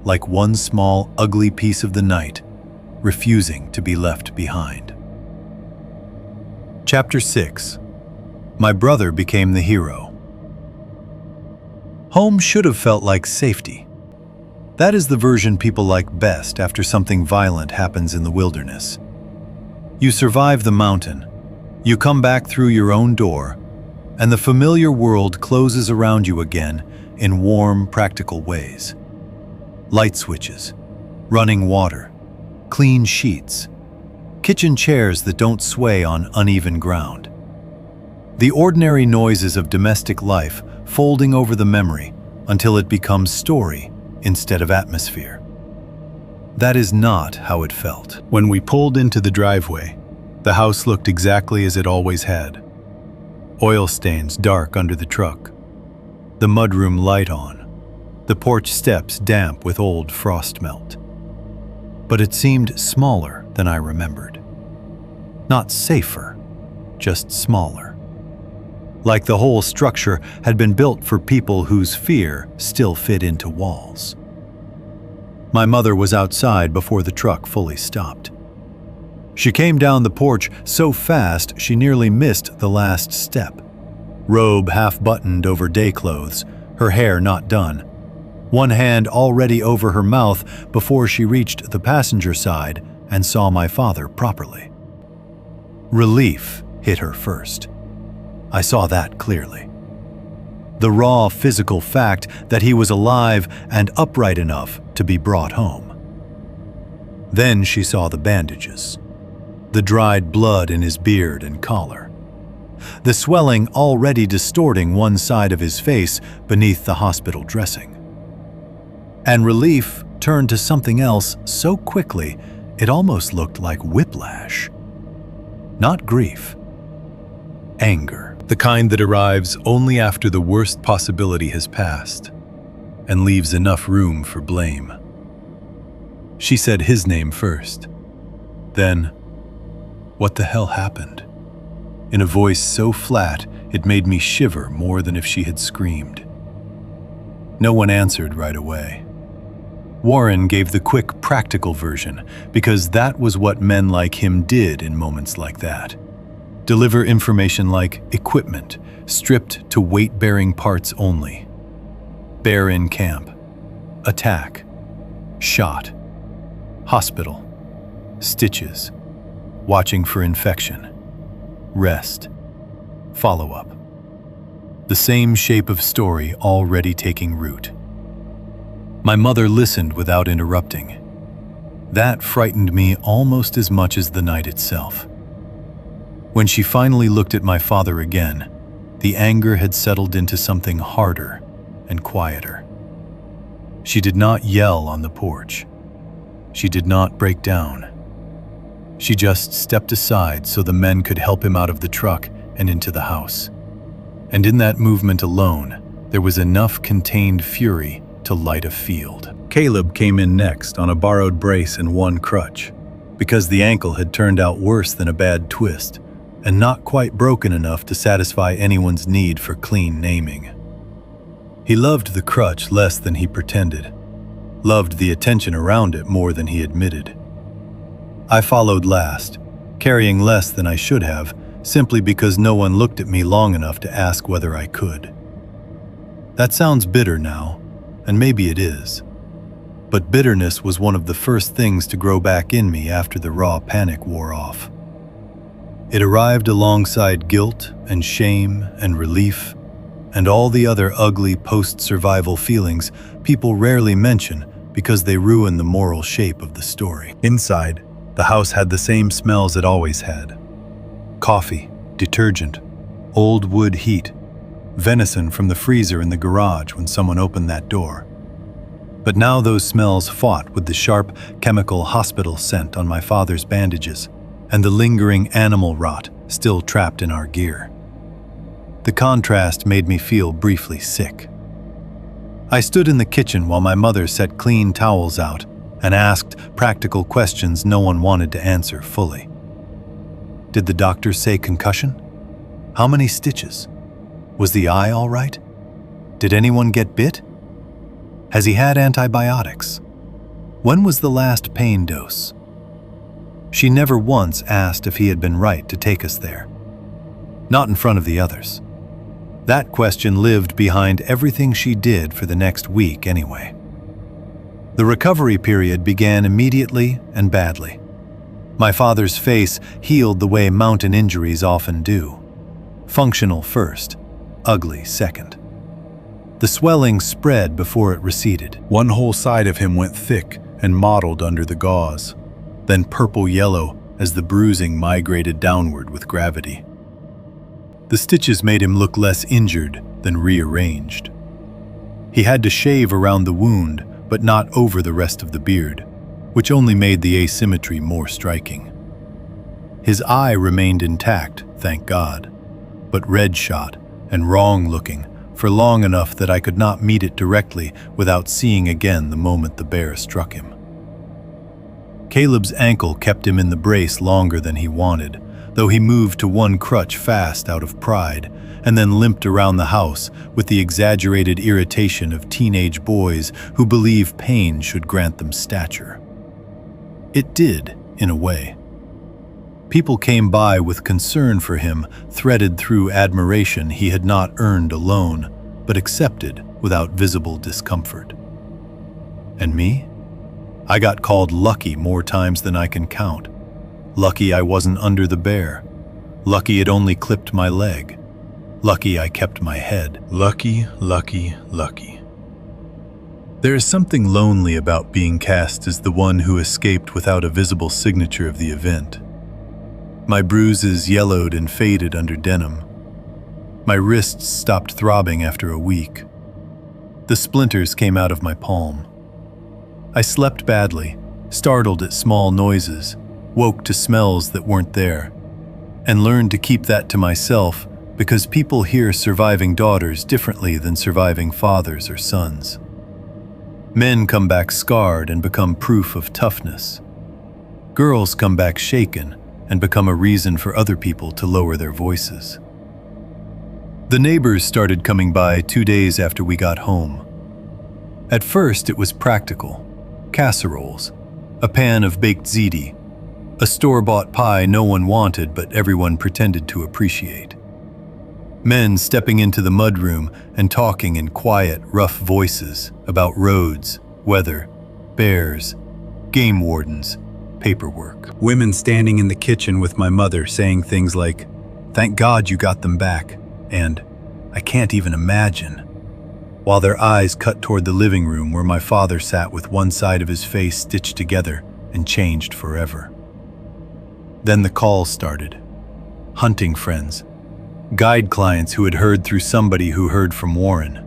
like one small, ugly piece of the night, refusing to be left behind. Chapter 6. My brother became the hero. Home should have felt like safety. That is the version people like best after something violent happens in the wilderness. You survive the mountain, you come back through your own door, and the familiar world closes around you again in warm, practical ways. Light switches, running water, clean sheets, kitchen chairs that don't sway on uneven ground. The ordinary noises of domestic life folding over the memory until it becomes story instead of atmosphere. That is not how it felt. When we pulled into the driveway, the house looked exactly as it always had. Oil stains dark under the truck, the mudroom light on, the porch steps damp with old frost melt. But it seemed smaller than I remembered. Not safer, just smaller. Like the whole structure had been built for people whose fear still fit into walls. My mother was outside before the truck fully stopped. She came down the porch so fast she nearly missed the last step. Robe half buttoned over day clothes, her hair not done. One hand already over her mouth before she reached the passenger side and saw my father properly. Relief hit her first. I saw that clearly. The raw physical fact that he was alive and upright enough to be brought home. Then she saw the bandages, the dried blood in his beard and collar, the swelling already distorting one side of his face beneath the hospital dressing. And relief turned to something else so quickly it almost looked like whiplash. Not grief. Anger. The kind that arrives only after the worst possibility has passed and leaves enough room for blame. She said his name first. Then, "What the hell happened?" in a voice so flat it made me shiver more than if she had screamed. No one answered right away. Warren gave the quick, practical version because that was what men like him did in moments like that. Deliver information like equipment, stripped to weight-bearing parts only. Bear in camp. Attack. Shot. Hospital. Stitches. Watching for infection. Rest. Follow-up. The same shape of story already taking root. My mother listened without interrupting. That frightened me almost as much as the night itself. When she finally looked at my father again, the anger had settled into something harder and quieter. She did not yell on the porch. She did not break down. She just stepped aside so the men could help him out of the truck and into the house. And in that movement alone, there was enough contained fury to light a field. Caleb came in next on a borrowed brace and one crutch, because the ankle had turned out worse than a bad twist, and not quite broken enough to satisfy anyone's need for clean naming. He loved the crutch less than he pretended, loved the attention around it more than he admitted. I followed last, carrying less than I should have, simply because no one looked at me long enough to ask whether I could. That sounds bitter now, and maybe it is. But bitterness was one of the first things to grow back in me after the raw panic wore off. It arrived alongside guilt and shame and relief and all the other ugly post-survival feelings people rarely mention because they ruin the moral shape of the story. Inside, the house had the same smells it always had. Coffee, detergent, old wood heat, venison from the freezer in the garage when someone opened that door. But now those smells fought with the sharp chemical hospital scent on my father's bandages and the lingering animal rot still trapped in our gear. The contrast made me feel briefly sick. I stood in the kitchen while my mother set clean towels out and asked practical questions no one wanted to answer fully. Did the doctor say concussion? How many stitches? Was the eye all right? Did anyone get bit? Has he had antibiotics? When was the last pain dose? She never once asked if he had been right to take us there. Not in front of the others. That question lived behind everything she did for the next week anyway. The recovery period began immediately and badly. My father's face healed the way mountain injuries often do. Functional first, ugly second. The swelling spread before it receded. One whole side of him went thick and mottled under the gauze, then purple-yellow as the bruising migrated downward with gravity. The stitches made him look less injured than rearranged. He had to shave around the wound, but not over the rest of the beard, which only made the asymmetry more striking. His eye remained intact, thank God, but red-shot and wrong-looking for long enough that I could not meet it directly without seeing again the moment the bear struck him. Caleb's ankle kept him in the brace longer than he wanted, though he moved to one crutch fast out of pride, and then limped around the house with the exaggerated irritation of teenage boys who believe pain should grant them stature. It did, in a way. People came by with concern for him, threaded through admiration he had not earned alone, but accepted without visible discomfort. And me? I got called lucky more times than I can count. Lucky I wasn't under the bear. Lucky it only clipped my leg. Lucky I kept my head. Lucky, lucky, lucky. There is something lonely about being cast as the one who escaped without a visible signature of the event. My bruises yellowed and faded under denim. My wrists stopped throbbing after a week. The splinters came out of my palm. I slept badly, startled at small noises, woke to smells that weren't there, and learned to keep that to myself because people hear surviving daughters differently than surviving fathers or sons. Men come back scarred and become proof of toughness. Girls come back shaken and become a reason for other people to lower their voices. The neighbors started coming by 2 days after we got home. At first it was practical. Casseroles, a pan of baked ziti, a store-bought pie no one wanted but everyone pretended to appreciate. Men stepping into the mudroom and talking in quiet, rough voices about roads, weather, bears, game wardens, paperwork. Women standing in the kitchen with my mother saying things like, "Thank God you got them back," and "I can't even imagine," while their eyes cut toward the living room where my father sat with one side of his face stitched together and changed forever. Then the calls started. Hunting friends, guide clients who had heard through somebody who heard from Warren,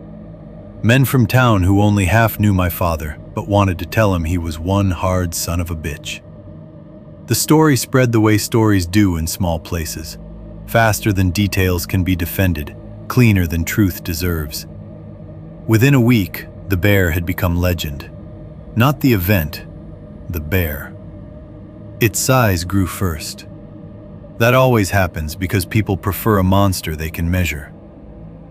men from town who only half knew my father but wanted to tell him he was one hard son of a bitch. The story spread the way stories do in small places, faster than details can be defended, cleaner than truth deserves. Within a week, the bear had become legend. Not the event, the bear. Its size grew first. That always happens because people prefer a monster they can measure.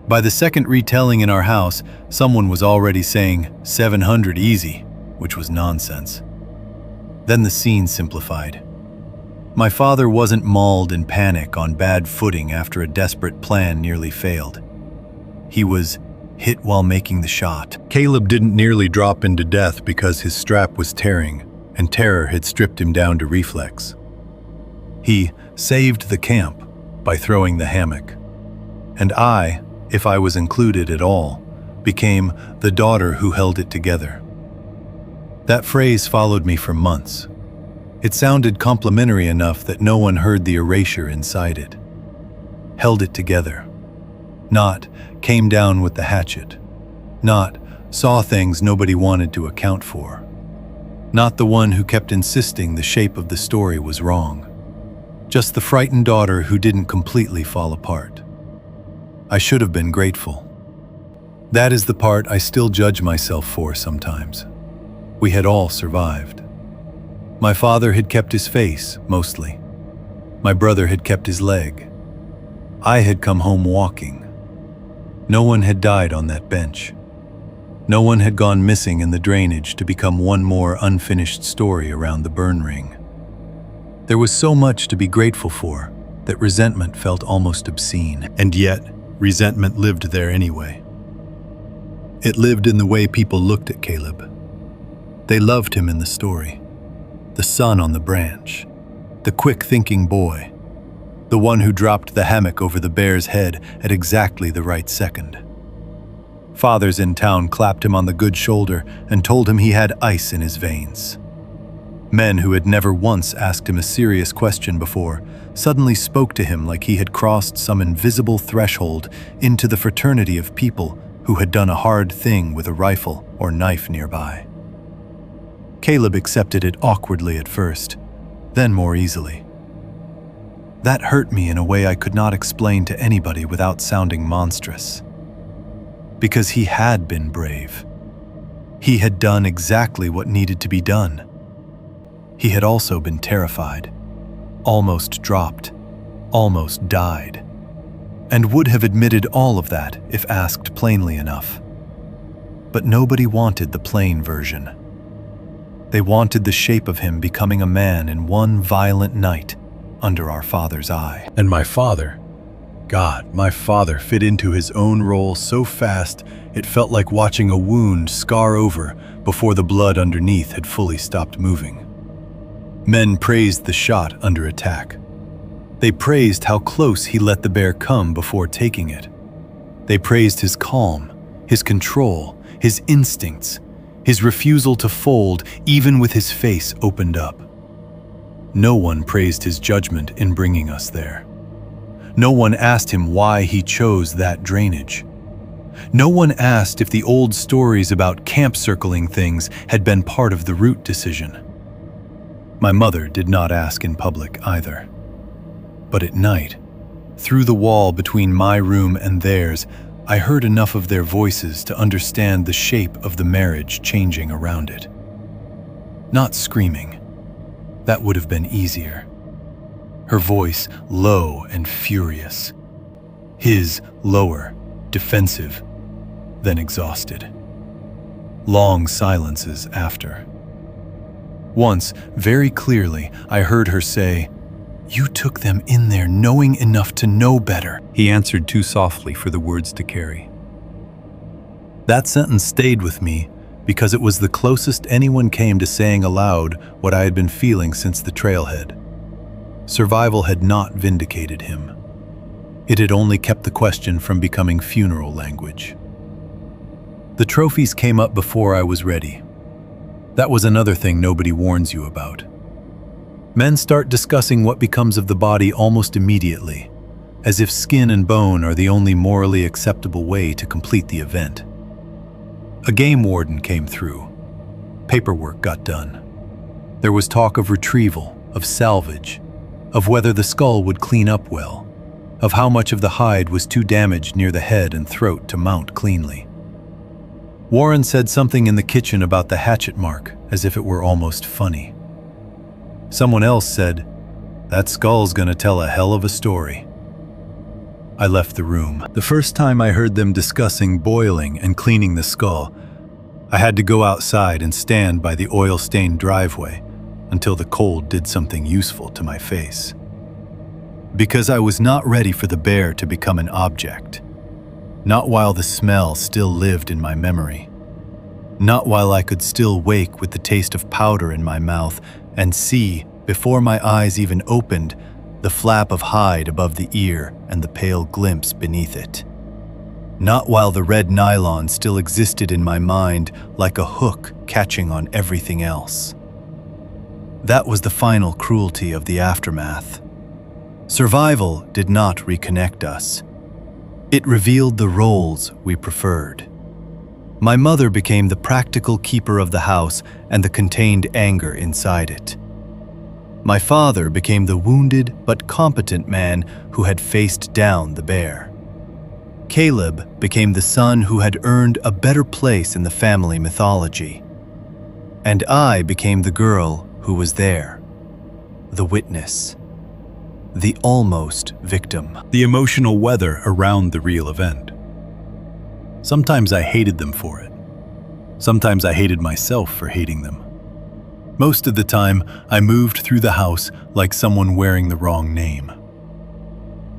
By the second retelling in our house, someone was already saying 700 easy, which was nonsense. Then the scene simplified. My father wasn't mauled in panic on bad footing after a desperate plan nearly failed. He was hit while making the shot. Caleb didn't nearly drop into death because his strap was tearing, and terror had stripped him down to reflex. He saved the camp by throwing the hammock. And I, if I was included at all, became the daughter who held it together. That phrase followed me for months. It sounded complimentary enough that no one heard the erasure inside it. Held it together. Not came down with the hatchet. Not saw things nobody wanted to account for. Not the one who kept insisting the shape of the story was wrong. Just the frightened daughter who didn't completely fall apart. I should have been grateful. That is the part I still judge myself for sometimes. We had all survived. My father had kept his face, mostly. My brother had kept his leg. I had come home walking. No one had died on that bench. No one had gone missing in the drainage to become one more unfinished story around the burn ring. There was so much to be grateful for that resentment felt almost obscene. And yet, resentment lived there anyway. It lived in the way people looked at Caleb. They loved him in the story. The son on the branch. The quick-thinking boy. The one who dropped the hammock over the bear's head at exactly the right second. Fathers in town clapped him on the good shoulder and told him he had ice in his veins. Men who had never once asked him a serious question before suddenly spoke to him like he had crossed some invisible threshold into the fraternity of people who had done a hard thing with a rifle or knife nearby. Caleb accepted it awkwardly at first, then more easily. That hurt me in a way I could not explain to anybody without sounding monstrous. Because he had been brave. He had done exactly what needed to be done. He had also been terrified, almost dropped, almost died, and would have admitted all of that if asked plainly enough. But nobody wanted the plain version. They wanted the shape of him becoming a man in one violent night under our father's eye. And my father, God, my father fit into his own role so fast it felt like watching a wound scar over before the blood underneath had fully stopped moving. Men praised the shot under attack. They praised how close he let the bear come before taking it. They praised his calm, his control, his instincts, his refusal to fold even with his face opened up. No one praised his judgment in bringing us there. No one asked him why he chose that drainage. No one asked if the old stories about camp circling things had been part of the route decision. My mother did not ask in public either. But at night, through the wall between my room and theirs, I heard enough of their voices to understand the shape of the marriage changing around it. Not screaming. That would have been easier. Her voice low and furious. His lower, defensive, then exhausted. Long silences after. Once, very clearly, I heard her say, "You took them in there knowing enough to know better." He answered too softly for the words to carry. That sentence stayed with me because it was the closest anyone came to saying aloud what I had been feeling since the trailhead. Survival had not vindicated him. It had only kept the question from becoming funeral language. The trophies came up before I was ready. That was another thing nobody warns you about. Men start discussing what becomes of the body almost immediately, as if skin and bone are the only morally acceptable way to complete the event. A game warden came through. Paperwork got done. There was talk of retrieval, of salvage, of whether the skull would clean up well, of how much of the hide was too damaged near the head and throat to mount cleanly. Warren said something in the kitchen about the hatchet mark, as if it were almost funny. Someone else said, "That skull's gonna tell a hell of a story." I left the room. The first time I heard them discussing boiling and cleaning the skull, I had to go outside and stand by the oil-stained driveway until the cold did something useful to my face. Because I was not ready for the bear to become an object. Not while the smell still lived in my memory. Not while I could still wake with the taste of powder in my mouth and see, before my eyes even opened, the flap of hide above the ear and the pale glimpse beneath it. Not while the red nylon still existed in my mind like a hook catching on everything else. That was the final cruelty of the aftermath. Survival did not reconnect us. It revealed the roles we preferred. My mother became the practical keeper of the house and the contained anger inside it. My father became the wounded but competent man who had faced down the bear. Caleb became the son who had earned a better place in the family mythology. And I became the girl who was there, the witness, the almost victim. The emotional weather around the real event. Sometimes I hated them for it. Sometimes I hated myself for hating them. Most of the time, I moved through the house like someone wearing the wrong name.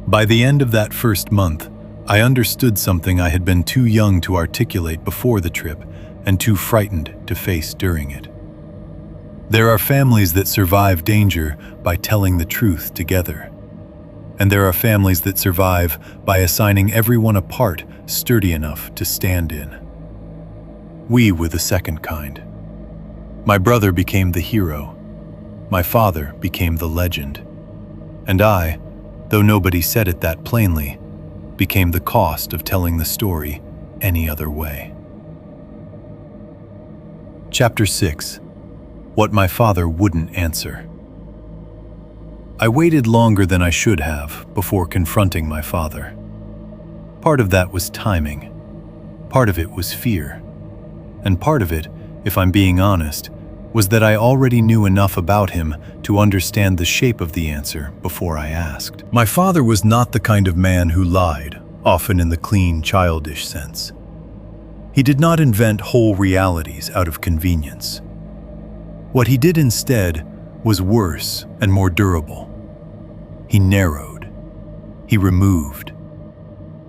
By the end of that first month, I understood something I had been too young to articulate before the trip and too frightened to face during it. There are families that survive danger by telling the truth together. And there are families that survive by assigning everyone a part sturdy enough to stand in. We were the second kind. My brother became the hero. My father became the legend. And I, though nobody said it that plainly, became the cost of telling the story any other way. Chapter 6. What my father wouldn't answer. I waited longer than I should have before confronting my father. Part of that was timing. Part of it was fear. And part of it, if I'm being honest, was that I already knew enough about him to understand the shape of the answer before I asked. My father was not the kind of man who lied, often in the clean, childish sense. He did not invent whole realities out of convenience. What he did instead was worse and more durable. He narrowed. He removed.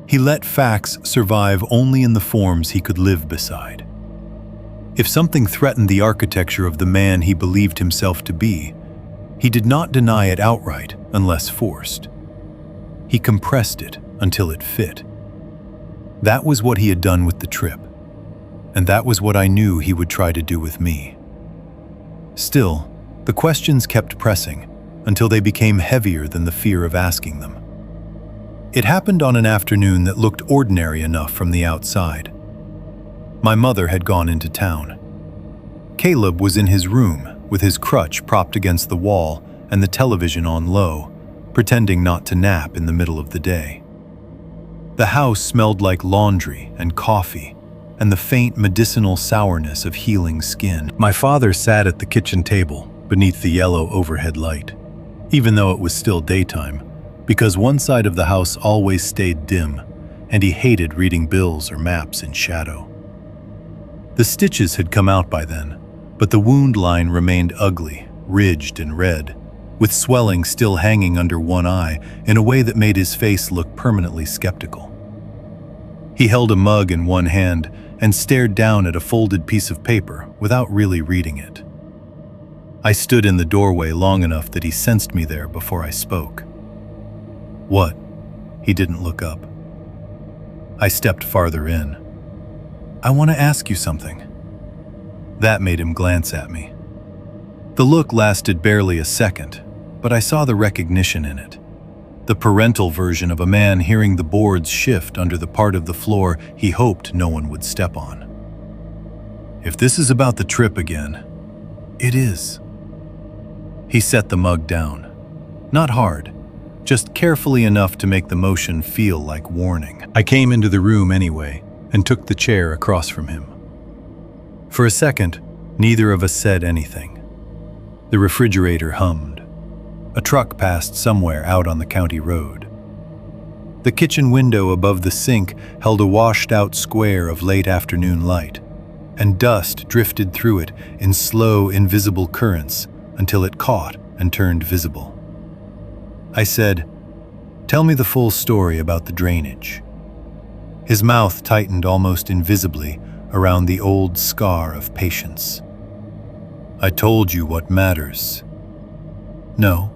He let facts survive only in the forms he could live beside. If something threatened the architecture of the man he believed himself to be, he did not deny it outright unless forced. He compressed it until it fit. That was what he had done with the trip, and that was what I knew he would try to do with me. Still, the questions kept pressing until they became heavier than the fear of asking them. It happened on an afternoon that looked ordinary enough from the outside. My mother had gone into town. Caleb was in his room with his crutch propped against the wall and the television on low, pretending not to nap in the middle of the day. The house smelled like laundry and coffee and the faint medicinal sourness of healing skin. My father sat at the kitchen table beneath the yellow overhead light, even though it was still daytime, because one side of the house always stayed dim, and he hated reading bills or maps in shadow. The stitches had come out by then, but the wound line remained ugly, ridged and red, with swelling still hanging under one eye in a way that made his face look permanently skeptical. He held a mug in one hand and stared down at a folded piece of paper without really reading it. I stood in the doorway long enough that he sensed me there before I spoke. "What?" He didn't look up. I stepped farther in. "I want to ask you something." That made him glance at me. The look lasted barely a second, but I saw the recognition in it. The parental version of a man hearing the boards shift under the part of the floor he hoped no one would step on. "If this is about the trip again, it is." He set the mug down. Not hard, just carefully enough to make the motion feel like warning. I came into the room anyway and took the chair across from him. For a second, neither of us said anything. The refrigerator hummed. A truck passed somewhere out on the county road. The kitchen window above the sink held a washed-out square of late afternoon light, and dust drifted through it in slow, invisible currents until it caught and turned visible. I said, "Tell me the full story about the drainage." His mouth tightened almost invisibly around the old scar of patience. "I told you what matters." "No,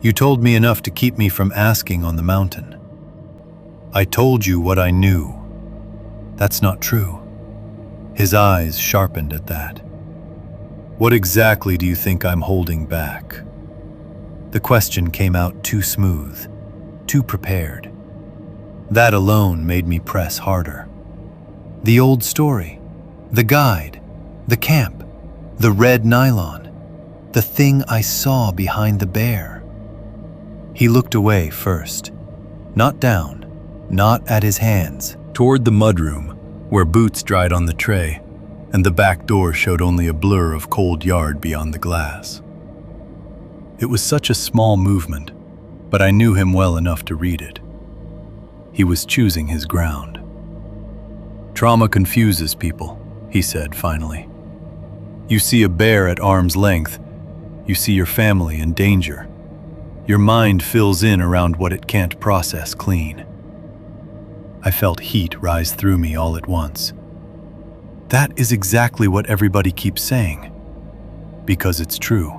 you told me enough to keep me from asking on the mountain." "I told you what I knew." "That's not true." His eyes sharpened at that. "What exactly do you think I'm holding back?" The question came out too smooth, too prepared. That alone made me press harder. The old story, the guide, the camp, the red nylon, the thing I saw behind the bear. He looked away first, not down, not at his hands, toward the mudroom where boots dried on the tray, and the back door showed only a blur of cold yard beyond the glass. It was such a small movement, but I knew him well enough to read it. He was choosing his ground. "Trauma confuses people," he said finally. "You see a bear at arm's length, you see your family in danger. Your mind fills in around what it can't process clean." I felt heat rise through me all at once. That is exactly what everybody keeps saying. Because it's true.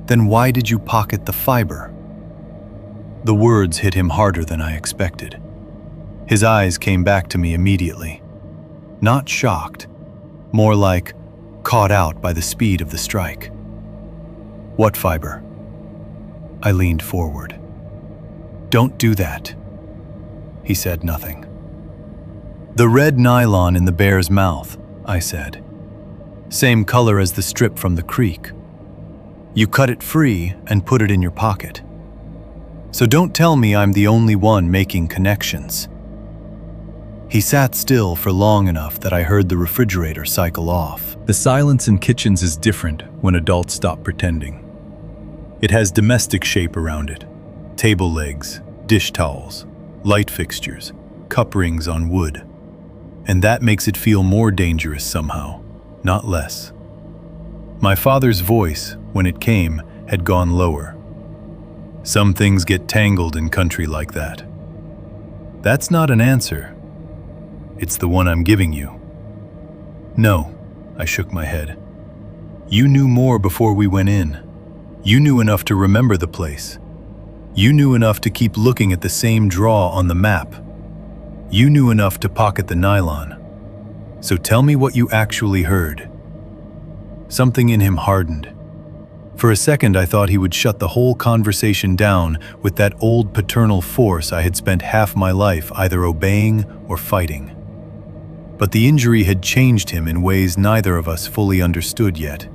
Then why did you pocket the fiber? The words hit him harder than I expected. His eyes came back to me immediately. Not shocked, more like caught out by the speed of the strike. "What fiber?" I leaned forward. "Don't do that." He said nothing. "The red nylon in the bear's mouth," I said. "Same color as the strip from the creek. You cut it free and put it in your pocket. So don't tell me I'm the only one making connections." He sat still for long enough that I heard the refrigerator cycle off. The silence in kitchens is different when adults stop pretending. It has domestic shape around it. Table legs, dish towels, light fixtures, cup rings on wood. And that makes it feel more dangerous somehow, not less. My father's voice, when it came, had gone lower. "Some things get tangled in country like that." That's not an answer. It's the one I'm giving you. "No," I shook my head. "You knew more before we went in. You knew enough to remember the place. You knew enough to keep looking at the same draw on the map. You knew enough to pocket the nylon. So tell me what you actually heard." Something in him hardened. For a second I thought he would shut the whole conversation down with that old paternal force I had spent half my life either obeying or fighting. But the injury had changed him in ways neither of us fully understood yet.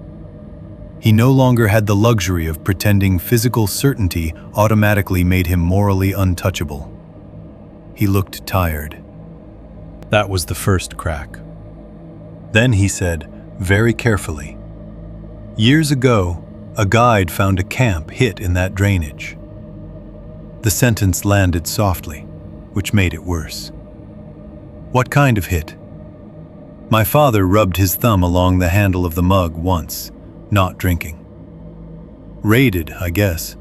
He no longer had the luxury of pretending physical certainty automatically made him morally untouchable. He looked tired. That was the first crack. Then he said, very carefully, "Years ago, a guide found a camp hit in that drainage." The sentence landed softly, which made it worse. "What kind of hit?" My father rubbed his thumb along the handle of the mug once, not drinking. "Raided, I guess.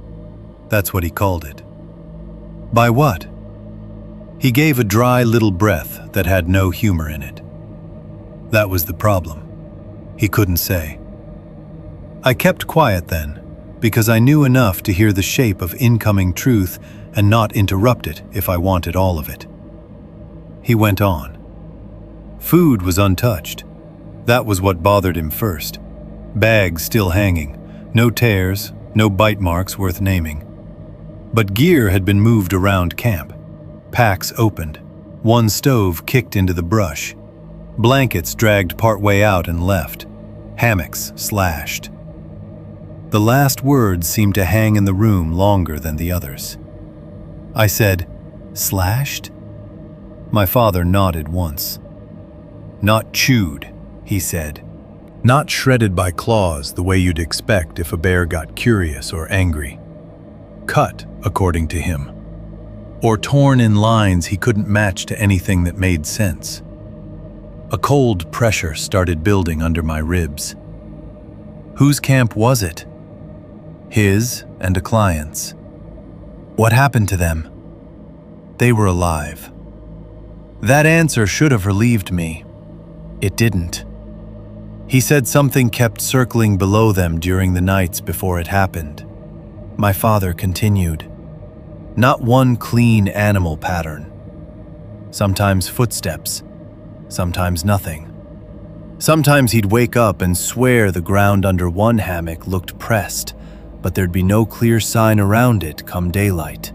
That's what he called it." "By what?" He gave a dry little breath that had no humor in it. That was the problem. He couldn't say. I kept quiet then, because I knew enough to hear the shape of incoming truth and not interrupt it if I wanted all of it. He went on. Food was untouched. That was what bothered him first. Bags still hanging, no tears, no bite marks worth naming. But gear had been moved around camp. Packs opened, one stove kicked into the brush. Blankets dragged partway out and left, hammocks slashed. The last words seemed to hang in the room longer than the others. I said, "Slashed?" My father nodded once. "Not chewed, he said. Not shredded by claws the way you'd expect if a bear got curious or angry. Cut, according to him. Or torn in lines he couldn't match to anything that made sense. A cold pressure started building under my ribs. Whose camp was it? His and a client's. What happened to them? They were alive. That answer should have relieved me. It didn't. He said something kept circling below them during the nights before it happened. My father continued. Not one clean animal pattern. Sometimes footsteps, sometimes nothing. Sometimes he'd wake up and swear the ground under one hammock looked pressed, but there'd be no clear sign around it come daylight.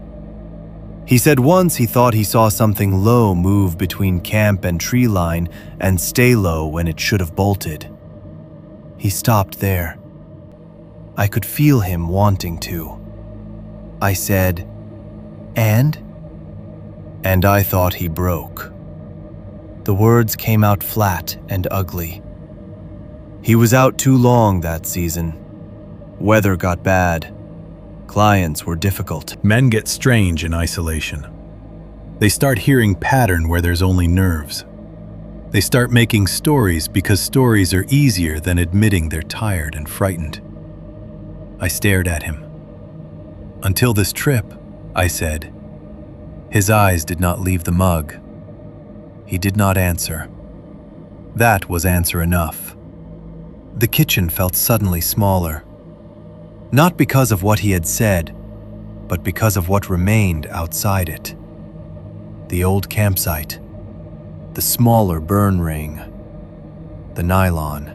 He said once he thought he saw something low move between camp and tree line and stay low when it should have bolted. He stopped there. I could feel him wanting to. I said, "And?" And I thought he broke. The words came out flat and ugly. He was out too long that season. Weather got bad. Clients were difficult. Men get strange in isolation. They start hearing pattern where there's only nerves. They start making stories because stories are easier than admitting they're tired and frightened. I stared at him. Until this trip, I said. His eyes did not leave the mug. He did not answer. That was answer enough. The kitchen felt suddenly smaller. Not because of what he had said, but because of what remained outside it. The old campsite. The smaller burn ring. The nylon.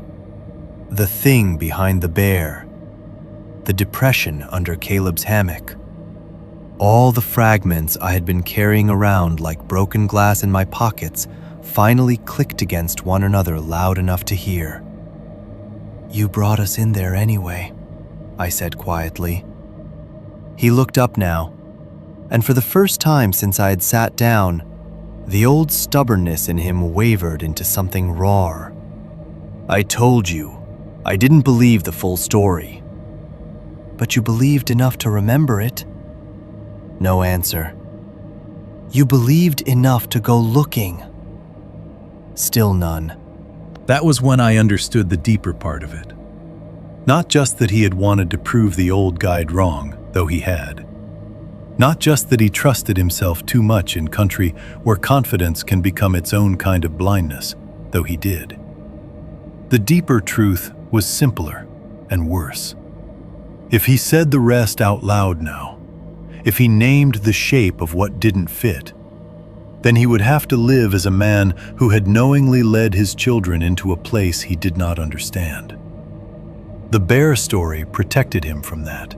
The thing behind the bear. The depression under Caleb's hammock. All the fragments I had been carrying around like broken glass in my pockets finally clicked against one another loud enough to hear. "You brought us in there anyway," I said quietly. He looked up now, and for the first time since I had sat down, the old stubbornness in him wavered into something raw. "I told you, I didn't believe the full story." "But you believed enough to remember it." No answer. "You believed enough to go looking." Still none. That was when I understood the deeper part of it. Not just that he had wanted to prove the old guide wrong, though he had. Not just that he trusted himself too much in country where confidence can become its own kind of blindness, though he did. The deeper truth was simpler and worse. If he said the rest out loud now, if he named the shape of what didn't fit, then he would have to live as a man who had knowingly led his children into a place he did not understand. The bear story protected him from that.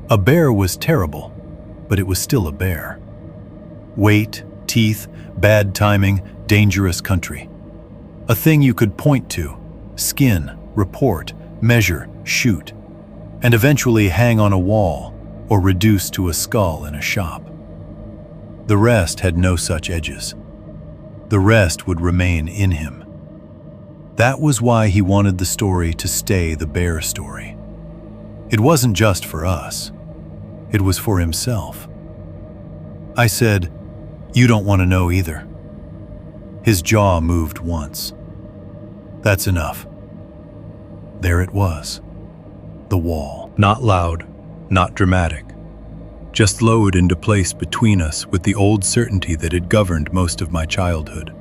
A bear was terrible, but it was still a bear. Weight, teeth, bad timing, dangerous country. A thing you could point to, skin, report, measure, shoot, and eventually hang on a wall or reduce to a skull in a shop. The rest had no such edges. The rest would remain in him. That was why he wanted the story to stay the bear story. It wasn't just for us. It was for himself. I said, "You don't want to know either." His jaw moved once. That's enough. There it was. The wall. Not loud, not dramatic. Just lowered into place between us with the old certainty that had governed most of my childhood.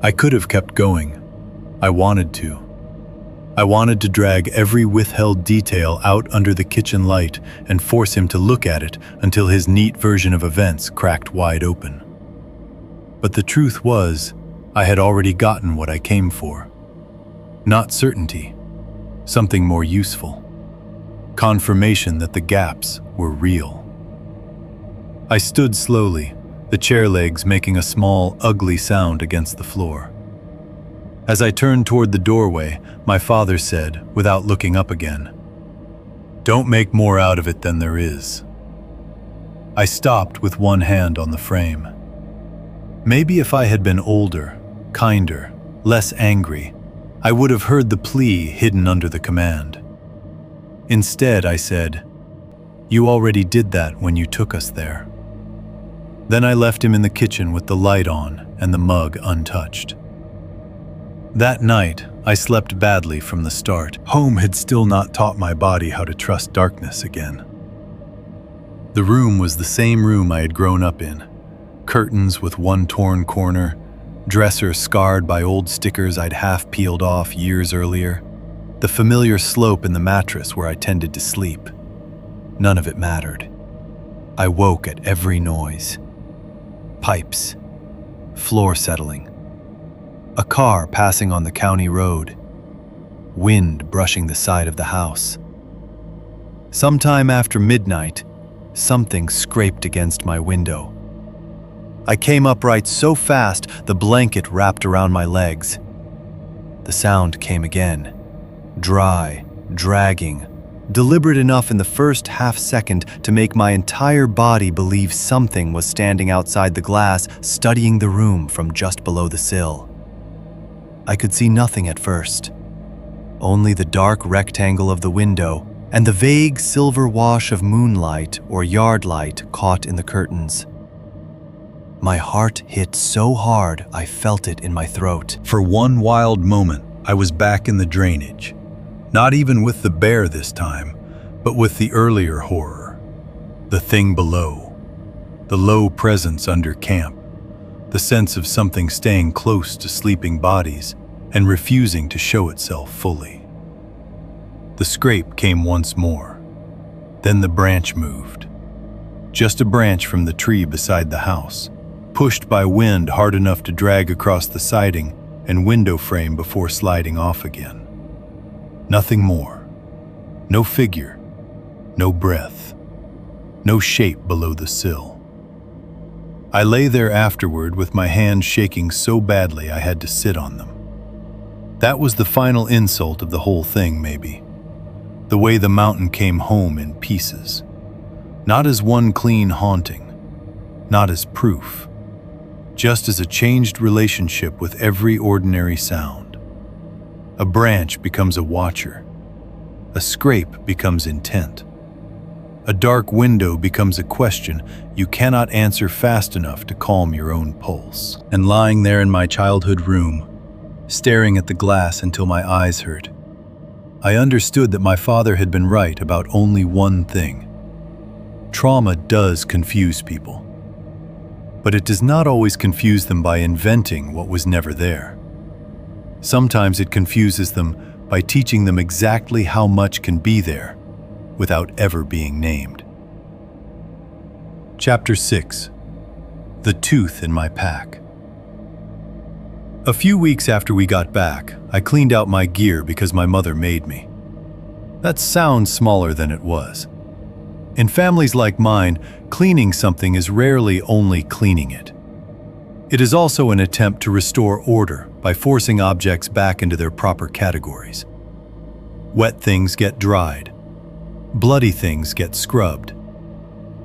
I could have kept going. I wanted to. I wanted to drag every withheld detail out under the kitchen light and force him to look at it until his neat version of events cracked wide open. But the truth was, I had already gotten what I came for. Not certainty, something more useful. Confirmation that the gaps were real. I stood slowly, the chair legs making a small, ugly sound against the floor. As I turned toward the doorway, my father said, without looking up again, "Don't make more out of it than there is." I stopped with one hand on the frame. Maybe if I had been older, kinder, less angry, I would have heard the plea hidden under the command. Instead, I said, "You already did that when you took us there." Then I left him in the kitchen with the light on and the mug untouched. That night, I slept badly from the start. Home had still not taught my body how to trust darkness again. The room was the same room I had grown up in. Curtains with one torn corner, dresser scarred by old stickers I'd half peeled off years earlier, the familiar slope in the mattress where I tended to sleep. None of it mattered. I woke at every noise. Pipes, floor settling, a car passing on the county road, wind brushing the side of the house. Sometime after midnight, something scraped against my window. I came upright so fast the blanket wrapped around my legs. The sound came again, dry, dragging, deliberate enough in the first half second to make my entire body believe something was standing outside the glass, studying the room from just below the sill. I could see nothing at first, only the dark rectangle of the window and the vague silver wash of moonlight or yard light caught in the curtains. My heart hit so hard I felt it in my throat. For one wild moment, I was back in the drainage. Not even with the bear this time, but with the earlier horror. The thing below. The low presence under camp. The sense of something staying close to sleeping bodies and refusing to show itself fully. The scrape came once more. Then the branch moved. Just a branch from the tree beside the house, pushed by wind hard enough to drag across the siding and window frame before sliding off again. Nothing more. No figure. No breath. No shape below the sill. I lay there afterward with my hands shaking so badly I had to sit on them. That was the final insult of the whole thing, maybe. The way the mountain came home in pieces. Not as one clean haunting. Not as proof. Just as a changed relationship with every ordinary sound. A branch becomes a watcher. A scrape becomes intent. A dark window becomes a question you cannot answer fast enough to calm your own pulse. And lying there in my childhood room, staring at the glass until my eyes hurt, I understood that my father had been right about only one thing. Trauma does confuse people. But it does not always confuse them by inventing what was never there. Sometimes it confuses them by teaching them exactly how much can be there without ever being named. Chapter 6. The Tooth in My Pack. A few weeks after we got back, I cleaned out my gear because my mother made me. That sounds smaller than it was. In families like mine, cleaning something is rarely only cleaning it. It is also an attempt to restore order by forcing objects back into their proper categories. Wet things get dried. Bloody things get scrubbed.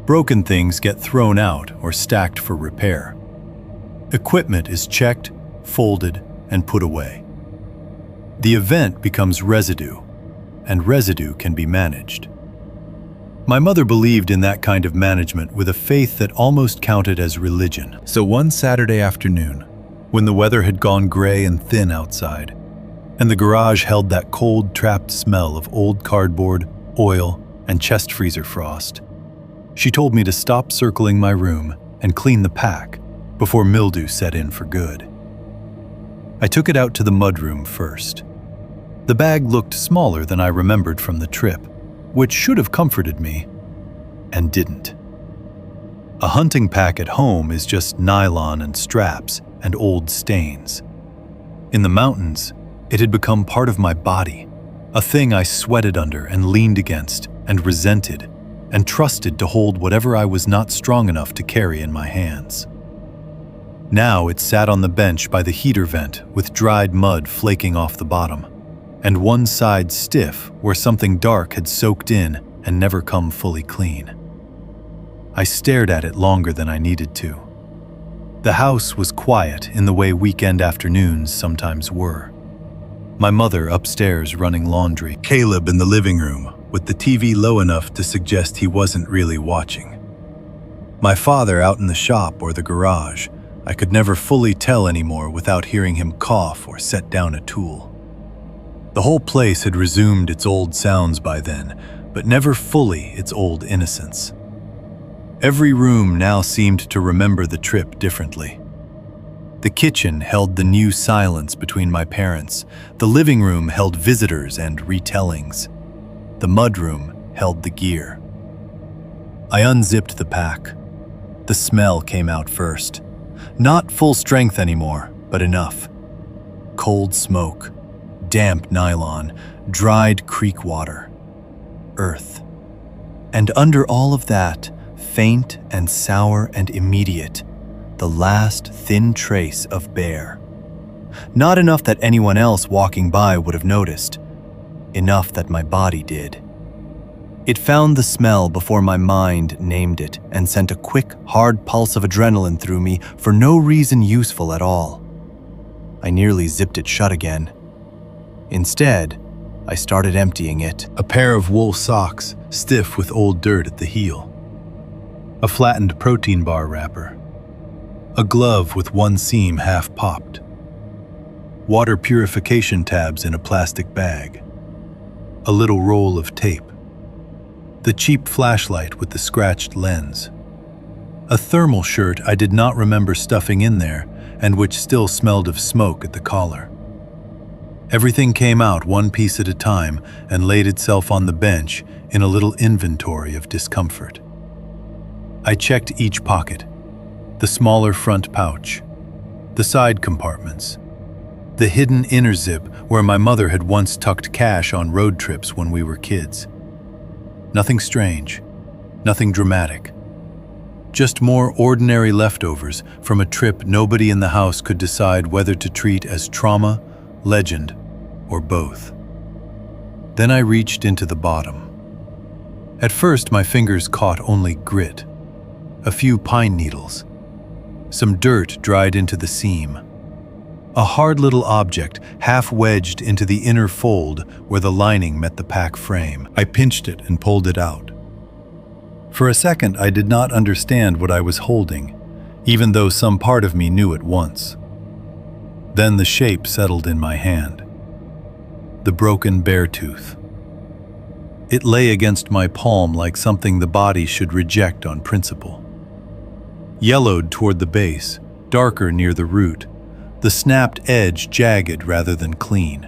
Broken things get thrown out or stacked for repair. Equipment is checked, folded, and put away. The event becomes residue, and residue can be managed. My mother believed in that kind of management with a faith that almost counted as religion. So one Saturday afternoon, when the weather had gone gray and thin outside, and the garage held that cold, trapped smell of old cardboard, oil, and chest freezer frost, she told me to stop circling my room and clean the pack before mildew set in for good. I took it out to the mudroom first. The bag looked smaller than I remembered from the trip, which should have comforted me, and didn't. A hunting pack at home is just nylon and straps and old stains. In the mountains, it had become part of my body, a thing I sweated under and leaned against and resented and trusted to hold whatever I was not strong enough to carry in my hands. Now it sat on the bench by the heater vent with dried mud flaking off the bottom, and one side stiff where something dark had soaked in and never come fully clean. I stared at it longer than I needed to. The house was quiet in the way weekend afternoons sometimes were. My mother upstairs running laundry, Caleb in the living room, with the TV low enough to suggest he wasn't really watching. My father out in the shop or the garage. I could never fully tell anymore without hearing him cough or set down a tool. The whole place had resumed its old sounds by then, but never fully its old innocence. Every room now seemed to remember the trip differently. The kitchen held the new silence between my parents. The living room held visitors and retellings. The mudroom held the gear. I unzipped the pack. The smell came out first. Not full strength anymore, but enough. Cold smoke, damp nylon, dried creek water, earth. And under all of that, faint and sour and immediate, the last thin trace of bear. Not enough that anyone else walking by would have noticed. Enough that my body did. It found the smell before my mind named it and sent a quick, hard pulse of adrenaline through me for no reason useful at all. I nearly zipped it shut again. Instead, I started emptying it. A pair of wool socks, stiff with old dirt at the heel. A flattened protein bar wrapper. A glove with one seam half popped. Water purification tabs in a plastic bag. A little roll of tape. The cheap flashlight with the scratched lens. A thermal shirt I did not remember stuffing in there and which still smelled of smoke at the collar. Everything came out one piece at a time and laid itself on the bench in a little inventory of discomfort. I checked each pocket, the smaller front pouch, the side compartments, the hidden inner zip where my mother had once tucked cash on road trips when we were kids. Nothing strange, nothing dramatic. Just more ordinary leftovers from a trip nobody in the house could decide whether to treat as trauma, legend, or both. Then I reached into the bottom. At first, my fingers caught only grit, a few pine needles, some dirt dried into the seam, a hard little object half wedged into the inner fold where the lining met the pack frame. I pinched it and pulled it out. For a second, I did not understand what I was holding, even though some part of me knew at once. Then the shape settled in my hand. The broken bear tooth. It lay against my palm like something the body should reject on principle. Yellowed toward the base, darker near the root, the snapped edge jagged rather than clean.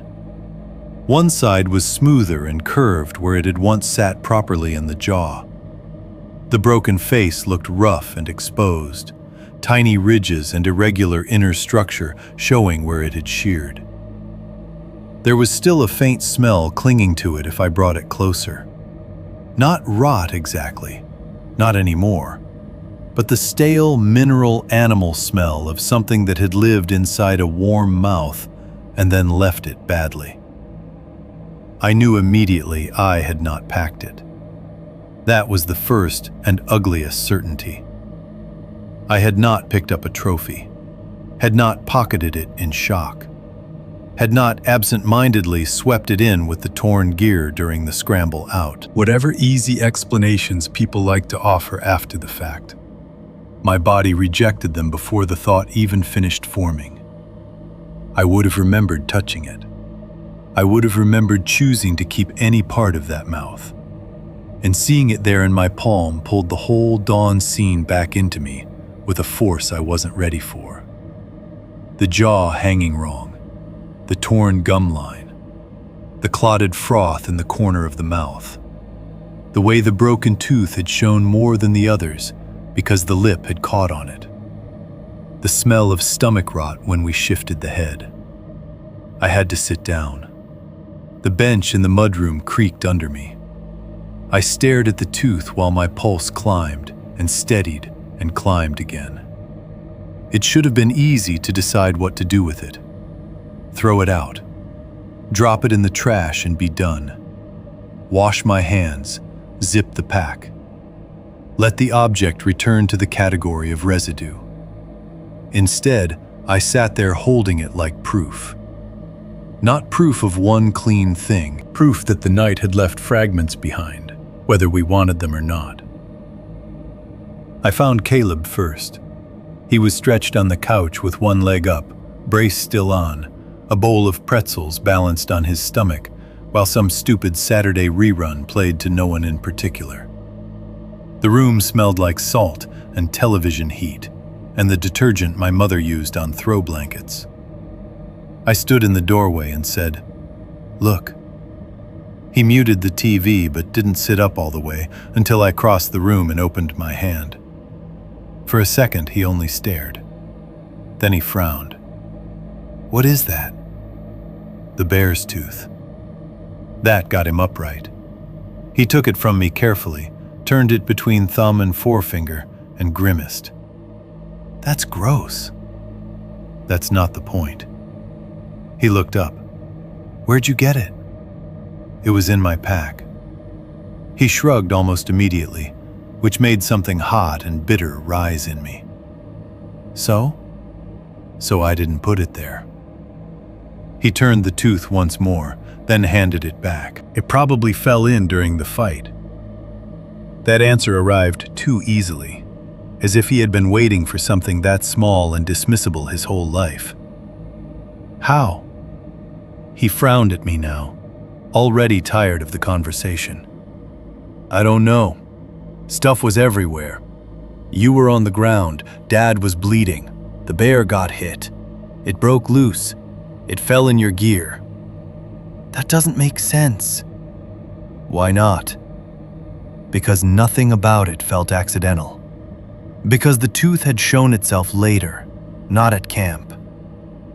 One side was smoother and curved where it had once sat properly in the jaw. The broken face looked rough and exposed, tiny ridges and irregular inner structure showing where it had sheared. There was still a faint smell clinging to it if I brought it closer. Not rot exactly, not anymore, but the stale mineral animal smell of something that had lived inside a warm mouth and then left it badly. I knew immediately I had not packed it. That was the first and ugliest certainty. I had not picked up a trophy, had not pocketed it in shock, had not absent-mindedly swept it in with the torn gear during the scramble out. Whatever easy explanations people like to offer after the fact. My body rejected them before the thought even finished forming. I would have remembered touching it. I would have remembered choosing to keep any part of that mouth. And seeing it there in my palm pulled the whole dawn scene back into me with a force I wasn't ready for. The jaw hanging wrong, the torn gum line, the clotted froth in the corner of the mouth, the way the broken tooth had shown more than the others because the lip had caught on it, the smell of stomach rot when we shifted the head. I had to sit down. The bench in the mudroom creaked under me. I stared at the tooth while my pulse climbed and steadied and climbed again. It should have been easy to decide what to do with it. Throw it out. Drop it in the trash and be done. Wash my hands. Zip the pack. Let the object return to the category of residue. Instead, I sat there holding it like proof. Not proof of one clean thing, proof that the night had left fragments behind, whether we wanted them or not. I found Caleb first. He was stretched on the couch with one leg up, brace still on, a bowl of pretzels balanced on his stomach, while some stupid Saturday rerun played to no one in particular. The room smelled like salt and television heat, and the detergent my mother used on throw blankets. I stood in the doorway and said, "Look." He muted the TV but didn't sit up all the way until I crossed the room and opened my hand. For a second, he only stared. Then he frowned. "What is that?" "The bear's tooth." That got him upright. He took it from me carefully, turned it between thumb and forefinger, and grimaced. "That's gross." "That's not the point." He looked up. "Where'd you get it?" "It was in my pack." He shrugged almost immediately, which made something hot and bitter rise in me. So? So I didn't put it there. He turned the tooth once more, then handed it back. "It probably fell in during the fight." That answer arrived too easily, as if he had been waiting for something that small and dismissible his whole life. "How?" He frowned at me now, already tired of the conversation. "I don't know. Stuff was everywhere. You were on the ground, Dad was bleeding, the bear got hit. It broke loose. It fell in your gear." "That doesn't make sense." "Why not?" "Because nothing about it felt accidental. Because the tooth had shown itself later, not at camp.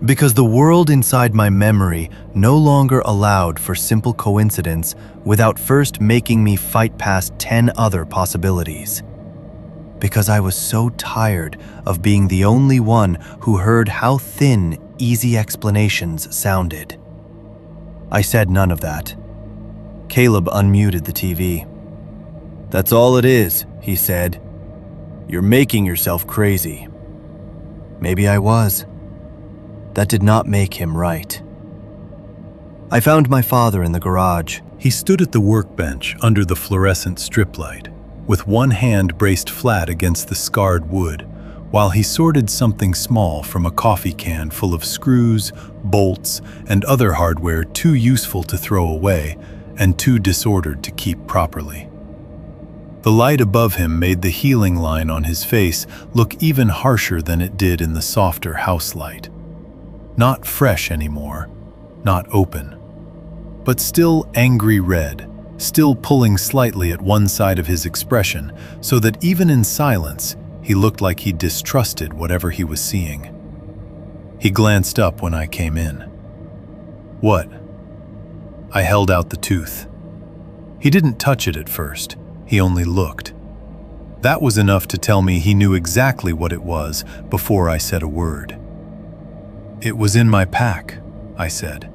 Because the world inside my memory no longer allowed for simple coincidence without first making me fight past 10 other possibilities. Because I was so tired of being the only one who heard how thin easy explanations sounded. I said none of that. Caleb unmuted the TV. "That's all it is," he said. "You're making yourself crazy." Maybe I was. That did not make him right. I found my father in the garage. He stood at the workbench under the fluorescent strip light, with one hand braced flat against the scarred wood, while he sorted something small from a coffee can full of screws, bolts, and other hardware too useful to throw away and too disordered to keep properly. The light above him made the healing line on his face look even harsher than it did in the softer house light. Not fresh anymore, not open, but still angry red, still pulling slightly at one side of his expression so that even in silence, he looked like he distrusted whatever he was seeing. He glanced up when I came in. "What?" I held out the tooth. He didn't touch it at first, he only looked. That was enough to tell me he knew exactly what it was before I said a word. "It was in my pack," I said.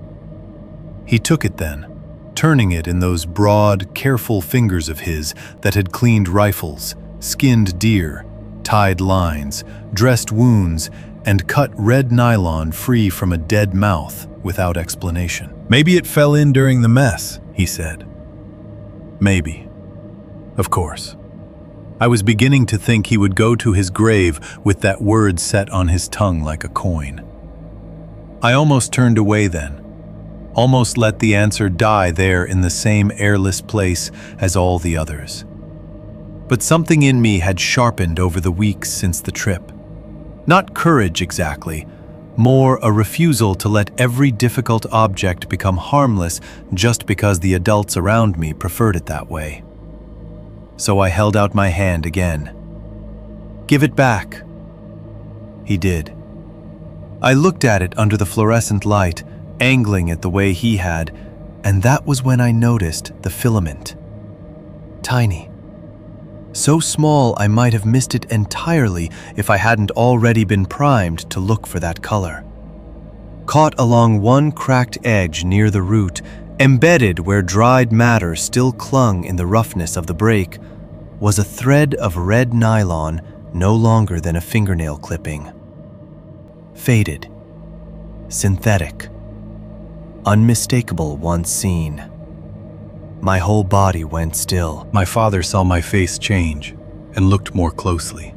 He took it then, turning it in those broad, careful fingers of his that had cleaned rifles, skinned deer, tied lines, dressed wounds, and cut red nylon free from a dead mouth without explanation. "Maybe it fell in during the mess," he said. Maybe. Of course. I was beginning to think he would go to his grave with that word set on his tongue like a coin. I almost turned away then, almost let the answer die there in the same airless place as all the others. But something in me had sharpened over the weeks since the trip. Not courage exactly, more a refusal to let every difficult object become harmless just because the adults around me preferred it that way. So I held out my hand again. "Give it back." He did. I looked at it under the fluorescent light, angling it the way he had, and that was when I noticed the filament. Tiny. So small I might have missed it entirely if I hadn't already been primed to look for that color. Caught along one cracked edge near the root, embedded where dried matter still clung in the roughness of the break, was a thread of red nylon no longer than a fingernail clipping. faded, synthetic, unmistakable once seen. My whole body went still. My father saw my face change and looked more closely.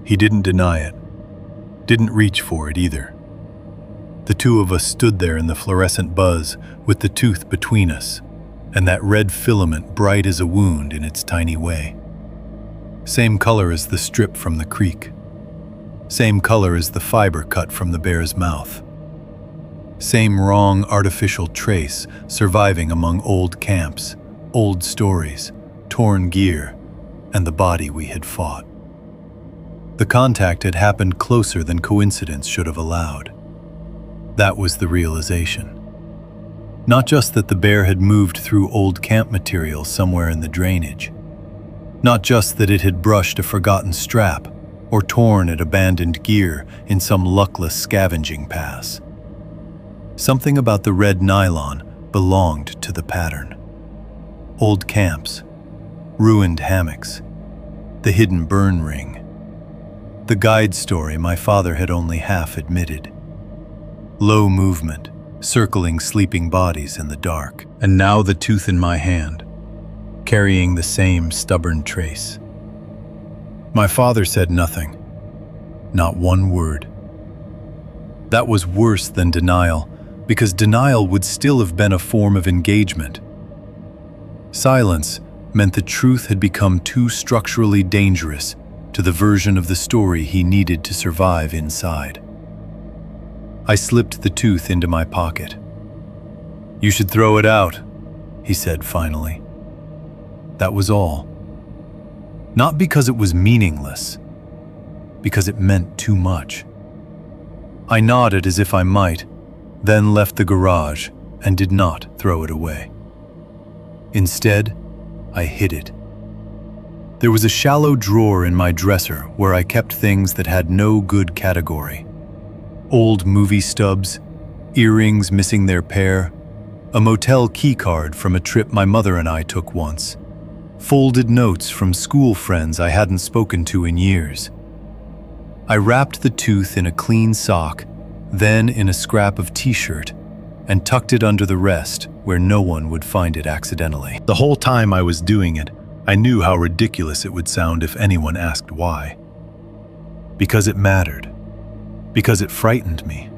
He didn't deny it, didn't reach for it either. The two of us stood there in the fluorescent buzz with the tooth between us and that red filament bright as a wound in its tiny way. Same color as the strip from the creek. Same color as the fiber cut from the bear's mouth. Same wrong artificial trace surviving among old camps, old stories, torn gear, and the body we had fought. The contact had happened closer than coincidence should have allowed. That was the realization. Not just that the bear had moved through old camp material somewhere in the drainage. Not just that it had brushed a forgotten strap or torn at abandoned gear in some luckless scavenging pass. Something about the red nylon belonged to the pattern. Old camps, ruined hammocks, the hidden burn ring. The guide story my father had only half admitted. Low movement, circling sleeping bodies in the dark. And now the tooth in my hand, carrying the same stubborn trace. My father said nothing, not one word. That was worse than denial, because denial would still have been a form of engagement. Silence meant the truth had become too structurally dangerous to the version of the story he needed to survive inside. I slipped the tooth into my pocket. "You should throw it out," he said finally. That was all. Not because it was meaningless, because it meant too much. I nodded as if I might, then left the garage and did not throw it away. Instead, I hid it. There was a shallow drawer in my dresser where I kept things that had no good category. Old movie stubs, earrings missing their pair, a motel keycard from a trip my mother and I took once, folded notes from school friends I hadn't spoken to in years. I wrapped the tooth in a clean sock, then in a scrap of t-shirt, and tucked it under the rest where no one would find it accidentally. The whole time I was doing it, I knew how ridiculous it would sound if anyone asked why. Because it mattered. Because it frightened me.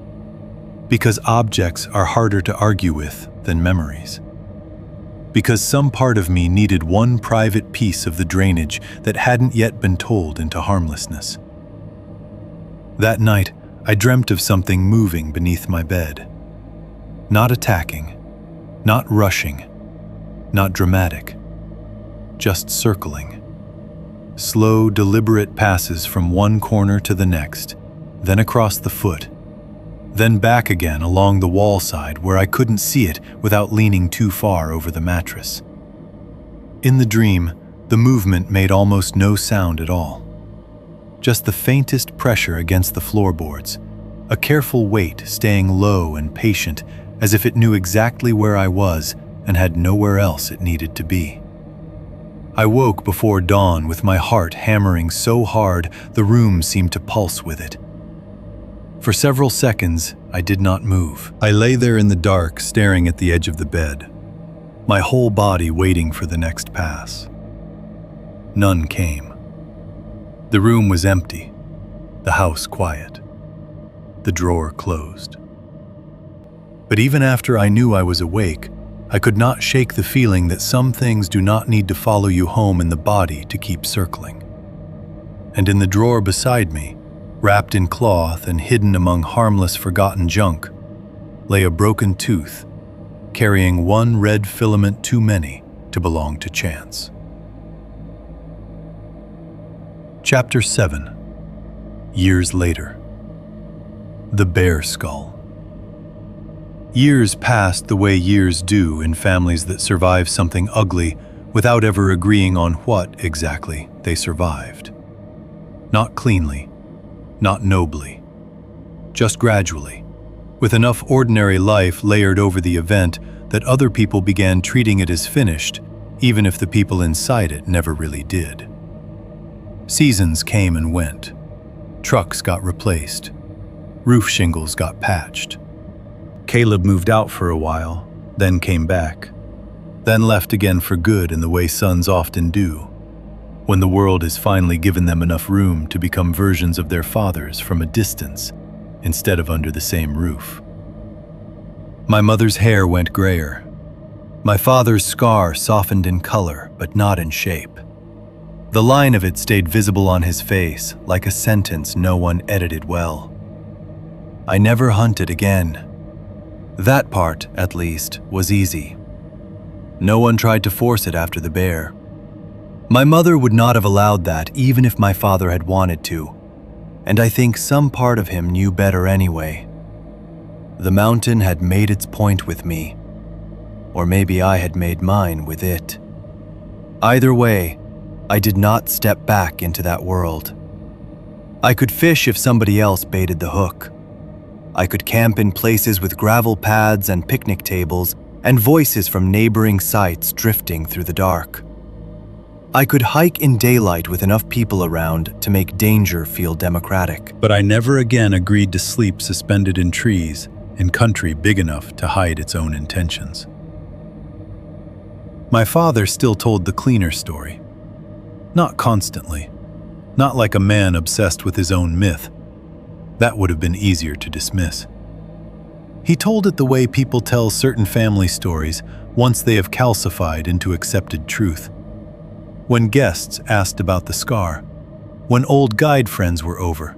Because objects are harder to argue with than memories. Because some part of me needed one private piece of the drainage that hadn't yet been told into harmlessness. That night, I dreamt of something moving beneath my bed. Not attacking, not rushing, not dramatic, just circling. Slow, deliberate passes from one corner to the next, then across the foot, then back again along the wall side where I couldn't see it without leaning too far over the mattress. In the dream, the movement made almost no sound at all. Just the faintest pressure against the floorboards, a careful weight staying low and patient as if it knew exactly where I was and had nowhere else it needed to be. I woke before dawn with my heart hammering so hard the room seemed to pulse with it. For several seconds, I did not move. I lay there in the dark, staring at the edge of the bed, my whole body waiting for the next pass. None came. The room was empty, the house quiet, the drawer closed. But even after I knew I was awake, I could not shake the feeling that some things do not need to follow you home in the body to keep circling. And in the drawer beside me, wrapped in cloth and hidden among harmless forgotten junk, lay a broken tooth, carrying one red filament too many to belong to chance. Chapter 7. Years later. The bear skull. Years passed the way years do in families that survive something ugly without ever agreeing on what exactly they survived. Not cleanly, not nobly, just gradually, with enough ordinary life layered over the event that other people began treating it as finished, even if the people inside it never really did. Seasons came and went. Trucks got replaced. Roof shingles got patched. Caleb moved out for a while, then came back, then left again for good in the way sons often do, when the world has finally given them enough room to become versions of their fathers from a distance instead of under the same roof. My mother's hair went grayer. My father's scar softened in color, but not in shape. The line of it stayed visible on his face, like a sentence no one edited well. I never hunted again. That part, at least, was easy. No one tried to force it after the bear. My mother would not have allowed that even if my father had wanted to, and I think some part of him knew better anyway. The mountain had made its point with me, or maybe I had made mine with it. Either way, I did not step back into that world. I could fish if somebody else baited the hook. I could camp in places with gravel pads and picnic tables and voices from neighboring sites drifting through the dark. I could hike in daylight with enough people around to make danger feel democratic. But I never again agreed to sleep suspended in trees in country big enough to hide its own intentions. My father still told the cleaner story. Not constantly. Not like a man obsessed with his own myth. That would have been easier to dismiss. He told it the way people tell certain family stories once they have calcified into accepted truth. When guests asked about the scar, when old guide friends were over,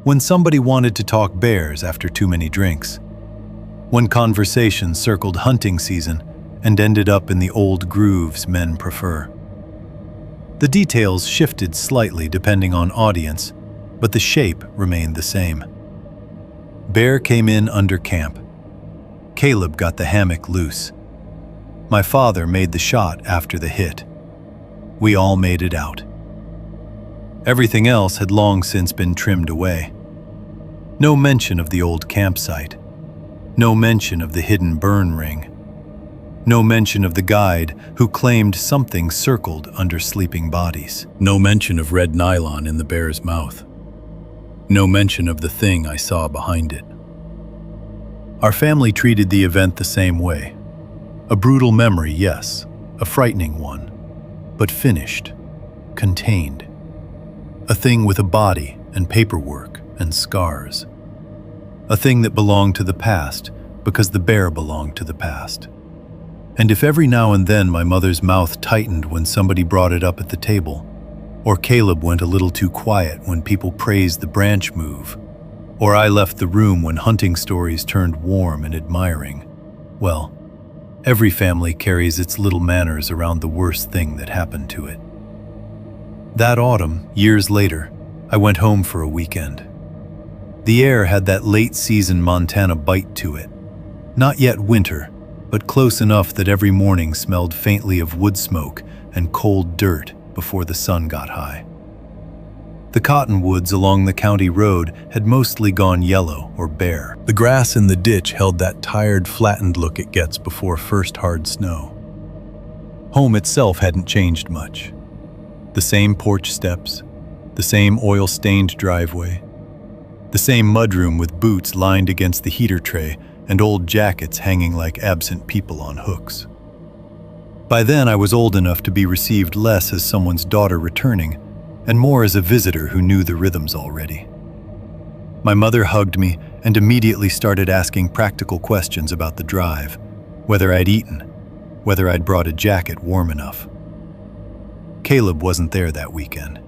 when somebody wanted to talk bears after too many drinks, when conversation circled hunting season and ended up in the old grooves men prefer. The details shifted slightly depending on audience, but the shape remained the same. Bear came in under camp. Caleb got the hammock loose. My father made the shot after the hit. We all made it out. Everything else had long since been trimmed away. No mention of the old campsite. No mention of the hidden burn ring. No mention of the guide who claimed something circled under sleeping bodies. No mention of red nylon in the bear's mouth. No mention of the thing I saw behind it. Our family treated the event the same way. A brutal memory, yes, a frightening one, but finished, contained. A thing with a body and paperwork and scars. A thing that belonged to the past because the bear belonged to the past. And if every now and then my mother's mouth tightened when somebody brought it up at the table, or Caleb went a little too quiet when people praised the branch move, or I left the room when hunting stories turned warm and admiring, well, every family carries its little manners around the worst thing that happened to it. That autumn, years later, I went home for a weekend. The air had that late-season Montana bite to it. Not yet winter, but close enough that every morning smelled faintly of wood smoke and cold dirt before the sun got high. The cottonwoods along the county road had mostly gone yellow or bare. The grass in the ditch held that tired, flattened look it gets before first hard snow. Home itself hadn't changed much. The same porch steps, the same oil-stained driveway, the same mudroom with boots lined against the heater tray and old jackets hanging like absent people on hooks. By then I was old enough to be received less as someone's daughter returning and more as a visitor who knew the rhythms already. My mother hugged me and immediately started asking practical questions about the drive, whether I'd eaten, whether I'd brought a jacket warm enough. Caleb wasn't there that weekend.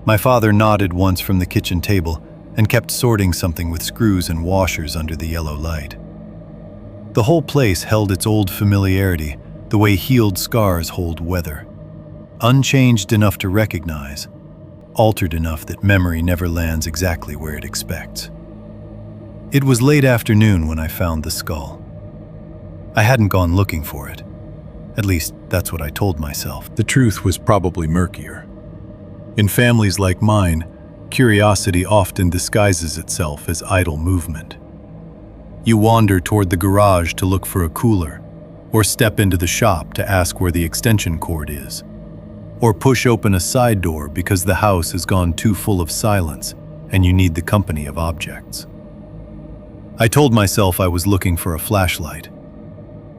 My father nodded once from the kitchen table and kept sorting something with screws and washers under the yellow light. The whole place held its old familiarity, the way healed scars hold weather. Unchanged enough to recognize, altered enough that memory never lands exactly where it expects. It was late afternoon when I found the skull. I hadn't gone looking for it. At least, that's what I told myself. The truth was probably murkier. In families like mine, curiosity often disguises itself as idle movement. You wander toward the garage to look for a cooler, or step into the shop to ask where the extension cord is, or push open a side door because the house has gone too full of silence and you need the company of objects. I told myself I was looking for a flashlight.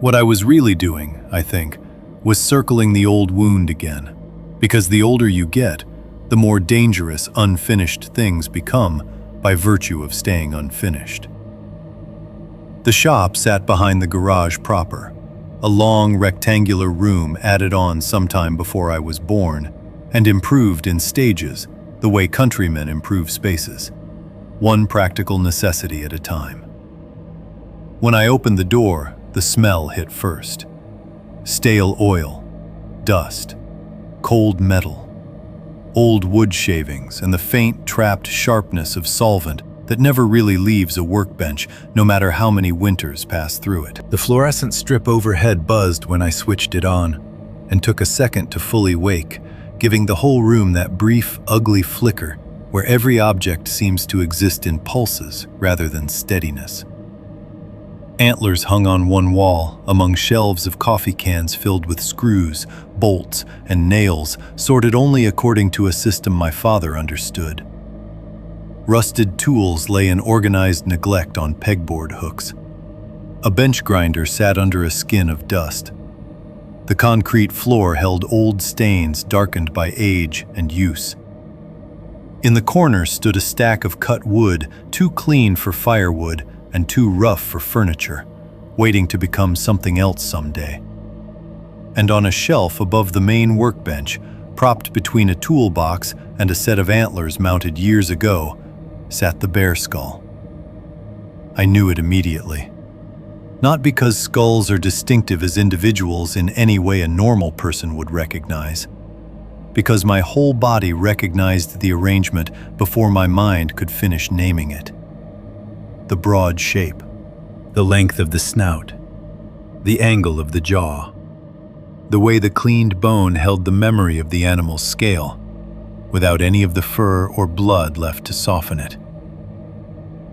What I was really doing, I think, was circling the old wound again, because the older you get, the more dangerous unfinished things become by virtue of staying unfinished. The shop sat behind the garage proper, a long rectangular room added on sometime before I was born and improved in stages the way countrymen improve spaces, one practical necessity at a time. When I opened the door, the smell hit first. Stale oil, dust, cold metal, old wood shavings, and the faint, trapped sharpness of solvent that never really leaves a workbench, no matter how many winters pass through it. The fluorescent strip overhead buzzed when I switched it on, and took a second to fully wake, giving the whole room that brief, ugly flicker where every object seems to exist in pulses rather than steadiness. Antlers hung on one wall, among shelves of coffee cans filled with screws, bolts, and nails, sorted only according to a system my father understood. Rusted tools lay in organized neglect on pegboard hooks. A bench grinder sat under a skin of dust. The concrete floor held old stains darkened by age and use. In the corner stood a stack of cut wood, too clean for firewood and too rough for furniture, waiting to become something else someday. And on a shelf above the main workbench, propped between a toolbox and a set of antlers mounted years ago, sat the bear skull. I knew it immediately. Not because skulls are distinctive as individuals in any way a normal person would recognize, because my whole body recognized the arrangement before my mind could finish naming it. The broad shape, the length of the snout, the angle of the jaw, the way the cleaned bone held the memory of the animal's scale, without any of the fur or blood left to soften it.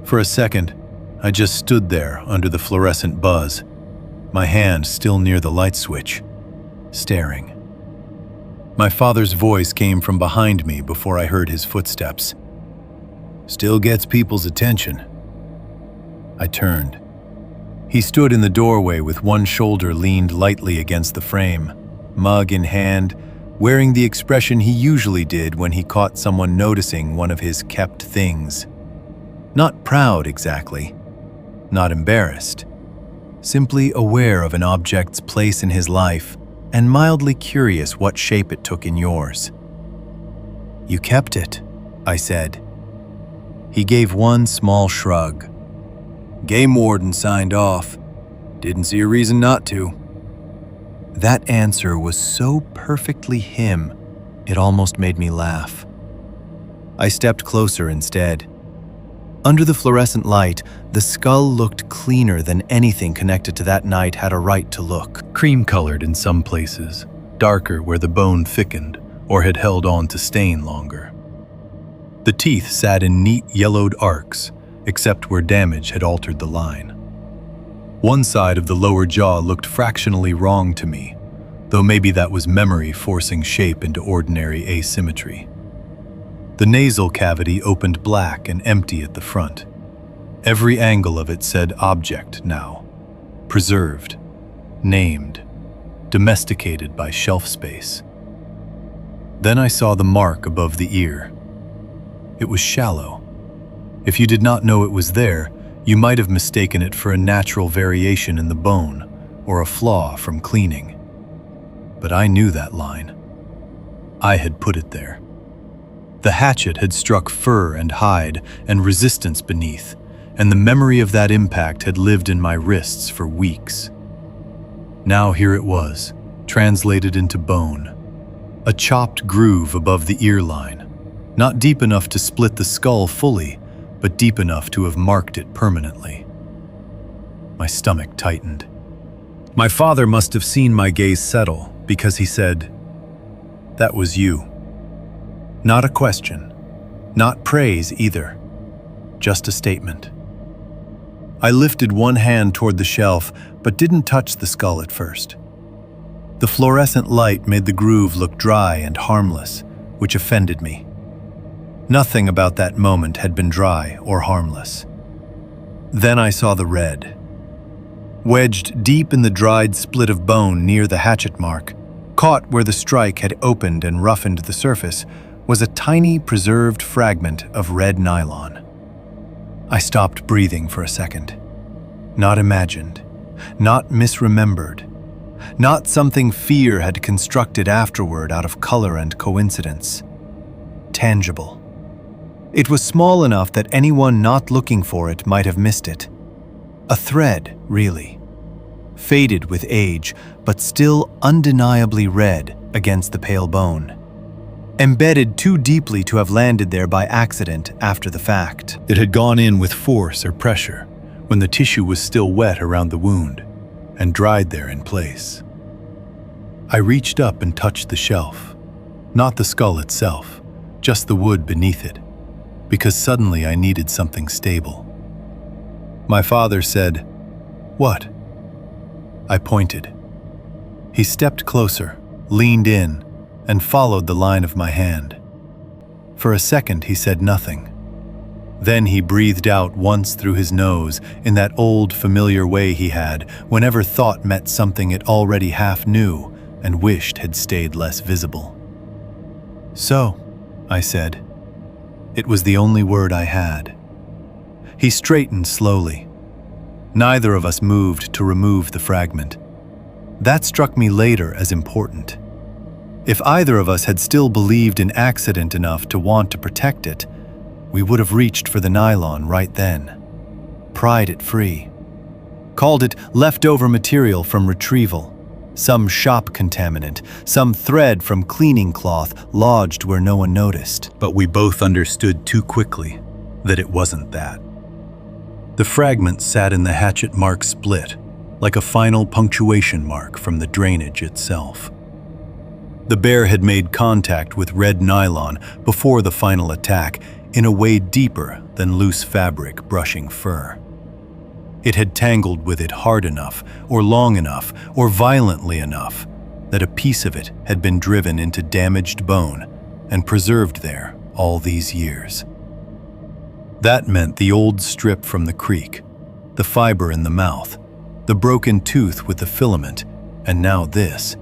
For a second, I just stood there under the fluorescent buzz, my hand still near the light switch, staring. My father's voice came from behind me before I heard his footsteps. "Still gets people's attention." I turned. He stood in the doorway with one shoulder leaned lightly against the frame, mug in hand, wearing the expression he usually did when he caught someone noticing one of his kept things. Not proud exactly, not embarrassed, simply aware of an object's place in his life and mildly curious what shape it took in yours. "You kept it," I said. He gave one small shrug. "Game warden signed off. Didn't see a reason not to." That answer was so perfectly him, it almost made me laugh. I stepped closer instead. Under the fluorescent light, the skull looked cleaner than anything connected to that night had a right to look. Cream-colored in some places, darker where the bone thickened or had held on to stain longer. The teeth sat in neat yellowed arcs, except where damage had altered the line. One side of the lower jaw looked fractionally wrong to me, though maybe that was memory forcing shape into ordinary asymmetry. The nasal cavity opened black and empty at the front. Every angle of it said object now, preserved, named, domesticated by shelf space. Then I saw the mark above the ear. It was shallow. If you did not know it was there, you might have mistaken it for a natural variation in the bone or a flaw from cleaning. But I knew that line. I had put it there. The hatchet had struck fur and hide and resistance beneath, and the memory of that impact had lived in my wrists for weeks. Now here it was, translated into bone. A chopped groove above the ear line, not deep enough to split the skull fully, but deep enough to have marked it permanently. My stomach tightened. My father must have seen my gaze settle, because he said, "That was you." Not a question, not praise either, just a statement. I lifted one hand toward the shelf, but didn't touch the skull at first. The fluorescent light made the groove look dry and harmless, which offended me. Nothing about that moment had been dry or harmless. Then I saw the red. Wedged deep in the dried split of bone near the hatchet mark, caught where the strike had opened and roughened the surface, was a tiny preserved fragment of red nylon. I stopped breathing for a second. Not imagined, not misremembered, not something fear had constructed afterward out of color and coincidence. Tangible. It was small enough that anyone not looking for it might have missed it. A thread, really. Faded with age, but still undeniably red against the pale bone. Embedded too deeply to have landed there by accident after the fact. It had gone in with force or pressure when the tissue was still wet around the wound and dried there in place. I reached up and touched the shelf, not the skull itself, just the wood beneath it, because suddenly I needed something stable. My father said, "What?" I pointed. He stepped closer, leaned in, and followed the line of my hand. For a second, he said nothing. Then he breathed out once through his nose in that old familiar way he had whenever thought met something it already half knew and wished had stayed less visible. "So," I said. It was the only word I had. He straightened slowly. Neither of us moved to remove the fragment. That struck me later as important. If either of us had still believed in accident enough to want to protect it, we would have reached for the nylon right then, pried it free, called it leftover material from retrieval, some shop contaminant, some thread from cleaning cloth lodged where no one noticed. But we both understood too quickly that it wasn't that. The fragment sat in the hatchet mark split, like a final punctuation mark from the drainage itself. The bear had made contact with red nylon before the final attack in a way deeper than loose fabric brushing fur. It had tangled with it hard enough, or long enough, or violently enough that a piece of it had been driven into damaged bone and preserved there all these years. That meant the old strip from the creek, the fiber in the mouth, the broken tooth with the filament, and now this.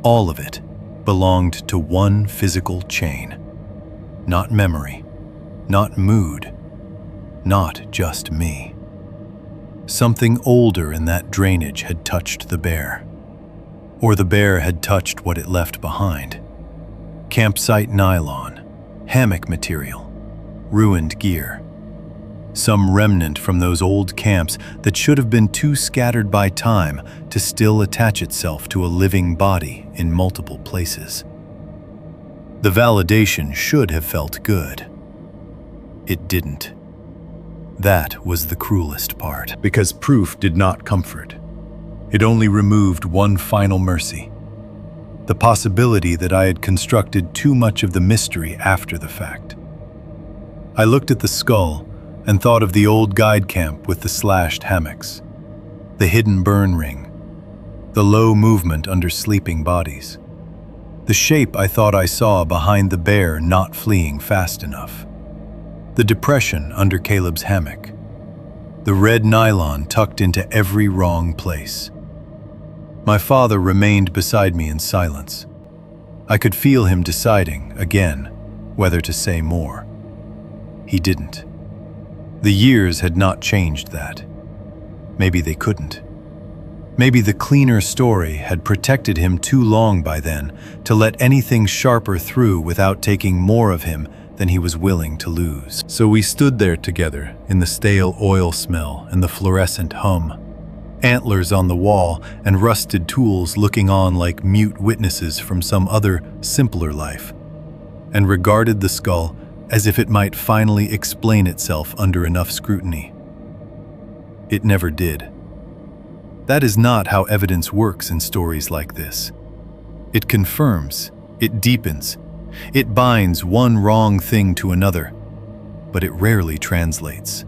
All of it belonged to one physical chain. Not memory, not mood, not just me. Something older in that drainage had touched the bear. Or the bear had touched what it left behind. Campsite nylon, hammock material, ruined gear. Some remnant from those old camps that should have been too scattered by time to still attach itself to a living body in multiple places. The validation should have felt good. It didn't. That was the cruelest part, because proof did not comfort. It only removed one final mercy. The possibility that I had constructed too much of the mystery after the fact. I looked at the skull and thought of the old guide camp with the slashed hammocks, the hidden burn ring, the low movement under sleeping bodies, the shape I thought I saw behind the bear not fleeing fast enough, the depression under Caleb's hammock, the red nylon tucked into every wrong place. My father remained beside me in silence. I could feel him deciding, again, whether to say more. He didn't. The years had not changed that. Maybe they couldn't. Maybe the cleaner story had protected him too long by then to let anything sharper through without taking more of him than he was willing to lose. So we stood there together in the stale oil smell and the fluorescent hum, antlers on the wall and rusted tools looking on like mute witnesses from some other, simpler life, and regarded the skull as if it might finally explain itself under enough scrutiny. It never did. That is not how evidence works in stories like this. It confirms, it deepens, it binds one wrong thing to another, but it rarely translates.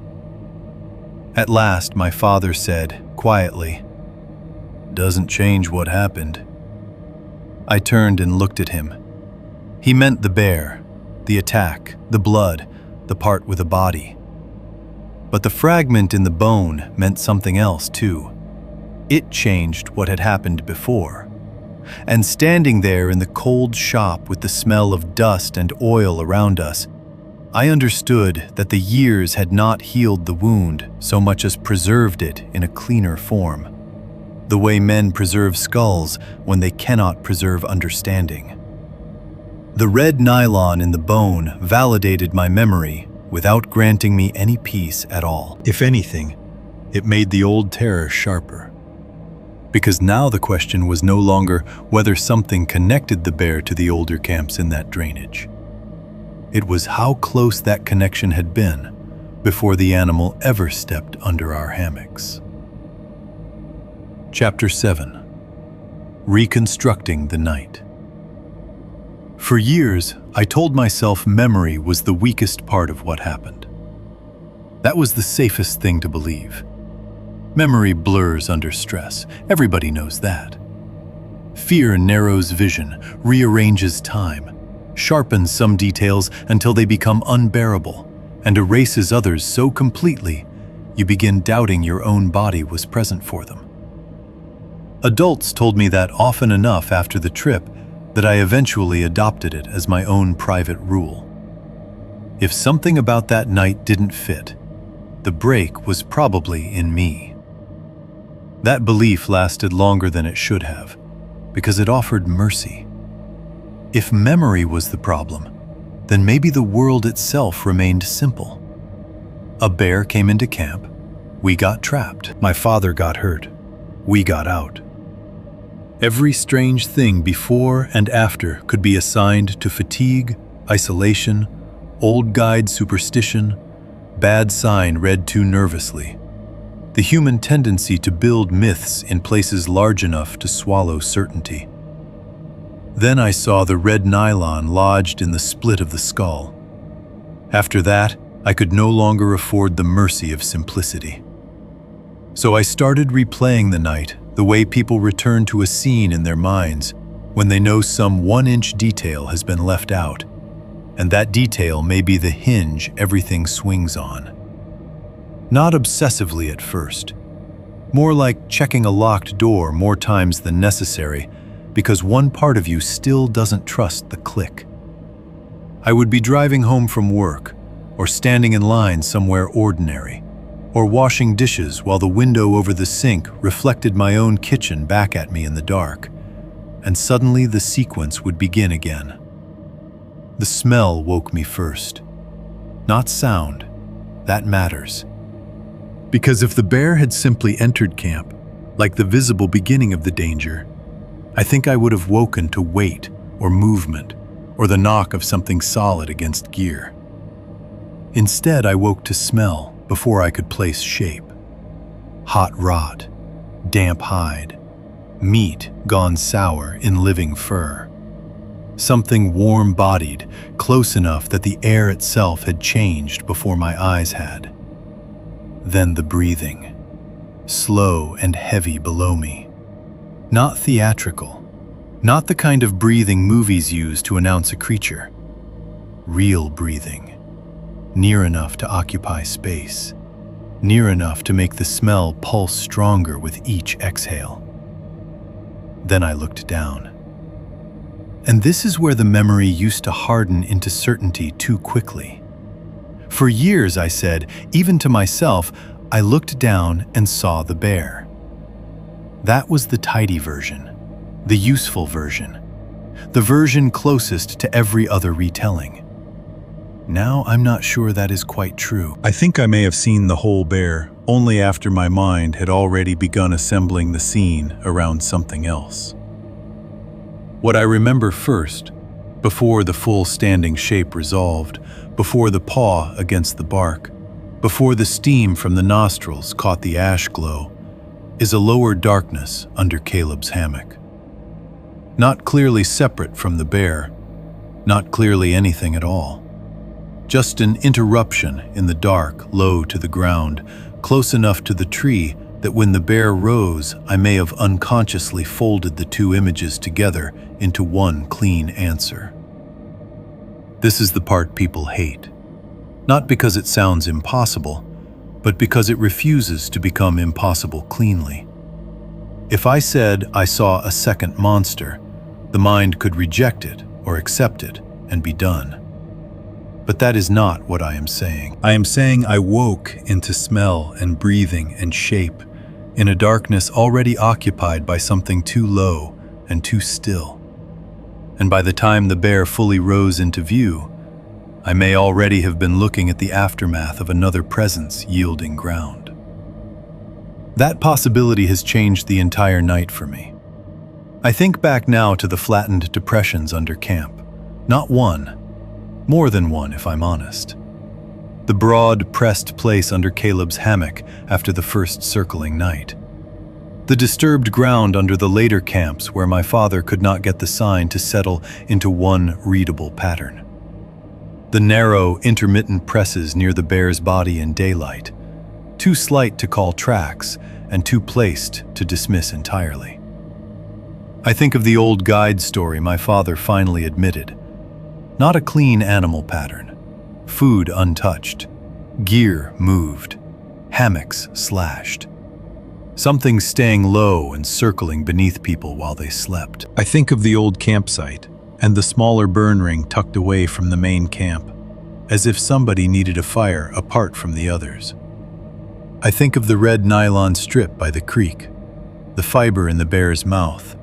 At last, my father said, quietly, "Doesn't change what happened." I turned and looked at him. He meant the bear, the attack, the blood, the part with a body. But the fragment in the bone meant something else too. It changed what had happened before. And standing there in the cold shop with the smell of dust and oil around us, I understood that the years had not healed the wound so much as preserved it in a cleaner form. The way men preserve skulls when they cannot preserve understanding. The red nylon in the bone validated my memory without granting me any peace at all. If anything, it made the old terror sharper. Because now the question was no longer whether something connected the bear to the older camps in that drainage. It was how close that connection had been before the animal ever stepped under our hammocks. Chapter 7. Reconstructing the Night. For years, I told myself memory was the weakest part of what happened. That was the safest thing to believe. Memory blurs under stress. Everybody knows that. Fear narrows vision, rearranges time, sharpens some details until they become unbearable, and erases others so completely you begin doubting your own body was present for them. Adults told me that often enough after the trip that I eventually adopted it as my own private rule. If something about that night didn't fit, the break was probably in me. That belief lasted longer than it should have, because it offered mercy. If memory was the problem, then maybe the world itself remained simple. A bear came into camp, we got trapped. My father got hurt, we got out. Every strange thing before and after could be assigned to fatigue, isolation, old guide superstition, bad sign read too nervously. The human tendency to build myths in places large enough to swallow certainty. Then I saw the red nylon lodged in the split of the skull. After that, I could no longer afford the mercy of simplicity. So I started replaying the night the way people return to a scene in their minds when they know some 1-inch detail has been left out, and that detail may be the hinge everything swings on. Not obsessively at first, more like checking a locked door more times than necessary because one part of you still doesn't trust the click. I would be driving home from work, or standing in line somewhere ordinary, or washing dishes while the window over the sink reflected my own kitchen back at me in the dark, and suddenly the sequence would begin again. The smell woke me first. Not sound, that matters. Because if the bear had simply entered camp, like the visible beginning of the danger, I think I would have woken to weight or movement or the knock of something solid against gear. Instead, I woke to smell before I could place shape. Hot rot, damp hide, meat gone sour in living fur. Something warm-bodied, close enough that the air itself had changed before my eyes had. Then the breathing, slow and heavy below me. Not theatrical, not the kind of breathing movies use to announce a creature. Real breathing, near enough to occupy space, near enough to make the smell pulse stronger with each exhale. Then I looked down. And this is where the memory used to harden into certainty too quickly. For years, I said, even to myself, I looked down and saw the bear. That was the tidy version, the useful version, the version closest to every other retelling. Now I'm not sure that is quite true. I think I may have seen the whole bear only after my mind had already begun assembling the scene around something else. What I remember first, before the full standing shape resolved, before the paw against the bark, before the steam from the nostrils caught the ash glow, is a lower darkness under Caleb's hammock. Not clearly separate from the bear, not clearly anything at all. Just an interruption in the dark, low to the ground, close enough to the tree that when the bear rose, I may have unconsciously folded the two images together into one clean answer. This is the part people hate. Not because it sounds impossible, but because it refuses to become impossible cleanly. If I said I saw a second monster, the mind could reject it or accept it and be done. But that is not what I am saying. I am saying I woke into smell and breathing and shape in a darkness already occupied by something too low and too still. And by the time the bear fully rose into view, I may already have been looking at the aftermath of another presence yielding ground. That possibility has changed the entire night for me. I think back now to the flattened depressions under camp. Not one, more than one if I'm honest. The broad, pressed place under Caleb's hammock after the first circling night. The disturbed ground under the later camps where my father could not get the sign to settle into one readable pattern. The narrow, intermittent presses near the bear's body in daylight, too slight to call tracks and too placed to dismiss entirely. I think of the old guide story my father finally admitted. Not a clean animal pattern, food untouched, gear moved, hammocks slashed. Something staying low and circling beneath people while they slept. I think of the old campsite and the smaller burn ring tucked away from the main camp, as if somebody needed a fire apart from the others. I think of the red nylon strip by the creek, the fiber in the bear's mouth,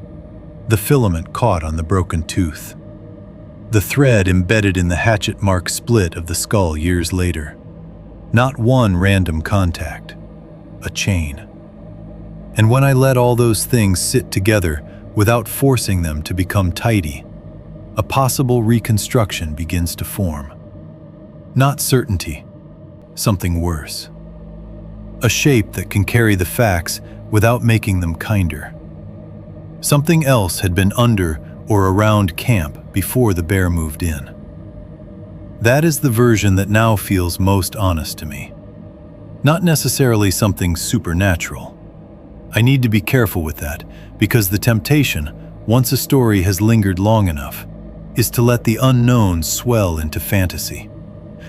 the filament caught on the broken tooth, the thread embedded in the hatchet-mark split of the skull years later. Not one random contact, a chain. And when I let all those things sit together without forcing them to become tidy, a possible reconstruction begins to form. Not certainty, something worse. A shape that can carry the facts without making them kinder. Something else had been under or around camp before the bear moved in. That is the version that now feels most honest to me. Not necessarily something supernatural. I need to be careful with that, because the temptation, once a story has lingered long enough, is to let the unknown swell into fantasy,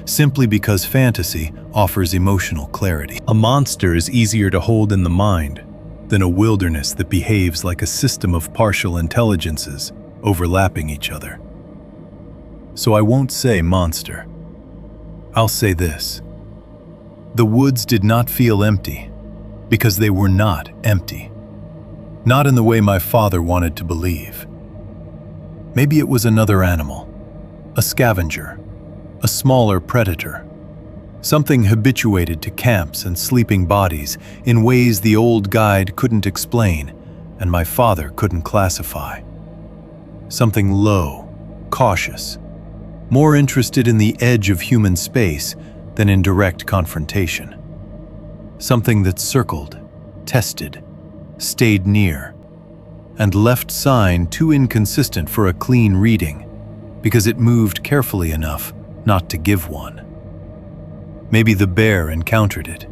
simply because fantasy offers emotional clarity. A monster is easier to hold in the mind than a wilderness that behaves like a system of partial intelligences overlapping each other. So I won't say monster. I'll say this. The woods did not feel empty, because they were not empty. Not in the way my father wanted to believe. Maybe it was another animal, a scavenger, a smaller predator, something habituated to camps and sleeping bodies in ways the old guide couldn't explain and my father couldn't classify. Something low, cautious, more interested in the edge of human space than in direct confrontation. Something that circled, tested, stayed near, and left sign too inconsistent for a clean reading because it moved carefully enough not to give one. Maybe the bear encountered it.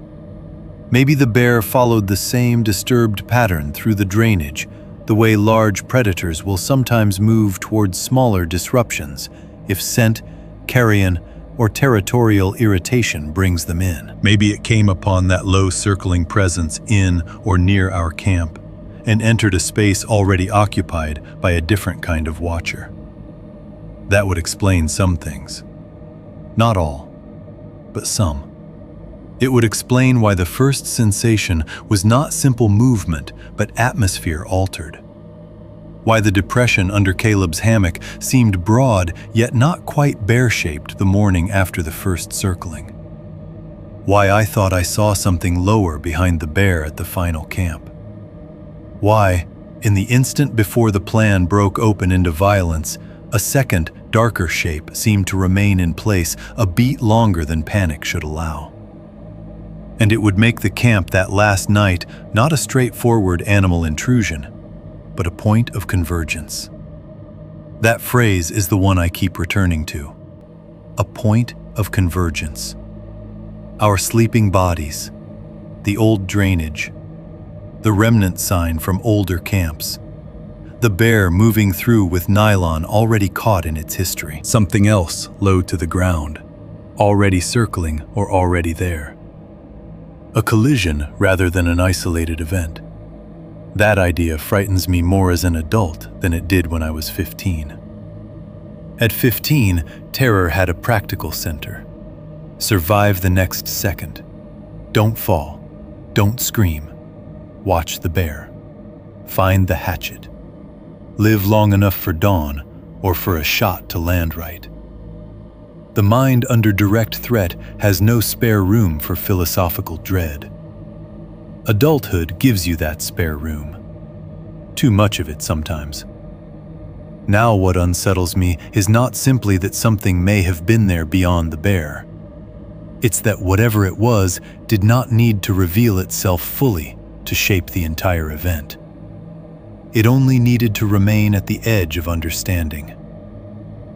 Maybe the bear followed the same disturbed pattern through the drainage, the way large predators will sometimes move towards smaller disruptions if scent, carrion, or territorial irritation brings them in. Maybe it came upon that low circling presence in or near our camp and entered a space already occupied by a different kind of watcher. That would explain some things. Not all, but some. It would explain why the first sensation was not simple movement, but atmosphere altered. Why the depression under Caleb's hammock seemed broad yet not quite bear-shaped the morning after the first circling. Why I thought I saw something lower behind the bear at the final camp. Why, in the instant before the plan broke open into violence, a second, darker shape seemed to remain in place a beat longer than panic should allow. And it would make the camp that last night not a straightforward animal intrusion, but a point of convergence. That phrase is the one I keep returning to. A point of convergence. Our sleeping bodies, the old drainage, the remnant sign from older camps, the bear moving through with nylon already caught in its history. Something else low to the ground, already circling or already there. A collision rather than an isolated event. That idea frightens me more as an adult than it did when I was 15. At 15, terror had a practical center. Survive the next second. Don't fall. Don't scream. Watch the bear. Find the hatchet. Live long enough for dawn or for a shot to land right. The mind under direct threat has no spare room for philosophical dread. Adulthood gives you that spare room. Too much of it sometimes. Now what unsettles me is not simply that something may have been there beyond the bear. It's that whatever it was did not need to reveal itself fully to shape the entire event. It only needed to remain at the edge of understanding.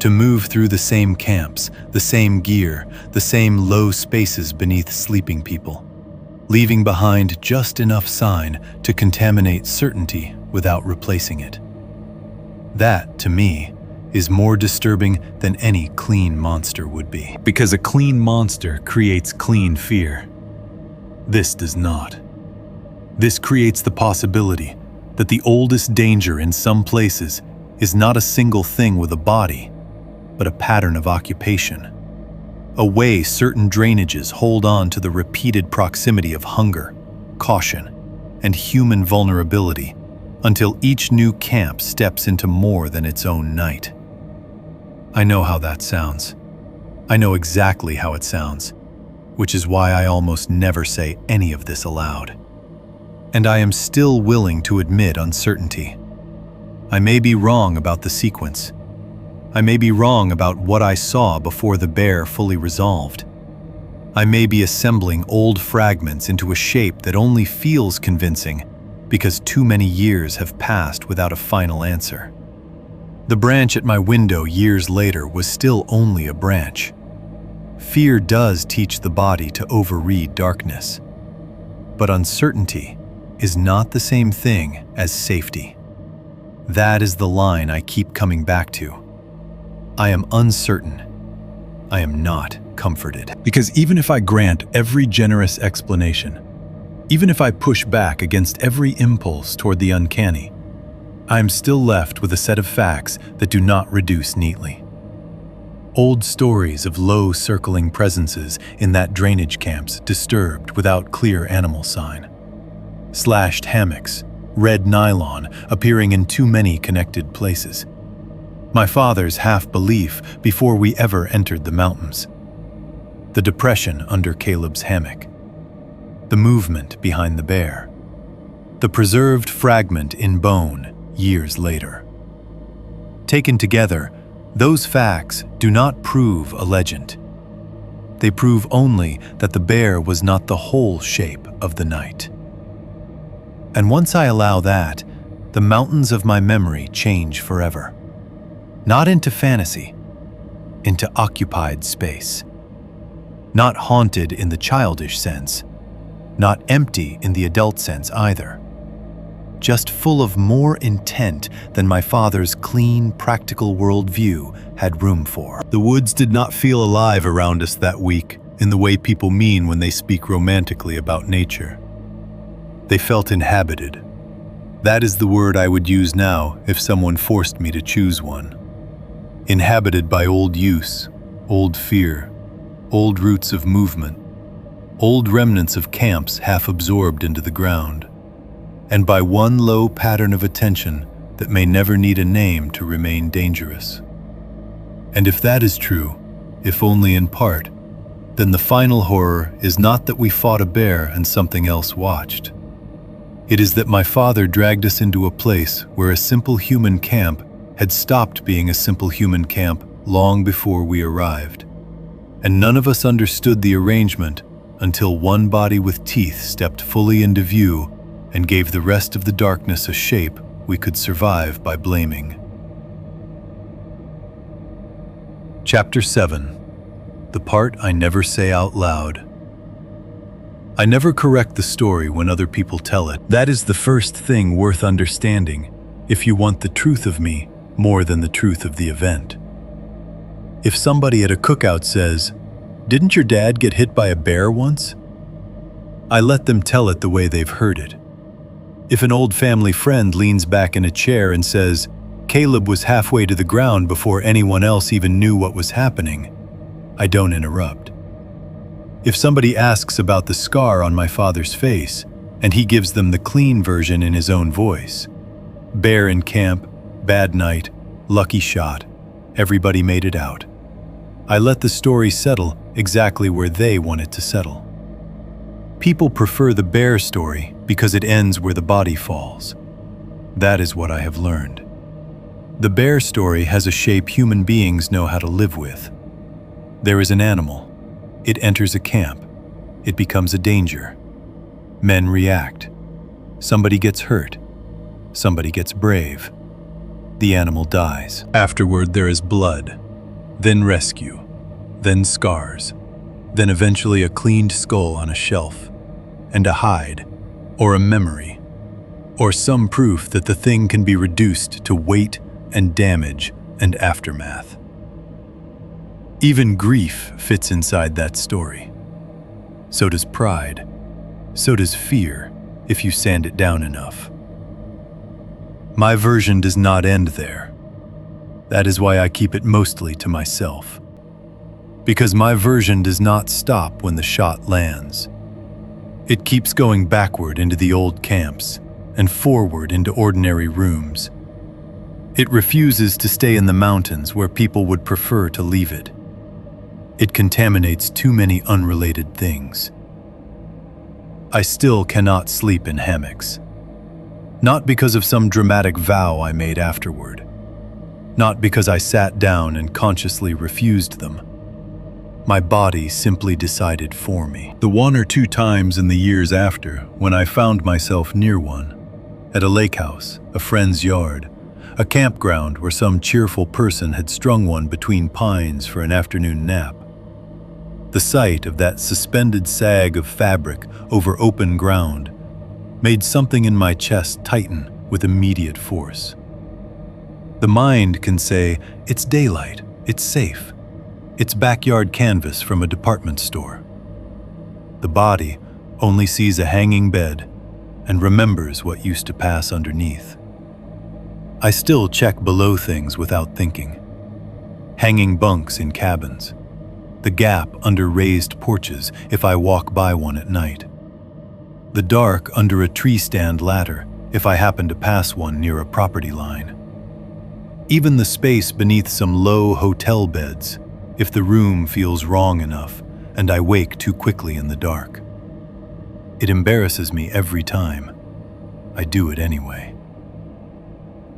To move through the same camps, the same gear, the same low spaces beneath sleeping people, leaving behind just enough sign to contaminate certainty without replacing it. That, to me, is more disturbing than any clean monster would be. Because a clean monster creates clean fear. This does not. This creates the possibility that the oldest danger in some places is not a single thing with a body, but a pattern of occupation. A way certain drainages hold on to the repeated proximity of hunger, caution, and human vulnerability until each new camp steps into more than its own night. I know how that sounds. I know exactly how it sounds, which is why I almost never say any of this aloud. And I am still willing to admit uncertainty. I may be wrong about the sequence. I may be wrong about what I saw before the bear fully resolved. I may be assembling old fragments into a shape that only feels convincing because too many years have passed without a final answer. The branch at my window years later was still only a branch. Fear does teach the body to overread darkness. But uncertainty is not the same thing as safety. That is the line I keep coming back to. I am uncertain. I am not comforted. Because even if I grant every generous explanation, even if I push back against every impulse toward the uncanny, I am still left with a set of facts that do not reduce neatly. Old stories of low circling presences in that drainage camps disturbed without clear animal sign. Slashed hammocks, red nylon appearing in too many connected places. My father's half-belief before we ever entered the mountains. The depression under Caleb's hammock. The movement behind the bear. The preserved fragment in bone years later. Taken together, those facts do not prove a legend. They prove only that the bear was not the whole shape of the night. And once I allow that, the mountains of my memory change forever. Not into fantasy, into occupied space. Not haunted in the childish sense, not empty in the adult sense either. Just full of more intent than my father's clean, practical worldview had room for. The woods did not feel alive around us that week in the way people mean when they speak romantically about nature. They felt inhabited. That is the word I would use now if someone forced me to choose one. Inhabited by old use, old fear, old roots of movement, old remnants of camps half absorbed into the ground, and by one low pattern of attention that may never need a name to remain dangerous. And if that is true, if only in part, then the final horror is not that we fought a bear and something else watched. It is that my father dragged us into a place where a simple human camp had stopped being a simple human camp long before we arrived. And none of us understood the arrangement until one body with teeth stepped fully into view and gave the rest of the darkness a shape we could survive by blaming. Chapter 7. The part I never say out loud. I never correct the story when other people tell it. That is the first thing worth understanding, if you want the truth of me more than the truth of the event. If somebody at a cookout says, "Didn't your dad get hit by a bear once?" I let them tell it the way they've heard it. If an old family friend leans back in a chair and says, "Caleb was halfway to the ground before anyone else even knew what was happening," I don't interrupt. If somebody asks about the scar on my father's face, and he gives them the clean version in his own voice, "Bear in camp, bad night, lucky shot, everybody made it out," I let the story settle exactly where they want it to settle. People prefer the bear story because it ends where the body falls. That is what I have learned. The bear story has a shape human beings know how to live with. There is an animal. It enters a camp. It becomes a danger. Men react. Somebody gets hurt. Somebody gets brave. The animal dies. Afterward, there is blood, then rescue, then scars, then eventually a cleaned skull on a shelf, and a hide, or a memory, or some proof that the thing can be reduced to weight and damage and aftermath. Even grief fits inside that story. So does pride. So does fear, if you sand it down enough. My version does not end there. That is why I keep it mostly to myself. Because my version does not stop when the shot lands. It keeps going backward into the old camps and forward into ordinary rooms. It refuses to stay in the mountains where people would prefer to leave it. It contaminates too many unrelated things. I still cannot sleep in hammocks. Not because of some dramatic vow I made afterward. Not because I sat down and consciously refused them. My body simply decided for me. The one or two times in the years after when I found myself near one, at a lake house, a friend's yard, a campground where some cheerful person had strung one between pines for an afternoon nap. The sight of that suspended sag of fabric over open ground made something in my chest tighten with immediate force. The mind can say, it's daylight, it's safe, it's backyard canvas from a department store. The body only sees a hanging bed and remembers what used to pass underneath. I still check below things without thinking. Hanging bunks in cabins. The gap under raised porches if I walk by one at night. The dark under a tree stand ladder if I happen to pass one near a property line. Even the space beneath some low hotel beds if the room feels wrong enough and I wake too quickly in the dark. It embarrasses me every time. I do it anyway.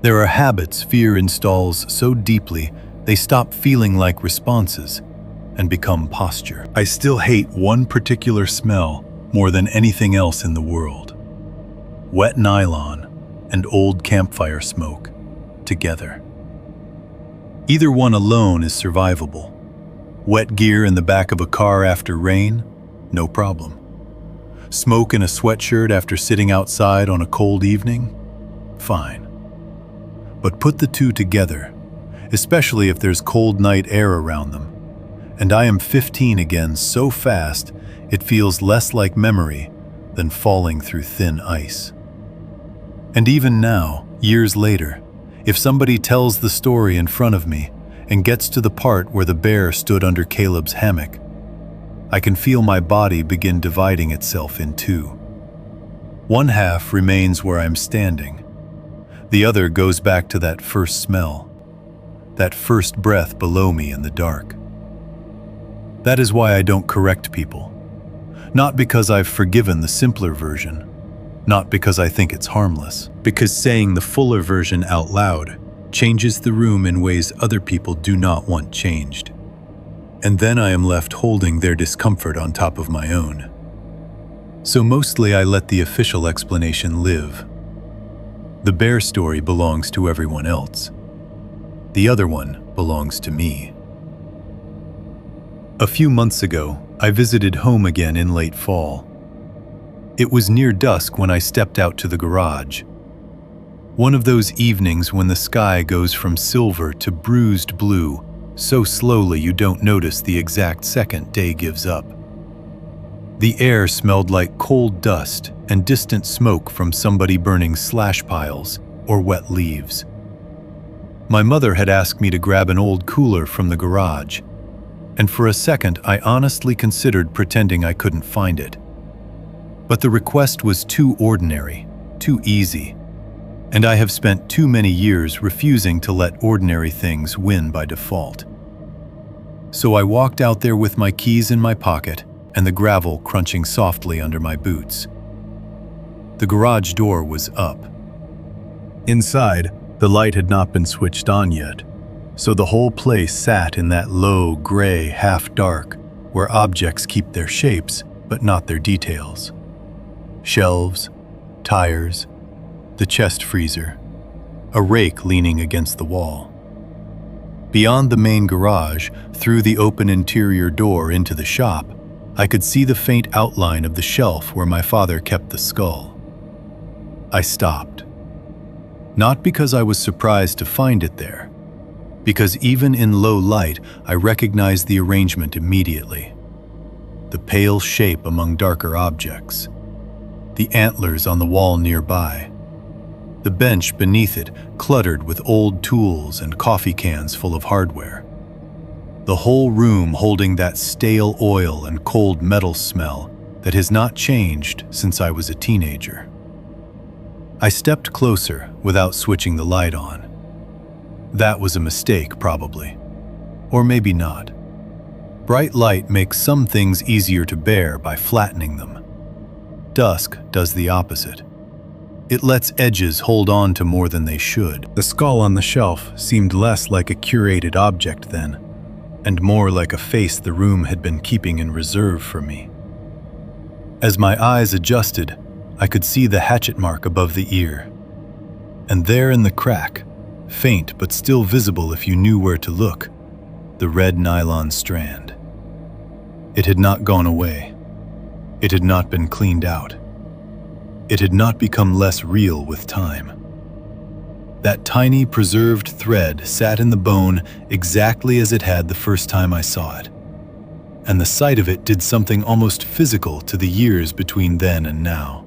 There are habits fear installs so deeply they stop feeling like responses and become posture. I still hate one particular smell more than anything else in the world. Wet nylon and old campfire smoke together. Either one alone is survivable. Wet gear in the back of a car after rain, no problem. Smoke in a sweatshirt after sitting outside on a cold evening, fine. But put the two together, especially if there's cold night air around them, and I am 15 again so fast it feels less like memory than falling through thin ice. And even now, years later, if somebody tells the story in front of me and gets to the part where the bear stood under Caleb's hammock, I can feel my body begin dividing itself in two. One half remains where I'm standing. The other goes back to that first smell, that first breath below me in the dark. That is why I don't correct people. Not because I've forgiven the simpler version, not because I think it's harmless, because saying the fuller version out loud changes the room in ways other people do not want changed. And then I am left holding their discomfort on top of my own. So mostly I let the official explanation live. The bear story belongs to everyone else. The other one belongs to me. A few months ago, I visited home again in late fall. It was near dusk when I stepped out to the garage. One of those evenings when the sky goes from silver to bruised blue, so slowly you don't notice the exact second day gives up. The air smelled like cold dust and distant smoke from somebody burning slash piles or wet leaves. My mother had asked me to grab an old cooler from the garage, and for a second I honestly considered pretending I couldn't find it. But the request was too ordinary, too easy, and I have spent too many years refusing to let ordinary things win by default. So I walked out there with my keys in my pocket and the gravel crunching softly under my boots. The garage door was up. Inside, the light had not been switched on yet, so the whole place sat in that low, gray, half-dark, where objects keep their shapes but not their details. Shelves, tires, the chest freezer, a rake leaning against the wall. Beyond the main garage, through the open interior door into the shop, I could see the faint outline of the shelf where my father kept the skull. I stopped. Not because I was surprised to find it there, because even in low light, I recognized the arrangement immediately. The pale shape among darker objects, the antlers on the wall nearby, the bench beneath it cluttered with old tools and coffee cans full of hardware. The whole room holding that stale oil and cold metal smell that has not changed since I was a teenager. I stepped closer without switching the light on. That was a mistake, probably. Or maybe not. Bright light makes some things easier to bear by flattening them. Dusk does the opposite. It lets edges hold on to more than they should. The skull on the shelf seemed less like a curated object then, and more like a face the room had been keeping in reserve for me. As my eyes adjusted, I could see the hatchet mark above the ear. And there in the crack, faint but still visible if you knew where to look, the red nylon strand. It had not gone away. It had not been cleaned out. It had not become less real with time. That tiny preserved thread sat in the bone exactly as it had the first time I saw it, and the sight of it did something almost physical to the years between then and now.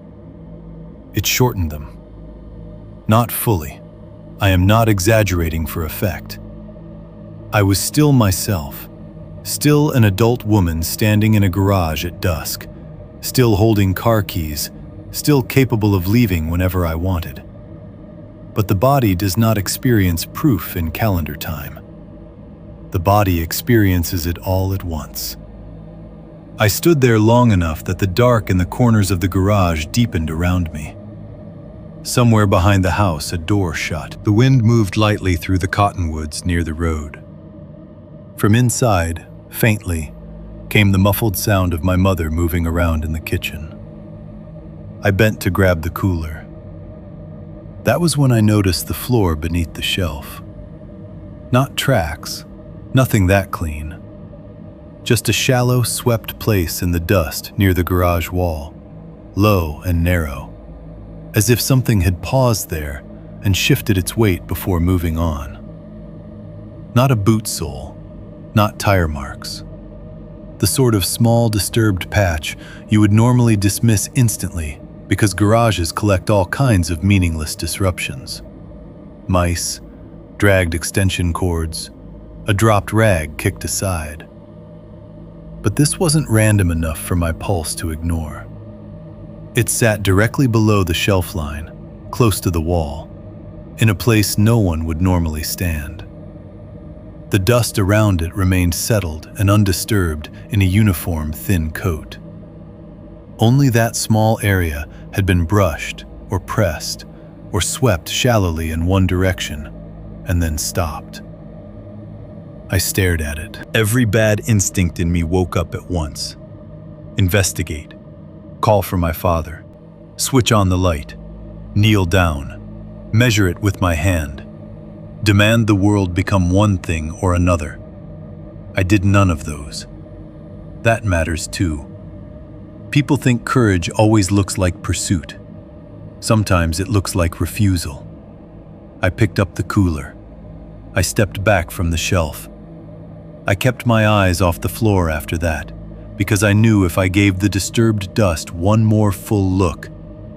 It shortened them. Not fully. I am not exaggerating for effect. I was still myself, still an adult woman standing in a garage at dusk, still holding car keys, still capable of leaving whenever I wanted. But the body does not experience proof in calendar time. The body experiences it all at once. I stood there long enough that the dark in the corners of the garage deepened around me. Somewhere behind the house, a door shut. The wind moved lightly through the cottonwoods near the road. From inside, faintly, came the muffled sound of my mother moving around in the kitchen. I bent to grab the cooler. That was when I noticed the floor beneath the shelf. Not tracks, nothing that clean. Just a shallow, swept place in the dust near the garage wall, low and narrow, as if something had paused there and shifted its weight before moving on. Not a boot sole, not tire marks. The sort of small, disturbed patch you would normally dismiss instantly because garages collect all kinds of meaningless disruptions. Mice, dragged extension cords, a dropped rag kicked aside. But this wasn't random enough for my pulse to ignore. It sat directly below the shelf line, close to the wall, in a place no one would normally stand. The dust around it remained settled and undisturbed in a uniform thin coat. Only that small area had been brushed or pressed or swept shallowly in one direction and then stopped. I stared at it. Every bad instinct in me woke up at once. Investigate. Call for my father. Switch on the light. Kneel down. Measure it with my hand. Demand the world become one thing or another. I did none of those. That matters too. People think courage always looks like pursuit. Sometimes it looks like refusal. I picked up the cooler. I stepped back from the shelf. I kept my eyes off the floor after that, because I knew if I gave the disturbed dust one more full look,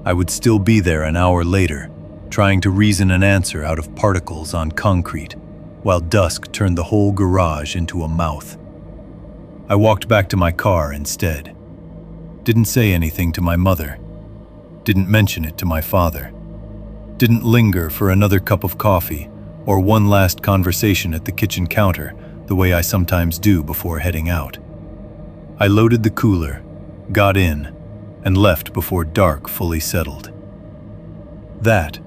I would still be there an hour later, trying to reason an answer out of particles on concrete, while dusk turned the whole garage into a mouth. I walked back to my car instead. Didn't say anything to my mother. Didn't mention it to my father. Didn't linger for another cup of coffee or one last conversation at the kitchen counter the way I sometimes do before heading out. I loaded the cooler, got in, and left before dark fully settled. That,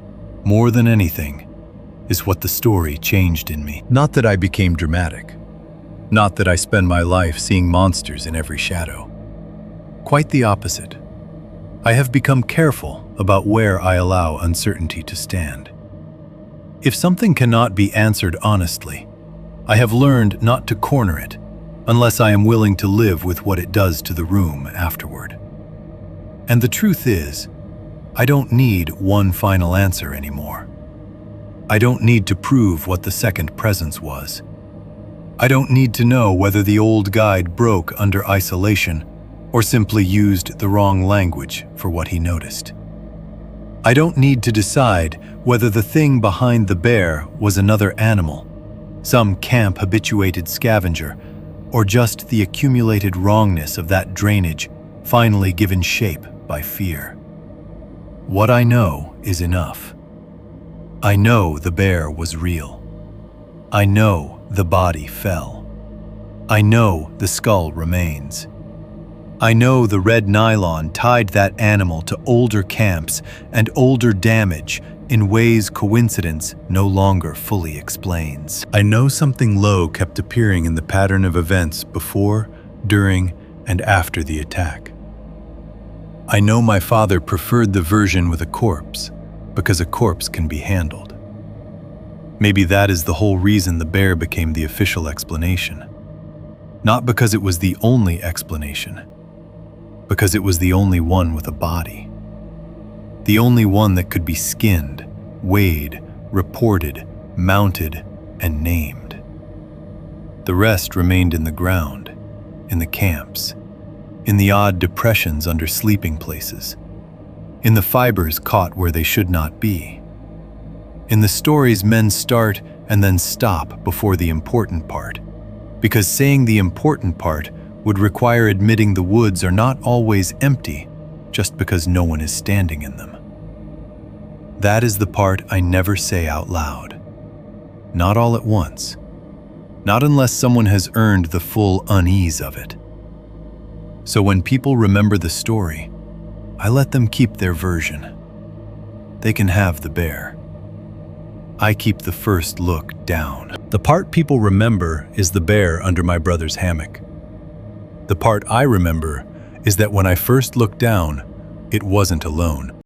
more than anything, is what the story changed in me. Not that I became dramatic. Not that I spend my life seeing monsters in every shadow. Quite the opposite. I have become careful about where I allow uncertainty to stand. If something cannot be answered honestly, I have learned not to corner it unless I am willing to live with what it does to the room afterward. And the truth is, I don't need one final answer anymore. I don't need to prove what the second presence was. I don't need to know whether the old guide broke under isolation or simply used the wrong language for what he noticed. I don't need to decide whether the thing behind the bear was another animal, some camp-habituated scavenger, or just the accumulated wrongness of that drainage finally given shape by fear. What I know is enough. I know the bear was real. I know the body fell. I know the skull remains. I know the red nylon tied that animal to older camps and older damage in ways coincidence no longer fully explains. I know something low kept appearing in the pattern of events before, during, and after the attack. I know my father preferred the version with a corpse, because a corpse can be handled. Maybe that is the whole reason the bear became the official explanation. Not because it was the only explanation, because it was the only one with a body. The only one that could be skinned, weighed, reported, mounted, and named. The rest remained in the ground, in the camps, in the odd depressions under sleeping places, in the fibers caught where they should not be. In the stories men start and then stop before the important part, because saying the important part would require admitting the woods are not always empty just because no one is standing in them. That is the part I never say out loud. Not all at once. Not unless someone has earned the full unease of it. So when people remember the story, I let them keep their version. They can have the bear. I keep the first look down. The part people remember is the bear under my brother's hammock. The part I remember is that when I first looked down, it wasn't alone.